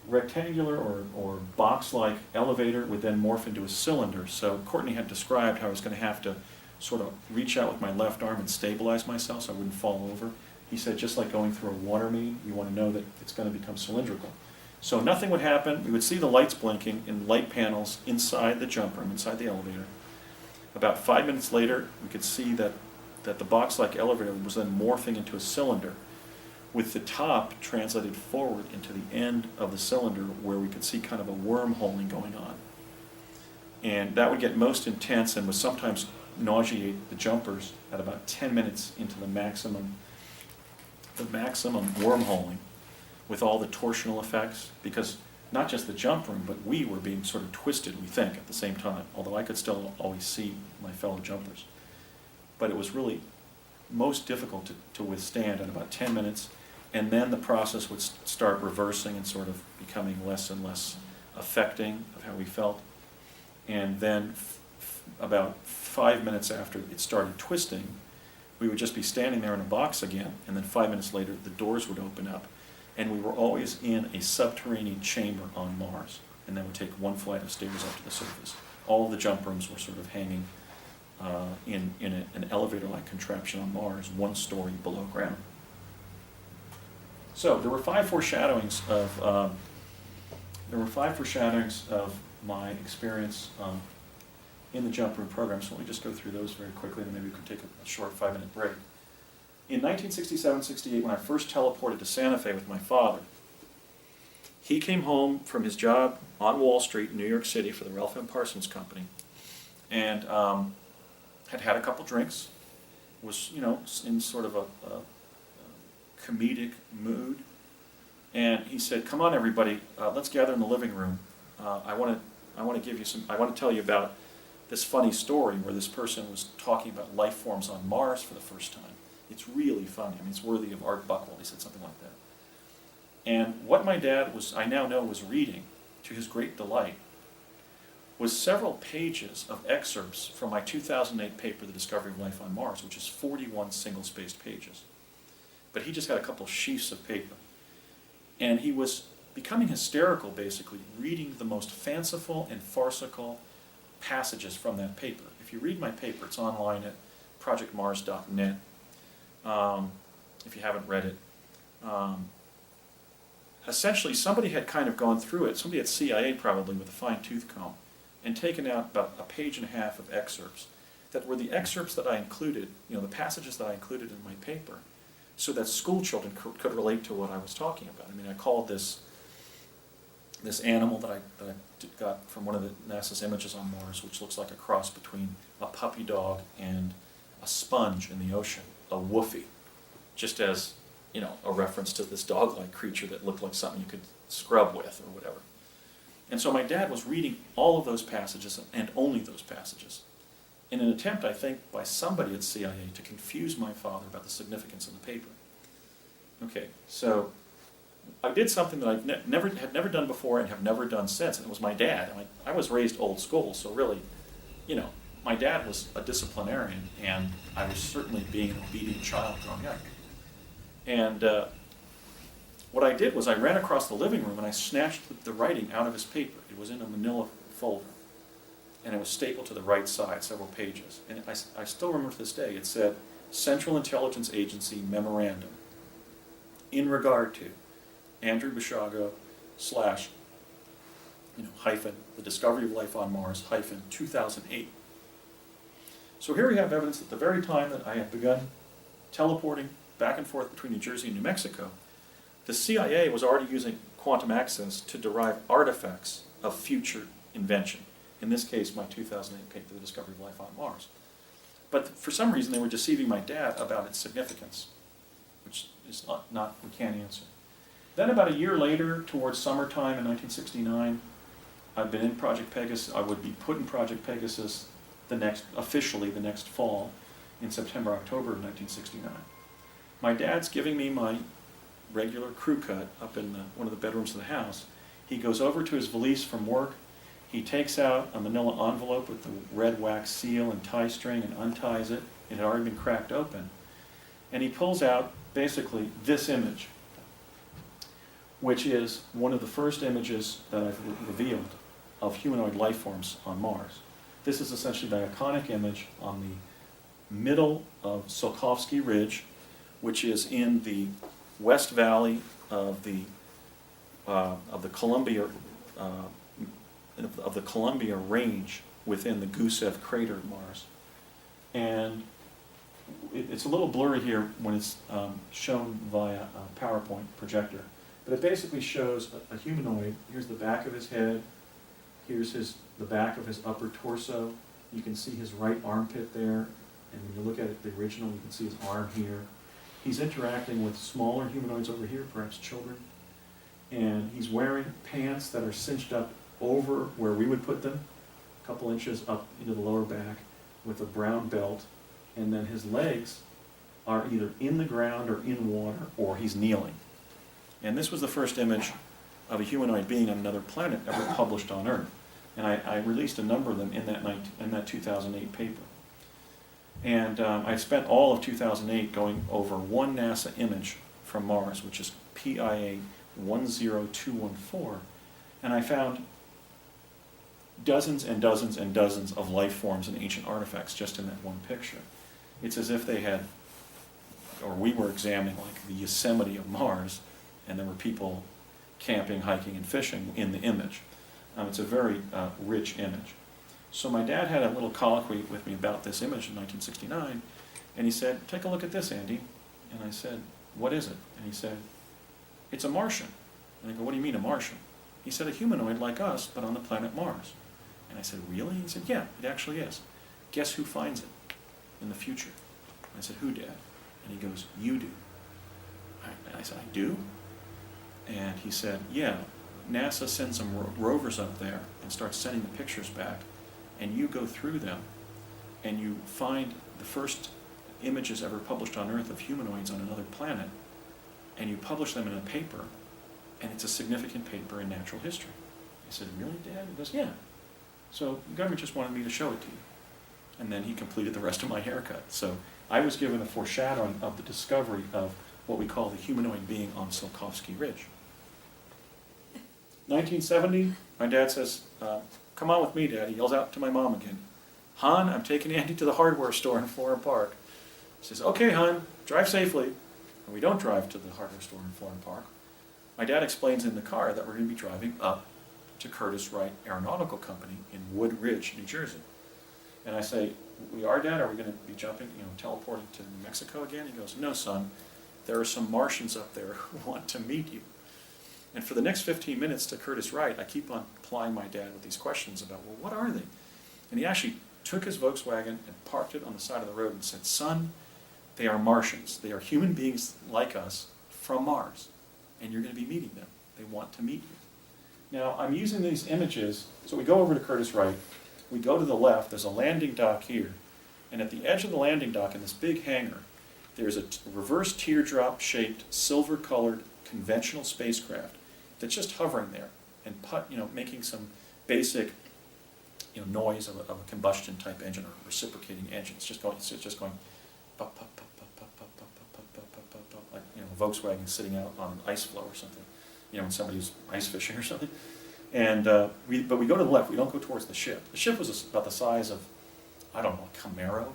rectangular or box-like elevator would then morph into a cylinder. So Courtney had described how I was going to have to sort of reach out with my left arm and stabilize myself so I wouldn't fall over. He said, just like going through a water main, you want to know that it's going to become cylindrical. So nothing would happen. We would see the lights blinking in light panels inside the jump room, inside the elevator. About 5 minutes later, we could see that the box-like elevator was then morphing into a cylinder, with the top translated forward into the end of the cylinder where we could see kind of a wormholing going on. And that would get most intense and would sometimes nauseate the jumpers at about 10 minutes into the maximum wormholing, with all the torsional effects, because not just the jump room, but we were being sort of twisted, we think, at the same time, although I could still always see my fellow jumpers. But it was really most difficult to withstand at about 10 minutes, and then the process would start reversing and sort of becoming less and less affecting of how we felt. And then about 5 minutes after it started twisting, we would just be standing there in a box again, and then 5 minutes later the doors would open up, and we were always in a subterranean chamber on Mars, and then would take one flight of stairs up to the surface. All of the jump rooms were sort of hanging in an elevator-like contraption on Mars, 1 story below ground. So there were 5 foreshadowings of my experience in the jump room program. So let me just go through those very quickly, and maybe we can take a short 5-minute break. In 1967-68, when I first teleported to Santa Fe with my father, he came home from his job on Wall Street in New York City for the Ralph M. Parsons Company, and had a couple drinks, was in sort of a comedic mood, and he said, "Come on, everybody, let's gather in the living room. I want to tell you about this funny story where this person was talking about life forms on Mars for the first time. It's really funny. I mean, it's worthy of Art Buchwald." He said something like that. And what my dad I now know was reading, to his great delight, was several pages of excerpts from my 2008 paper, The Discovery of Life on Mars, which is 41 single-spaced pages. But he just had a couple sheafs of paper. And he was becoming hysterical, basically, reading the most fanciful and farcical passages from that paper. If you read my paper, it's online at projectmars.net, if you haven't read it. Essentially, somebody had kind of gone through it, somebody at CIA probably with a fine-tooth comb, and taken out about a page and a half of excerpts that were the excerpts that I included, the passages that I included in my paper, so that school children could relate to what I was talking about. I mean, I called this animal that I got from one of NASA's images on Mars, which looks like a cross between a puppy dog and a sponge in the ocean, a woofie, just as a reference to this dog-like creature that looked like something you could scrub with or whatever. And so my dad was reading all of those passages, and only those passages, in an attempt, I think, by somebody at CIA to confuse my father about the significance of the paper. Okay, so I did something that I had never done before and have never done since, and it was my dad. I was raised old school, so really, my dad was a disciplinarian, and I was certainly being an obedient child growing up. And what I did was I ran across the living room and I snatched the writing out of his paper. It was in a manila folder. and it was stapled to the right side, several pages. And I still remember to this day, it said, Central Intelligence Agency Memorandum in regard to Andrew Basiago slash, hyphen, the discovery of life on Mars, hyphen, 2008. So here we have evidence at the very time that I had begun teleporting back and forth between New Jersey and New Mexico, the CIA was already using quantum access to derive artifacts of future invention. In this case, my 2008 paper, The Discovery of Life on Mars. But for some reason, they were deceiving my dad about its significance, which is we can't answer. Then about a year later, towards summertime in 1969, I've been in Project Pegasus. I would be put in Project Pegasus officially the next fall, in September, October of 1969. My dad's giving me my regular crew cut up in one of the bedrooms of the house. He goes over to his valise from work. He takes out a manila envelope with the red wax seal and tie string and unties it. It had already been cracked open. And he pulls out basically this image, which is one of the first images that I've revealed of humanoid life forms on Mars. This is essentially the iconic image on the middle of Tsiolkovsky Ridge, which is in the West Valley of the Columbia Range within the Gusev crater of Mars. And it's a little blurry here when it's shown via a PowerPoint projector, but it basically shows a humanoid. Here's the back of his head. Here's the back of his upper torso. You can see his right armpit there, and when you look at it, the original, you can see his arm here. He's interacting with smaller humanoids over here, perhaps children, and he's wearing pants that are cinched up over where we would put them, a couple inches up into the lower back, with a brown belt, and then his legs are either in the ground or in water, or he's kneeling. And this was the first image of a humanoid being on another planet ever published on Earth. And I released a number of them in that 2008 paper. And I spent all of 2008 going over one NASA image from Mars, which is PIA 10214, and I found dozens and dozens and dozens of life forms and ancient artifacts just in that one picture. It's as if they had, or we were examining like the Yosemite of Mars, and there were people camping, hiking, and fishing in the image. It's a very rich image. So my dad had a little colloquy with me about this image in 1969, and he said, "Take a look at this, Andy." And I said, "What is it?" And he said, "It's a Martian." And I go, "What do you mean a Martian?" He said, "A humanoid like us, but on the planet Mars." And I said, "Really?" He said, "Yeah, it actually is. Guess who finds it in the future?" And I said, "Who, Dad?" And he goes, "You do." And I said, "I do?" And he said, "Yeah, NASA sends some rovers up there and starts sending the pictures back, and you go through them, and you find the first images ever published on Earth of humanoids on another planet, and you publish them in a paper, and it's a significant paper in natural history." I said, "Really, Dad?" He goes, "Yeah. So the government just wanted me to show it to you." And then he completed the rest of my haircut. So I was given a foreshadowing of the discovery of what we call the humanoid being on Tsiolkovsky Ridge. 1970, my dad says, "Come on with me, Dad." He yells out to my mom again, "Hon, I'm taking Andy to the hardware store in Florham Park." He says, "Okay, hon, drive safely." And we don't drive to the hardware store in Florham Park. My dad explains in the car that we're going to be driving up to Curtiss Wright Aeronautical Company in Wood Ridge, New Jersey. And I say, "We are, Dad? Are we going to be jumping, teleporting to New Mexico again?" He goes, "No, son. There are some Martians up there who want to meet you." And for the next 15 minutes to Curtiss Wright, I keep on plying my dad with these questions about, well, what are they? And he actually took his Volkswagen and parked it on the side of the road and said, "Son, they are Martians. They are human beings like us from Mars. And you're going to be meeting them. They want to meet you." Now, I'm using these images. So we go over to Curtiss Wright. We go to the left. There's a landing dock here. And at the edge of the landing dock in this big hangar, there's a reverse teardrop-shaped, silver-colored conventional spacecraft that's just hovering there and making some basic noise of a combustion type engine or reciprocating engine. It's just going pop, pop, pop, pop, pop, pop, pop, pop, pop, pop, pop, pop, like a Volkswagen sitting out on an ice floe or something, when somebody's ice fishing or something. And we go to the left, we don't go towards the ship. The ship was about the size of, I don't know, a Camaro,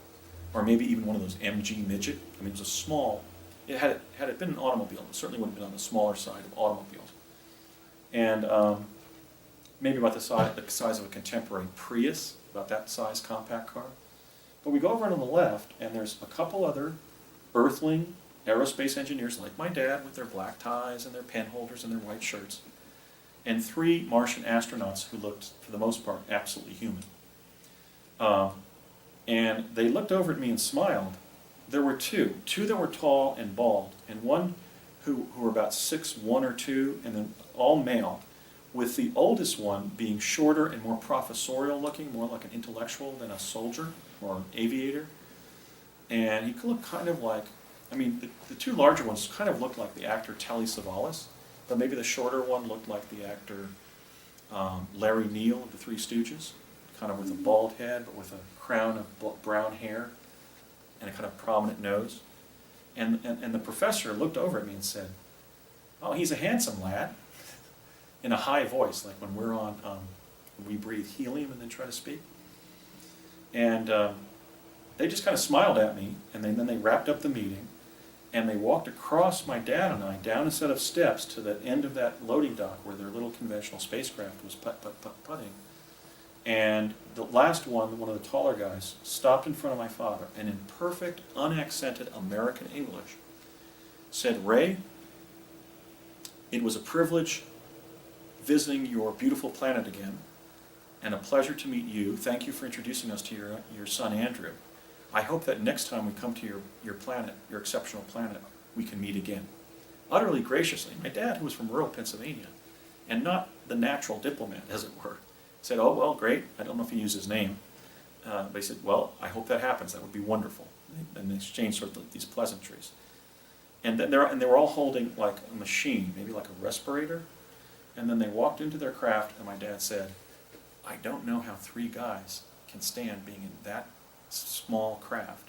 or maybe even one of those MG midget. I mean, it was a small, had it been an automobile, it certainly would have been on the smaller side of automobiles. And maybe about the size of a contemporary Prius, about that size compact car. But we go over on the left, and there's a couple other Earthling aerospace engineers like my dad with their black ties and their pen holders and their white shirts, and 3 Martian astronauts who looked, for the most part, absolutely human. And they looked over at me and smiled. There were two that were tall and bald, and one who were about 6'1" or 2", and then all male, with the oldest one being shorter and more professorial looking, more like an intellectual than a soldier or an aviator. And he looked kind of like, I mean, the 2 larger ones kind of looked like the actor Telly Savalas, but maybe the shorter one looked like the actor Larry Neal of the Three Stooges, kind of with a bald head, but with a crown of brown hair and a kind of prominent nose. And the professor looked over at me and said, "Oh, he's a handsome lad," in a high voice, like when we're on, we breathe helium and then try to speak. And they just kind of smiled at me, and then they wrapped up the meeting, and they walked across my dad and I down a set of steps to the end of that loading dock where their little conventional spacecraft was putting. And the last one of the taller guys, stopped in front of my father and in perfect, unaccented American English said, "Ray, it was a privilege visiting your beautiful planet again, and a pleasure to meet you. Thank you for introducing us to your son Andrew. I hope that next time we come to your planet, your exceptional planet, we can meet again." Utterly graciously, my dad, who was from rural Pennsylvania, and not the natural diplomat, as it were, said, "Oh, well, great." I don't know if he used his name. But he said, "Well, I hope that happens. That would be wonderful." And they exchanged sort of these pleasantries. And they were all holding like a machine, maybe like a respirator. And then they walked into their craft, and my dad said, "I don't know how 3 guys can stand being in that small craft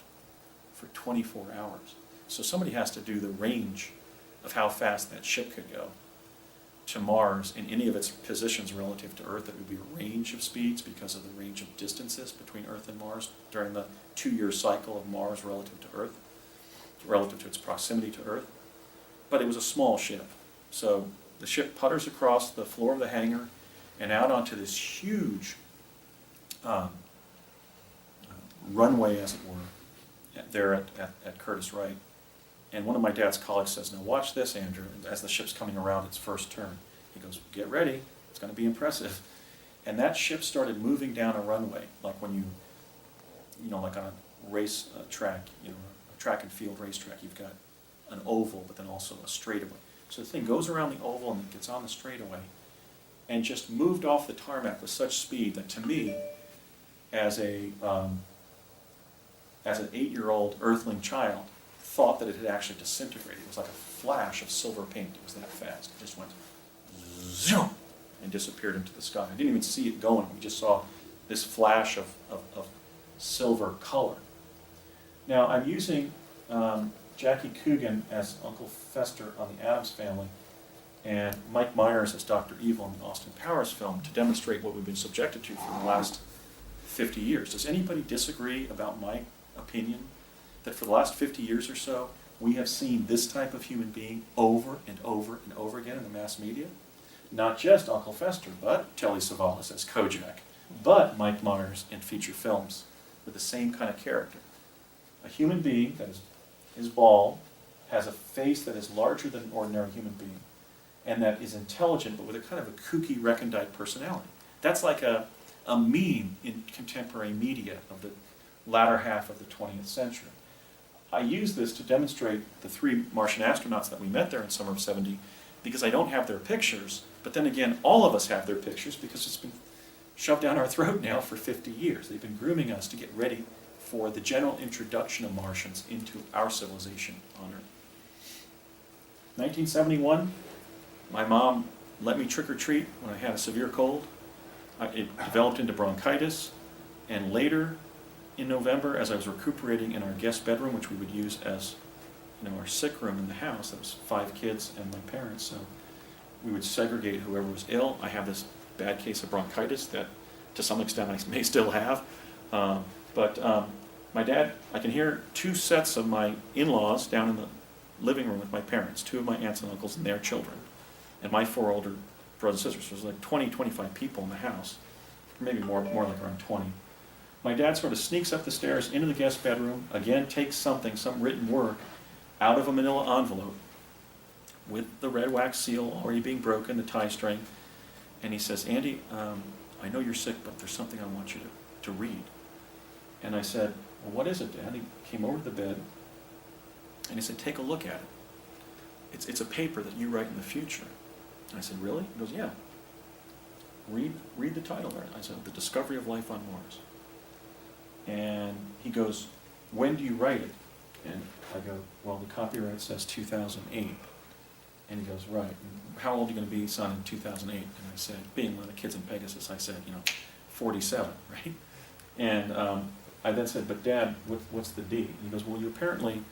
for 24 hours. So somebody has to do the range of how fast that ship could go to Mars in any of its positions relative to Earth. It would be a range of speeds because of the range of distances between Earth and Mars during the 2-year cycle of Mars relative to Earth, relative to its proximity to Earth. But it was a small ship. So the ship putters across the floor of the hangar and out onto this huge runway, as it were, there at Curtiss Wright. And one of my dad's colleagues says, "Now watch this, Andrew," as the ship's coming around its first turn. He goes, "Get ready, it's going to be impressive." And that ship started moving down a runway, like when like on a race track, a track and field racetrack, you've got an oval, but then also a straightaway. So the thing goes around the oval and it gets on the straightaway, and just moved off the tarmac with such speed that, to me, as an 8-year-old Earthling child, thought that it had actually disintegrated. It was like a flash of silver paint. It was that fast. It just went zoom and disappeared into the sky. I didn't even see it going. We just saw this flash of silver color. Now, I'm using Jackie Coogan as Uncle Fester on the Addams Family, and Mike Myers as Dr. Evil in the Austin Powers film to demonstrate what we've been subjected to for the last 50 years. Does anybody disagree about my opinion that for the last 50 years or so, we have seen this type of human being over and over and over again in the mass media? Not just Uncle Fester, but Telly Savalas as Kojak, but Mike Myers in feature films with the same kind of character. A human being that is bald, has a face that is larger than an ordinary human being, and that is intelligent, but with a kind of a kooky, recondite personality. That's like a meme in contemporary media of the latter half of the 20th century. I use this to demonstrate the 3 Martian astronauts that we met there in summer of '70, because I don't have their pictures, but then again, all of us have their pictures because it's been shoved down our throat now for 50 years. They've been grooming us to get ready for the general introduction of Martians into our civilization on Earth. 1971, my mom let me trick-or-treat when I had a severe cold. It developed into bronchitis, and later in November, as I was recuperating in our guest bedroom, which we would use as our sick room in the house, that was 5 kids and my parents, so we would segregate whoever was ill. I have this bad case of bronchitis that to some extent I may still have. But my dad, I can hear two sets of my in-laws down in the living room with my parents, two of my aunts and uncles and their children, and my 4 older brothers and sisters. So there's like 20, 25 people in the house, maybe more like around 20. My dad sort of sneaks up the stairs into the guest bedroom, again takes something, some written work, out of a manila envelope with the red wax seal already being broken, the tie string, and he says, Andy, I know you're sick, but there's something I want you to read. And I said, well, what is it, Dad? He came over to the bed, and he said, take a look at it. It's a paper that you write in the future. And I said, really? He goes, yeah. Read the title there. I said, The Discovery of Life on Mars. And he goes, when do you write it? And I go, well, the copyright says 2008. And he goes, right. And how old are you going to be, son, in 2008? And I said, being one of the kids in Pegasus, I said, 47, right? And I then said, but Dad, what's the D? And he goes, well, you apparently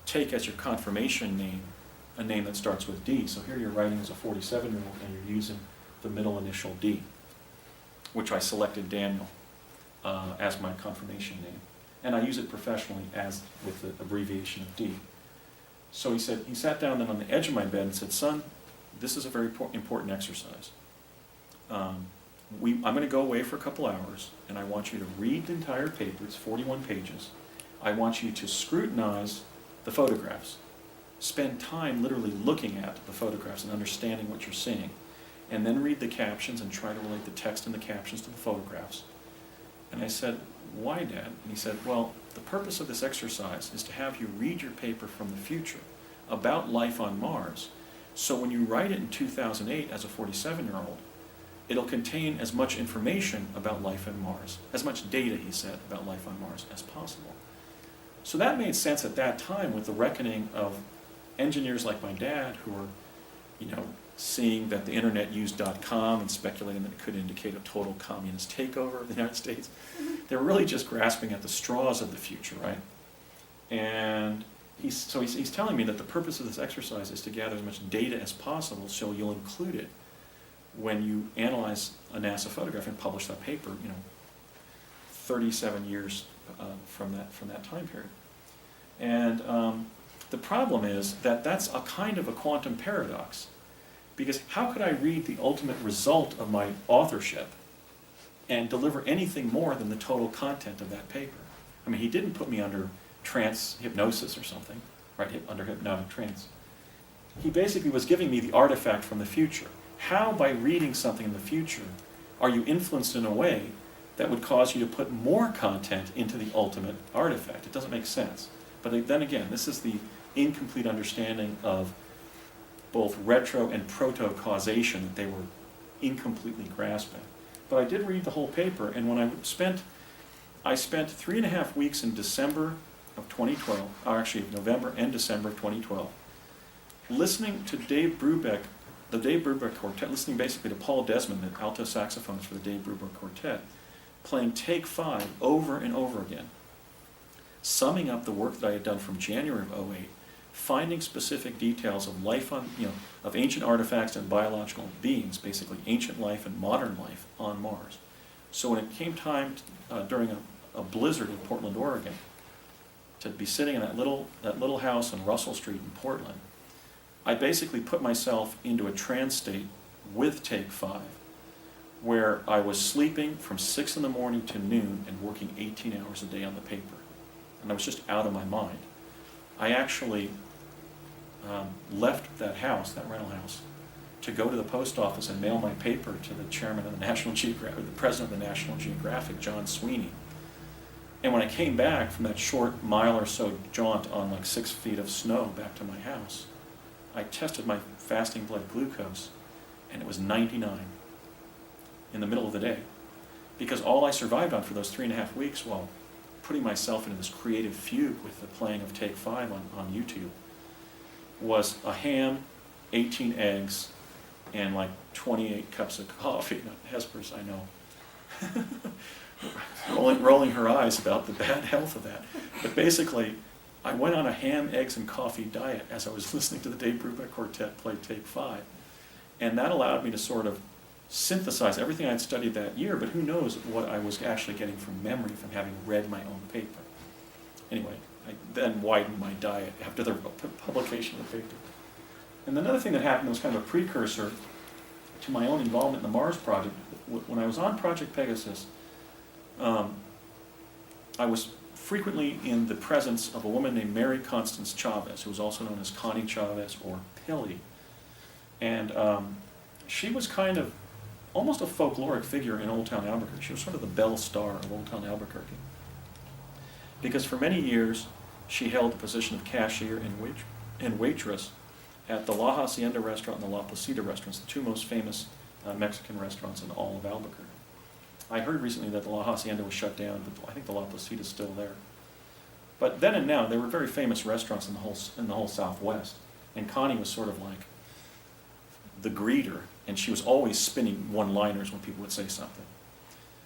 take as your confirmation name a name that starts with D. So here you're writing as a 47-year-old and you're using the middle initial D, which I selected Daniel as my confirmation name. And I use it professionally as with the abbreviation of D. So he sat down then on the edge of my bed and said, son, this is a very important exercise. I'm going to go away for a couple hours, and I want you to read the entire paper. It's 41 pages. I want you to scrutinize the photographs. Spend time literally looking at the photographs and understanding what you're seeing. And then read the captions and try to relate the text and the captions to the photographs. And I said, why, Dad? And he said, well, the purpose of this exercise is to have you read your paper from the future about life on Mars. So when you write it in 2008 as a 47-year-old, it'll contain as much information about life on Mars, as much data, he said, about life on Mars as possible. So that made sense at that time with the reckoning of engineers like my dad who were, seeing that the internet used .com and speculating that it could indicate a total communist takeover of the United States. They were really just grasping at the straws of the future, right? And he's telling me that the purpose of this exercise is to gather as much data as possible so you'll include it when you analyze a NASA photograph and publish that paper, 37 years from that time period. And the problem is that that's a kind of a quantum paradox, because how could I read the ultimate result of my authorship and deliver anything more than the total content of that paper? I mean, he didn't put me under trance hypnosis or something, right, under hypnotic trance. He basically was giving me the artifact from the future. How, by reading something in the future, are you influenced in a way that would cause you to put more content into the ultimate artifact? It doesn't make sense. But then again, this is the incomplete understanding of both retro and proto-causation that they were incompletely grasping. But I did read the whole paper, and when I spent 3.5 weeks in December of 2012, or actually November and December of 2012, listening to Dave Brubeck, the Dave Brubeck Quartet, listening basically to Paul Desmond, the alto saxophonist for the Dave Brubeck Quartet, playing Take 5 over and over again, summing up the work that I had done from January of 2008, finding specific details of life on, of ancient artifacts and biological beings, basically ancient life and modern life on Mars. So when it came time during a blizzard in Portland, Oregon, to be sitting in that little house on Russell Street in Portland, I basically put myself into a trance state with Take 5, where I was sleeping from 6 in the morning to noon and working 18 hours a day on the paper. And I was just out of my mind. I actually left that house, that rental house, to go to the post office and mail my paper to the chairman of the National Geographic, or the president of the National Geographic, John Sweeney. And when I came back from that short mile or so jaunt on like 6 feet of snow back to my house, I tested my fasting blood glucose, and it was 99 in the middle of the day. Because all I survived on for those 3.5 weeks while putting myself into this creative fugue with the playing of Take 5 on YouTube was a ham, 18 eggs, and like 28 cups of coffee. Now, Hesper's, I know, rolling her eyes about the bad health of that. But basically, I went on a ham, eggs, and coffee diet as I was listening to the Dave Brubeck Quartet play Take 5. And that allowed me to sort of synthesize everything I'd studied that year, but who knows what I was actually getting from memory from having read my own paper. Anyway, I then widened my diet after the publication of the paper. And another thing that happened was kind of a precursor to my own involvement in the Mars project. When I was on Project Pegasus, I was frequently in the presence of a woman named Mary Constance Chavez, who was also known as Connie Chavez or Pilly. And she was kind of almost a folkloric figure in Old Town Albuquerque. She was sort of the belle star of Old Town Albuquerque. Because for many years, she held the position of cashier and waitress at the La Hacienda restaurant and the La Placida restaurants, the two most famous Mexican restaurants in all of Albuquerque. I heard recently that the La Hacienda was shut down, but I think the La Placida is still there. But then and now, they were very famous restaurants in the whole Southwest. And Connie was sort of like the greeter, and she was always spinning one-liners when people would say something.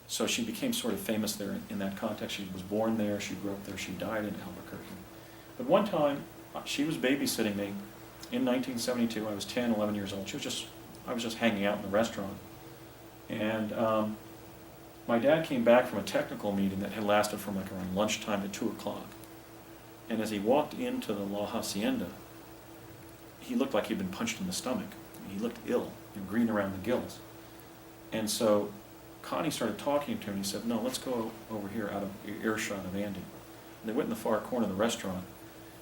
So she became sort of famous there in that context. She was born there, she grew up there, she died in Albuquerque. But one time, she was babysitting me in 1972. I was 10, 11 years old. I was just hanging out in the restaurant. And my dad came back from a technical meeting that had lasted from like around lunchtime to 2 o'clock. And as he walked into the La Hacienda, he looked like he'd been punched in the stomach. He looked ill and green around the gills. And so Connie started talking to him, and he said, "No, let's go over here out of earshot of Andy." And they went in the far corner of the restaurant.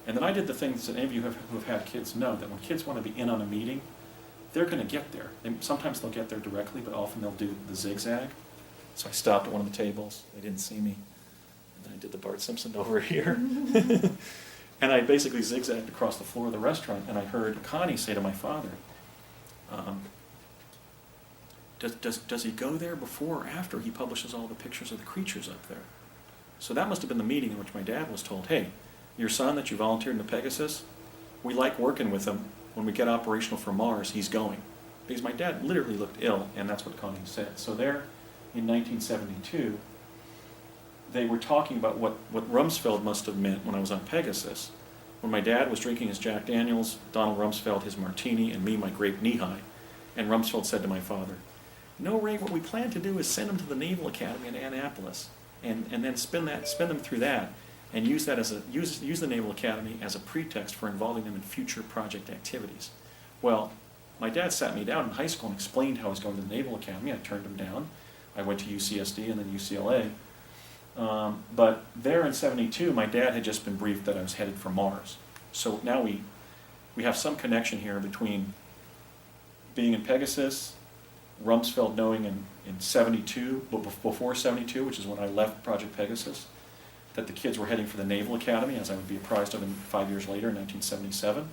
And then I did the things that any of you who have had kids know, that when kids want to be in on a meeting, they're going to get there. Sometimes they'll get there directly, but often they'll do the zigzag. So I stopped at one of the tables. They didn't see me. And then I did the Bart Simpson over here. And I basically zigzagged across the floor of the restaurant, and I heard Connie say to my father, does he go there before or after he publishes all the pictures of the creatures up there? So that must have been the meeting in which my dad was told, "Hey, your son that you volunteered in the Pegasus, we like working with him. When we get operational for Mars, he's going." Because my dad literally looked ill, and that's what Connie said. So there, in 1972, they were talking about what Rumsfeld must have meant when I was on Pegasus. When my dad was drinking his Jack Daniels, Donald Rumsfeld his martini, and me my grape knee-high, and Rumsfeld said to my father, "No, Ray, what we plan to do is send them to the Naval Academy in Annapolis, and then spin them through that, and use that as use the Naval Academy as a pretext for involving them in future project activities." Well, my dad sat me down in high school and explained how I was going to the Naval Academy. I turned him down. I went to UCSD and then UCLA. But there in 72, my dad had just been briefed that I was headed for Mars. So now we have some connection here between being in Pegasus, Rumsfeld knowing in 72, but before 72, which is when I left Project Pegasus, that the kids were heading for the Naval Academy, as I would be apprised of 5 years later in 1977.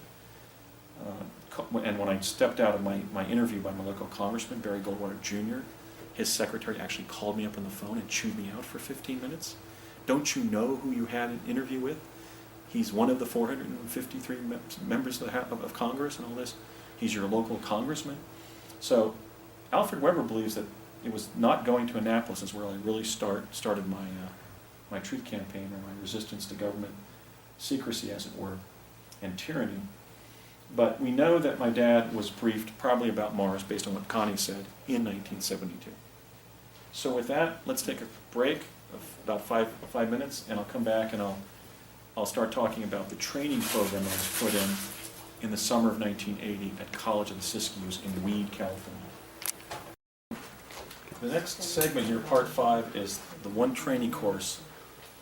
And when I stepped out of my interview by my local congressman, Barry Goldwater Jr., his secretary actually called me up on the phone and chewed me out for 15 minutes. "Don't you know who you had an interview with? He's one of the 453 members of Congress and all this. He's your local congressman." So Alfred Weber believes that it was not going to Annapolis is where I really started my truth campaign, or my resistance to government secrecy, as it were, and tyranny. But we know that my dad was briefed probably about Mars based on what Connie said in 1972. So with that, let's take a break of about five minutes, and I'll come back and I'll start talking about the training program I was put in the summer of 1980 at College of the Siskiyous in Weed, California. The next segment here, part 5, is the one training course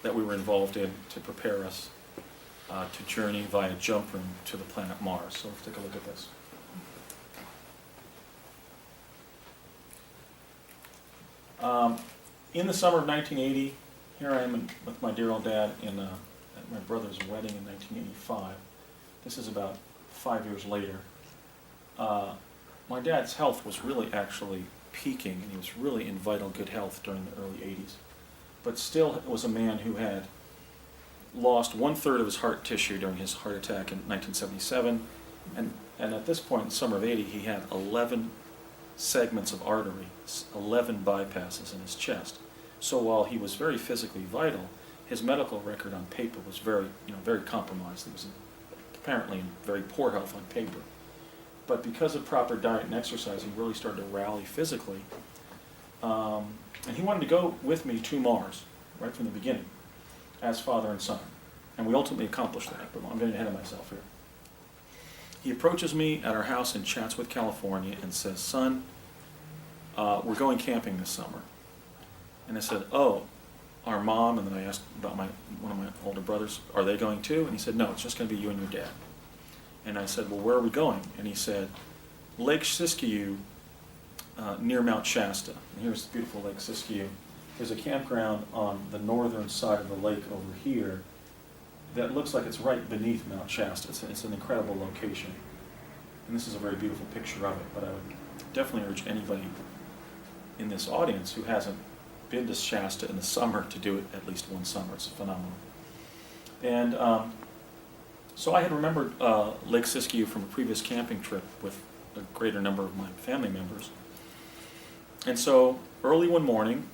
that we were involved in to prepare us to journey via jump room to the planet Mars. So let's take a look at this. In the summer of 1980, here I am with my dear old dad at my brother's wedding in 1985. This is about 5 years later. My dad's health was really actually peaking, and he was really in vital good health during the early 80s. But still was a man who had lost 1/3 of his heart tissue during his heart attack in 1977, and at this point in the summer of 80, he had 11 segments of artery, 11 bypasses in his chest. So while he was very physically vital, his medical record on paper was very compromised. He was apparently in very poor health on paper. but because of proper diet and exercise, he really started to rally physically. And he wanted to go with me to Mars, right from the beginning, as father and son. And we ultimately accomplished that, but I'm getting ahead of myself here. He approaches me at our house in Chatsworth, California, and says, "Son, we're going camping this summer." And I said, "Oh, our mom," and then I asked about one of my older brothers, "Are they going too?" And he said, "No, it's just going to be you and your dad." And I said, "Well, where are we going?" And he said, "Lake Siskiyou, near Mount Shasta." And here's beautiful Lake Siskiyou. There's a campground on the northern side of the lake over here that looks like it's right beneath Mount Shasta. It's an incredible location. And this is a very beautiful picture of it, but I would definitely urge anybody in this audience who hasn't been to Shasta in the summer to do it at least one summer. It's phenomenal. And so I had remembered Lake Siskiyou from a previous camping trip with a greater number of my family members. And so early one morning,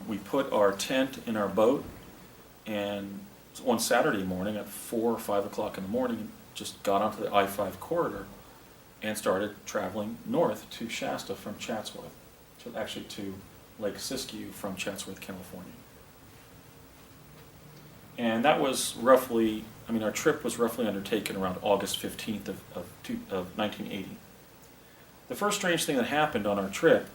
we put our tent in our boat, and one Saturday morning at 4 or 5 o'clock in the morning, just got onto the I-5 corridor and started traveling north to Shasta from Chatsworth, actually to Lake Siskiyou from Chatsworth, California. And that was roughly, our trip was roughly undertaken around August 15th of 1980. The first strange thing that happened on our trip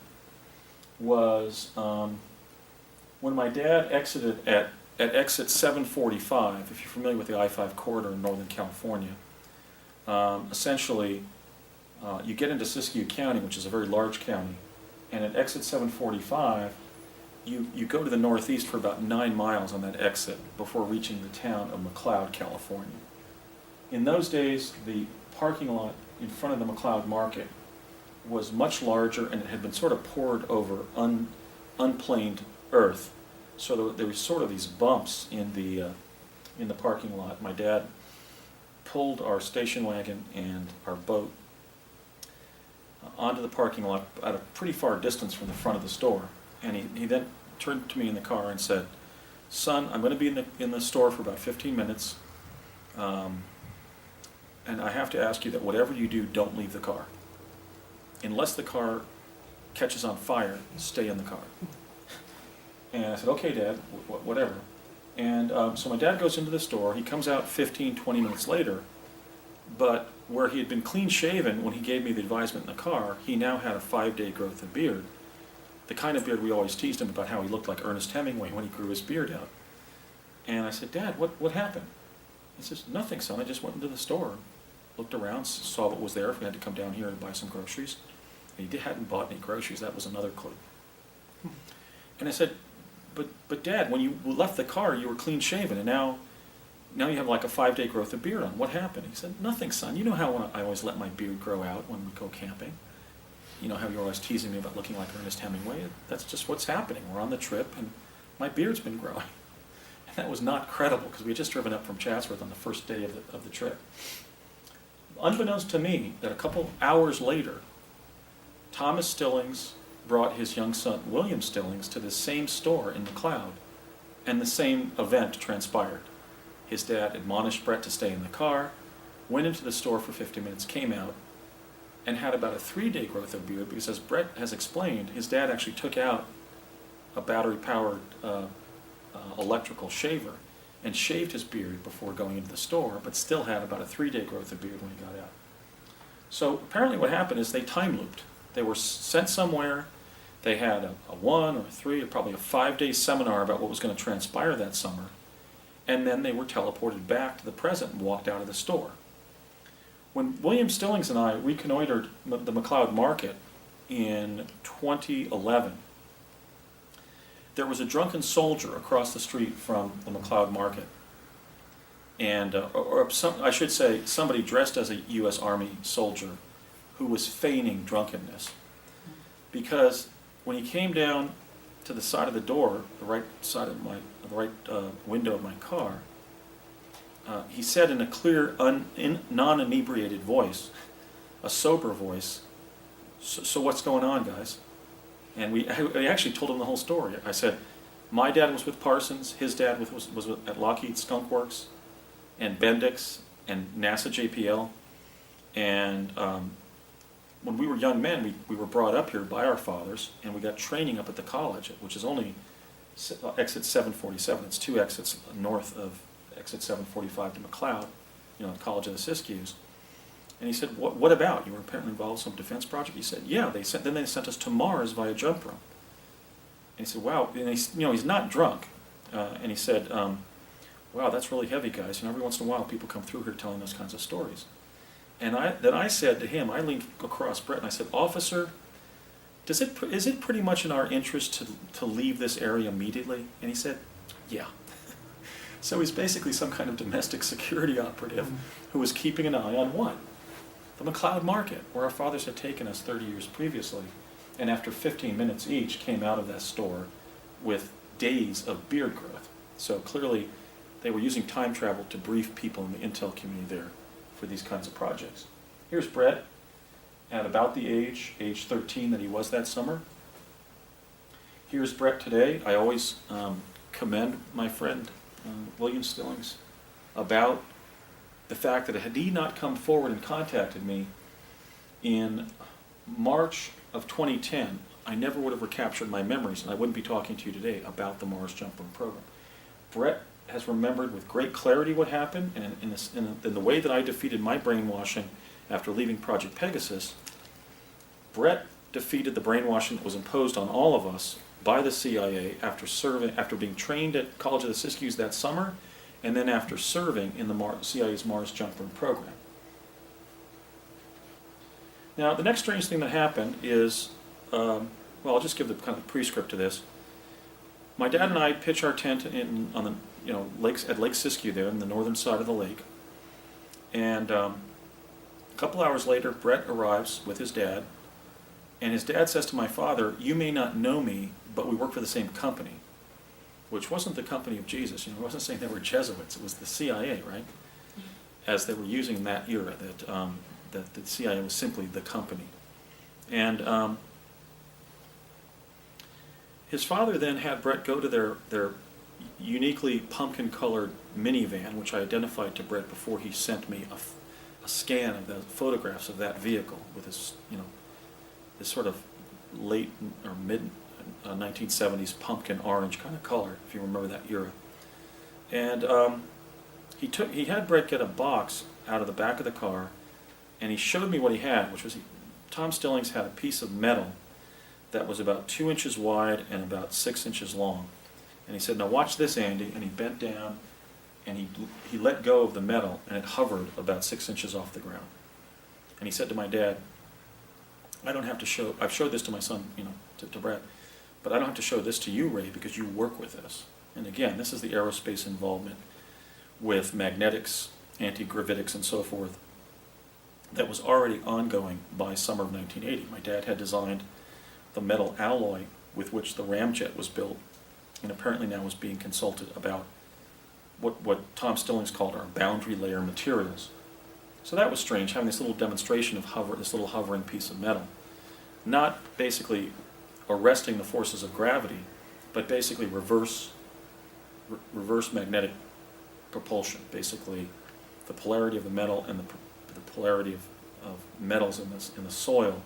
was when my dad exited at exit 745, if you're familiar with the I-5 corridor in Northern California, essentially you get into Siskiyou County, which is a very large county, and at exit 745, you go to the northeast for about 9 miles on that exit before reaching the town of McLeod, California. In those days, the parking lot in front of the McLeod Market was much larger, and it had been sort of poured over unplaned earth. So there were sort of these bumps in the parking lot. My dad pulled our station wagon and our boat onto the parking lot at a pretty far distance from the front of the store. And he then turned to me in the car and said, "Son, I'm going to be in the store for about 15 minutes, and I have to ask you that whatever you do, don't leave the car. Unless the car catches on fire, stay in the car." And I said, "Okay, Dad, whatever." And so my dad goes into the store. He comes out 15, 20 minutes later, but where he had been clean shaven when he gave me the advisement in the car, he now had a 5-day growth of beard. The kind of beard we always teased him about, how he looked like Ernest Hemingway when he grew his beard out. And I said, "Dad, what happened?" He says, "Nothing, son. I just went into the store, looked around, saw what was there, if we had to come down here and buy some groceries." And he hadn't bought any groceries. That was another clue. And I said, But Dad, when you left the car, you were clean shaven, and now you have like a 5-day growth of beard on. What happened?" He said, "Nothing, son. You know how I always let my beard grow out when we go camping. You know how you're always teasing me about looking like Ernest Hemingway? That's just what's happening. We're on the trip, and my beard's been growing." And that was not credible, because we had just driven up from Chatsworth on the first day of the trip. Unbeknownst to me, that a couple hours later, Thomas Stillings brought his young son, William Stillings, to the same store in McLeod, and the same event transpired. His dad admonished Brett to stay in the car, went into the store for 50 minutes, came out, and had about a 3-day growth of beard, because as Brett has explained, his dad actually took out a battery-powered electrical shaver and shaved his beard before going into the store, but still had about a 3-day growth of beard when he got out. So apparently what happened is they time looped. They were sent somewhere. They had a 1 or 3 or probably a 5-day seminar about what was going to transpire that summer, and then they were teleported back to the present and walked out of the store. When William Stillings and I reconnoitered the McLeod Market in 2011, there was a drunken soldier across the street from the McLeod Market, and I should say somebody dressed as a U.S. Army soldier who was feigning drunkenness, because when he came down to the side of the door, the right side of the right window of my car, he said in a clear, non-inebriated voice, a sober voice, "So what's going on, guys?" And I actually told him the whole story. I said, "My dad was with Parsons, his dad was at Lockheed Skunk Works, and Bendix, and NASA JPL, and when we were young men, we were brought up here by our fathers, and we got training up at the college, which is only exit 747. It's 2 exits north of exit 745 to McLeod, College of the Siskiyous. And he said, what about? You were apparently involved in some defense project? He said, yeah, then they sent us to Mars via jump rope. And he said, wow, and he's not drunk. And he said, wow, that's really heavy, guys. Every once in a while people come through here telling those kinds of stories. And I said to him, I leaned across Brett and I said, officer, is it pretty much in our interest to leave this area immediately? And he said, yeah. So he's basically some kind of domestic security operative who was keeping an eye on what? The McLeod Market, where our fathers had taken us 30 years previously. And after 15 minutes each, came out of that store with days of beard growth. So clearly, they were using time travel to brief people in the intel community there for these kinds of projects. Here's Brett, at about the age 13 that he was that summer. Here's Brett today. I always commend my friend William Stillings about the fact that had he not come forward and contacted me in March of 2010, I never would have recaptured my memories, and I wouldn't be talking to you today about the Mars Jump Room program. Brett has remembered with great clarity what happened, and in the way that I defeated my brainwashing after leaving Project Pegasus, Brett defeated the brainwashing that was imposed on all of us by the CIA after being trained at College of the Siskiyous that summer, and then after serving in the CIA's Mars Jump Room program. Now, the next strange thing that happened is, I'll just give the kind of prescript to this. My dad and I pitch our tent on the lakes at Lake Siskiyou there on the northern side of the lake, and a couple hours later, Brett arrives with his dad, and his dad says to my father, "You may not know me, but we work for the same company," which wasn't the company of Jesus. It wasn't saying they were Jesuits. It was the CIA, right? As they were using in that era, that the CIA was simply the company. And his father then had Brett go to their uniquely pumpkin-colored minivan, which I identified to Brett before he sent me a scan of the photographs of that vehicle with this, this sort of late or mid 1970s pumpkin orange kind of color, if you remember that era. And he had Brett get a box out of the back of the car, and he showed me what he had, which was Tom Stillings had a piece of metal that was about 2 inches wide and about 6 inches long. And he said, "Now watch this, Andy." And he bent down and he let go of the metal, and it hovered about 6 inches off the ground. And he said to my dad, I've showed this to my son, to Brett, but I don't have to show this to you, Ray, because you work with this. And again, this is the aerospace involvement with magnetics, anti-gravitics, and so forth that was already ongoing by summer of 1980. My dad had designed the metal alloy with which the ramjet was built, and apparently now was being consulted about what Tom Stillings called our boundary layer materials. So that was strange, having this little demonstration of this little hovering piece of metal. Not basically arresting the forces of gravity, but basically reverse magnetic propulsion. Basically, the polarity of the metal and the polarity of metals in the soil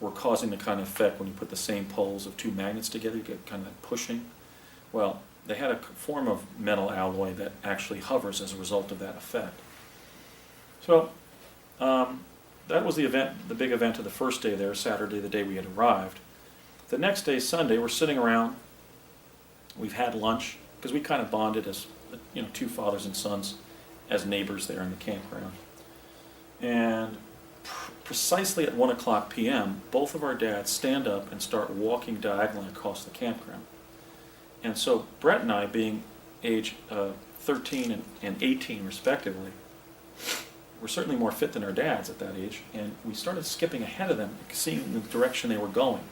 were causing the kind of effect when you put the same poles of two magnets together, you get kind of that pushing. Well, they had a form of metal alloy that actually hovers as a result of that effect. So that was the big event of the first day there, Saturday, the day we had arrived. The next day, Sunday, we're sitting around. We've had lunch, because we kind of bonded as two fathers and sons as neighbors there in the campground. And precisely at 1:00 p.m., both of our dads stand up and start walking diagonally across the campground. And so Brett and I, being age 13 and 18 respectively, were certainly more fit than our dads at that age, and we started skipping ahead of them, seeing the direction they were going.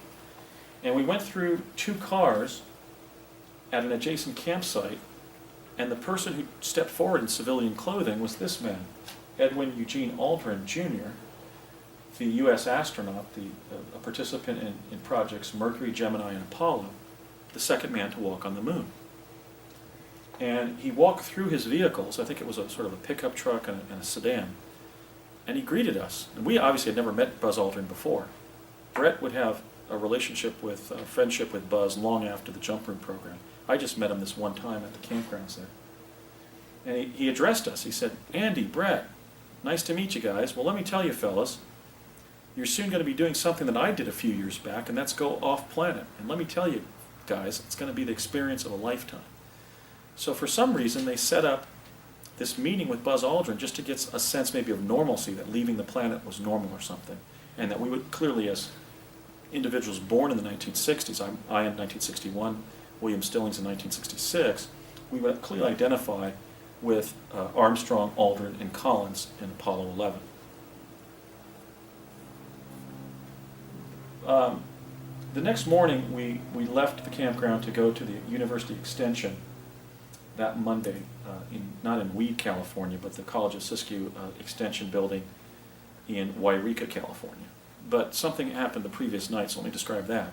And we went through 2 cars at an adjacent campsite, and the person who stepped forward in civilian clothing was this man, Edwin Eugene Aldrin Jr., the U.S. astronaut, a participant in projects Mercury, Gemini, and Apollo, the second man to walk on the moon. And he walked through his vehicles. I think it was a sort of a pickup truck and a sedan. and he greeted us. And we obviously had never met Buzz Aldrin before. Brett would have a friendship with Buzz long after the jump room program. I just met him this one time at the campgrounds there. And he addressed us. He said, Andy, Brett, nice to meet you guys. Well, let me tell you, fellas, you're soon going to be doing something that I did a few years back, and that's go off-planet. And let me tell you, guys, it's going to be the experience of a lifetime. So for some reason, they set up this meeting with Buzz Aldrin just to get a sense maybe of normalcy, that leaving the planet was normal or something. And that we would clearly, as individuals born in the 1960s, I in 1961, William Stillings in 1966, we would clearly identify with Armstrong, Aldrin, and Collins in Apollo 11. The next morning, we left the campground to go to the University Extension that Monday, not in Weed, California, but the College of Siskiyou Extension building in Wairika, California. But something happened the previous night, so let me describe that.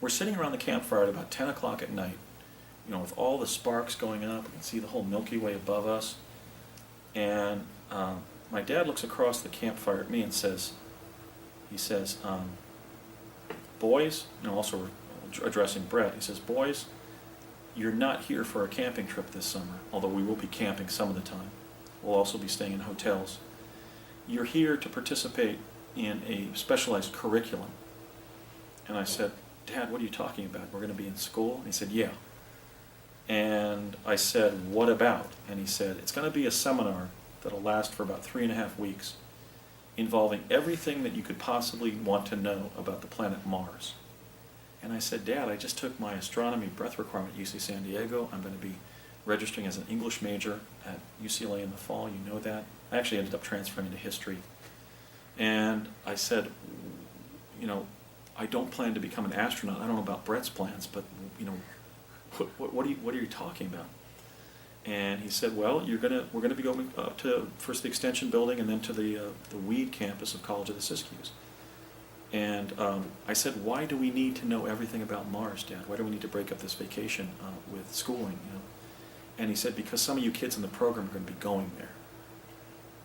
We're sitting around the campfire at about 10 o'clock at night, with all the sparks going up. We can see the whole Milky Way above us. And my dad looks across the campfire at me and says, boys, also addressing Brett, he says, boys, you're not here for a camping trip this summer, although we will be camping some of the time. We'll also be staying in hotels. You're here to participate in a specialized curriculum. And I said, Dad, what are you talking about? We're going to be in school? And he said, yeah. And I said, what about? And he said, it's going to be a seminar that'll last for about 3.5 weeks, involving everything that you could possibly want to know about the planet Mars. And I said, Dad, I just took my astronomy breadth requirement at UC San Diego. I'm going to be registering as an English major at UCLA in the fall. You know that. I actually ended up transferring into history. And I said, I don't plan to become an astronaut. I don't know about Brett's plans, but, what are you talking about? And he said, well, we're going to be going to first the Extension building and then to the Weed campus of College of the Siskiyous. And I said, why do we need to know everything about Mars, Dad? Why do we need to break up this vacation with schooling? And he said, because some of you kids in the program are going to be going there.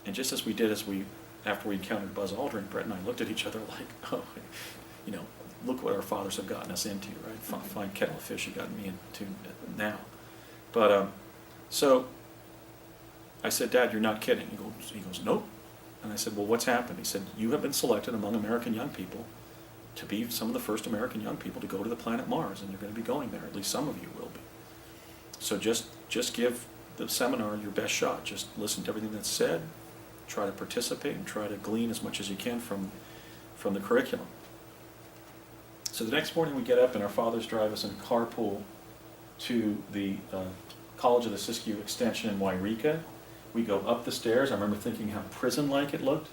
And just as we did after we encountered Buzz Aldrin, Brett and I looked at each other like, oh, look what our fathers have gotten us into, right? Fine kettle of fish you've gotten me into now. But so I said, Dad, you're not kidding. He goes, nope. And I said, well, what's happened? He said, you have been selected among American young people to be some of the first American young people to go to the planet Mars, and you're going to be going there. At least some of you will be. So just give the seminar your best shot. Just listen to everything that's said, try to participate, and try to glean as much as you can from the curriculum. So the next morning we get up, and our fathers drive us in a carpool to the College of the Siskiyou Extension in Wairika. We go up the stairs. I remember thinking how prison-like it looked.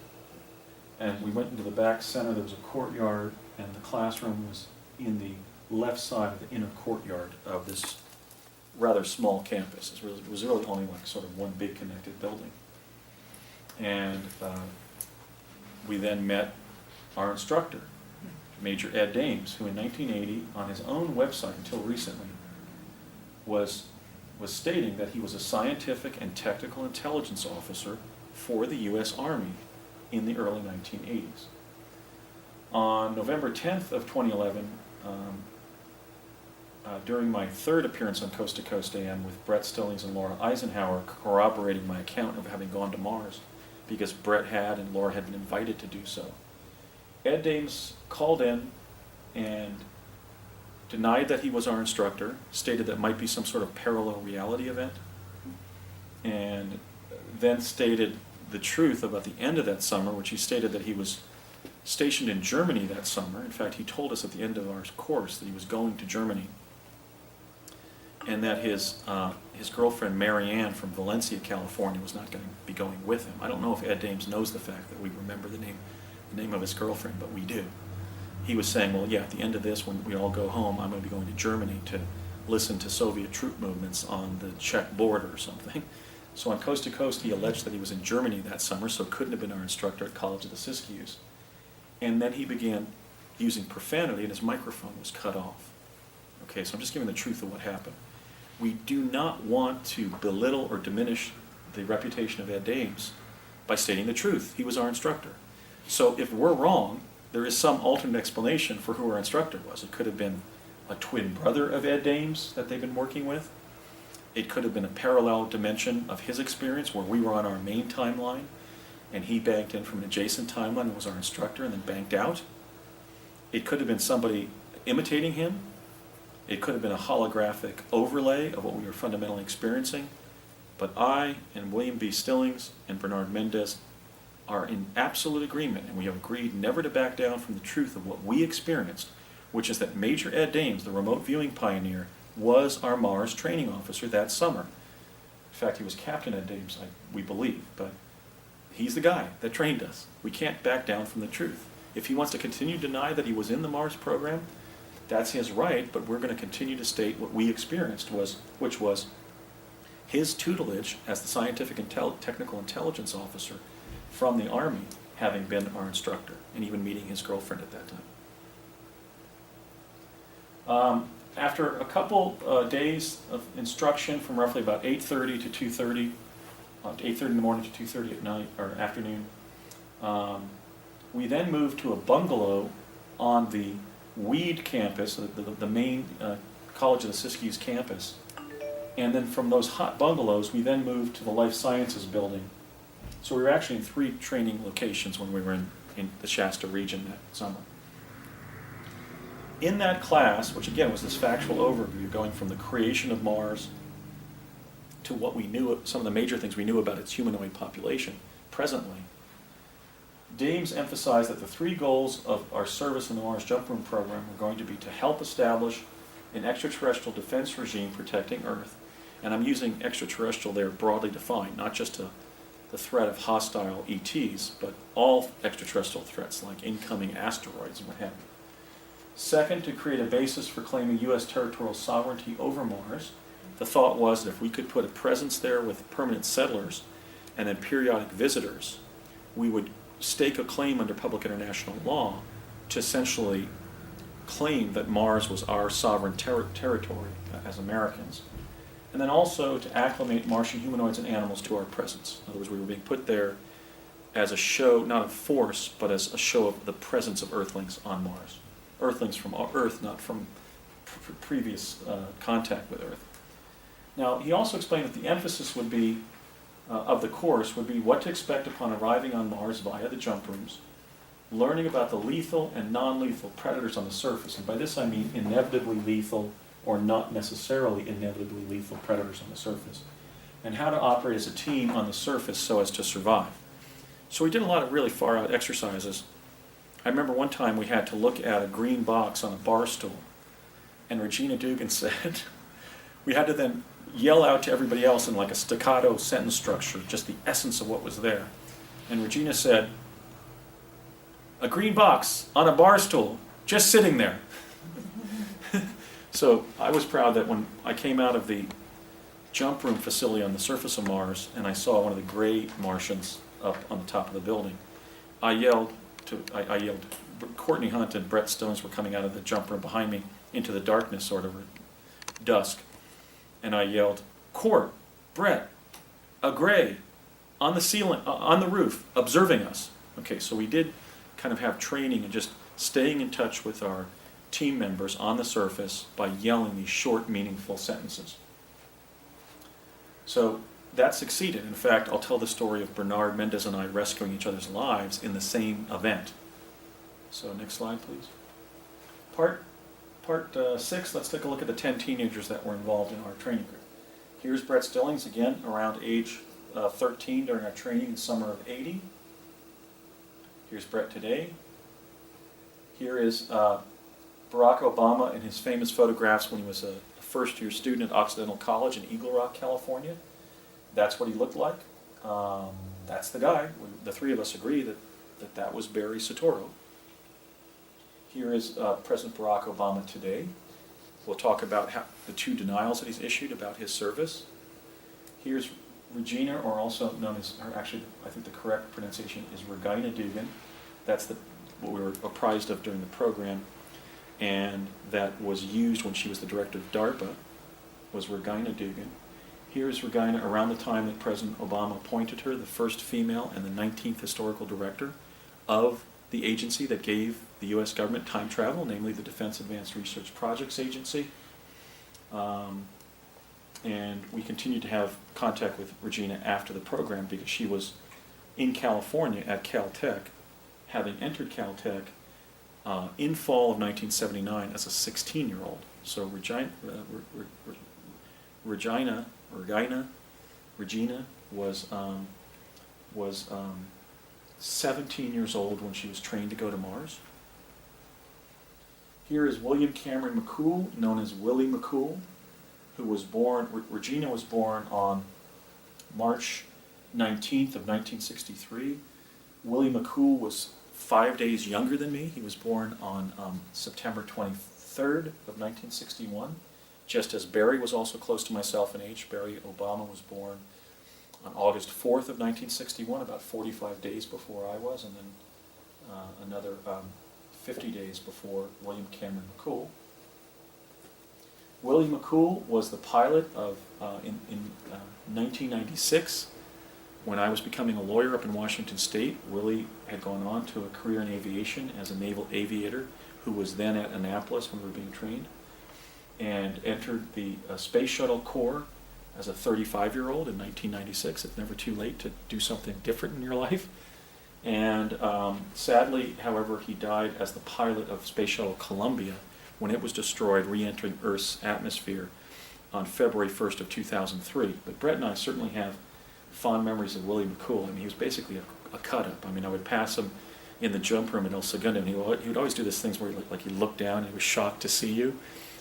And we went into the back center. There was a courtyard, and the classroom was in the left side of the inner courtyard of this rather small campus. It was really only like sort of one big connected building. And we then met our instructor, Major Ed Dames, who in 1980, on his own website until recently, was stating that he was a scientific and technical intelligence officer for the U.S. Army in the early 1980s. On November 10th of 2011, during my third appearance on Coast to Coast AM with Brett Stillings and Laura Eisenhower corroborating my account of having gone to Mars, because Brett had and Laura had been invited to do so, Ed Dames called in and denied that he was our instructor, stated that might be some sort of parallel reality event, and then stated the truth about the end of that summer, which he stated that he was stationed in Germany that summer. In fact, he told us at the end of our course that he was going to Germany, and that his girlfriend Marianne from Valencia, California, was not going to be going with him. I don't know if Ed Dames knows the fact that we remember the name of his girlfriend, but we do. He was saying, well, yeah, at the end of this, when we all go home, I'm going to be going to Germany to listen to Soviet troop movements on the Czech border or something. So on Coast to Coast, he alleged that he was in Germany that summer, so couldn't have been our instructor at College of the Siskiyous. And then he began using profanity, and his microphone was cut off. Okay, so I'm just giving the truth of what happened. We do not want to belittle or diminish the reputation of Ed Dames, by stating the truth. He was our instructor. So if we're wrong, there is some alternate explanation for who our instructor was. It could have been a twin brother of Ed Dames that they've been working with. It could have been a parallel dimension of his experience where we were on our main timeline and he banked in from an adjacent timeline and was our instructor and then banked out. It could have been somebody imitating him. It could have been a holographic overlay of what we were fundamentally experiencing. But I and William B. Stillings and Bernard Mendez are in absolute agreement, and we have agreed never to back down from the truth of what we experienced, which is that Major Ed Dames, the remote viewing pioneer, was our Mars training officer that summer. In fact, he was Captain Ed Dames, we believe, but he's the guy that trained us. We can't back down from the truth. If he wants to continue to deny that he was in the Mars program, that's his right, but we're going to continue to state what we experienced, which was his tutelage as the scientific and technical intelligence officer from the Army, having been our instructor, and even meeting his girlfriend at that time. After a couple days of instruction from roughly about 8:30 to 2:30, 8:30 in the morning to 2:30 at night or afternoon, we then moved to a bungalow on the Weed campus, the main College of the Siskiyous campus. And then from those hot bungalows, we then moved to the Life Sciences building. So we were actually in 3 training locations when we were in the Shasta region that summer. In that class, which again was this factual overview going from the creation of Mars to what we knew, some of the major things we knew about its humanoid population presently, Dames emphasized that the 3 goals of our service in the Mars Jump Room program were going to be to help establish an extraterrestrial defense regime protecting Earth. And I'm using extraterrestrial there broadly defined, not just the threat of hostile ETs, but all extraterrestrial threats like incoming asteroids and what have you. Second, to create a basis for claiming U.S. territorial sovereignty over Mars. The thought was that if we could put a presence there with permanent settlers and then periodic visitors, we would stake a claim under public international law to essentially claim that Mars was our sovereign territory as Americans. And then also to acclimate Martian humanoids and animals to our presence. In other words, we were being put there as a show, not of force, but as a show of the presence of Earthlings on Mars. Earthlings from Earth, not from previous contact with Earth. Now, he also explained that the emphasis would be, of the course, would be what to expect upon arriving on Mars via the jump rooms, learning about the lethal and non-lethal predators on the surface, and by this I mean inevitably lethal or not necessarily inevitably lethal predators on the surface, and how to operate as a team on the surface so as to survive. So we did a lot of really far-out exercises. I remember one time we had to look at a green box on a bar stool, and Regina Dugan said, we had to then yell out to everybody else in like a staccato sentence structure, just the essence of what was there. And Regina said, a green box on a bar stool, just sitting there. So I was proud that when I came out of the jump room facility on the surface of Mars and I saw one of the gray Martians up on the top of the building, I yelled, Courtney Hunt and Brett Stones were coming out of the jump room behind me into the darkness, sort of dusk, and I yelled, Court, Brett, a gray, on the ceiling, on the roof, observing us. Okay, so we did kind of have training and just staying in touch with our team members on the surface by yelling these short, meaningful sentences. So that succeeded. In fact, I'll tell the story of Bernard Mendez and I rescuing each other's lives in the same event. So next slide, please. Part 6, let's take a look at the 10 teenagers that were involved in our training group. Here's Brett Stillings, again, around age 13 during our training in summer of '80. Here's Brett today. Here is Barack Obama in his famous photographs when he was a first-year student at Occidental College in Eagle Rock, California. That's what he looked like. That's the guy. The 3 of us agree that was Barry Soetoro. Here is President Barack Obama today. We'll talk about the 2 denials that he's issued about his service. Here's Regina, or also known as, actually I think the correct pronunciation is Regina Dugan. That's what we were apprised of during the program, and that was used when she was the director of DARPA, was Regina Dugan. Here's Regina around the time that President Obama appointed her the first female and the 19th historical director of the agency that gave the U.S. government time travel, namely the Defense Advanced Research Projects Agency. And we continued to have contact with Regina after the program because she was in California at Caltech, having entered Caltech in fall of 1979 as a 16-year-old. So Regina was 17 years old when she was trained to go to Mars. Here is William Cameron McCool, known as Willie McCool, who was born, Regina was born on March 19th of 1963. Willie McCool was 5 days younger than me. He was born on September 23rd of 1961, just as Barry was also close to myself in age. Barry Obama was born on August 4th of 1961, about 45 days before I was, and then another 50 days before William Cameron McCool. Willie McCool was the pilot of, in 1996, when I was becoming a lawyer up in Washington State. Willie had gone on to a career in aviation as a naval aviator who was then at Annapolis when we were being trained, and entered the Space Shuttle Corps as a 35-year-old in 1996. It's never too late to do something different in your life. And sadly, however, he died as the pilot of Space Shuttle Columbia when it was destroyed, re-entering Earth's atmosphere on February 1st of 2003. But Brett and I certainly have fond memories of Willie McCool. I mean, he was basically a cut-up. I mean, I would pass him in the jump room at El Segundo, and he would always do these things where he looked down and he was shocked to see you.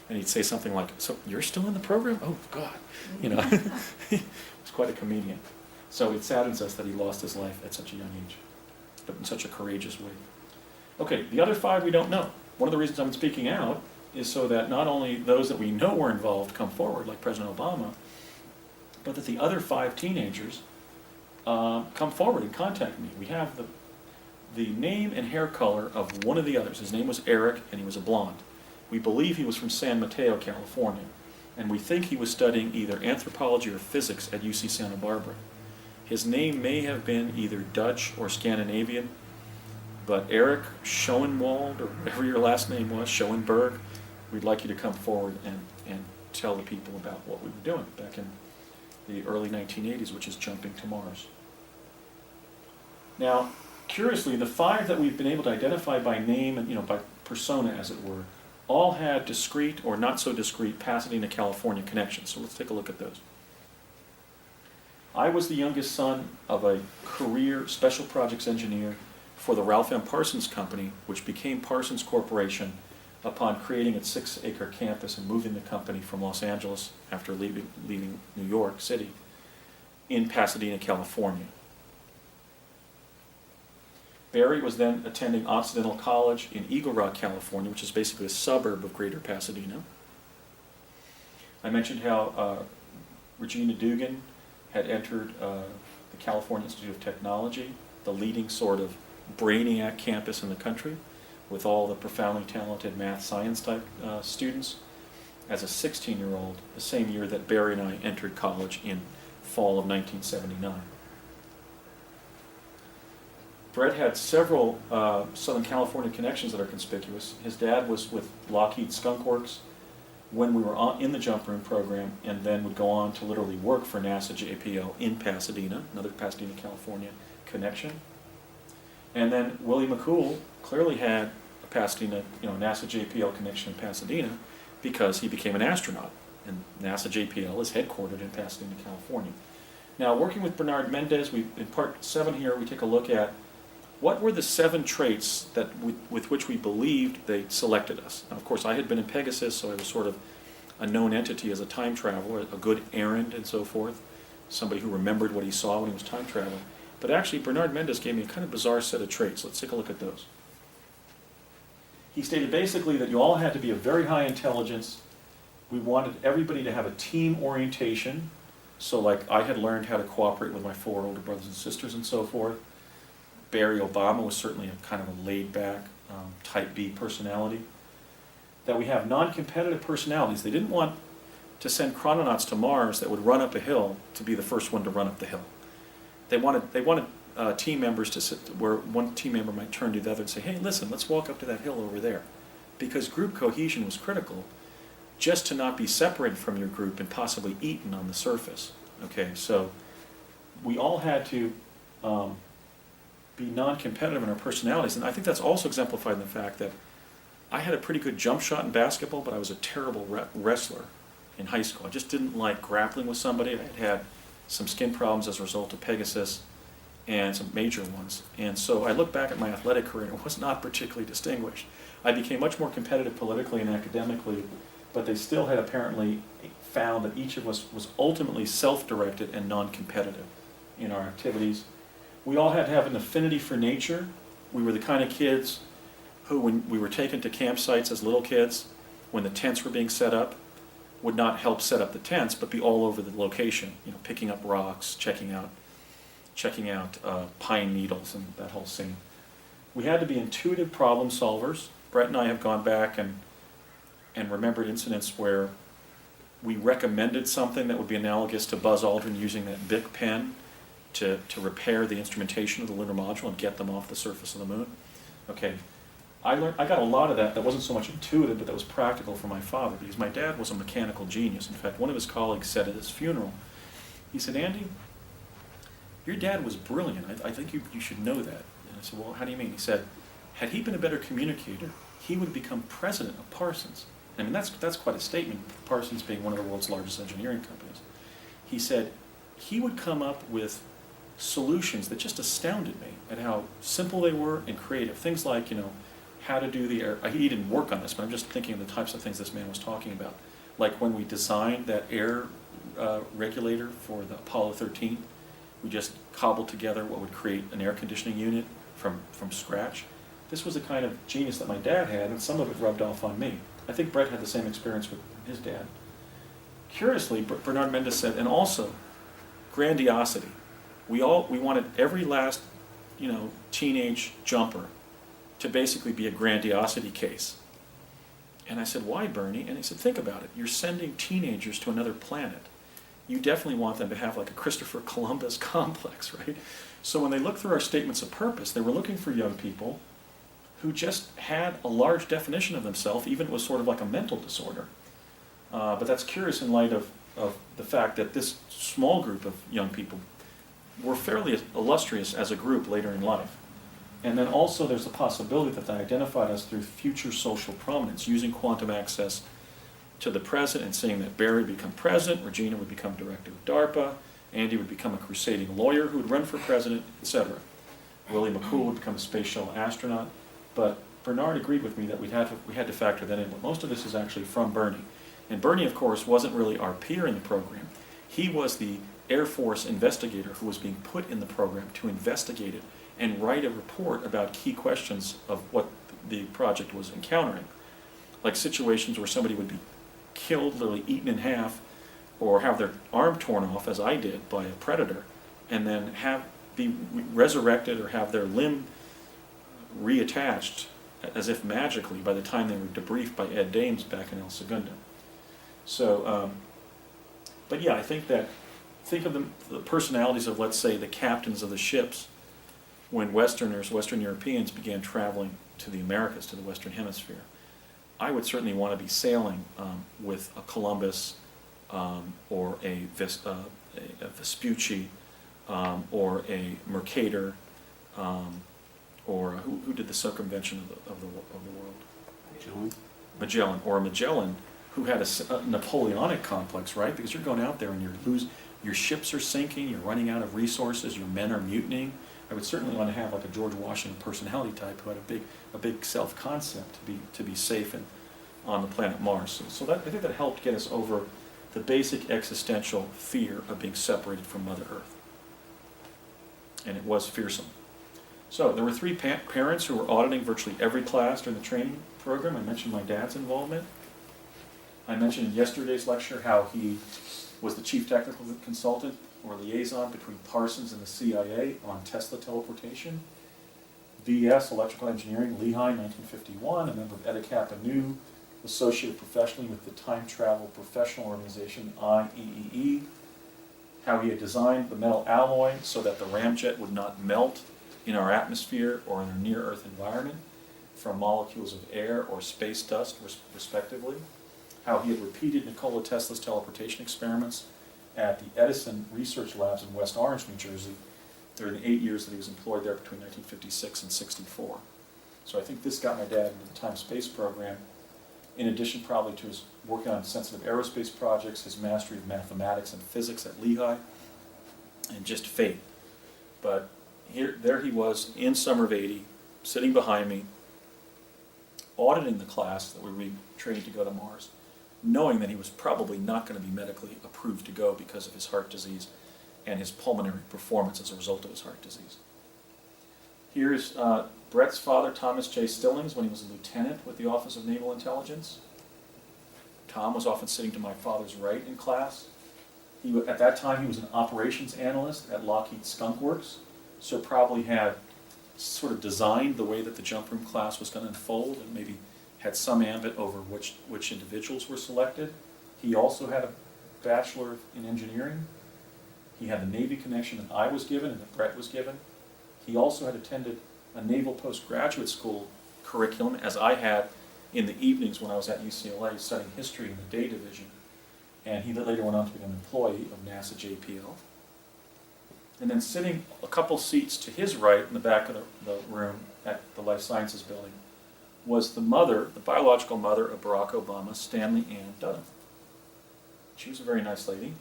And he'd say something like, "So you're still in the program? Oh, God." You know, he was quite a comedian. So it saddens us that he lost his life at such a young age, but in such a courageous way. Okay, the other 5 we don't know. One of the reasons I'm speaking out is so that not only those that we know were involved come forward, like President Obama, but that the other 5 teenagers come forward and contact me. We have the name and hair color of one of the others. His name was Eric, and he was a blonde. We believe he was from San Mateo, California, and we think he was studying either anthropology or physics at UC Santa Barbara. His name may have been either Dutch or Scandinavian, but Eric Schoenwald, or whatever your last name was, Schoenberg, we'd like you to come forward and tell the people about what we were doing back in the early 1980s, which is jumping to Mars. Now, curiously, the 5 that we've been able to identify by name and by persona, as it were, all had discrete or not so discrete Pasadena, California connections. So let's take a look at those. I was the youngest son of a career special projects engineer for the Ralph M. Parsons Company, which became Parsons Corporation upon creating its 6-acre campus and moving the company from Los Angeles after leaving New York City in Pasadena, California. Barry was then attending Occidental College in Eagle Rock, California, which is basically a suburb of Greater Pasadena. I mentioned how Regina Dugan had entered the California Institute of Technology, the leading sort of brainiac campus in the country, with all the profoundly talented math science type students, as a 16-year-old, the same year that Barry and I entered college in fall of 1979. Brett had several Southern California connections that are conspicuous. His dad was with Lockheed Skunk Works when we were in the jump room program, and then would go on to literally work for NASA JPL in Pasadena, another Pasadena, California connection. And then Willie McCool clearly had a Pasadena, NASA JPL connection in Pasadena because he became an astronaut, and NASA JPL is headquartered in Pasadena, California. Now, working with Bernard Mendez, in part 7 here, we take a look at what were the 7 traits that with which we believed they selected us. Now, of course, I had been in Pegasus, so I was sort of a known entity as a time traveler, a good errand and so forth, somebody who remembered what he saw when he was time traveling. But actually, Bernard Mendez gave me a kind of bizarre set of traits. Let's take a look at those. He stated basically that you all had to be of very high intelligence. We wanted everybody to have a team orientation. So like I had learned how to cooperate with my 4 older brothers and sisters and so forth. Barry Obama was certainly a kind of a laid-back, type B personality. That we have non-competitive personalities. They didn't want to send chrononauts to Mars that would run up a hill to be the first one to run up the hill. They wanted team members to sit where one team member might turn to the other and say, hey, listen, let's walk up to that hill over there. Because group cohesion was critical, just to not be separated from your group and possibly eaten on the surface. Okay, so we all had to be non-competitive in our personalities, and I think that's also exemplified in the fact that I had a pretty good jump shot in basketball, but I was a terrible wrestler in high school. I just didn't like grappling with somebody. I had had some skin problems as a result of Pegasus and some major ones. And so I look back at my athletic career and it was not particularly distinguished. I became much more competitive politically and academically, but they still had apparently found that each of us was ultimately self-directed and non-competitive in our activities. We all had to have an affinity for nature. We were the kind of kids who, when we were taken to campsites as little kids, when the tents were being set up, would not help set up the tents, but be all over the location, picking up rocks, checking out pine needles and that whole scene. We had to be intuitive problem solvers. Brett and I have gone back and remembered incidents where we recommended something that would be analogous to Buzz Aldrin using that Bic pen to repair the instrumentation of the lunar module and get them off the surface of the moon. Okay, I got a lot of that wasn't so much intuitive, but that was practical for my father, because my dad was a mechanical genius. In fact, one of his colleagues said at his funeral, he said, Andy, your dad was brilliant. I think you should know that. And I said, well, how do you mean? He said, had he been a better communicator, he would have become president of Parsons. I mean, that's quite a statement, Parsons being one of the world's largest engineering companies. He said he would come up with solutions that just astounded me at how simple they were and creative. Things like, how to do the air. He didn't work on this, but I'm just thinking of the types of things this man was talking about. Like when we designed that air regulator for the Apollo 13, we just cobbled together what would create an air conditioning unit from scratch. This was the kind of genius that my dad had, and some of it rubbed off on me. I think Brett had the same experience with his dad. Curiously, Bernard Mendes said, and also grandiosity. We wanted every last, teenage jumper to basically be a grandiosity case. And I said, why, Bernie? And he said, think about it. You're sending teenagers to another planet. You definitely want them to have like a Christopher Columbus complex, right? So when they looked through our statements of purpose, they were looking for young people who just had a large definition of themselves, even if it was sort of like a mental disorder. But that's curious in light of the fact that this small group of young people were fairly illustrious as a group later in life. And then also there's the possibility that they identified us through future social prominence, using quantum access to the present and seeing that Barry would become president, Regina would become director of DARPA, Andy would become a crusading lawyer who would run for president, etc. Willie McCool would become a space shuttle astronaut. But Bernard agreed with me that we had to factor that in. But most of this is actually from Bernie. And Bernie, of course, wasn't really our peer in the program. He was the Air Force investigator who was being put in the program to investigate it and write a report about key questions of what the project was encountering. Like situations where somebody would be killed, literally eaten in half, or have their arm torn off, as I did, by a predator, and then be resurrected or have their limb reattached as if magically by the time they were debriefed by Ed Dames back in El Segundo. So, but yeah, I think of the personalities of, let's say, the captains of the ships when Western Europeans began traveling to the Americas, to the Western Hemisphere. I would certainly want to be sailing with a Columbus or a Vespucci or a Mercator, or who did the circumvention of the world? Magellan, or a Magellan who had a Napoleonic complex, right? Because you're going out there and your ships are sinking, you're running out of resources, your men are mutinying. I would certainly want to have like a George Washington personality type who had a big self-concept to be safe on the planet Mars. So I think that helped get us over the basic existential fear of being separated from Mother Earth. And it was fearsome. So there were 3 parents who were auditing virtually every class during the training program. I mentioned my dad's involvement. I mentioned in yesterday's lecture how he was the chief technical consultant or liaison between Parsons and the CIA on Tesla teleportation. VS, electrical engineering, Lehigh, 1951, a member of Eta Kappa Nu, associated professionally with the Time Travel Professional Organization, IEEE, how he had designed the metal alloy so that the ramjet would not melt in our atmosphere or in our near-Earth environment from molecules of air or space dust, respectively, how he had repeated Nikola Tesla's teleportation experiments at the Edison Research Labs in West Orange, New Jersey, during the 8 years that he was employed there between 1956 and 64. So I think this got my dad into the time-space program, in addition probably to his working on sensitive aerospace projects, his mastery of mathematics and physics at Lehigh, and just fate. But there he was in summer of '80, sitting behind me, auditing the class that we were being trained to go to Mars, knowing that he was probably not going to be medically approved to go because of his heart disease and his pulmonary performance as a result of his heart disease. Here's Brett's father, Thomas J. Stillings, when he was a lieutenant with the Office of Naval Intelligence. Tom was often sitting to my father's right in class. At that time, he was an operations analyst at Lockheed Skunk Works, so probably had sort of designed the way that the jump room class was going to unfold and maybe had some ambit over which individuals were selected. He also had a bachelor in engineering. He had the Navy connection that I was given and that Brett was given. He also had attended a naval postgraduate school curriculum, as I had in the evenings when I was at UCLA studying history in the day division. And he later went on to become an employee of NASA JPL. And then sitting a couple seats to his right in the back of the room at the Life Sciences building was the mother, the biological mother of Barack Obama, Stanley Ann Dunham. She was a very nice lady.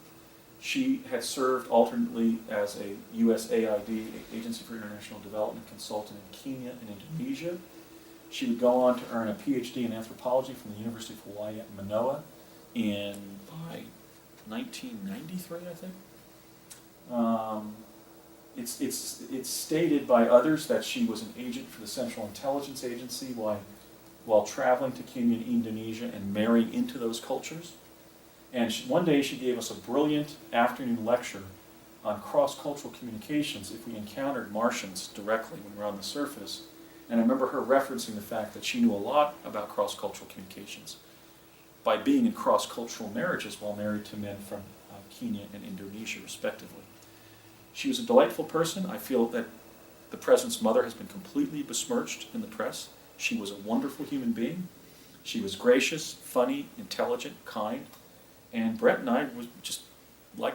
She had served alternately as a USAID, Agency for International Development consultant in Kenya and Indonesia. She would go on to earn a PhD in anthropology from the University of Hawaii at Manoa by 1993, I think. It's stated by others that she was an agent for the Central Intelligence Agency while traveling to Kenya and Indonesia and marrying into those cultures. And one day she gave us a brilliant afternoon lecture on cross-cultural communications if we encountered Martians directly when we were on the surface. And I remember her referencing the fact that she knew a lot about cross-cultural communications by being in cross-cultural marriages while married to men from Kenya and Indonesia, respectively. She was a delightful person. I feel that the President's mother has been completely besmirched in the press. She was a wonderful human being. She was gracious, funny, intelligent, kind. And Brett and I was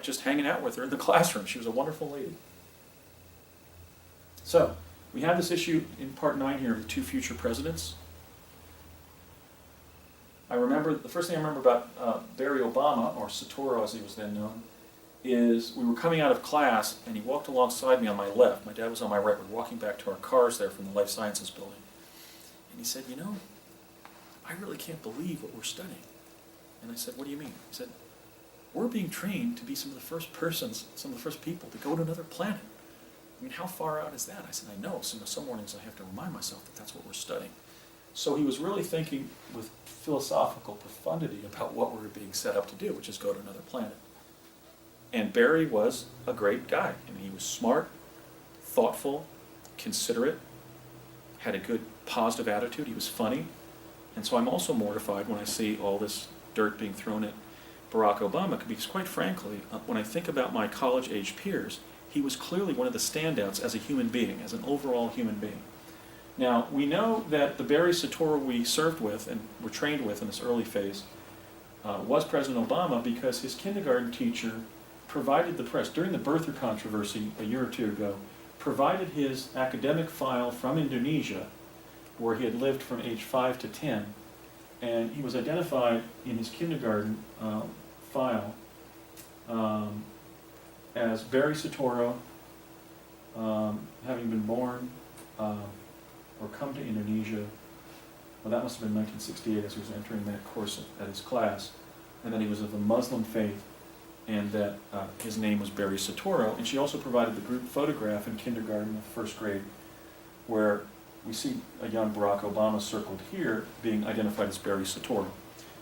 just hanging out with her in the classroom. She was a wonderful lady. So, we have this issue in part 9 here of the two future presidents. The first thing I remember about Barry Obama, or Satoru as he was then known, is we were coming out of class and he walked alongside me on my left. My dad was on my right. We were walking back to our cars there from the Life Sciences building. And he said, "You know, I really can't believe what we're studying." And I said, "What do you mean?" He said, "We're being trained to be some of the first people to go to another planet. I mean, how far out is that?" I said, "I know. So some mornings I have to remind myself that that's what we're studying." So he was really thinking with philosophical profundity about what we were being set up to do, which is go to another planet. And Barry was a great guy. I mean, he was smart, thoughtful, considerate, had a good positive attitude. He was funny. And so I'm also mortified when I see all this dirt being thrown at Barack Obama, because quite frankly, when I think about my college-age peers, he was clearly one of the standouts as a human being, as an overall human being. Now, we know that the Barry Satoru we served with and were trained with in this early phase was President Obama, because his kindergarten teacher provided the press, during the birther controversy a year or two ago, provided his academic file from Indonesia, where he had lived from age 5 to 10, and he was identified in his kindergarten file as Barry Satoru, having been born or come to Indonesia. Well, that must have been 1968 as he was entering that course at his class, and that he was of the Muslim faith, and that his name was Barry Satoru. And she also provided the group photograph in kindergarten, the first grade, where we see a young Barack Obama circled here being identified as Barry Satoru.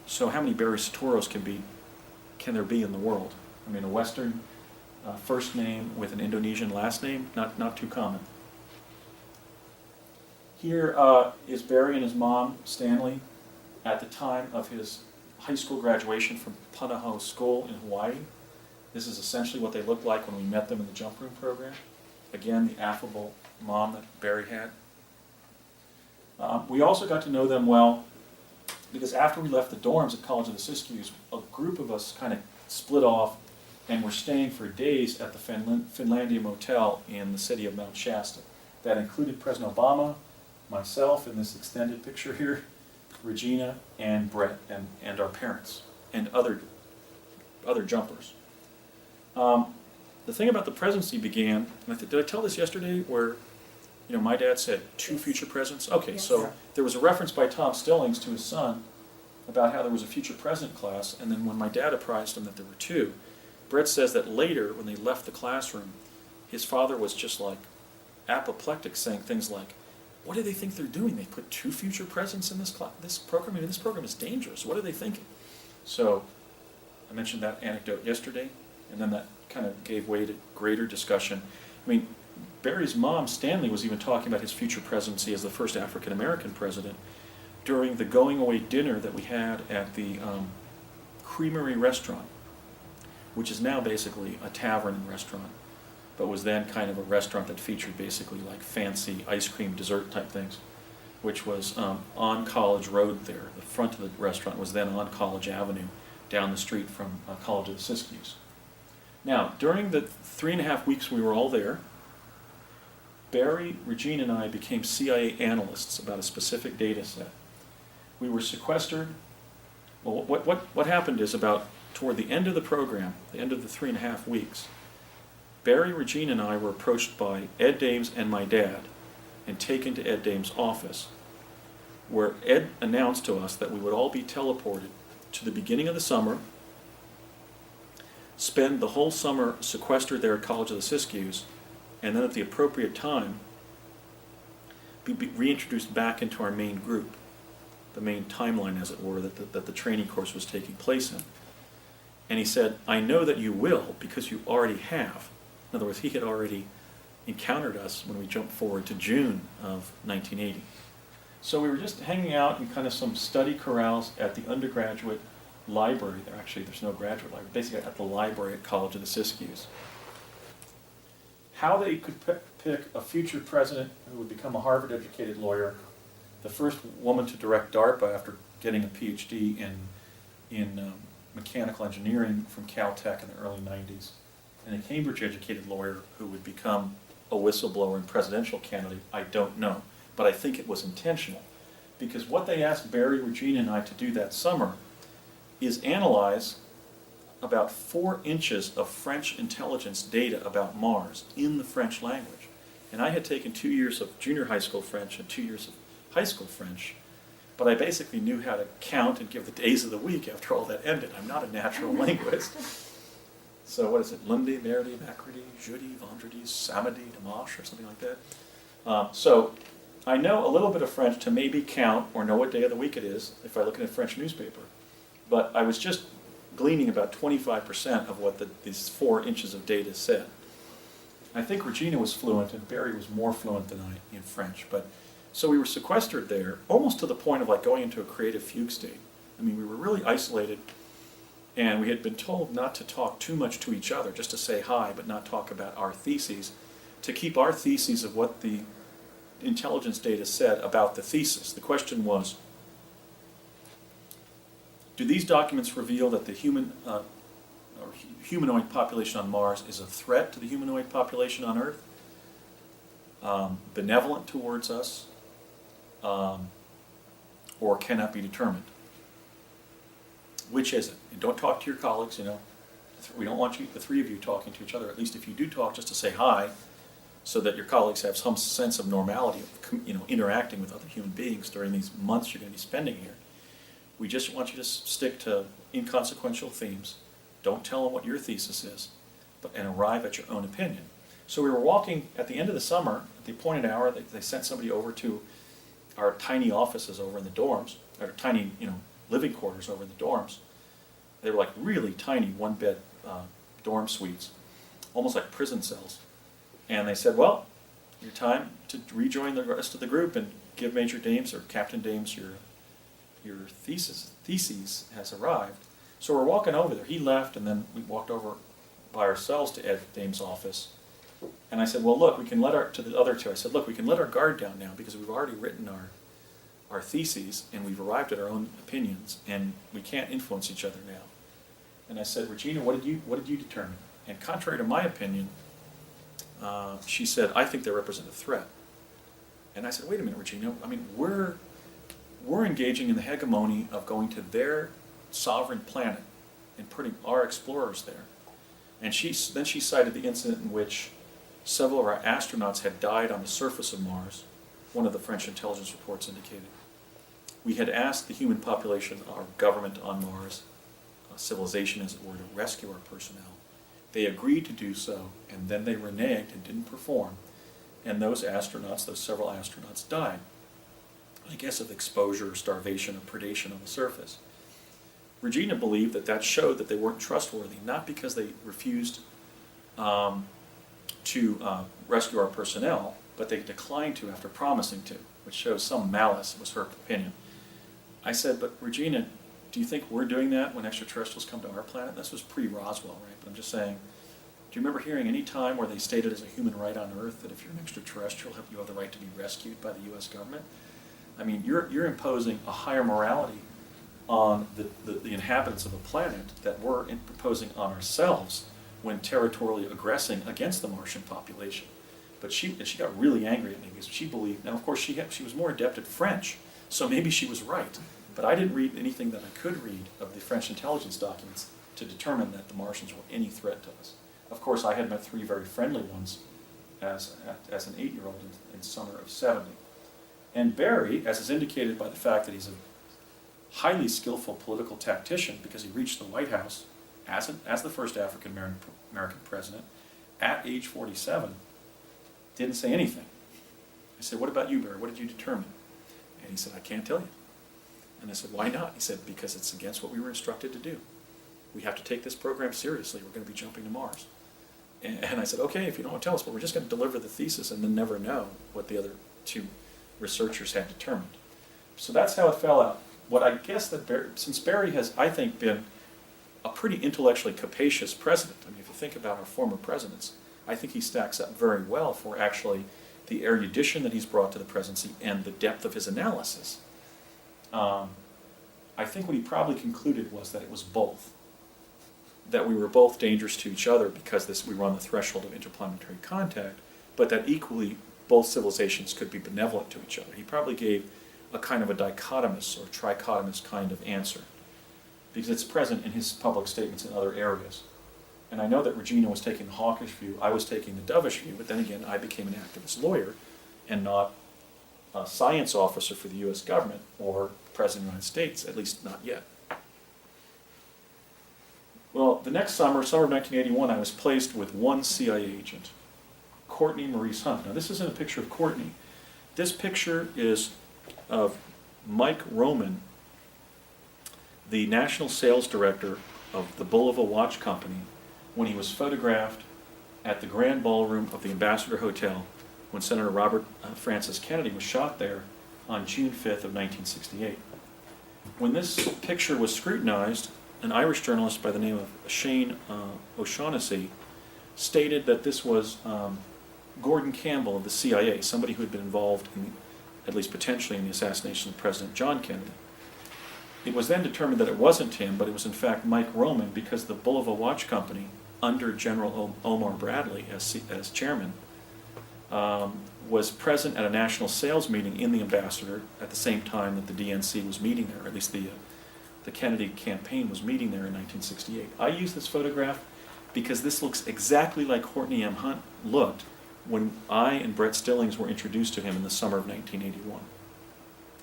So how many Barry Satorus can there be in the world? I mean, a Western first name with an Indonesian last name, not too common. Here is Barry and his mom, Stanley, at the time of his high school graduation from Punahou School in Hawaii. This is essentially what they looked like when we met them in the jump room program. Again, the affable mom that Barry had. We also got to know them well because after we left the dorms at College of the Siskiyous, a group of us kind of split off and were staying for days at the Finlandia Motel in the city of Mount Shasta. That included President Obama, myself in this extended picture here, Regina, and Brett, and our parents, and other jumpers. The thing about the presidency began, and did I tell this yesterday, where my dad said 2 future presidents? Okay, Yes. so there was a reference by Tom Stillings to his son about how there was a future president class, and then when my dad apprised him that there were 2, Brett says that later, when they left the classroom, his father was just like apoplectic, saying things like, what do they think they're doing? They put 2 future presidents in this program? I mean, this program is dangerous. What are they thinking? So I mentioned that anecdote yesterday, and then that kind of gave way to greater discussion. I mean, Barry's mom, Stanley, was even talking about his future presidency as the first African-American president during the going-away dinner that we had at the Creamery Restaurant, which is now basically a tavern and restaurant, but was then kind of a restaurant that featured basically like fancy ice cream dessert type things, which was on College Road there. The front of the restaurant was then on College Avenue, down the street from College of the Siskiyous. Now, during the 3.5 weeks we were all there, Barry, Regina, and I became CIA analysts about a specific data set. We were sequestered. Well, what happened is toward the end of the program, the end of the 3.5 weeks, Barry, Regina, and I were approached by Ed Dames and my dad and taken to Ed Dames' office, where Ed announced to us that we would all be teleported to the beginning of the summer, spend the whole summer sequestered there at College of the Siskiyous, and then at the appropriate time, be reintroduced back into our main group, the main timeline, as it were, that the training course was taking place in. And he said, I know that you will, because you already have. In other words, he had already encountered us when we jumped forward to June of 1980. So we were just hanging out in kind of some study corrals at the undergraduate library. There's no graduate library, basically at the library at College of the Siskiyous. How they could pick a future president who would become a Harvard-educated lawyer, the first woman to direct DARPA after getting a PhD in mechanical engineering from Caltech in the early 90s, and a Cambridge-educated lawyer who would become a whistleblower and presidential candidate, I don't know. But I think it was intentional. Because what they asked Barry, Regina, and I to do that summer is analyze about 4 inches of French intelligence data about Mars in the French language. And I had taken 2 years of junior high school French and 2 years of high school French, but I basically knew how to count and give the days of the week after all that ended. I'm not a natural linguist. So what is it? Lundi, mardi, mercredi, jeudi, vendredi, samedi, dimanche, or something like that. So I know a little bit of French to maybe count or know what day of the week it is if I look at a French newspaper. But I was just gleaning about 25% of what these 4 inches of data said. I think Regina was fluent and Barry was more fluent than I in French. So we were sequestered there, almost to the point of like going into a creative fugue state. I mean, we were really isolated, and we had been told not to talk too much to each other, just to say hi, but not talk about our theses, to keep our theses of what the intelligence data said about the thesis. The question was, do these documents reveal that the humanoid population on Mars is a threat to the humanoid population on Earth? Benevolent towards us? Or cannot be determined? Which is it? And don't talk to your colleagues, We don't want the 3 of you talking to each other, at least if you do talk, just to say hi, so that your colleagues have some sense of normality, of interacting with other human beings during these months you're going to be spending here. We just want you to stick to inconsequential themes. Don't tell them what your thesis is, and arrive at your own opinion. So we were walking at the end of the summer, at the appointed hour, they sent somebody over to our tiny offices over in the dorms, our tiny, living quarters over in the dorms. They were like really tiny 1-bed dorm suites, almost like prison cells. And they said, well, your time to rejoin the rest of the group and give Major Dames or Captain Dames your theses has arrived. So we're walking over there. He left, and then we walked over by ourselves to Ed Dame's office. And I said, well, look, we can to the other two, I said, look, we can let our guard down now because we've already written our theses and we've arrived at our own opinions and we can't influence each other now. And I said, Regina, what did you determine? And contrary to my opinion, she said, I think they represent a threat. And I said, wait a minute, Regina, I mean, we're engaging in the hegemony of going to their sovereign planet and putting our explorers there. And then she cited the incident in which several of our astronauts had died on the surface of Mars, one of the French intelligence reports indicated. We had asked the human population, our government on Mars, civilization as it were, to rescue our personnel. They agreed to do so, and then they reneged and didn't perform. And those several astronauts died. I guess of exposure or starvation or predation on the surface. Regina believed that showed that they weren't trustworthy, not because they refused to rescue our personnel, but they declined to after promising to, which shows some malice, was her opinion. I said, but Regina, do you think we're doing that when extraterrestrials come to our planet? This was pre-Roswell, right? But I'm just saying, do you remember hearing any time where they stated as a human right on Earth that if you're an extraterrestrial, you have the right to be rescued by the U.S. government? I mean, you're imposing a higher morality on the inhabitants of a planet that we're imposing on ourselves when territorially aggressing against the Martian population. But she got really angry at me because she believed, now of course she was more adept at French, so maybe she was right. But I didn't read anything that I could read of the French intelligence documents to determine that the Martians were any threat to us. Of course, I had met 3 very friendly ones as an 8-year-old in summer of '70. And Barry, as is indicated by the fact that he's a highly skillful political tactician because he reached the White House as the first African American president at age 47, didn't say anything. I said, what about you, Barry? What did you determine? And he said, I can't tell you. And I said, why not? He said, because it's against what we were instructed to do. We have to take this program seriously. We're going to be jumping to Mars. And I said, okay, if you don't want to tell us, but we're just going to deliver the thesis and then never know what the other 2 researchers had determined. So that's how it fell out. What I guess since Barry has, I think, been a pretty intellectually capacious president, I mean, if you think about our former presidents, I think he stacks up very well for actually the erudition that he's brought to the presidency and the depth of his analysis. I think what he probably concluded was that it was both. That we were both dangerous to each other because we were on the threshold of interplanetary contact, but that equally both civilizations could be benevolent to each other. He probably gave a kind of a dichotomous or trichotomous kind of answer because it's present in his public statements in other areas. And I know that Regina was taking the hawkish view, I was taking the dovish view, but then again, I became an activist lawyer and not a science officer for the U.S. government or President of the United States, at least not yet. Well, the next summer of 1981, I was placed with one CIA agent, Courtney Maurice Hunt. Now, this isn't a picture of Courtney. This picture is of Mike Roman, the national sales director of the Bulova Watch Company, when he was photographed at the Grand Ballroom of the Ambassador Hotel when Senator Robert Francis Kennedy was shot there on June 5th of 1968. When this picture was scrutinized, an Irish journalist by the name of Shane O'Shaughnessy stated that this was Gordon Campbell of the CIA, somebody who had been involved, at least potentially, in the assassination of President John Kennedy. It was then determined that it wasn't him, but it was in fact Mike Roman, because the Bulova Watch Company, under General Omar Bradley as chairman, was present at a national sales meeting in the Ambassador at the same time that the DNC was meeting there, or at least the Kennedy campaign was meeting there in 1968. I use this photograph because this looks exactly like Courtney M. Hunt looked when I and Brett Stillings were introduced to him in the summer of 1981.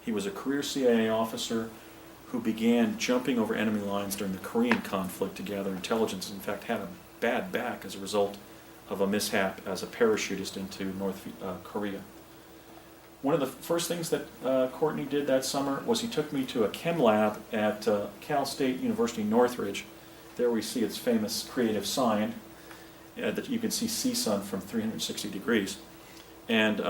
He was a career CIA officer who began jumping over enemy lines during the Korean conflict to gather intelligence, and in fact had a bad back as a result of a mishap as a parachutist into North Korea. One of the first things that Courtney did that summer was he took me to a chem lab at Cal State University Northridge. There we see its famous creative sign that you can see CSUN from 360 degrees, and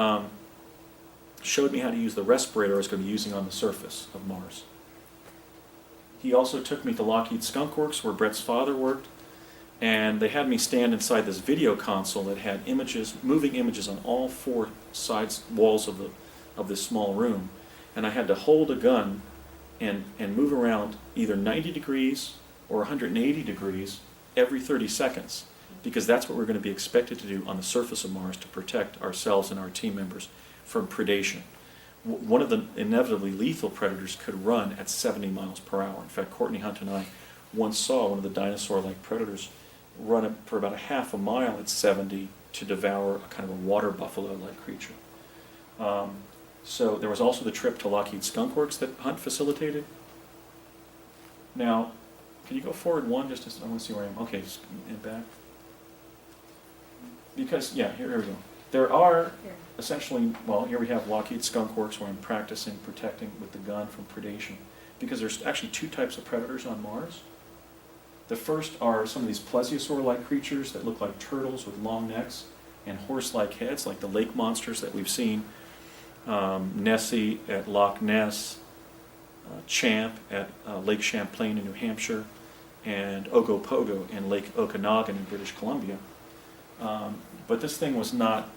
showed me how to use the respirator I was going to be using on the surface of Mars. He also took me to Lockheed Skunk Works, where Brett's father worked, and they had me stand inside this video console that had images, moving images on all four sides walls of this small room, and I had to hold a gun and move around either 90 degrees or 180 degrees every 30 seconds, because that's what we're going to be expected to do on the surface of Mars to protect ourselves and our team members from predation. One of the inevitably lethal predators could run at 70 miles per hour. In fact, Courtney Hunt and I once saw one of the dinosaur-like predators run for about a half a mile at 70 to devour a kind of a water buffalo-like creature. So there was also the trip to Lockheed Skunk Works that Hunt facilitated. Now, can you go forward one, just I want to see where I am. Okay, just and back. Because, yeah, here we go. There are Here. essentially, well, here we have Lockheed Skunk Works, where I'm practicing protecting with the gun from predation. Because there's actually two types of predators on Mars. The first are some of these plesiosaur-like creatures that look like turtles with long necks and horse-like heads, like the lake monsters that we've seen. Nessie at Loch Ness, Champ at Lake Champlain in New Hampshire, and Ogopogo in Lake Okanagan in British Columbia. But this thing was not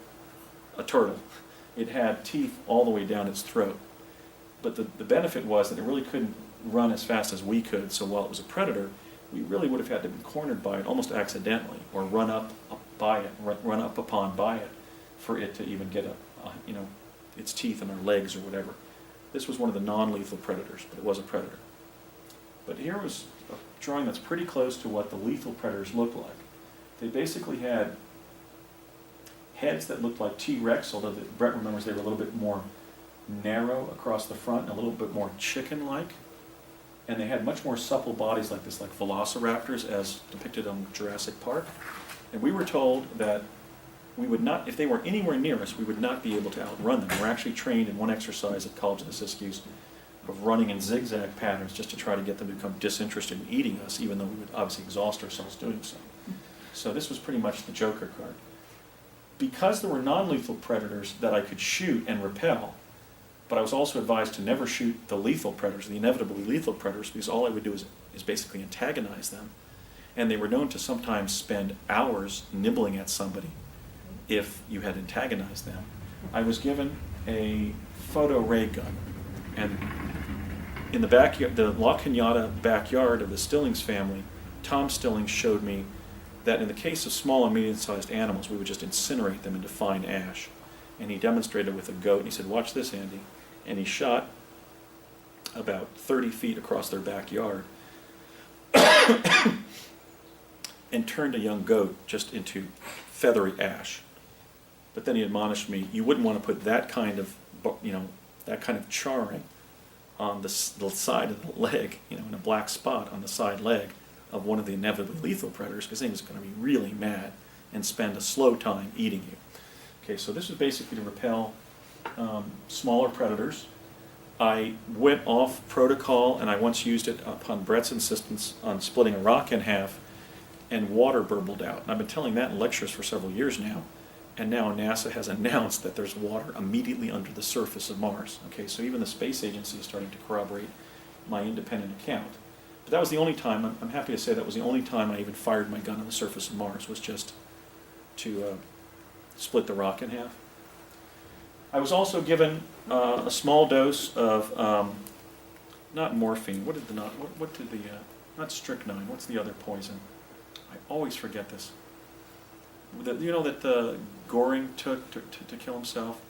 a turtle. It had teeth all the way down its throat. But the benefit was that it really couldn't run as fast as we could, so while it was a predator, we really would have had to be cornered by it almost accidentally, or run up upon by it, for it to even get its teeth in our legs or whatever. This was one of the non-lethal predators, but it was a predator. But here was a drawing that's pretty close to what the lethal predators looked like. They basically had heads that looked like T-Rex, although Brett remembers they were a little bit more narrow across the front and a little bit more chicken-like. And they had much more supple bodies like this, like velociraptors as depicted on Jurassic Park. And we were told that we would not, if they were anywhere near us, we would not be able to outrun them. We're actually trained in one exercise at College of the Siskiyous of running in zigzag patterns just to try to get them to become disinterested in eating us, even though we would obviously exhaust ourselves doing so. So this was pretty much the Joker card. Because there were non-lethal predators that I could shoot and repel, but I was also advised to never shoot the lethal predators, the inevitably lethal predators, because all I would do is basically antagonize them. And they were known to sometimes spend hours nibbling at somebody if you had antagonized them. I was given a photo ray gun, and in the backyard, the La Cañada backyard of the Stillings family, Tom Stillings showed me that in the case of small and medium-sized animals, we would just incinerate them into fine ash. And he demonstrated with a goat, and he said, "Watch this, Andy." And he shot about 30 feet across their backyard and turned a young goat just into feathery ash. But then he admonished me, you wouldn't want to put that kind of charring on the side of the leg, in a black spot on the side leg of one of the inevitably lethal predators, because he was going to be really mad and spend a slow time eating you. Okay, so this is basically to repel smaller predators. I went off protocol, and I once used it upon Brett's insistence on splitting a rock in half, and water burbled out. And I've been telling that in lectures for several years now, and now NASA has announced that there's water immediately under the surface of Mars. Okay, so even the space agency is starting to corroborate my independent account. But that was the only time, I'm happy to say that was the only time I even fired my gun on the surface of Mars, was just to split the rock in half. I was also given a small dose of, not morphine, not strychnine, what's the other poison? I always forget this. You know that Goring took to kill himself?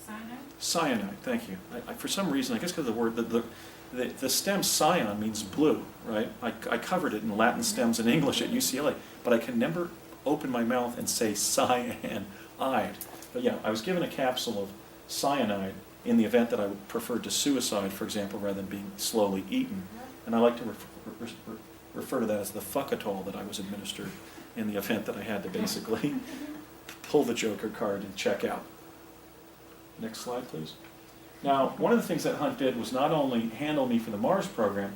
Cyanide? Cyanide, thank you. I for some reason, I guess because of the word, the stem scion means blue, right? I covered it in Latin stems in English at UCLA, but I can never open my mouth and say cyanide. But yeah, I was given a capsule of cyanide in the event that I would prefer to suicide, for example, rather than being slowly eaten. And I like to refer to that as the fuckatol that I was administered in the event that I had to basically pull the Joker card and check out. Next slide, please. Now, one of the things that Hunt did was not only handle me for the Mars program,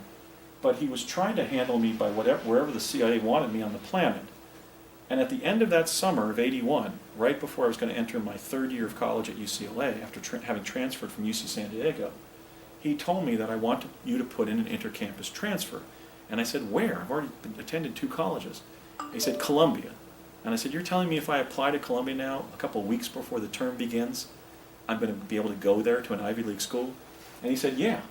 but he was trying to handle me by wherever the CIA wanted me on the planet. And at the end of that summer of '81, right before I was going to enter my third year of college at UCLA, after having transferred from UC San Diego, he told me that I want you to put in an intercampus transfer. And I said, where? I've already attended 2 colleges. He said, Columbia. And I said, you're telling me if I apply to Columbia now, a couple of weeks before the term begins, I'm going to be able to go there to an Ivy League school? And he said, yeah.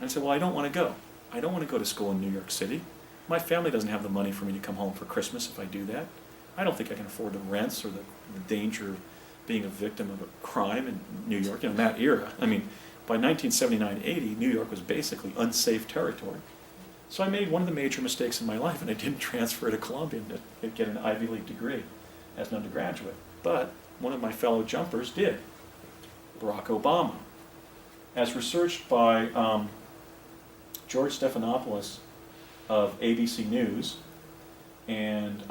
And I said, well, I don't want to go. I don't want to go to school in New York City. My family doesn't have the money for me to come home for Christmas if I do that. I don't think I can afford the rents or the danger of being a victim of a crime in New York, in that era. I mean, by 1979-80, New York was basically unsafe territory. So I made one of the major mistakes in my life, and I didn't transfer to Columbia to get an Ivy League degree as an undergraduate. But one of my fellow jumpers did, Barack Obama. As researched by George Stephanopoulos of ABC News, and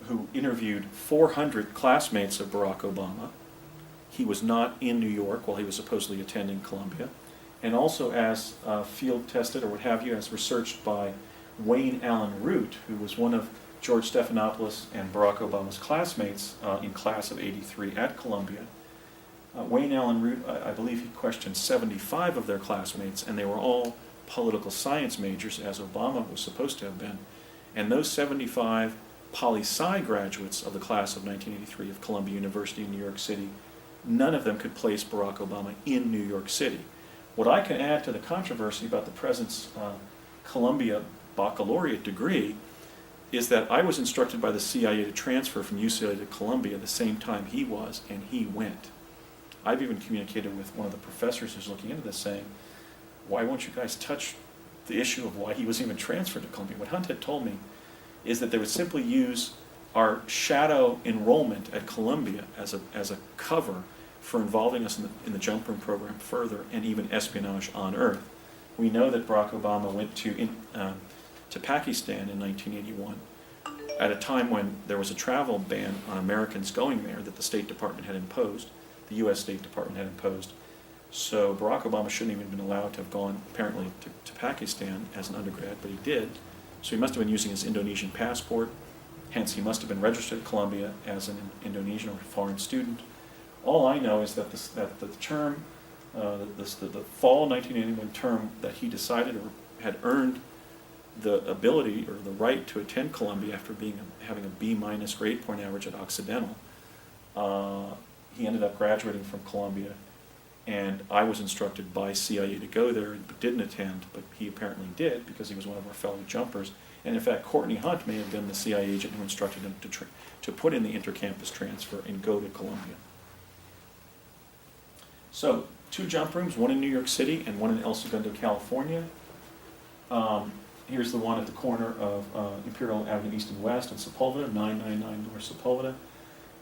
who interviewed 400 classmates of Barack Obama. He was not in New York while he was supposedly attending Columbia. And also as field tested, or what have you, as researched by Wayne Allen Root, who was one of George Stephanopoulos and Barack Obama's classmates in class of '83 at Columbia. Wayne Allen Root, I believe he questioned 75 of their classmates, and they were all political science majors, as Obama was supposed to have been. And those 75 poli-sci graduates of the class of 1983 of Columbia University in New York City, none of them could place Barack Obama in New York City. What I can add to the controversy about the President's Columbia baccalaureate degree is that I was instructed by the CIA to transfer from UCLA to Columbia the same time he was, and he went. I've even communicated with one of the professors who's looking into this, saying, why won't you guys touch the issue of why he was even transferred to Columbia? What Hunt had told me is that they would simply use our shadow enrollment at Columbia as a cover for involving us in the jump room program further, and even espionage on Earth. We know that Barack Obama went to Pakistan in 1981 at a time when there was a travel ban on Americans going there that the State Department had imposed, the U.S. State Department had imposed. So Barack Obama shouldn't even have been allowed to have gone, apparently, to Pakistan as an undergrad, but he did. So he must have been using his Indonesian passport. Hence, he must have been registered at Columbia as an Indonesian or foreign student. All I know is that the term, the fall 1981 term that he decided or had earned the ability or the right to attend Columbia after having a B- grade point average at Occidental, he ended up graduating from Columbia, and I was instructed by CIA to go there, but didn't attend, but he apparently did because he was one of our fellow jumpers. And in fact, Courtney Hunt may have been the CIA agent who instructed him to put in the intercampus transfer and go to Columbia. So, 2 jump rooms, one in New York City and one in El Segundo, California. Here's the one at the corner of Imperial Avenue East and West in Sepulveda, 999 North Sepulveda.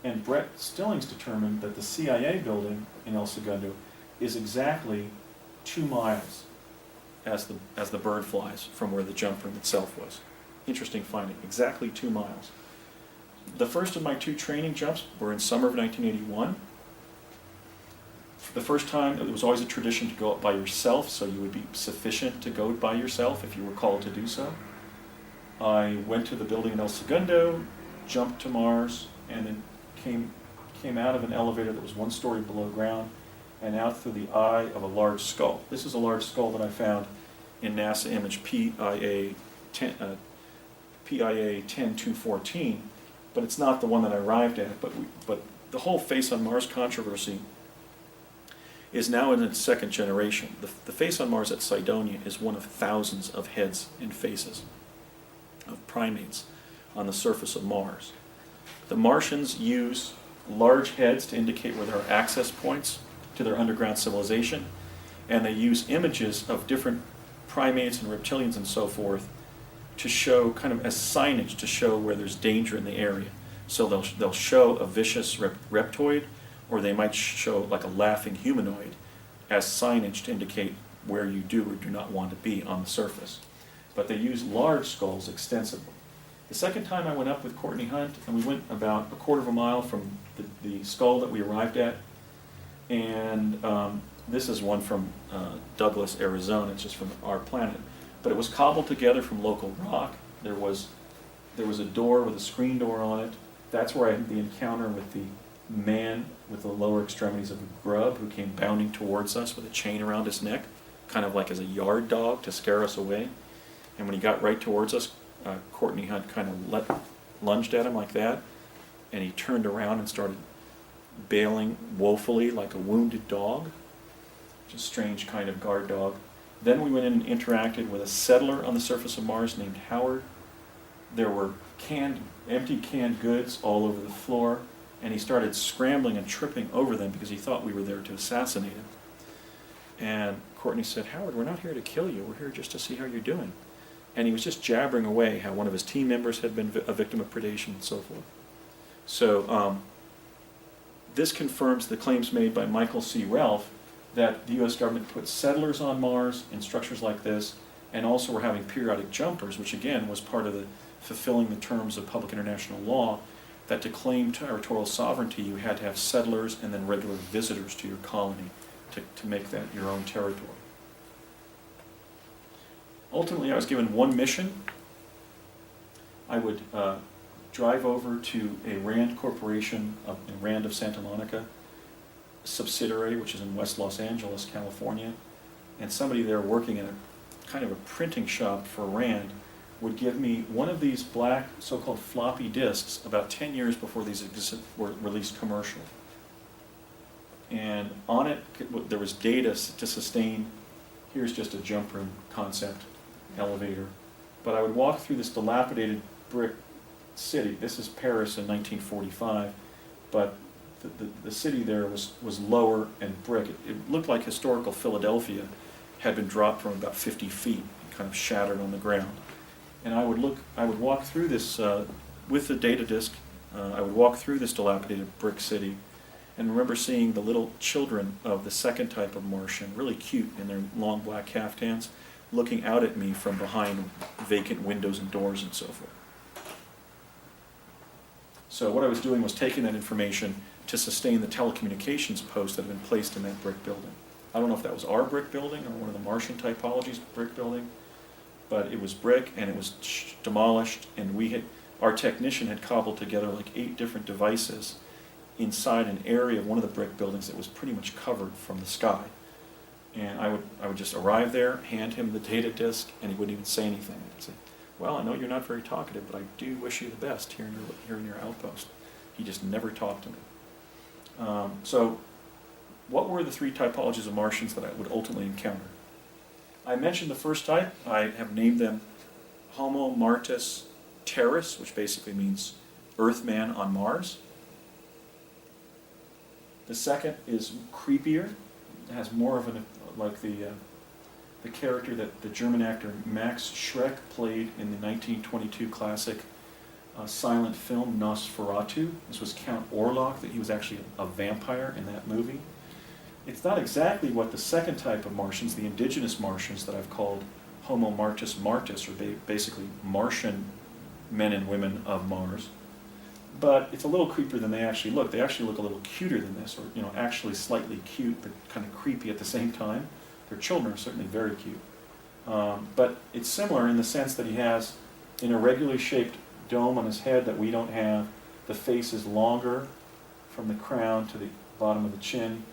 And Brett Stillings determined that the CIA building in El Segundo is exactly 2 miles as the bird flies from where the jump room itself was. Interesting finding, exactly 2 miles. The first of my 2 training jumps were in summer of 1981. The first time, it was always a tradition to go up by yourself, so you would be sufficient to go by yourself if you were called to do so. I went to the building in El Segundo, jumped to Mars, and then came out of an elevator that was 1 story below ground and out through the eye of a large skull. This is a large skull that I found in NASA image PIA 10214, but it's not the one that I arrived at. But the whole Face on Mars controversy is now in its 2nd generation. The Face on Mars at Cydonia is one of thousands of heads and faces of primates on the surface of Mars. The Martians use large heads to indicate where there are access points to their underground civilization, and they use images of different primates and reptilians and so forth to show, kind of as signage, to show where there's danger in the area. So they'll show a vicious reptoid, or they might show like a laughing humanoid as signage to indicate where you do or do not want to be on the surface. But they use large skulls extensively. The second time I went up with Courtney Hunt, and we went about a quarter of a mile from the skull that we arrived at, and this is one from Douglas, Arizona. It's just from our planet. But it was cobbled together from local rock. There was a door with a screen door on it. That's where I had the encounter with the man with the lower extremities of a grub who came bounding towards us with a chain around his neck, kind of like as a yard dog to scare us away. And when he got right towards us, Courtney had kind of lunged at him like that, and he turned around and started bailing woefully like a wounded dog, which is a strange kind of guard dog. Then we went in and interacted with a settler on the surface of Mars named Howard. There were empty canned goods all over the floor, and he started scrambling and tripping over them because he thought we were there to assassinate him. And Courtney said, "Howard, we're not here to kill you, we're here just to see how you're doing." And he was just jabbering away how one of his team members had been a victim of predation and so forth. So this confirms the claims made by Michael C. Ralph that the U.S. government put settlers on Mars in structures like this, and also were having periodic jumpers, which again was part of the fulfilling the terms of public international law, that to claim territorial sovereignty you had to have settlers and then regular visitors to your colony to make that your own territory. Ultimately, I was given one mission. I would drive over to a RAND corporation, RAND of Santa Monica subsidiary, which is in West Los Angeles, California, and somebody there working in a kind of a printing shop for RAND would give me one of these black so-called floppy disks about 10 years before these were released commercial. And on it, there was data to sustain, here's just a jump room concept, elevator. But I would walk through this dilapidated brick city. This is Paris in 1945, but the city there was lower and brick. It looked like historical Philadelphia had been dropped from about 50 feet and kind of shattered on the ground. And I would walk through this, with the data disk, I would walk through this dilapidated brick city and remember seeing the little children of the second type of Martian, really cute in their long black caftans, looking out at me from behind vacant windows and doors and so forth. So what I was doing was taking that information to sustain the telecommunications posts that had been placed in that brick building. I don't know if that was our brick building or one of the Martian typologies brick building, but it was brick and it was demolished, and our technician had cobbled together like 8 different devices inside an area of one of the brick buildings that was pretty much covered from the sky. And I would just arrive there, hand him the data disk, and he wouldn't even say anything. I'd say, "Well, I know you're not very talkative, but I do wish you the best here in your outpost." He just never talked to me. So what were the 3 typologies of Martians that I would ultimately encounter? I mentioned the first type. I have named them Homo Martis Terris, which basically means Earthman on Mars. The second is creepier. It has more of like the character that the German actor Max Schreck played in the 1922 classic silent film Nosferatu. This was Count Orlok, that he was actually a vampire in that movie. It's not exactly what the second type of Martians, the indigenous Martians that I've called Homo Martis Martis, or basically Martian men and women of Mars. But it's a little creepier than they actually look. They actually look a little cuter than this, or actually slightly cute, but kind of creepy at the same time. Their children are certainly very cute. But it's similar in the sense that he has an irregularly shaped dome on his head that we don't have. The face is longer from the crown to the bottom of the chin.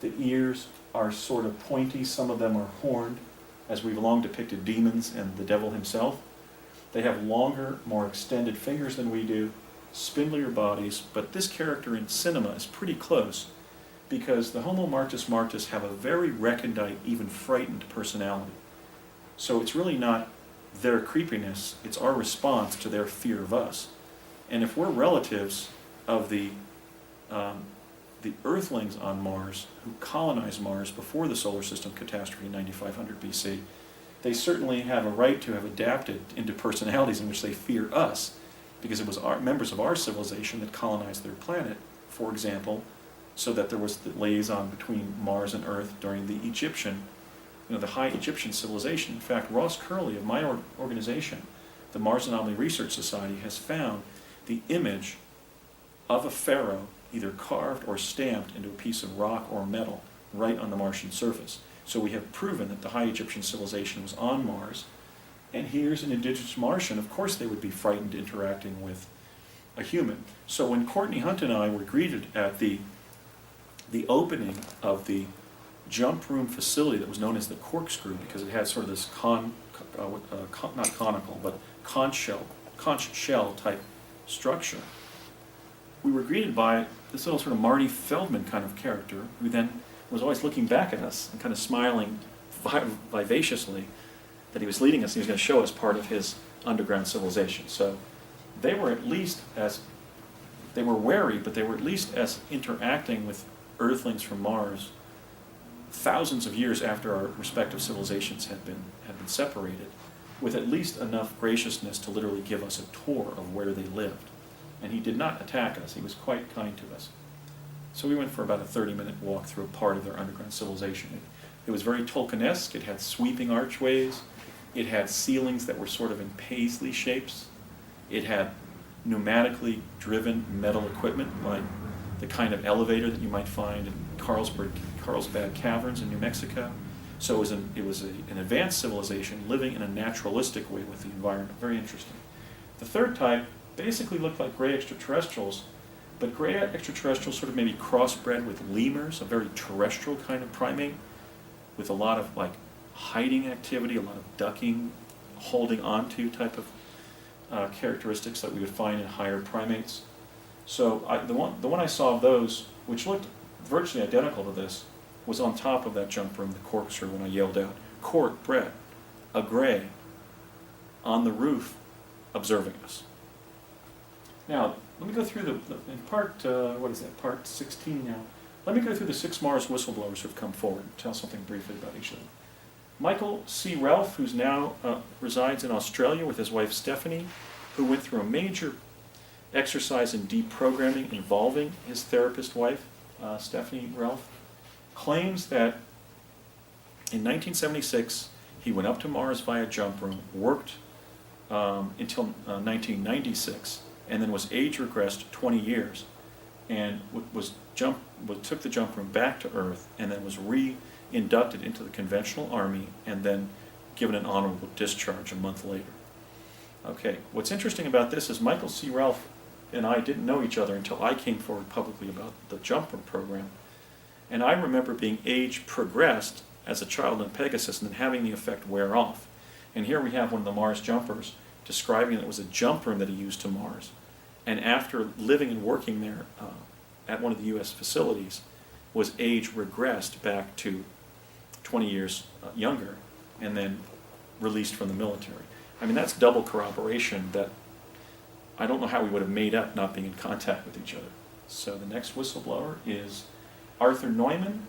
The ears are sort of pointy. Some of them are horned, as we've long depicted demons and the devil himself. They have longer, more extended fingers than we do, spindlier bodies, but this character in cinema is pretty close because the Homo Martis Martis have a very recondite, even frightened personality. So it's really not their creepiness, it's our response to their fear of us. And if we're relatives of the Earthlings on Mars who colonized Mars before the solar system catastrophe in 9500 BC, they certainly have a right to have adapted into personalities in which they fear us, because it was members of our civilization that colonized their planet, for example, so that there was the liaison between Mars and Earth during the Egyptian, the high Egyptian civilization. In fact, Ross Curley of my organization, the Mars Anomaly Research Society, has found the image of a pharaoh either carved or stamped into a piece of rock or metal right on the Martian surface. So we have proven that the high Egyptian civilization was on Mars. And here's an indigenous Martian. Of course they would be frightened interacting with a human. So when Courtney Hunt and I were greeted at the opening of the jump room facility that was known as the Corkscrew, because it had sort of this not conical, but conch shell type structure, we were greeted by this little sort of Marty Feldman kind of character, who then was always looking back at us and kind of smiling vivaciously that he was leading us, and he was going to show us part of his underground civilization. So they were at least as, they were wary, but they were at least as interacting with Earthlings from Mars thousands of years after our respective civilizations had been separated, with at least enough graciousness to literally give us a tour of where they lived. And he did not attack us. He was quite kind to us. So we went for about a 30-minute walk through a part of their underground civilization. It was very Tolkien-esque. It had sweeping archways. It had ceilings that were sort of in paisley shapes. It had pneumatically driven metal equipment, like the kind of elevator that you might find in Carlsbad Caverns in New Mexico. So it was an advanced civilization living in a naturalistic way with the environment. Very interesting. The third type basically looked like gray extraterrestrials, but gray extraterrestrials sort of maybe crossbred with lemurs, a very terrestrial kind of primate, with a lot of like hiding activity, a lot of ducking, holding onto type of characteristics that we would find in higher primates. So the one I saw of those, which looked virtually identical to this, was on top of that jump room, the Corkscrew, when I yelled out, "Court, Brett, a gray, on the roof, observing us." Now, let me go through in part, part 16 now. Let me go through the 6 Mars whistleblowers who have come forward and tell something briefly about each of them. Michael C. Ralph, who's now resides in Australia with his wife Stephanie, who went through a major exercise in deprogramming involving his therapist wife, Stephanie Ralph, claims that in 1976 he went up to Mars via jump room, worked until 1996, and then was age regressed 20 years, and took the jump room back to Earth, and then was re-inducted into the conventional Army, and then given an honorable discharge a month later. Okay, what's interesting about this is Michael C. Ralph and I didn't know each other until I came forward publicly about the jump room program. And I remember being age progressed as a child in Pegasus and then having the effect wear off. And here we have one of the Mars jumpers describing that it was a jump room that he used to Mars. And after living and working there at one of the U.S. facilities, was age regressed back to 20 years younger, and then released from the military. I mean, that's double corroboration that I don't know how we would have made up not being in contact with each other. So the next whistleblower is Arthur Neumann,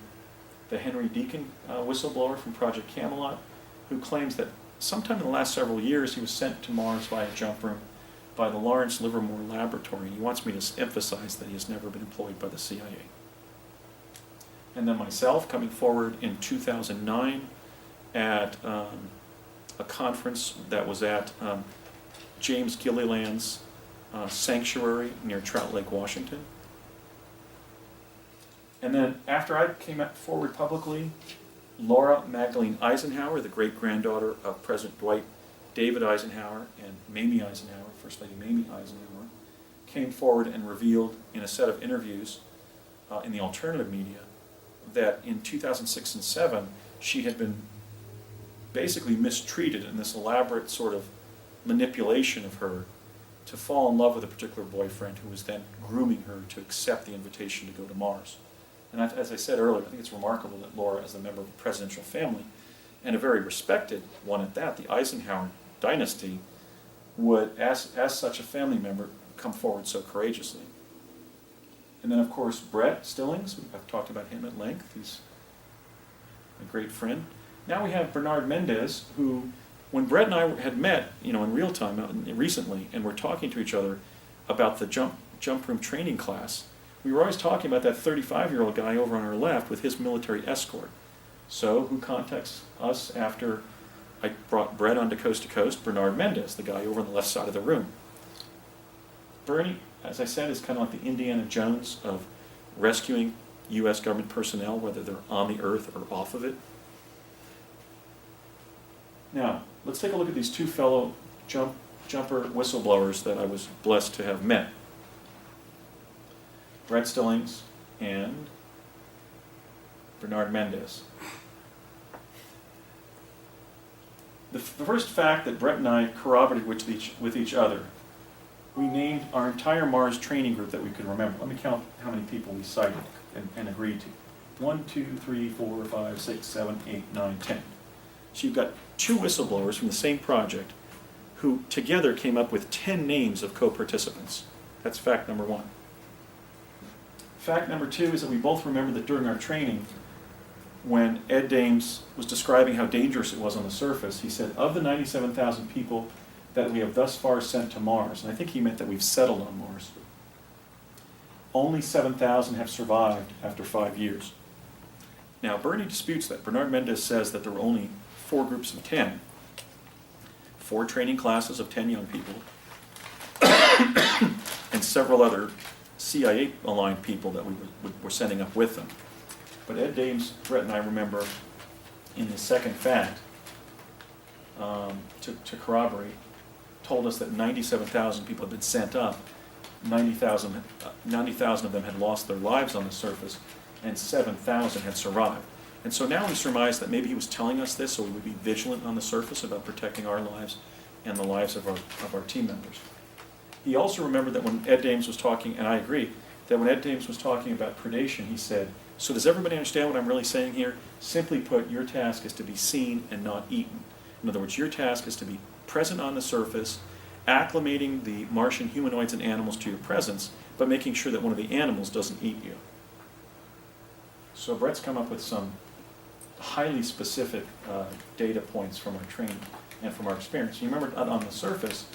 the Henry Deacon whistleblower from Project Camelot, who claims that sometime in the last several years he was sent to Mars via jump room by the Lawrence Livermore Laboratory. He wants me to emphasize that he has never been employed by the CIA. And then myself, coming forward in 2009 at a conference that was at James Gilliland's sanctuary near Trout Lake, Washington. And then after I came forward publicly, Laura Magdalene Eisenhower, the great-granddaughter of President Dwight David Eisenhower and Mamie Eisenhower, First Lady Mamie Eisenhower, came forward and revealed in a set of interviews in the alternative media that in 2006 and 2007 she had been basically mistreated in this elaborate sort of manipulation of her to fall in love with a particular boyfriend who was then grooming her to accept the invitation to go to Mars. And as I said earlier, I think it's remarkable that Laura, as a member of a presidential family, and a very respected one at that, the Eisenhower dynasty, would, as such a family member, come forward so courageously. And then, of course, Brett Stillings, I've talked about him at length. He's a great friend. Now we have Bernard Mendez, who, when Brett and I had met, in real time recently, and we're talking to each other about the jump room training class, we were always talking about that 35-year-old guy over on our left with his military escort. So who contacts us after I brought Brett onto Coast to Coast? Bernard Mendez, the guy over on the left side of the room. Bernie, as I said, is kind of like the Indiana Jones of rescuing U.S. government personnel, whether they're on the Earth or off of it. Now, let's take a look at these two fellow jumper whistleblowers that I was blessed to have met. Brett Stillings and Bernard Mendez. The first fact that Brett and I corroborated with each other, we named our entire Mars training group that we could remember. Let me count how many people we cited and agreed to. 1, 2, 3, 4, 5, 6, 7, 8, 9, 10. So you've got 2 whistleblowers from the same project who together came up with 10 names of co-participants. That's fact number 1. Fact number 2 is that we both remember that during our training, when Ed Dames was describing how dangerous it was on the surface, he said, of the 97,000 people that we have thus far sent to Mars, and I think he meant that we've settled on Mars, only 7,000 have survived after 5 years. Now, Bernie disputes that. Bernard Mendez says that there were only 4 groups of 10, 4 training classes of 10 young people, and several other CIA-aligned people that we were sending up with them. But Ed Dames, Brett, and I remember in the second fact, to corroborate, told us that 97,000 people had been sent up. 90,000 of them had lost their lives on the surface, and 7,000 had survived. And so now we surmise that maybe he was telling us this so we would be vigilant on the surface about protecting our lives and the lives of our team members. He also remembered that when Ed Dames was talking, and I agree, that when Ed Dames was talking about predation, he said, so does everybody understand what I'm really saying here? Simply put, your task is to be seen and not eaten. In other words, your task is to be present on the surface, acclimating the Martian humanoids and animals to your presence, but making sure that one of the animals doesn't eat you. So Brett's come up with some highly specific data points from our training and from our experience. You remember on the surface,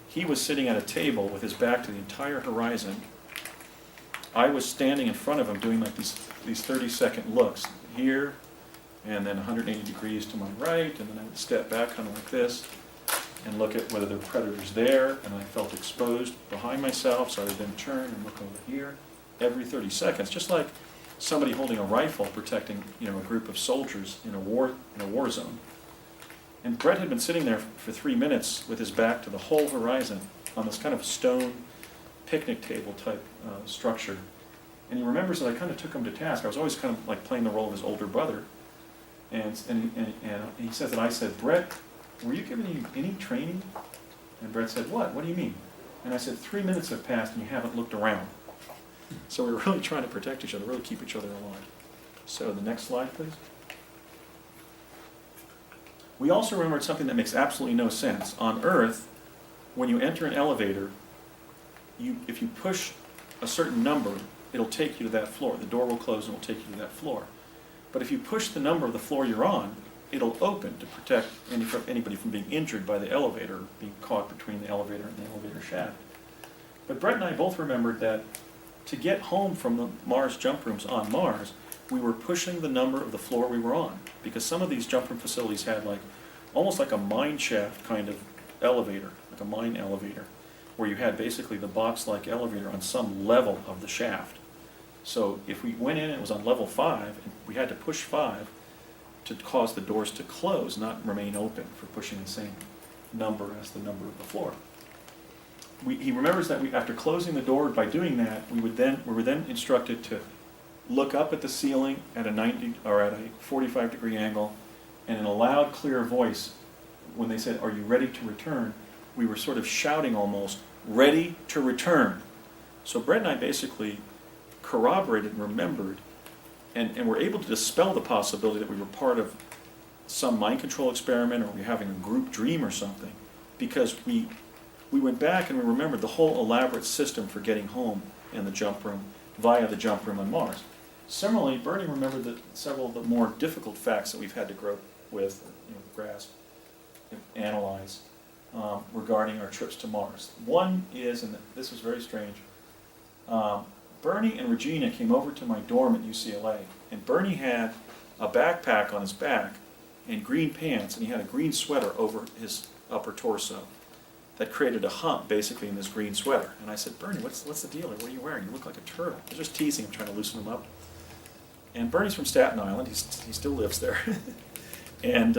he was sitting at a table with his back to the entire horizon. I was standing in front of him doing like these 30-second looks here, and then 180 degrees to my right, and then I would step back kind of like this and look at whether there were predators there, and I felt exposed behind myself, so I would then turn and look over here every 30 seconds, just like somebody holding a rifle protecting, a group of soldiers in a war zone. And Brett had been sitting there for 3 minutes with his back to the whole horizon on this kind of stone picnic table type structure. And he remembers that I kind of took him to task. I was always kind of like playing the role of his older brother. And he says that I said, Brett, were you giving any training? And Brett said, what? What do you mean? And I said, 3 minutes have passed and you haven't looked around. So we were really trying to protect each other, really keep each other alive. So the next slide, please. We also remembered something that makes absolutely no sense. On Earth, when you enter an elevator, if you push a certain number, it'll take you to that floor. The door will close and it'll take you to that floor. But if you push the number of the floor you're on, it'll open to protect anybody from being injured by the elevator, being caught between the elevator and the elevator shaft. But Brett and I both remembered that to get home from the Mars jump rooms on Mars, we were pushing the number of the floor we were on. Because some of these jump room facilities had almost like a mine shaft kind of elevator, like a mine elevator, where you had basically the box-like elevator on some level of the shaft. So if we went in and it was on level 5, and we had to push 5 to cause the doors to close, not remain open for pushing the same number as the number of the floor. He remembers that after closing the door, by doing that, we were then instructed to look up at the ceiling at a 90 or at a 45-degree angle, and in a loud, clear voice, when they said, "Are you ready to return?" we were sort of shouting almost, "Ready to return." So Brett and I basically corroborated and remembered, and were able to dispel the possibility that we were part of some mind control experiment or we were having a group dream or something, because we went back and we remembered the whole elaborate system for getting home in the jump room via the jump room on Mars. Similarly, Bernie remembered that several of the more difficult facts that we've had to grope with, grasp, and analyze regarding our trips to Mars. One is, and this was very strange, Bernie and Regina came over to my dorm at UCLA, and Bernie had a backpack on his back and green pants, and he had a green sweater over his upper torso that created a hump, basically, in this green sweater. And I said, "Bernie, what's the deal? What are you wearing? You look like a turtle." I was just teasing him, trying to loosen him up. And Bernie's from Staten Island. He still lives there. And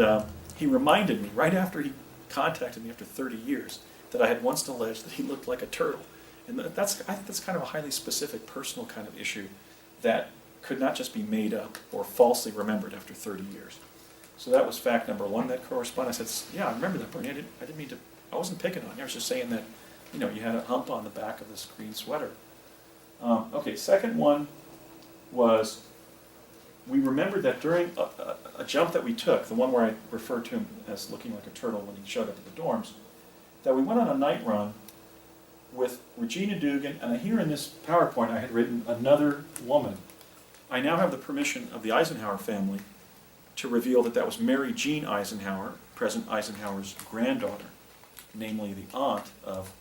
he reminded me, right after he contacted me after 30 years, that I had once alleged that he looked like a turtle. And I think that's kind of a highly specific personal kind of issue that could not just be made up or falsely remembered after 30 years. So that was fact number one that corresponded. I said, yeah, I remember that, Bernie. I didn't mean to, I wasn't picking on you. I was just saying that, you know, you had a hump on the back of this green sweater. Okay, second one was, we remembered that during a jump that we took, the one where I referred to him as looking like a turtle when he showed up at the dorms, that we went on a night run with Regina Dugan, and here in this PowerPoint I had written another woman. I now have the permission of the Eisenhower family to reveal that that was Mary Jean Eisenhower, President Eisenhower's granddaughter, namely the aunt of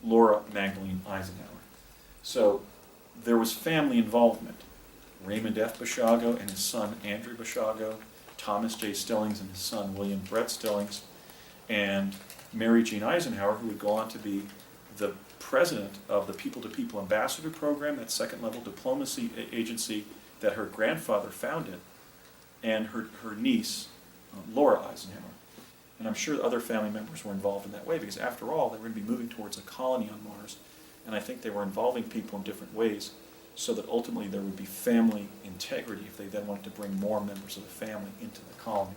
Laura Magdalene Eisenhower. So there was family involvement. Raymond F. Basiago and his son Andrew Basiago, Thomas J. Stillings and his son William Brett Stillings, and Mary Jean Eisenhower, who would go on to be the president of the People-to-People Ambassador Program, that second-level diplomacy agency that her grandfather founded, and her niece, Laura Eisenhower. And I'm sure other family members were involved in that way, because after all, they were going to be moving towards a colony on Mars, and I think they were involving people in different ways, so that ultimately there would be family integrity if they then wanted to bring more members of the family into the colony.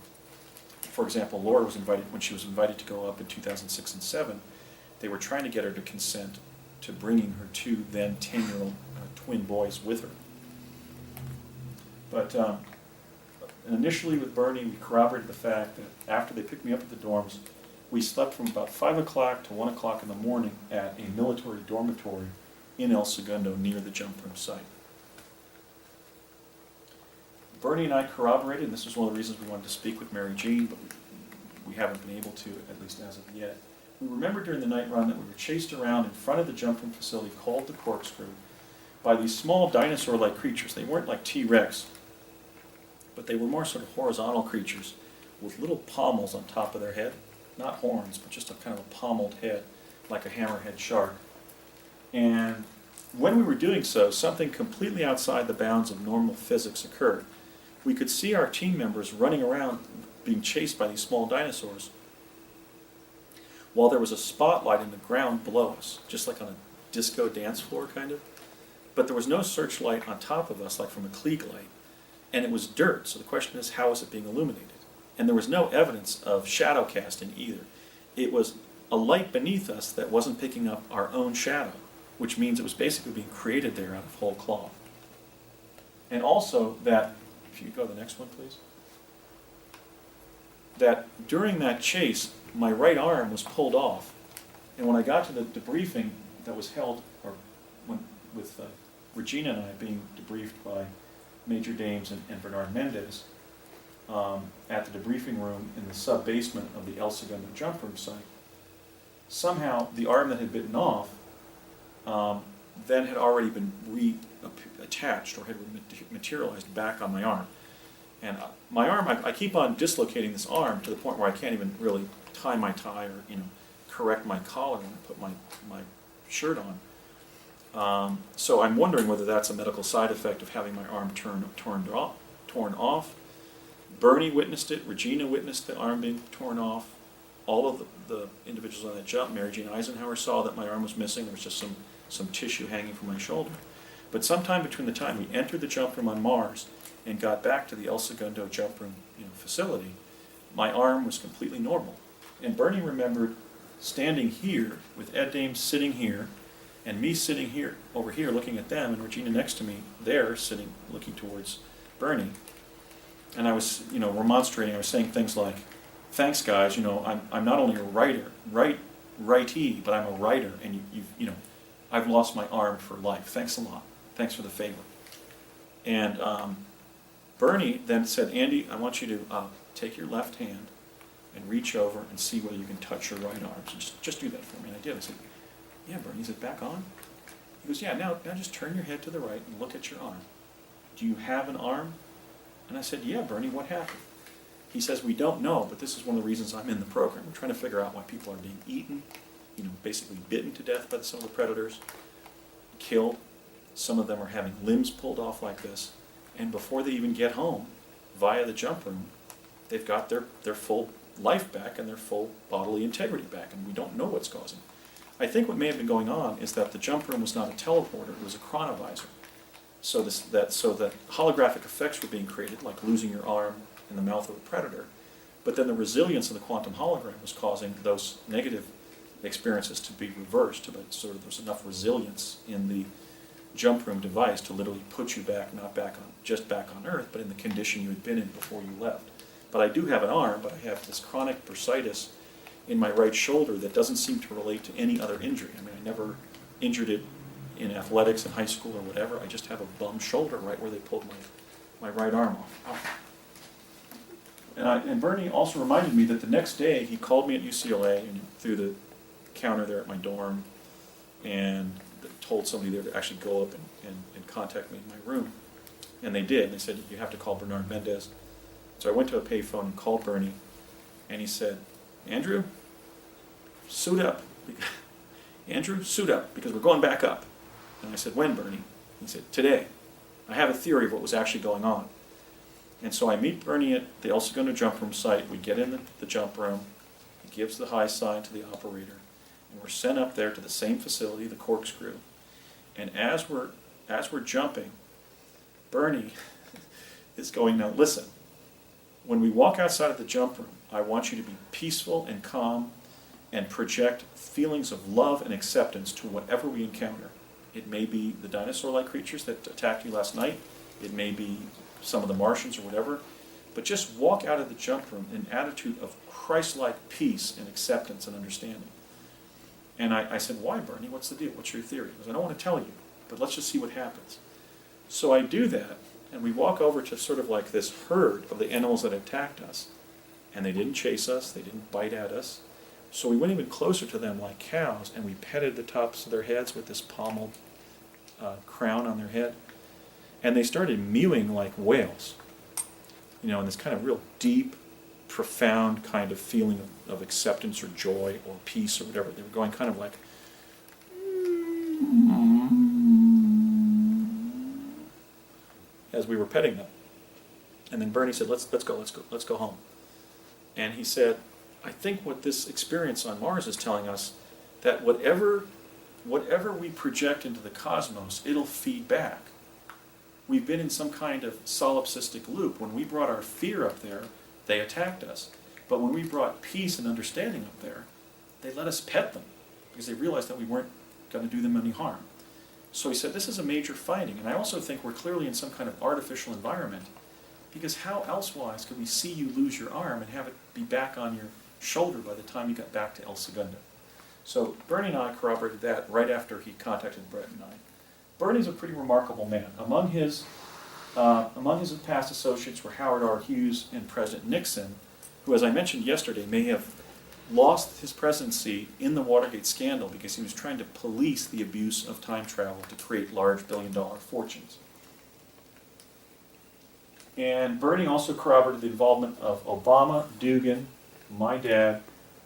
For example, Laura was invited, when she was invited to go up in 2006 and 2007, they were trying to get her to consent to bringing her two then 10-year-old twin boys with her. But initially with Bernie, we corroborated the fact that after they picked me up at the dorms, we slept from about 5 o'clock to 1 o'clock in the morning at a military dormitory in El Segundo near the jump room site. Bernie and I corroborated, and this was one of the reasons we wanted to speak with Mary Jean, but we haven't been able to, at least as of yet. We remember during the night run that we were chased around in front of the jump room facility called the Corkscrew by these small dinosaur-like creatures. They weren't like T-Rex, but they were more sort of horizontal creatures with little pommels on top of their head. Not horns, but just a kind of a pommeled head, like a hammerhead shark. And when we were doing so, something completely outside the bounds of normal physics occurred. We could see our team members running around being chased by these small dinosaurs, while there was a spotlight in the ground below us, just like on a disco dance floor kind of. But there was no searchlight on top of us like from a Klieg light, and it was dirt, so the question is, how is it being illuminated? And there was no evidence of shadow casting either. It was a light beneath us that wasn't picking up our own shadow, which means it was basically being created there out of whole cloth. And also that, if you could go to the next one, please, that during that chase, my right arm was pulled off, and when I got to the debriefing that was held, or with Regina and I being debriefed by Major Dames and Bernard Mendez at the debriefing room in the sub-basement of the El Segundo jump room site, somehow the arm that had bitten off then had already been reattached or had materialized back on my arm. And my arm, I keep on dislocating this arm to the point where I can't even really tie my tie or correct my collar when I put my shirt on. So I'm wondering whether that's a medical side effect of having my arm torn off. Bernie witnessed it. Regina witnessed the arm being torn off. All of the individuals on that jump, Mary Jean Eisenhower, saw that my arm was missing. There was just some tissue hanging from my shoulder. But sometime between the time we entered the jump room on Mars and got back to the El Segundo jump room facility, my arm was completely normal. And Bernie remembered standing here with Ed Dames sitting here, and me sitting here, over here, looking at them, and Regina next to me there, sitting, looking towards Bernie. And I was, remonstrating. I was saying things like, "Thanks, guys. I'm not only a righty, but I'm a writer, and I've lost my arm for life. Thanks a lot. Thanks for the favor." And Bernie then said, "Andy, I want you to take your left hand and reach over and see whether you can touch your right arm. So just do that for me." And I did. I said, "Yeah, Bernie, is it back on?" He goes, "Yeah, now just turn your head to the right and look at your arm. Do you have an arm?" And I said, "Yeah, Bernie, what happened?" He says, "We don't know, but this is one of the reasons I'm in the program. We're trying to figure out why people are being eaten, basically bitten to death by some of the predators, killed. Some of them are having limbs pulled off like this. And before they even get home, via the jump room, they've got their full life back and their full bodily integrity back, and we don't know what's causing." I think what may have been going on is that the jump room was not a teleporter, it was a chronovisor. So that holographic effects were being created, like losing your arm in the mouth of a predator, but then the resilience of the quantum hologram was causing those negative experiences to be reversed, but sort of there's enough resilience in the jump room device to literally put you back, not back on, just back on Earth, but in the condition you had been in before you left. But I do have an arm, but I have this chronic bursitis in my right shoulder that doesn't seem to relate to any other injury. I mean, I never injured it in athletics in high school or whatever. I just have a bum shoulder right where they pulled my right arm off. Ow. And Bernie also reminded me that the next day he called me at UCLA and through the counter there at my dorm and told somebody there to actually go up and contact me in my room. And they did. They said, you have to call Bernard Mendez. So I went to a payphone and called Bernie, and he said, Andrew, suit up. Andrew, suit up, because we're going back up. And I said, when, Bernie? He said, today. I have a theory of what was actually going on. And so I meet Bernie at the El Segundo jump room site. We get in the jump room. He gives the high sign to the operator. And we're sent up there to the same facility, the Corkscrew. And as we're jumping, Bernie is going, now listen, when we walk outside of the jump room, I want you to be peaceful and calm and project feelings of love and acceptance to whatever we encounter. It may be the dinosaur-like creatures that attacked you last night. It may be some of the Martians or whatever. But just walk out of the jump room in an attitude of Christ-like peace and acceptance and understanding. And I said, why, Bernie? What's the deal? What's your theory? He goes, I don't want to tell you, but let's just see what happens. So I do that, and we walk over to sort of like this herd of the animals that attacked us. And they didn't chase us, they didn't bite at us. So we went even closer to them like cows, and we petted the tops of their heads with this pommeled crown on their head. And they started mewing like whales. You know, in this kind of real deep, profound kind of feeling of acceptance or joy or peace or whatever. They were going kind of like, as we were petting them. And then Bernie said, let's go home. And he said, I think what this experience on Mars is telling us, that whatever we project into the cosmos, it'll feed back. We've been in some kind of solipsistic loop. When we brought our fear up there, they attacked us. But when we brought peace and understanding up there, they let us pet them, because they realized that we weren't going to do them any harm. So he said, this is a major finding. And I also think we're clearly in some kind of artificial environment, because how elsewise could we see you lose your arm and have it be back on your shoulder by the time you got back to El Segundo? So Bernie and I corroborated that right after he contacted Brett and I. Bernie's a pretty remarkable man. Among his past associates were Howard R. Hughes and President Nixon, who, as I mentioned yesterday, may have lost his presidency in the Watergate scandal because he was trying to police the abuse of time travel to create large billion-dollar fortunes. And Bernie also corroborated the involvement of Obama, Dugan, my dad,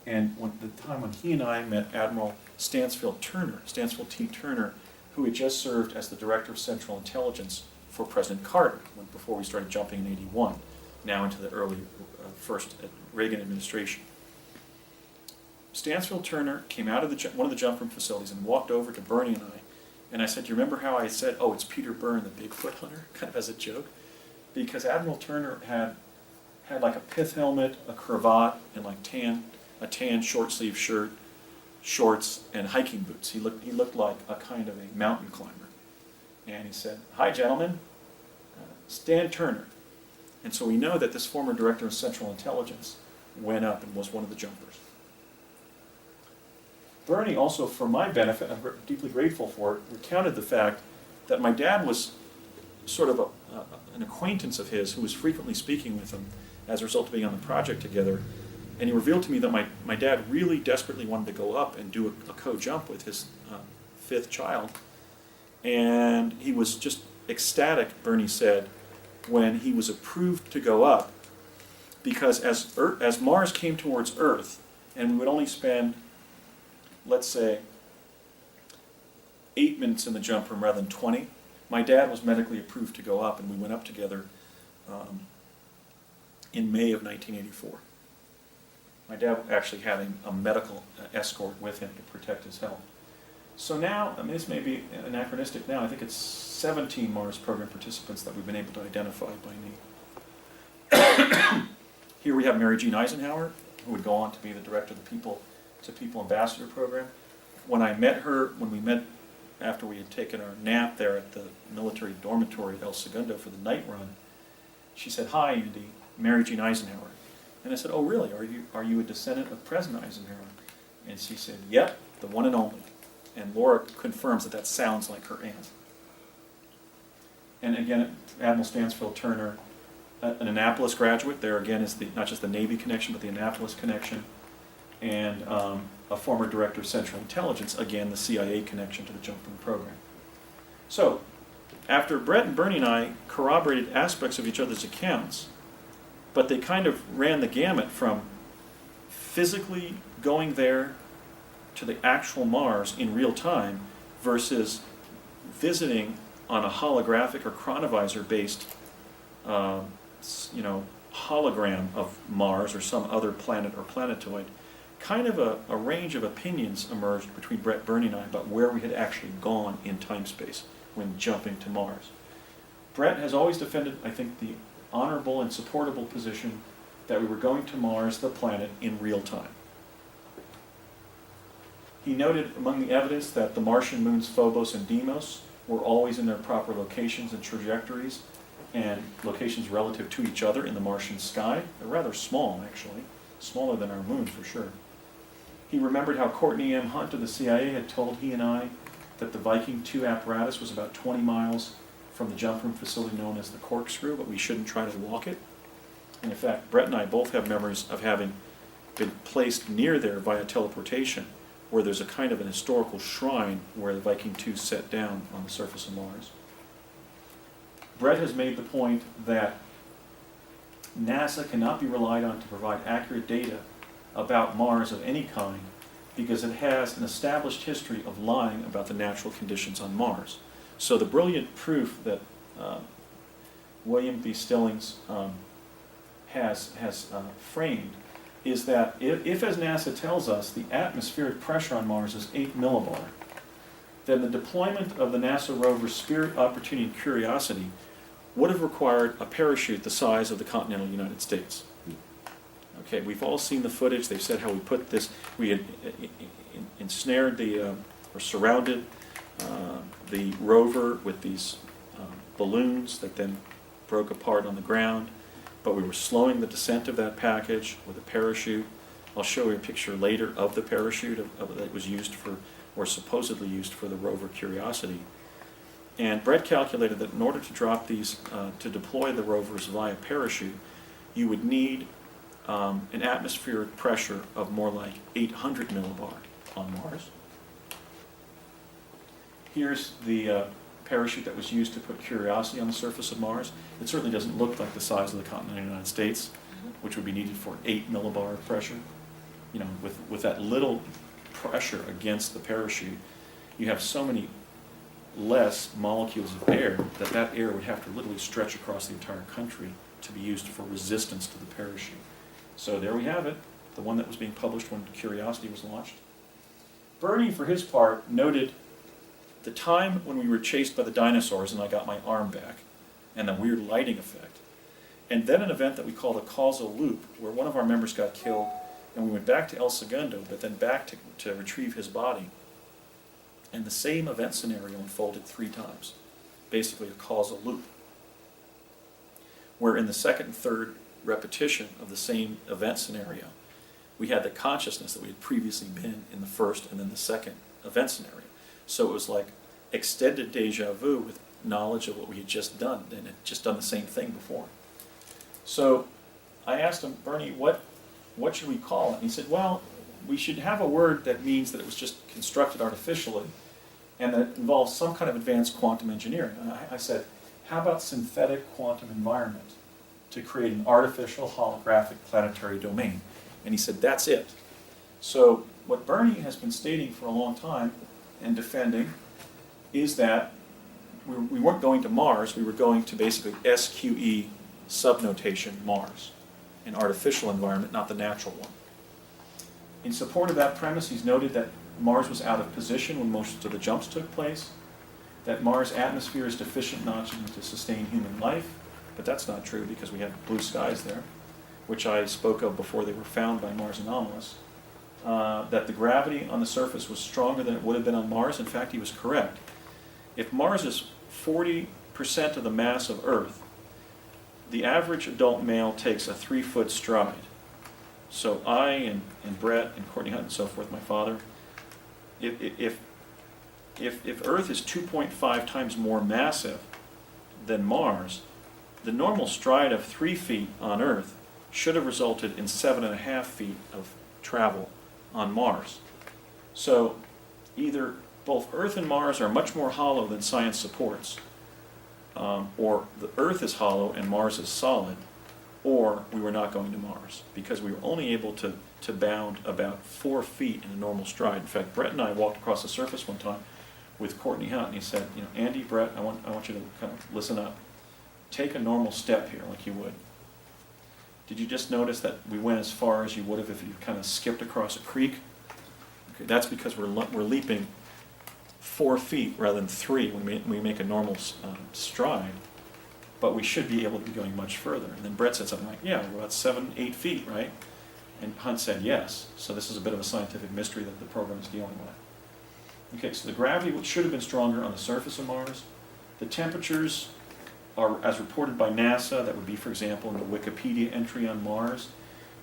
and the time when he and I met Admiral Stansfield T. Turner, who had just served as the Director of Central Intelligence for President Carter, before we started jumping in '81, now into the early first Reagan administration. Stansfield Turner came out of one of the jump room facilities and walked over to Bernie and I said, do you remember how I said, oh, it's Peter Byrne, the Bigfoot hunter, kind of as a joke? Because Admiral Turner had like a pith helmet, a cravat, and like a tan short sleeve shirt, shorts, and hiking boots. He looked like a kind of a mountain climber. And he said, hi gentlemen, Stan Turner. And so we know that this former Director of Central Intelligence went up and was one of the jumpers. Bernie also, for my benefit, I'm deeply grateful for it, recounted the fact that my dad was sort of an acquaintance of his who was frequently speaking with him as a result of being on the project together. And he revealed to me that my dad really desperately wanted to go up and do a co-jump with his fifth child. And he was just ecstatic, Bernie said, when he was approved to go up, because as Mars came towards Earth, and we would only spend, let's say, 8 minutes in the jump room rather than 20, my dad was medically approved to go up, and we went up together in May of 1984. My dad actually had a medical escort with him to protect his health. So now, I mean, this may be anachronistic now, I think it's 17 Mars program participants that we've been able to identify by name. Here we have Mary Jean Eisenhower, who would go on to be the director of the People to People Ambassador program. When I met her, when we met after we had taken our nap there at the military dormitory at El Segundo for the night run, she said, "Hi, Andy, Mary Jean Eisenhower." And I said, "Oh, really? Are you a descendant of President Eisenhower?" And she said, "Yep, the one and only." And Laura confirms that that sounds like her aunt. And again, Admiral Stansfield Turner, an Annapolis graduate. There again is not just the Navy connection, but the Annapolis connection. And a former director of Central Intelligence, again, the CIA connection to the Jump Room program. So, after Brett and Bernie and I corroborated aspects of each other's accounts, but they kind of ran the gamut from physically going there to the actual Mars in real time versus visiting on a holographic or chronovisor-based, hologram of Mars or some other planet or planetoid. Kind of a range of opinions emerged between Brett, Bernie, and I about where we had actually gone in time-space when jumping to Mars. Brett has always defended, I think, the honorable and supportable position that we were going to Mars, the planet, in real time. He noted among the evidence that the Martian moons Phobos and Deimos were always in their proper locations and trajectories and locations relative to each other in the Martian sky. They're rather small, actually, smaller than our moon for sure. He remembered how Courtney M. Hunt of the CIA had told he and I that the Viking 2 apparatus was about 20 miles from the jump room facility known as the Corkscrew, but we shouldn't try to walk it. And in fact, Brett and I both have memories of having been placed near there via teleportation, where there's a kind of an historical shrine where the Viking 2 set down on the surface of Mars. Brett has made the point that NASA cannot be relied on to provide accurate data about Mars of any kind because it has an established history of lying about the natural conditions on Mars. So the brilliant proof that William B. Stillings has framed is that if, as NASA tells us, the atmospheric pressure on Mars is 8 millibar, then the deployment of the NASA rovers Spirit, Opportunity, and Curiosity would have required a parachute the size of the continental United States. Okay, we've all seen the footage. They've said how we put this, we had ensnared or surrounded the rover with these balloons that then broke apart on the ground, but we were slowing the descent of that package with a parachute. I'll show you a picture later of the parachute that was used for, or supposedly used for, the rover Curiosity. And Brett calculated that in order to drop these, to deploy the rovers via parachute, you would need an atmospheric pressure of more like 800 millibar on Mars. Here's the parachute that was used to put Curiosity on the surface of Mars. It certainly doesn't look like the size of the continental United States, which would be needed for 8 millibar pressure. You know, with that little pressure against the parachute, you have so many less molecules of air that air would have to literally stretch across the entire country to be used for resistance to the parachute. So there we have it, the one that was being published when Curiosity was launched. Bernie, for his part, noted the time when we were chased by the dinosaurs and I got my arm back, and the weird lighting effect. And then an event that we call the causal loop, where one of our members got killed, and we went back to El Segundo, but then back to retrieve his body. And the same event scenario unfolded 3 times, basically a causal loop, where in the second and third repetition of the same event scenario, we had the consciousness that we had previously been in the first and then the second event scenario. So it was like extended deja vu with knowledge of what we had just done, and had just done the same thing before. So I asked him, Bernie, what should we call it? And he said, well, we should have a word that means that it was just constructed artificially and that it involves some kind of advanced quantum engineering. And I said, how about synthetic quantum environment to create an artificial holographic planetary domain? And he said, that's it. So what Bernie has been stating for a long time and defending is that we weren't going to Mars, we were going to basically SQE subnotation Mars, an artificial environment, not the natural one. In support of that premise, he's noted that Mars was out of position when most of the jumps took place, that Mars' atmosphere is deficient in oxygen to sustain human life, but that's not true because we have blue skies there, which I spoke of before they were found by Mars anomalists. That the gravity on the surface was stronger than it would have been on Mars. In fact, he was correct. If Mars is 40% of the mass of Earth, the average adult male takes a 3-foot stride. So I and Brett and Courtney Hunt and so forth, my father, if Earth is 2.5 times more massive than Mars, the normal stride of 3 feet on Earth should have resulted in 7.5 feet of travel on Mars. So either both Earth and Mars are much more hollow than science supports, or the Earth is hollow and Mars is solid, or we were not going to Mars, because we were only able to bound about 4 feet in a normal stride. In fact, Brett and I walked across the surface one time with Courtney Hunt, and he said, Andy, Brett, I want you to kind of listen up. Take a normal step here, like you would. Did you just notice that we went as far as you would have if you kind of skipped across a creek? Okay, that's because we're leaping 4 feet rather than 3 when we make a normal stride, but we should be able to be going much further. And then Brett said something like, yeah, we're about 7-8 feet, right? And Hunt said yes. So this is a bit of a scientific mystery that the program is dealing with. Okay, so the gravity should have been stronger on the surface of Mars. The temperatures are, as reported by NASA, that would be, for example, in the Wikipedia entry on Mars,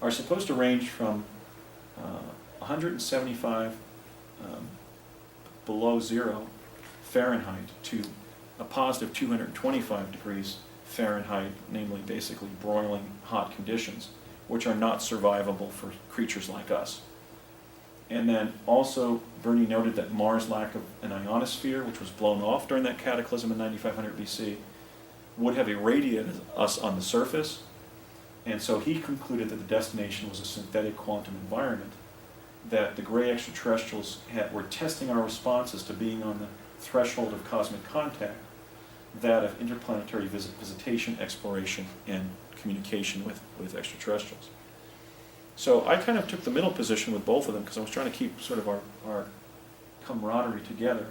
are supposed to range from 175 below 0 Fahrenheit to a positive 225 degrees Fahrenheit, namely basically broiling hot conditions, which are not survivable for creatures like us. And then also, Bernie noted that Mars' lack of an ionosphere, which was blown off during that cataclysm in 9500 BC, would have irradiated us on the surface, and so he concluded that the destination was a synthetic quantum environment, that the gray extraterrestrials were testing our responses to being on the threshold of cosmic contact, that of interplanetary visitation, exploration, and communication with extraterrestrials. So I kind of took the middle position with both of them because I was trying to keep sort of our camaraderie together.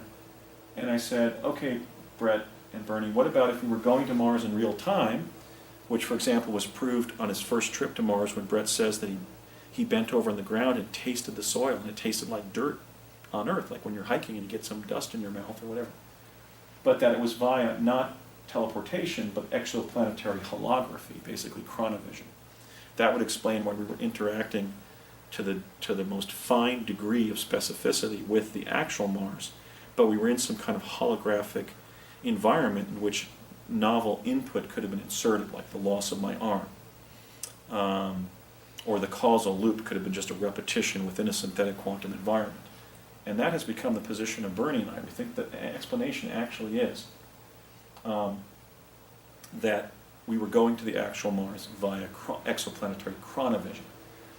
And I said, okay, Brett and Bernie, what about if we were going to Mars in real time, which, for example, was proved on his first trip to Mars when Brett says that he bent over on the ground and tasted the soil, and it tasted like dirt on Earth, like when you're hiking and you get some dust in your mouth or whatever. But that it was via not teleportation, but exoplanetary holography, basically chronovision. That would explain why we were interacting to the most fine degree of specificity with the actual Mars, but we were in some kind of holographic environment in which novel input could have been inserted, like the loss of my arm, or the causal loop could have been just a repetition within a synthetic quantum environment. And that has become the position of Bernie and I. We think that the explanation actually is that we were going to the actual Mars via exoplanetary chronovision.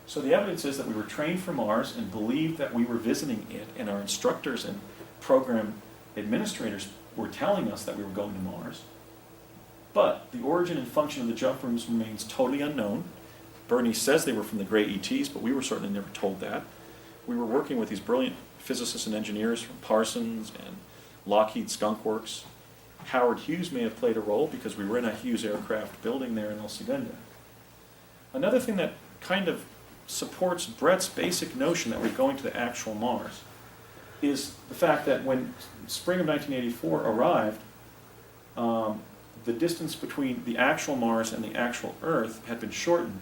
So the evidence is that we were trained for Mars and believed that we were visiting it, and our instructors and program administrators were telling us that we were going to Mars. But the origin and function of the jump rooms remains totally unknown. Bernie says they were from the gray ETs, but we were certainly never told that. We were working with these brilliant physicists and engineers from Parsons and Lockheed Skunk Works. Howard Hughes may have played a role because we were in a Hughes aircraft building there in El Segundo. Another thing that kind of supports Brett's basic notion that we're going to the actual Mars is the fact that when spring of 1984 arrived, the distance between the actual Mars and the actual Earth had been shortened,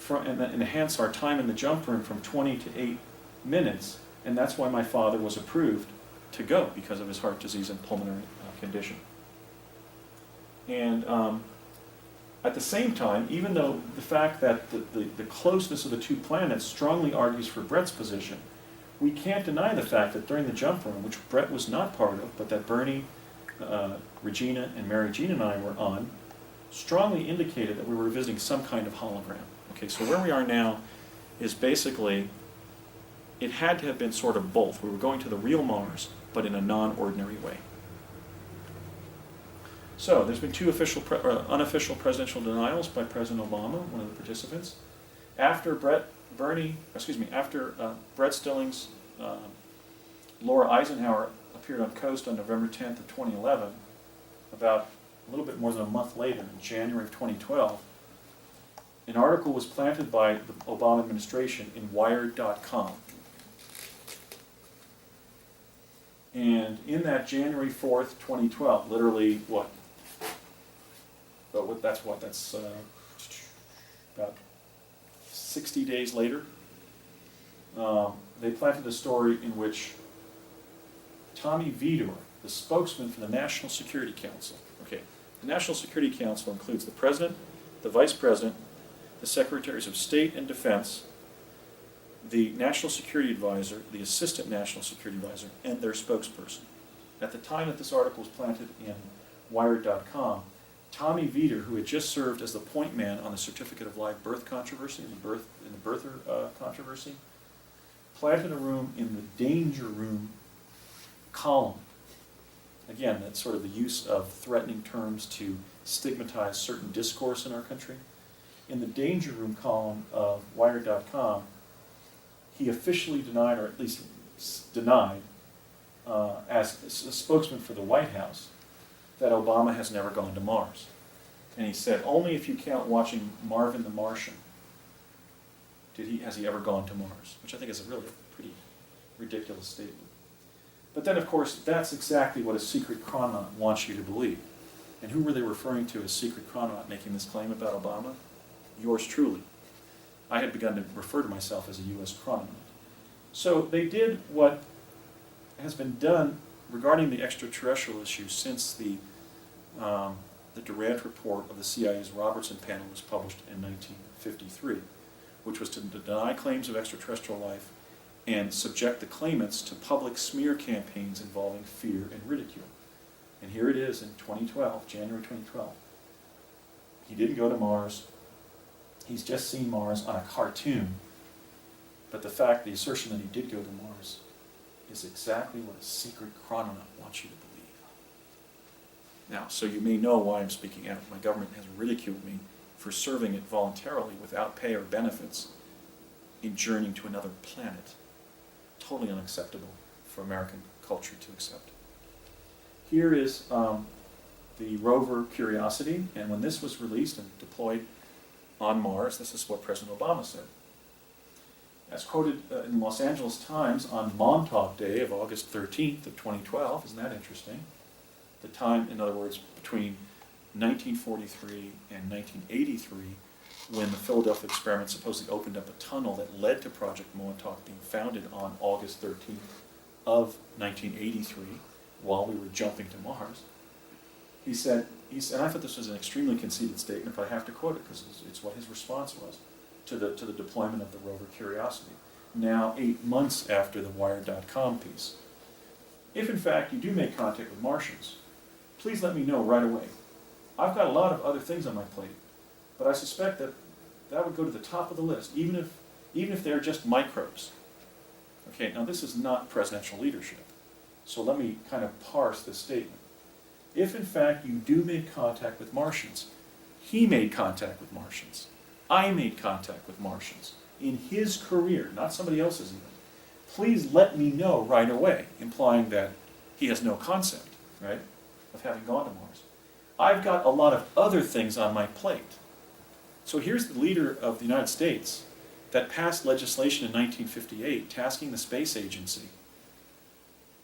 and hence our time in the jump room from 20 to 8 minutes, and that's why my father was approved to go, because of his heart disease and pulmonary condition. And at the same time, even though the fact that the closeness of the two planets strongly argues for Brett's position, we can't deny the fact that during the jump room, which Brett was not part of, but that Bernie, Regina, and Mary Jean and I were on, strongly indicated that we were visiting some kind of hologram. Okay, so where we are now is basically, it had to have been sort of both. We were going to the real Mars, but in a non-ordinary way. So there's been two unofficial presidential denials by President Obama, one of the participants. After Brett Brett Stillings, Laura Eisenhower appeared on Coast on November 10th of 2011, about a little bit more than a month later, in January of 2012, an article was planted by the Obama administration in Wired.com. And in that January 4th, 2012, literally what? That's about 60 days later, they planted a story in which Tommy Vidor, the spokesman for the National Security Council, okay, the National Security Council includes the President, the Vice President, the Secretaries of State and Defense, the National Security Advisor, the Assistant National Security Advisor, and their spokesperson. At the time that this article was planted in Wired.com, Tommy Vidor, who had just served as the point man on the Certificate of Live Birth controversy, in the birther controversy, planted a room in the Danger Room column. Again, that's sort of the use of threatening terms to stigmatize certain discourse in our country. In the Danger Room column of Wired.com, he officially denied, or at least denied, as a spokesman for the White House, that Obama has never gone to Mars. And he said, only if you count watching Marvin the Martian has he ever gone to Mars, which I think is a really pretty ridiculous statement. But then, of course, that's exactly what a secret chrononaut wants you to believe. And who were they referring to as secret chrononaut making this claim about Obama? Yours truly. I had begun to refer to myself as a U.S. chrononaut. So they did what has been done regarding the extraterrestrial issue since the Durant report of the CIA's Robertson panel was published in 1953, which was to deny claims of extraterrestrial life and subject the claimants to public smear campaigns involving fear and ridicule. And here it is in 2012, January 2012. He didn't go to Mars. He's just seen Mars on a cartoon. But the assertion that he did go to Mars is exactly what a secret chrononaut wants you to believe. Now, so you may know why I'm speaking out. My government has ridiculed me for serving it voluntarily without pay or benefits in journeying to another planet. Totally unacceptable for American culture to accept. Here is the rover Curiosity, and when this was released and deployed on Mars, this is what President Obama said. As quoted in the Los Angeles Times on Montauk Day of August 13th of 2012, isn't that interesting? The time, in other words, between 1943 and 1983, when the Philadelphia experiment supposedly opened up a tunnel that led to Project Montauk being founded on August 13th of 1983, while we were jumping to Mars. He said, and I thought this was an extremely conceited statement, but I have to quote it because it's what his response was to the deployment of the rover Curiosity, now 8 months after the Wired.com piece. If in fact you do make contact with Martians, please let me know right away. I've got a lot of other things on my plate, but I suspect that would go to the top of the list, even if they're just microbes. Okay, now this is not presidential leadership, so let me kind of parse this statement. If in fact you do make contact with Martians, he made contact with Martians, I made contact with Martians in his career, not somebody else's even. Please let me know right away, implying that he has no concept, right, of having gone to Mars. I've got a lot of other things on my plate. So here's the leader of the United States that passed legislation in 1958 tasking the space agency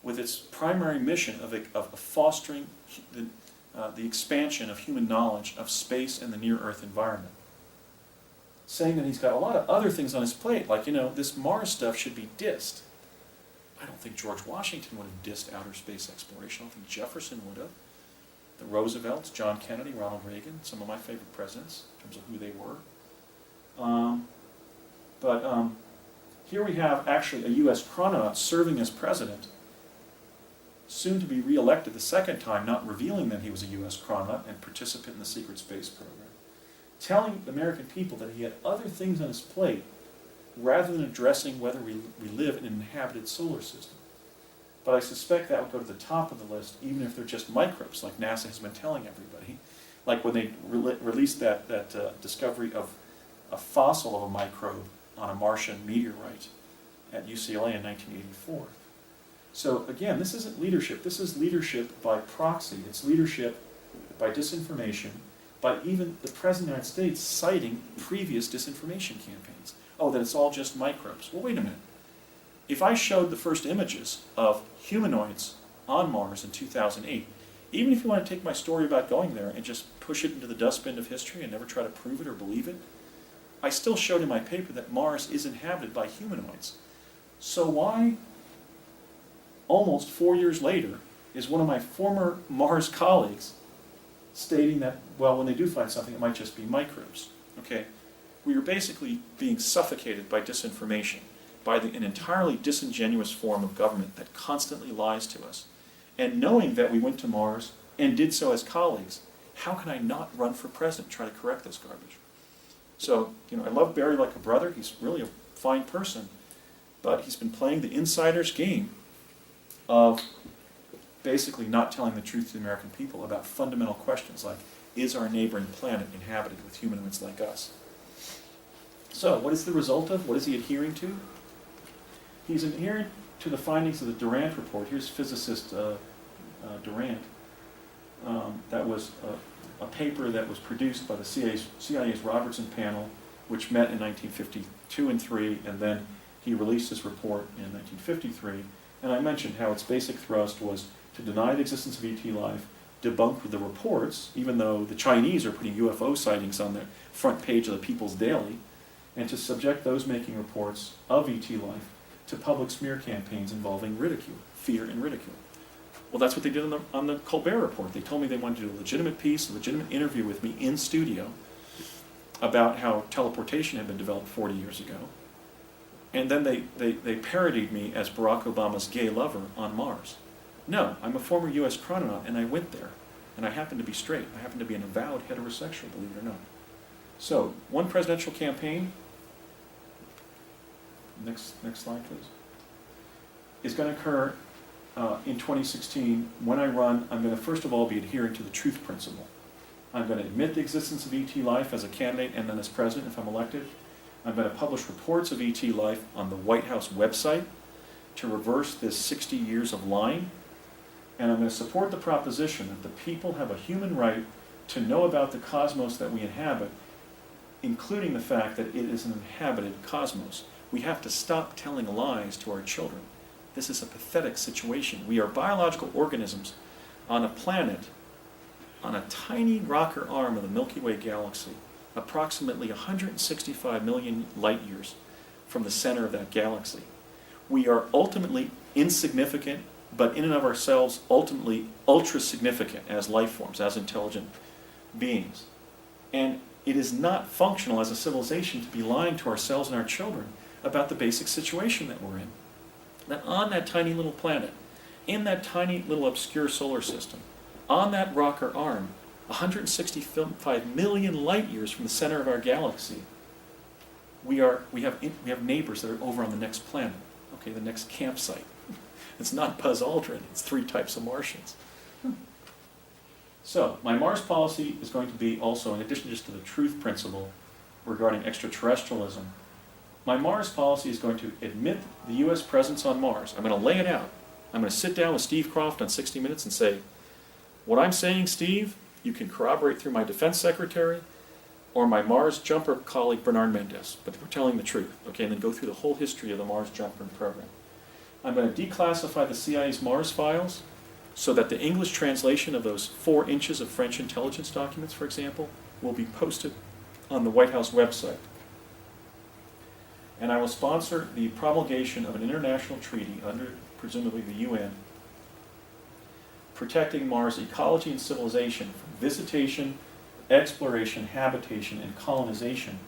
with its primary mission of fostering the expansion of human knowledge of space and the near-Earth environment. Saying that he's got a lot of other things on his plate, like, this Mars stuff should be dissed. I don't think George Washington would have dissed outer space exploration. I don't think Jefferson would have. The Roosevelts, John Kennedy, Ronald Reagan, some of my favorite presidents in terms of who they were. But here we have actually a U.S. chrononaut serving as president, soon to be re-elected the second time, not revealing that he was a U.S. chrononaut and participant in the secret space program, telling the American people that he had other things on his plate rather than addressing whether we live in an inhabited solar system. But I suspect that would go to the top of the list, even if they're just microbes, like NASA has been telling everybody. Like when they released that discovery of a fossil of a microbe on a Martian meteorite at UCLA in 1984. So again, this isn't leadership. This is leadership by proxy. It's leadership by disinformation, by even the President of the United States citing previous disinformation campaigns. Oh, that it's all just microbes. Well, wait a minute. If I showed the first images of humanoids on Mars in 2008, even if you want to take my story about going there and just push it into the dustbin of history and never try to prove it or believe it, I still showed in my paper that Mars is inhabited by humanoids. So why, almost 4 years later, is one of my former Mars colleagues stating that, well, when they do find something, it might just be microbes, okay? We are basically being suffocated by disinformation, by an entirely disingenuous form of government that constantly lies to us. And knowing that we went to Mars and did so as colleagues, how can I not run for president, try to correct this garbage? So, I love Barry like a brother. He's really a fine person, but he's been playing the insider's game of basically not telling the truth to the American people about fundamental questions like, is our neighboring planet inhabited with humanoids like us? So, what is the result of? What is he adhering to? He's adhering to the findings of the Durant report. Here's physicist Durant. That was a paper that was produced by the CIA's Robertson panel, which met in 1952 and 3, and then he released his report in 1953. And I mentioned how its basic thrust was to deny the existence of ET life, debunk the reports, even though the Chinese are putting UFO sightings on the front page of the People's Daily, and to subject those making reports of ET life to public smear campaigns involving ridicule, fear and ridicule. Well, that's what they did on the Colbert Report. They told me they wanted to do a legitimate piece, a legitimate interview with me in studio about how teleportation had been developed 40 years ago. And then they parodied me as Barack Obama's gay lover on Mars. No, I'm a former U.S. chrononaut, and I went there. And I happen to be straight. I happen to be an avowed heterosexual, believe it or not. So, one presidential campaign, next slide please, is going to occur in 2016. When I run, I'm going to first of all be adhering to the truth principle. I'm going to admit the existence of ET life as a candidate and then as president if I'm elected. I'm going to publish reports of ET life on the White House website to reverse this 60 years of lying. And I'm going to support the proposition that the people have a human right to know about the cosmos that we inhabit, including the fact that it is an inhabited cosmos. We have to stop telling lies to our children. This is a pathetic situation. We are biological organisms on a planet, on a tiny rocker arm of the Milky Way galaxy, approximately 165 million light years from the center of that galaxy. We are ultimately insignificant, but in and of ourselves, ultimately ultra-significant as life forms, as intelligent beings. And it is not functional as a civilization to be lying to ourselves and our children about the basic situation that we're in. That on that tiny little planet, in that tiny little obscure solar system, on that rocker arm, 165 million light years from the center of our galaxy, we have neighbors that are over on the next planet, okay, the next campsite. It's not Buzz Aldrin, it's 3 types of Martians. So, my Mars policy is going to be also, in addition just to the truth principle regarding extraterrestrialism, my Mars policy is going to admit the U.S. presence on Mars. I'm going to lay it out. I'm going to sit down with Steve Croft on 60 Minutes and say, what I'm saying, Steve, you can corroborate through my defense secretary or my Mars jumper colleague, Bernard Mendez, but we're telling the truth, okay, and then go through the whole history of the Mars jumper program. I'm going to declassify the CIA's Mars files so that the English translation of those 4 inches of French intelligence documents, for example, will be posted on the White House website. And I will sponsor the promulgation of an international treaty under, presumably, the UN, protecting Mars ecology and civilization from visitation, exploration, habitation, and colonization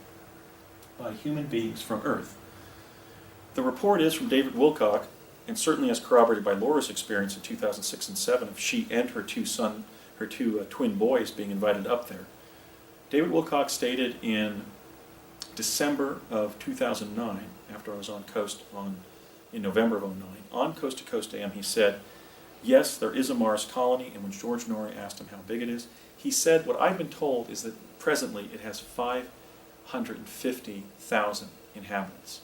by human beings from Earth. The report is from David Wilcock, and certainly as corroborated by Laura's experience in 2006 and 2007 of she and her two twin boys being invited up there. David Wilcock stated in December of 2009, after I was on Coast in November of 2009, on Coast to Coast AM, he said, yes, there is a Mars colony, and when George Norrie asked him how big it is, he said, what I've been told is that presently it has 150,000 inhabitants.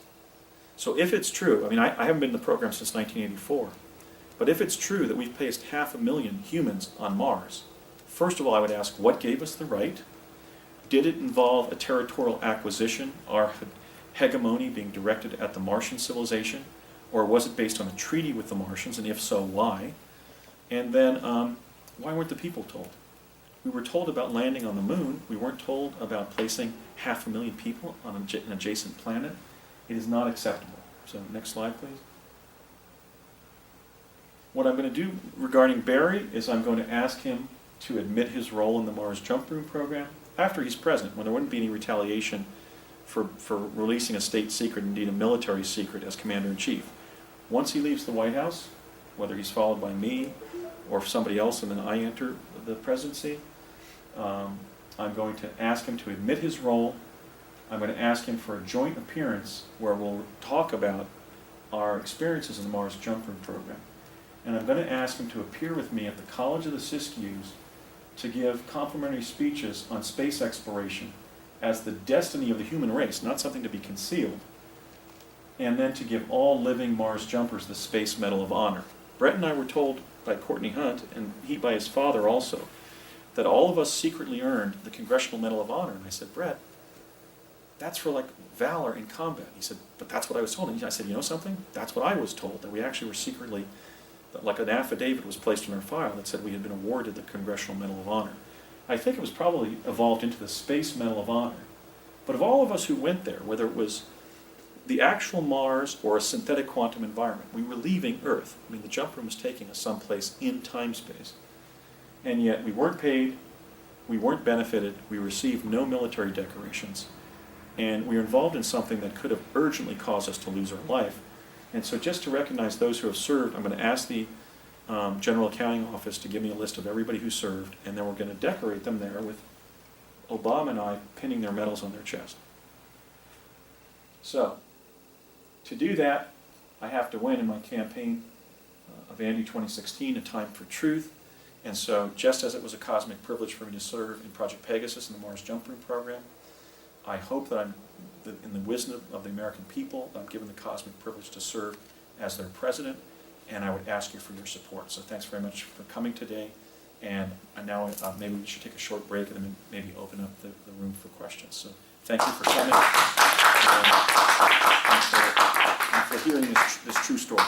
So if it's true, I mean, I haven't been in the program since 1984, but if it's true that we've placed 500,000 humans on Mars, first of all, I would ask, what gave us the right? Did it involve a territorial acquisition, our hegemony being directed at the Martian civilization, or was it based on a treaty with the Martians, and if so, why? And then, why weren't the people told? We were told about landing on the moon. We weren't told about placing 500,000 people on an adjacent planet. It is not acceptable. So next slide, please. What I'm going to do regarding Barry is I'm going to ask him to admit his role in the Mars Jump Room program after he's president, when there wouldn't be any retaliation for releasing a state secret, indeed a military secret, as commander-in-chief. Once he leaves the White House, whether he's followed by me or somebody else and then I enter the presidency, I'm going to ask him to admit his role. I'm going to ask him for a joint appearance where we'll talk about our experiences in the Mars Jump Room program. And I'm going to ask him to appear with me at the College of the Siskiyous to give complimentary speeches on space exploration as the destiny of the human race, not something to be concealed, and then to give all living Mars jumpers the Space Medal of Honor. Brett and I were told by Courtney Hunt, and he by his father also, that all of us secretly earned the Congressional Medal of Honor. And I said, Brett, that's for like valor in combat. He said, but that's what I was told. And I said, you know something? That's what I was told, that we actually were secretly, like an affidavit was placed in our file that said we had been awarded the Congressional Medal of Honor. I think it was probably evolved into the Space Medal of Honor. But of all of us who went there, whether it was the actual Mars or a synthetic quantum environment, we were leaving Earth. I mean, the jump room was taking us someplace in time-space. And yet we weren't paid, we weren't benefited, we received no military decorations, and we were involved in something that could have urgently caused us to lose our life. And so just to recognize those who have served, I'm going to ask the General Accounting Office to give me a list of everybody who served, and then we're going to decorate them there with Obama and I pinning their medals on their chest. So, to do that, I have to win in my campaign of Andy 2016, A Time for Truth. And so, just as it was a cosmic privilege for me to serve in Project Pegasus in the Mars Jump Room program, I hope that in the wisdom of the American people, I'm given the cosmic privilege to serve as their president, and I would ask you for your support. So thanks very much for coming today, and now maybe we should take a short break and then maybe open up the room for questions. So thank you for coming, and for hearing this true story.